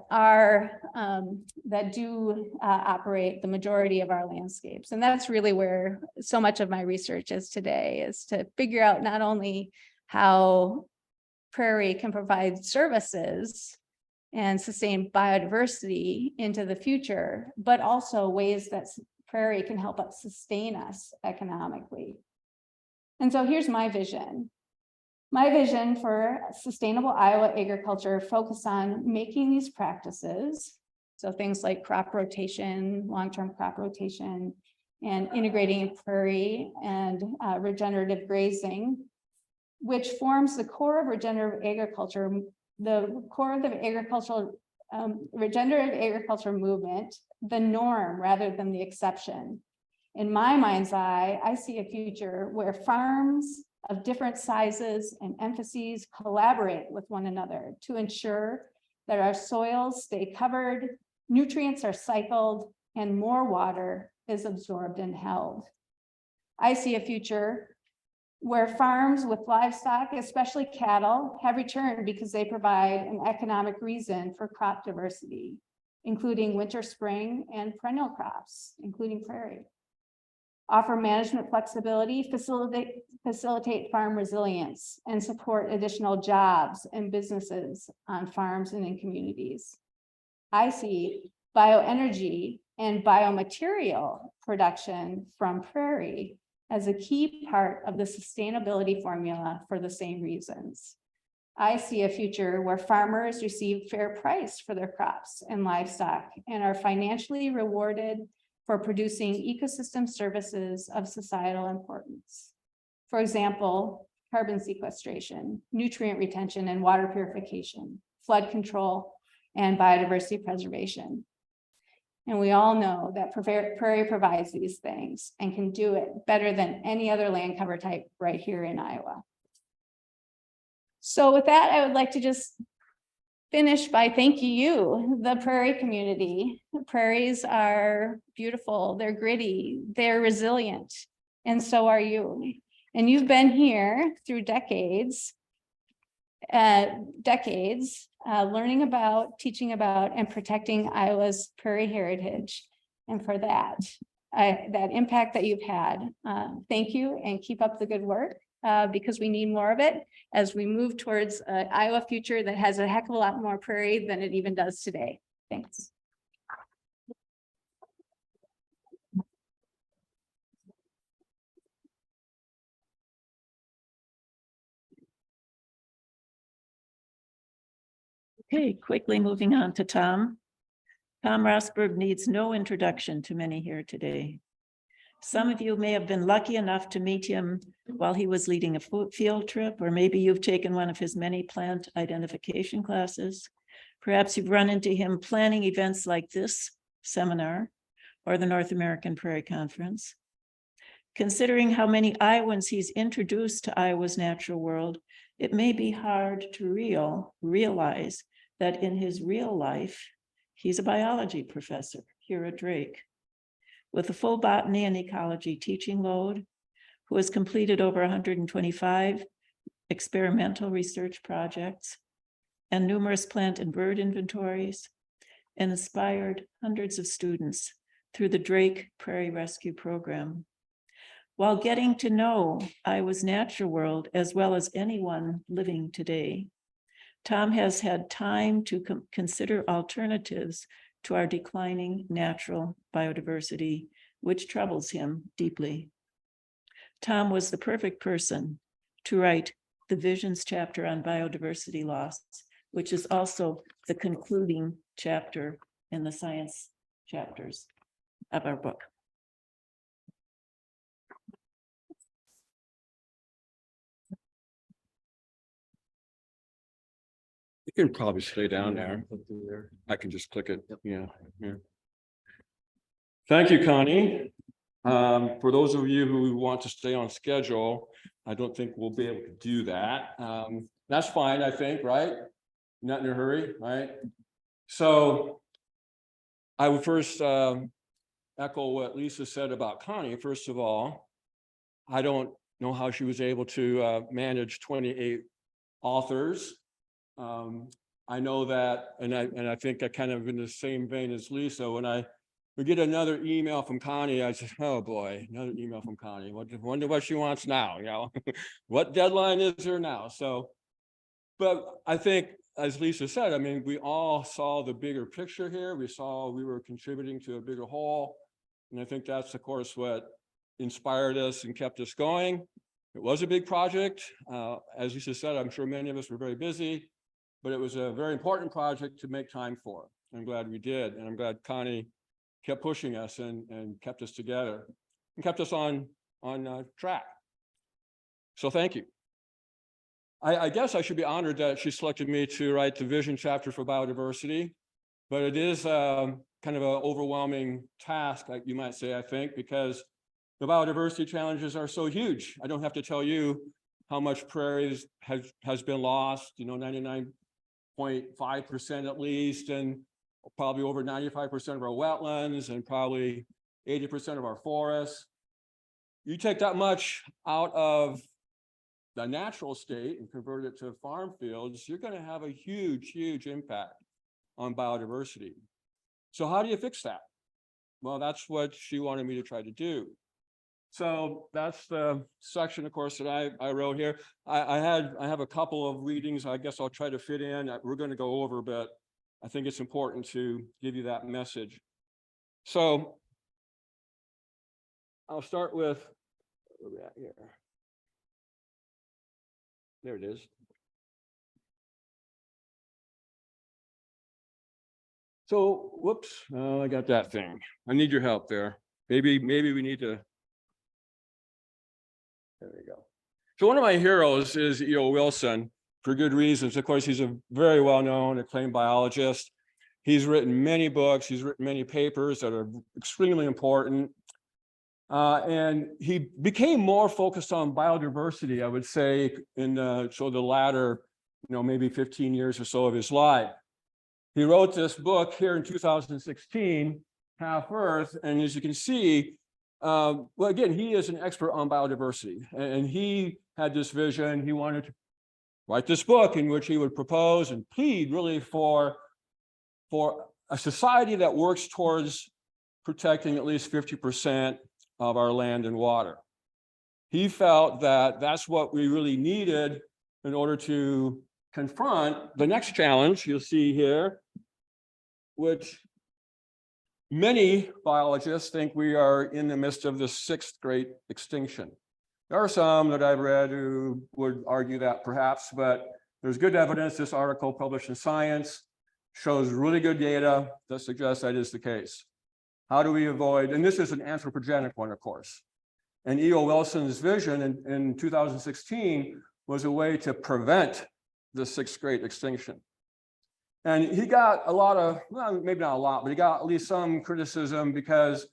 do operate the majority of our landscapes. And that's really where so much of my research is today, is to figure out not only how prairie can provide services and sustain biodiversity into the future, but also ways that prairie can help us sustain us economically. And so here's my vision. My vision for sustainable Iowa agriculture focus on making these practices, so things like crop rotation, long-term crop rotation, and integrating prairie and regenerative grazing, which forms the core of regenerative agriculture, the core of the agricultural regenerative agriculture movement, the norm rather than the exception. In my mind's eye, I see a future where farms of different sizes and emphases collaborate with one another to ensure that our soils stay covered, nutrients are cycled, and more water is absorbed and held. I see a future where farms with livestock, especially cattle, have returned because they provide an economic reason for crop diversity, including winter, spring, and perennial crops, including prairie. Offer management flexibility, facilitate farm resilience, and support additional jobs and businesses on farms and in communities. I see bioenergy and biomaterial production from prairie as a key part of the sustainability formula for the same reasons. I see a future where farmers receive fair price for their crops and livestock and are financially rewarded for producing ecosystem services of societal importance. For example, carbon sequestration, nutrient retention and water purification, flood control, and biodiversity preservation. And we all know that prairie provides these things and can do it better than any other land cover type right here in Iowa. So with that, I would like to just finish by thanking you, the prairie community. The prairies are beautiful, they're gritty, they're resilient, and so are you. And you've been here through decades, learning about, teaching about, and protecting Iowa's prairie heritage. And for that, that impact that you've had, thank you and keep up the good work because we need more of it as we move towards an Iowa future that has a heck of a lot more prairie than it even does today. Thanks. Okay, quickly moving on to Tom. Tom Rosberg needs no introduction to many here today. Some of you may have been lucky enough to meet him while he was leading a field trip, or maybe you've taken one of his many plant identification classes. Perhaps you've run into him planning events like this seminar or the North American Prairie Conference. Considering how many Iowans he's introduced to Iowa's natural world, it may be hard to realize that in his real life, he's a biology professor here at Drake with a full botany and ecology teaching load, who has completed over 125 experimental research projects and numerous plant and bird inventories, and inspired hundreds of students through the Drake Prairie Rescue Program. While getting to know Iowa's natural world as well as anyone living today, Tom has had time to consider alternatives to our declining natural biodiversity, which troubles him deeply. Tom was the perfect person to write the Visions chapter on biodiversity loss, which is also the concluding chapter in the science chapters of our book. You can probably stay down there. I can just click it. Yeah. Thank you, Connie. For those of you who want to stay on schedule, I don't think we'll be able to do that. That's fine, I think, right? Not in a hurry, right? So I would first echo what Lisa said about Connie. First of all, I don't know how she was able to manage 28 authors. I know that, and I think I kind of in the same vein as Lisa, when we get another email from Connie, I said, oh boy, another email from Connie. Wonder what she wants now, you know, what deadline is there now? So, but I think, as Lisa said, I mean, we all saw the bigger picture here. We saw we were contributing to a bigger whole. And I think that's, of course, what inspired us and kept us going. It was a big project. As Lisa said, I'm sure many of us were very busy, but it was a very important project to make time for. I'm glad we did. And I'm glad Connie kept pushing us and kept us together and kept us on track. So thank you. I guess I should be honored that she selected me to write the vision chapter for biodiversity, but it is kind of an overwhelming task, like you might say, I think, because the biodiversity challenges are so huge. I don't have to tell you how much prairies has been lost, 99.5% at least, and probably over 95% of our wetlands and probably 80% of our forests. You take that much out of the natural state and convert it to farm fields, you're going to have a huge, huge impact on biodiversity. So how do you fix that? Well, that's what she wanted me to try to do. So that's the section, of course, that I wrote here. I have a couple of readings I guess I'll try to fit in. We're going to go over, but I think it's important to give you that message. So I'll start with, where are we at here? There it is. So, whoops, I got that thing. I need your help there. Maybe we need to. There we go. So one of my heroes is E.O. Wilson, for good reasons. Of course, he's a very well-known acclaimed biologist. He's written many books. He's written many papers that are extremely important. And he became more focused on biodiversity, I would say, in the latter, maybe 15 years or so of his life. He wrote this book here in 2016, Half Earth, and as you can see, well, again, he is an expert on biodiversity, and he had this vision. He wanted to write this book in which he would propose and plead really for a society that works towards protecting at least 50% of our land and water. He felt that that's what we really needed in order to confront the next challenge you'll see here, which many biologists think we are in the midst of the 6th great extinction. There are some that I've read who would argue that perhaps, but there's good evidence. This article published in Science shows really good data that suggests that is the case. How do we avoid, and this is an anthropogenic one, of course. And E.O. Wilson's vision in 2016 was a way to prevent the 6th great extinction. And he got a lot of, well, maybe not a lot, but he got at least some criticism because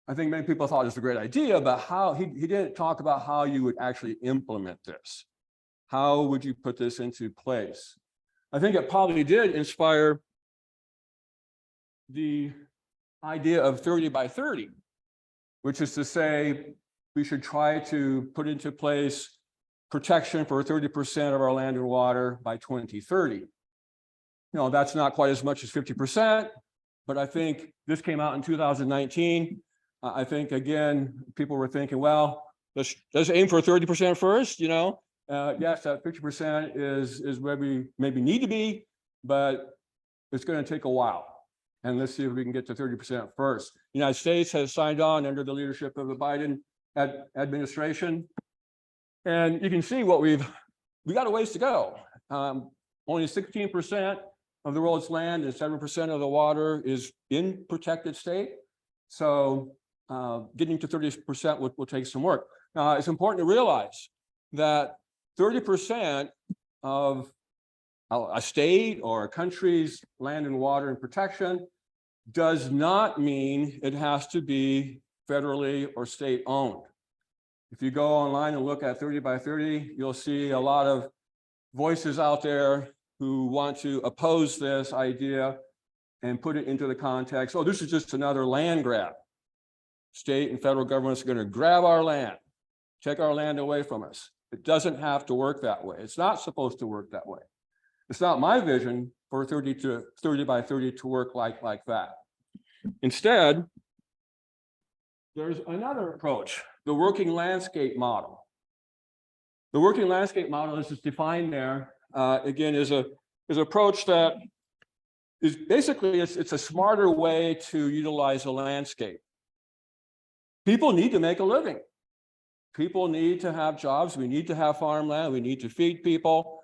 I think many people thought it was a great idea, but how he didn't talk about how you would actually implement this. How would you put this into place? I think it probably did inspire the idea of 30 by 30, which is to say we should try to put into place protection for 30% of our land and water by 2030. That's not quite as much as 50%, but I think this came out in 2019. I think, again, people were thinking, well, let's aim for 30% first, yes, that 50% is where we maybe need to be, but it's going to take a while. And let's see if we can get to 30% first. The United States has signed on under the leadership of the Biden administration. And you can see what we got a ways to go. Only 16% of the world's land and 7% of the water is in protected state. So getting to 30% will take some work. Now, it's important to realize that 30% of a state or a country's land and water and protection does not mean it has to be federally or state owned. If you go online and look at 30 by 30, you'll see a lot of voices out there who want to oppose this idea and put it into the context, oh, this is just another land grab. State and federal governments are going to grab our land, take our land away from us. It doesn't have to work that way. It's not supposed to work that way. It's not my vision for 30 by 30 to work like that. Instead, there's another approach, the working landscape model. The working landscape model is defined there, again, is an approach that is basically, it's a smarter way to utilize a landscape. People need to make a living. People need to have jobs. We need to have farmland. We need to feed people.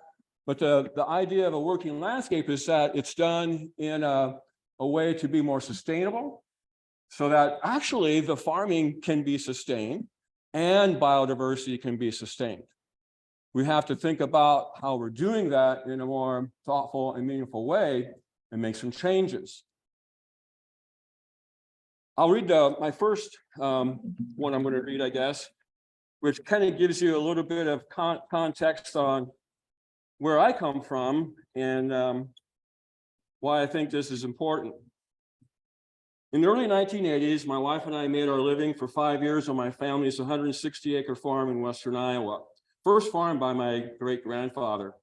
But the idea of a working landscape is that it's done in a way to be more sustainable, so that actually the farming can be sustained and biodiversity can be sustained. We have to think about how we're doing that in a more thoughtful and meaningful way and make some changes. I'll read my first one I'm going to read, I guess, which kind of gives you a little bit of context on where I come from and why I think this is important. In the early 1980s, my wife and I made our living for 5 years on my family's 160-acre farm in western Iowa, first farmed by my great-grandfather.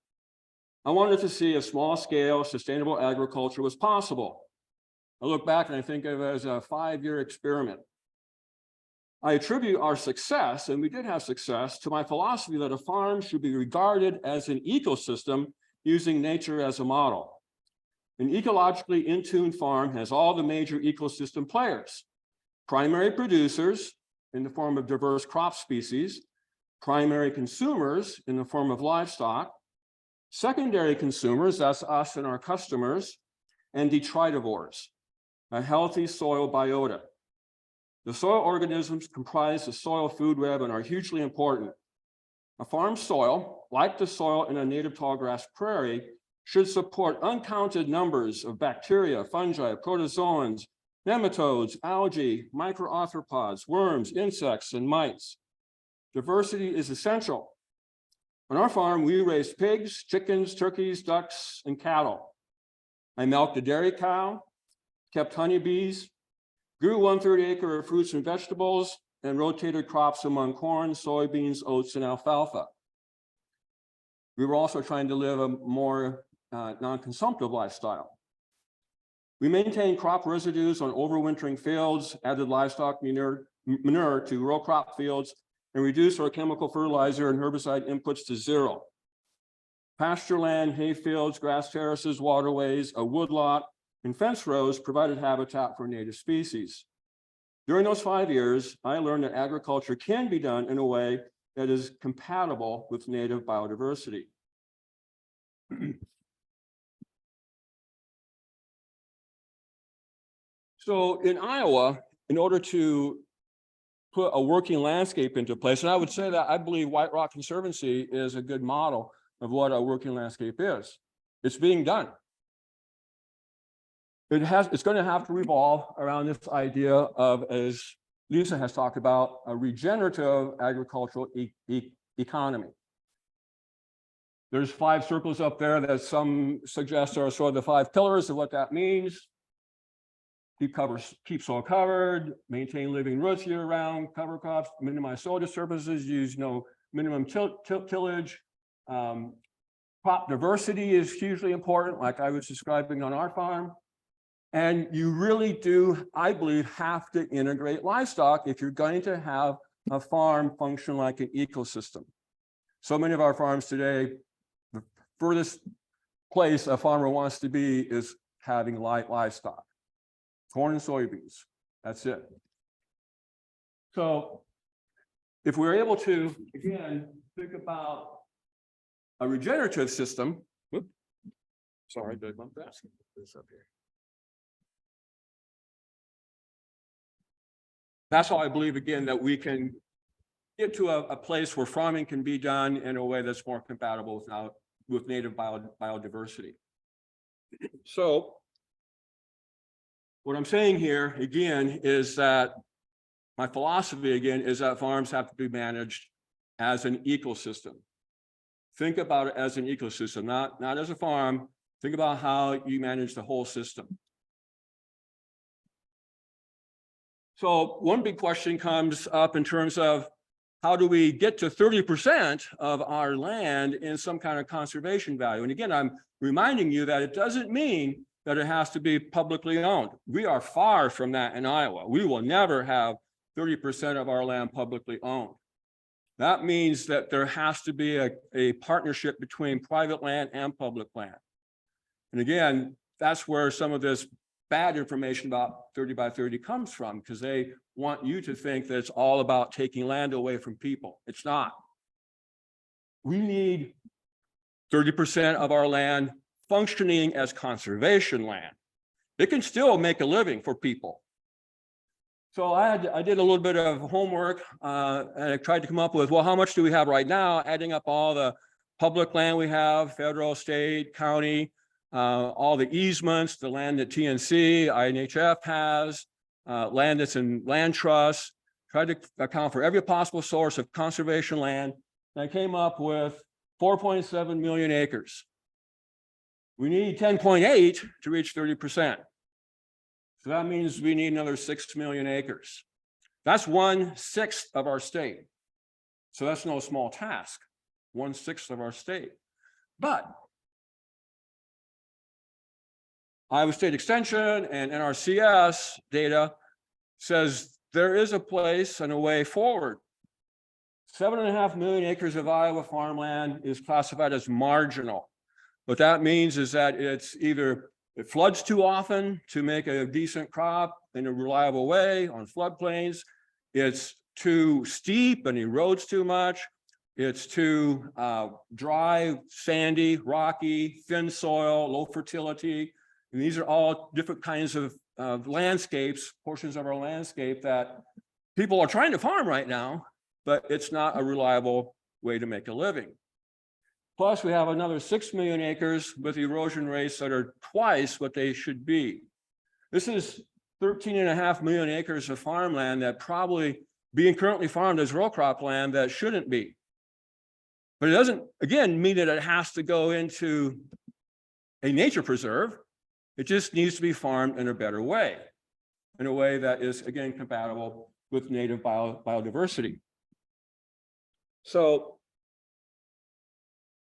I wanted to see if small-scale sustainable agriculture was possible. I look back and I think of it as a 5-year experiment. I attribute our success, and we did have success, to my philosophy that a farm should be regarded as an ecosystem using nature as a model. An ecologically in-tune farm has all the major ecosystem players: primary producers in the form of diverse crop species, primary consumers in the form of livestock, secondary consumers, that's us and our customers, and detritivores, a healthy soil biota. The soil organisms comprise the soil food web and are hugely important. A farm soil, like the soil in a native tallgrass prairie, should support uncounted numbers of bacteria, fungi, protozoans, nematodes, algae, microarthropods, worms, insects, and mites. Diversity is essential. On our farm, we raised pigs, chickens, turkeys, ducks, and cattle. I milked a dairy cow, kept honeybees, grew 1/3 acre of fruits and vegetables, and rotated crops among corn, soybeans, oats, and alfalfa. We were also trying to live a more non-consumptive lifestyle. We maintained crop residues on overwintering fields, added livestock manure to row crop fields, and reduced our chemical fertilizer and herbicide inputs to zero. Pasture land, hay fields, grass terraces, waterways, a woodlot, and fence rows provided habitat for native species. During those 5 years, I learned that agriculture can be done in a way that is compatible with native biodiversity. So in Iowa, in order to put a working landscape into place, and I would say that I believe White Rock Conservancy is a good model of what a working landscape is. It's being done. It's going to have to revolve around this idea of, as Lisa has talked about, a regenerative agricultural economy. There's 5 circles up there that some suggest are sort of the 5 pillars of what that means. Keep soil covered, maintain living roots year-round, cover crops, minimize soil disturbances, use minimum tillage. Crop diversity is hugely important, like I was describing on our farm. And you really do, I believe, have to integrate livestock if you're going to have a farm function like an ecosystem. So many of our farms today, the furthest place a farmer wants to be is having livestock. Corn and soybeans, that's it. So if we're able to, again, think about a regenerative system, sorry, did I bump that? This up here. That's how I believe, again, that we can get to a place where farming can be done in a way that's more compatible with native biodiversity. So what I'm saying here, again, is that my philosophy, again, is that farms have to be managed as an ecosystem. Think about it as an ecosystem, not as a farm. Think about how you manage the whole system. So one big question comes up in terms of how do we get to 30% of our land in some kind of conservation value? And again, I'm reminding you that it doesn't mean that it has to be publicly owned. We are far from that in Iowa. We will never have 30% of our land publicly owned. That means that there has to be a partnership between private land and public land. And again, that's where some of this bad information about 30 by 30 comes from, because they want you to think that it's all about taking land away from people. It's not. We need 30% of our land functioning as conservation land. It can still make a living for people. So I did a little bit of homework and I tried to come up with, well, how much do we have right now? Adding up all the public land we have, federal, state, county, all the easements, the land that TNC, INHF has, land that's in land trusts, tried to account for every possible source of conservation land. And I came up with 4.7 million acres. We need 10.8 to reach 30%. So that means we need another 6 million acres. That's 1/6 of our state. So that's no small task, 1/6 of our state. But Iowa State Extension and NRCS data says there is a place and a way forward. 7.5 million acres of Iowa farmland is classified as marginal. What that means is that it's either it floods too often to make a decent crop in a reliable way on floodplains. It's too steep and erodes too much. It's too dry, sandy, rocky, thin soil, low fertility. And these are all different kinds of landscapes, portions of our landscape that people are trying to farm right now, but it's not a reliable way to make a living. Plus, we have another 6 million acres with erosion rates that are twice what they should be. This is 13.5 million acres of farmland that probably being currently farmed as row crop land that shouldn't be. But it doesn't, again, mean that it has to go into a nature preserve. It just needs to be farmed in a better way, in a way that is, again, compatible with native biodiversity. So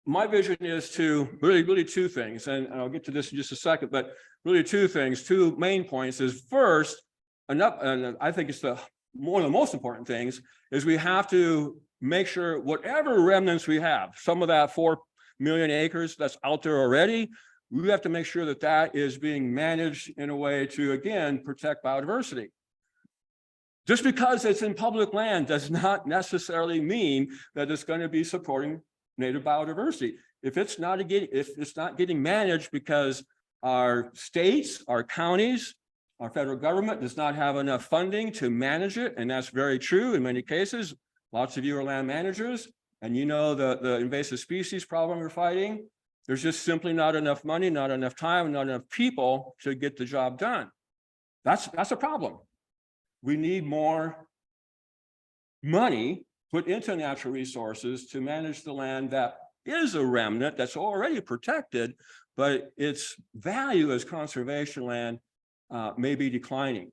my vision is to really two things, and I'll get to this in just a second, but really two things, two main points is first, and I think it's one of the most important things, is we have to make sure whatever remnants we have, some of that 4 million acres that's out there already, we have to make sure that that is being managed in a way to, again, protect biodiversity. Just because it's in public land does not necessarily mean that it's going to be supporting native biodiversity. If it's not getting managed because our states, our counties, our federal government does not have enough funding to manage it, and that's very true in many cases. Lots of you are land managers, and you know the invasive species problem we're fighting. There's just simply not enough money, not enough time, not enough people to get the job done. That's a problem. We need more money put into natural resources to manage the land that is a remnant that's already protected, but its value as conservation land may be declining.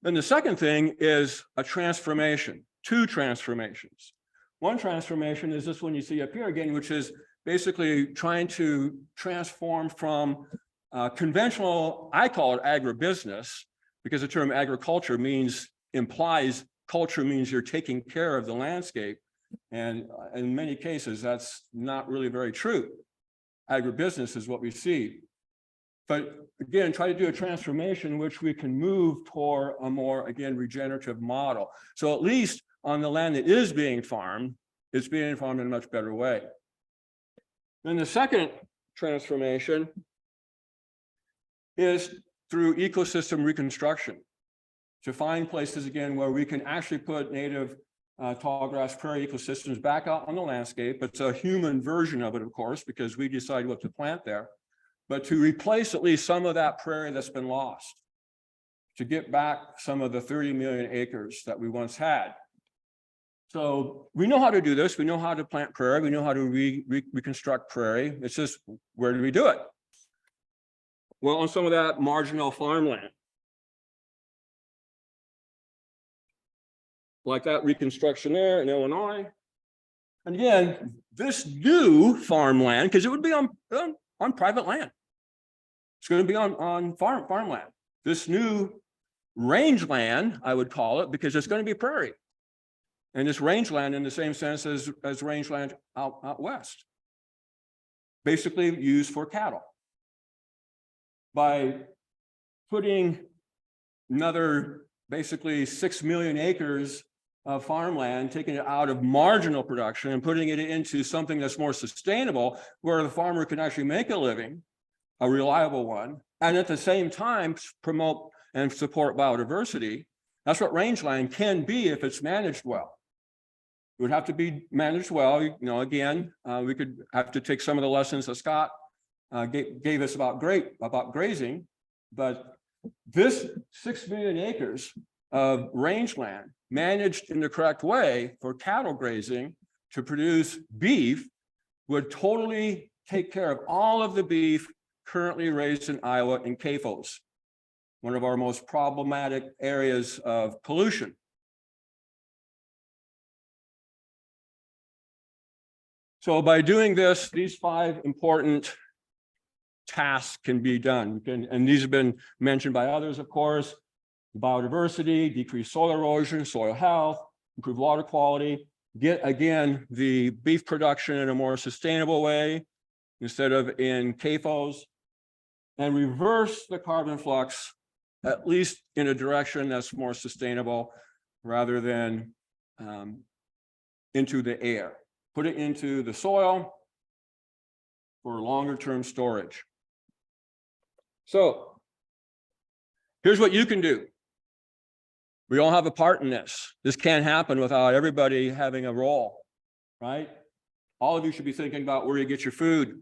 Then the second thing is a transformation, two transformations. One transformation is this one you see up here again, which is basically trying to transform from conventional, I call it agribusiness, because the term agriculture implies culture means you're taking care of the landscape. And in many cases, that's not really very true. Agribusiness is what we see. But again, try to do a transformation in which we can move toward a more, again, regenerative model. So at least on the land that is being farmed, it's being farmed in a much better way. Then the second transformation is through ecosystem reconstruction, to find places again where we can actually put native tallgrass prairie ecosystems back out on the landscape. It's a human version of it, of course, because we decide what to plant there, but to replace at least some of that prairie that's been lost, to get back some of the 30 million acres that we once had. So we know how to do this. We know how to plant prairie. We know how to reconstruct prairie. It's just, where do we do it? Well, on some of that marginal farmland. Like that reconstruction there in Illinois. And again, this new farmland, because it would be on private land. It's going to be on farmland. This new rangeland, I would call it, because it's going to be prairie. And it's rangeland in the same sense as rangeland out west. Basically used for cattle. By putting another basically 6 million acres of farmland, taking it out of marginal production and putting it into something that's more sustainable, where the farmer can actually make a living, a reliable one, and at the same time promote and support biodiversity. That's what rangeland can be if it's managed well. It would have to be managed well. You know, again, we could have to take some of the lessons that Scott gave us about grazing, but this 6 million acres of rangeland managed in the correct way for cattle grazing to produce beef would totally take care of all of the beef currently raised in Iowa in CAFOs, one of our most problematic areas of pollution. So by doing this, these 5 important tasks can be done. And these have been mentioned by others, of course: biodiversity, decrease soil erosion, soil health, improve water quality, get, again, the beef production in a more sustainable way instead of in CAFOs, and reverse the carbon flux, at least in a direction that's more sustainable rather than into the air. Put it into the soil for longer term storage. So here's what you can do. We all have a part in this. This can't happen without everybody having a role, right? All of you should be thinking about where you get your food,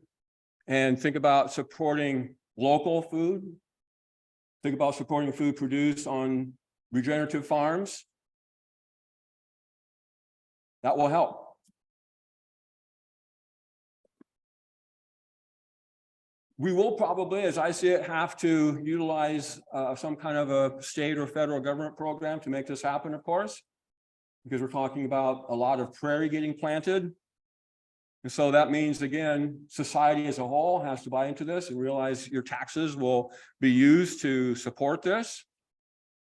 and think about supporting local food. Think about supporting food produced on regenerative farms. That will help. We will probably, as I see it, have to utilize some kind of a state or federal government program to make this happen, of course, because we're talking about a lot of prairie getting planted. And so that means, again, society as a whole has to buy into this and realize your taxes will be used to support this.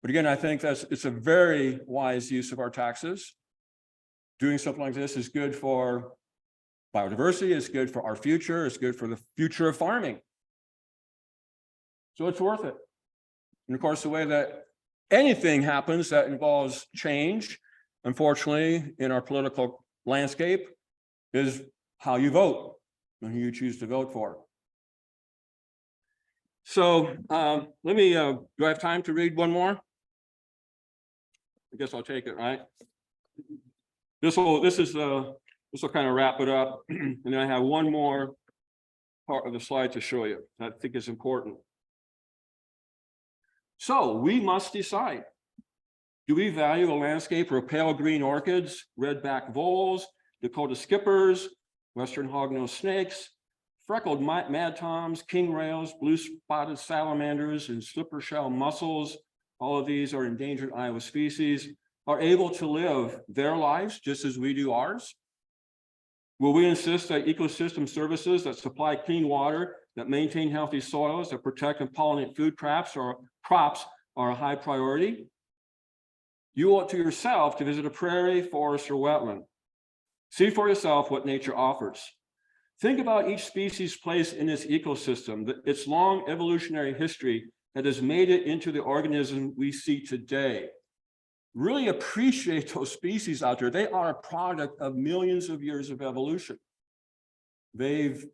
But again, I think it's a very wise use of our taxes. Doing something like this is good for biodiversity, it's good for our future, it's good for the future of farming. So it's worth it. And of course, the way that anything happens that involves change, unfortunately, in our political landscape, is how you vote and who you choose to vote for. So let me, do I have time to read one more? I guess I'll take it, right? This will kind of wrap it up. And then I have one more part of the slide to show you that I think is important. So we must decide. Do we value a landscape of pale green orchids, redback voles, Dakota skippers, western hognose snakes, freckled mad toms, king rails, blue spotted salamanders, and slipper shell mussels? All of these are endangered Iowa species, are able to live their lives just as we do ours? Will we insist that ecosystem services that supply clean water, that maintain healthy soils, that protect and pollinate food crops are a high priority? You owe it to yourself to visit a prairie, forest, or wetland. See for yourself what nature offers. Think about each species' place in this ecosystem, its long evolutionary history that has made it into the organism we see today. Really appreciate those species out there. They are a product of millions of years of evolution. The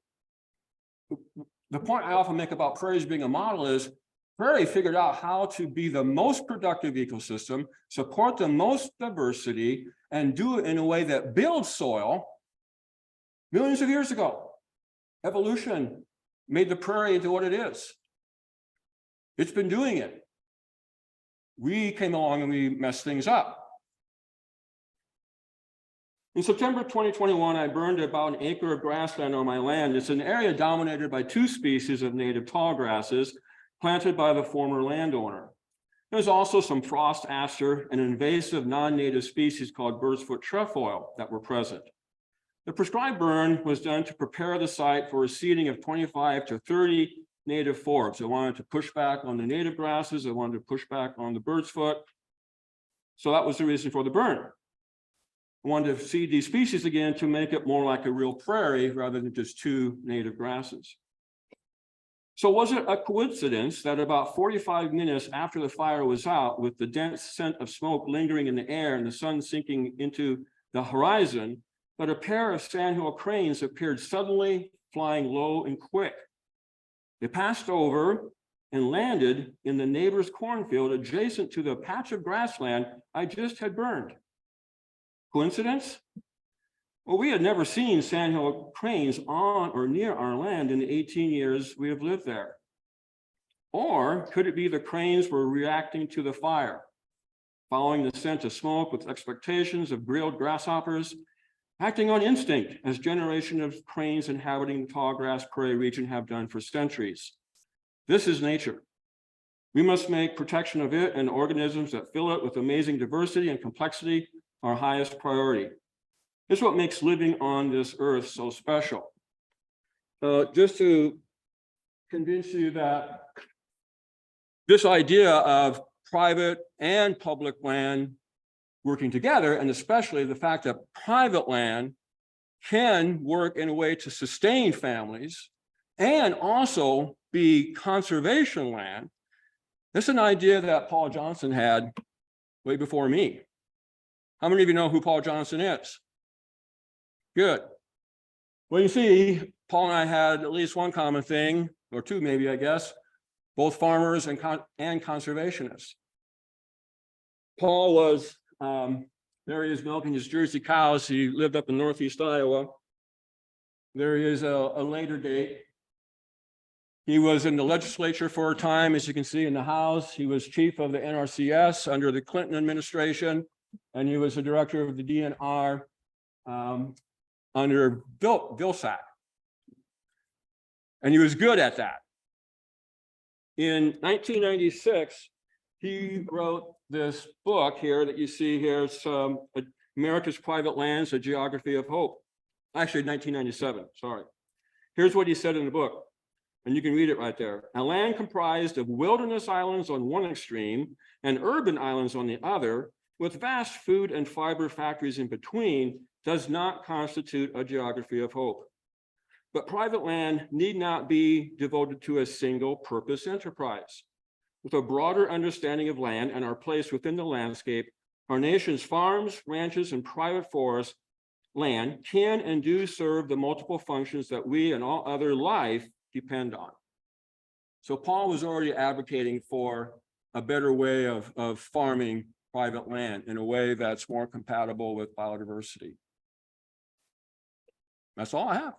point I often make about prairies being a model is Prairie figured out how to be the most productive ecosystem, support the most diversity, and do it in a way that builds soil millions of years ago. Evolution made the prairie into what it is. It's been doing it. We came along and we messed things up. In September 2021, I burned about an acre of grassland on my land. It's an area dominated by 2 species of native tall grasses planted by the former landowner. There's also some frost aster and invasive non-native species called bird's foot trefoil that were present. The prescribed burn was done to prepare the site for a seeding of 25 to 30 native forbs. I wanted to push back on the native grasses. I wanted to push back on the bird's foot. So that was the reason for the burn. I wanted to seed these species again to make it more like a real prairie rather than just 2 native grasses. So was it a coincidence that about 45 minutes after the fire was out, with the dense scent of smoke lingering in the air and the sun sinking into the horizon, that a pair of sandhill cranes appeared suddenly, flying low and quick? They passed over and landed in the neighbor's cornfield adjacent to the patch of grassland I just had burned. Coincidence? Well, we had never seen sandhill cranes on or near our land in the 18 years we have lived there. Or could it be the cranes were reacting to the fire, following the scent of smoke with expectations of grilled grasshoppers, acting on instinct as generations of cranes inhabiting the tall grass prairie region have done for centuries? This is nature. We must make protection of it and organisms that fill it with amazing diversity and complexity our highest priority. It's what makes living on this earth so special. Just to convince you that this idea of private and public land working together, and especially the fact that private land can work in a way to sustain families and also be conservation land, that's an idea that Paul Johnson had way before me. How many of you know who Paul Johnson is? Good. Well, you see, Paul and I had at least one common thing, or two maybe, I guess, both farmers and conservationists. Paul was, there he is milking his Jersey cows. He lived up in Northeast Iowa. There is a later date. He was in the legislature for a time, as you can see in the House. He was chief of the NRCS under the Clinton administration, and he was the director of the DNR under Vilsack. And he was good at that. In 1996, he wrote this book here that you see here. It's America's Private Lands, A Geography of Hope. Actually, 1997, sorry. Here's what he said in the book, and you can read it right there. A land comprised of wilderness islands on one extreme and urban islands on the other, with vast food and fiber factories in between, does not constitute a geography of hope. But private land need not be devoted to a single purpose enterprise. With a broader understanding of land and our place within the landscape, our nation's farms, ranches, and private forest land can and do serve the multiple functions that we and all other life depend on. So Paul was already advocating for a better way of farming private land in a way that's more compatible with biodiversity. That's all I have.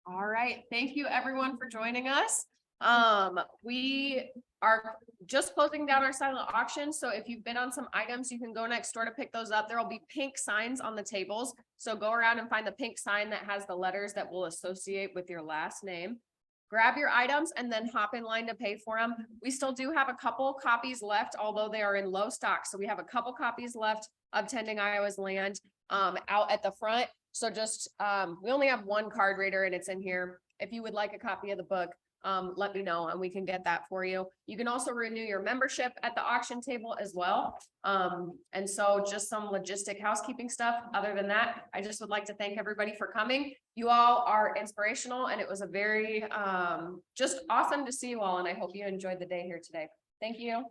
All right, thank you everyone for joining us. We are just closing down our silent auction. So if you've been on some items, you can go next door to pick those up. There will be pink signs on the tables. So go around and find the pink sign that has the letters that will associate with your last name. Grab your items and then hop in line to pay for them. We still do have a couple copies left, although they are in low stock. So we have a couple copies left of Tending Iowa's Land out at the front. So just, we only have one card reader and it's in here. If you would like a copy of the book, let me know and we can get that for you. You can also renew your membership at the auction table as well. And so just some logistic housekeeping stuff. Other than that, I just would like to thank everybody for coming. You all are inspirational and it was a very, just awesome to see you all. And I hope you enjoyed the day here today. Thank you.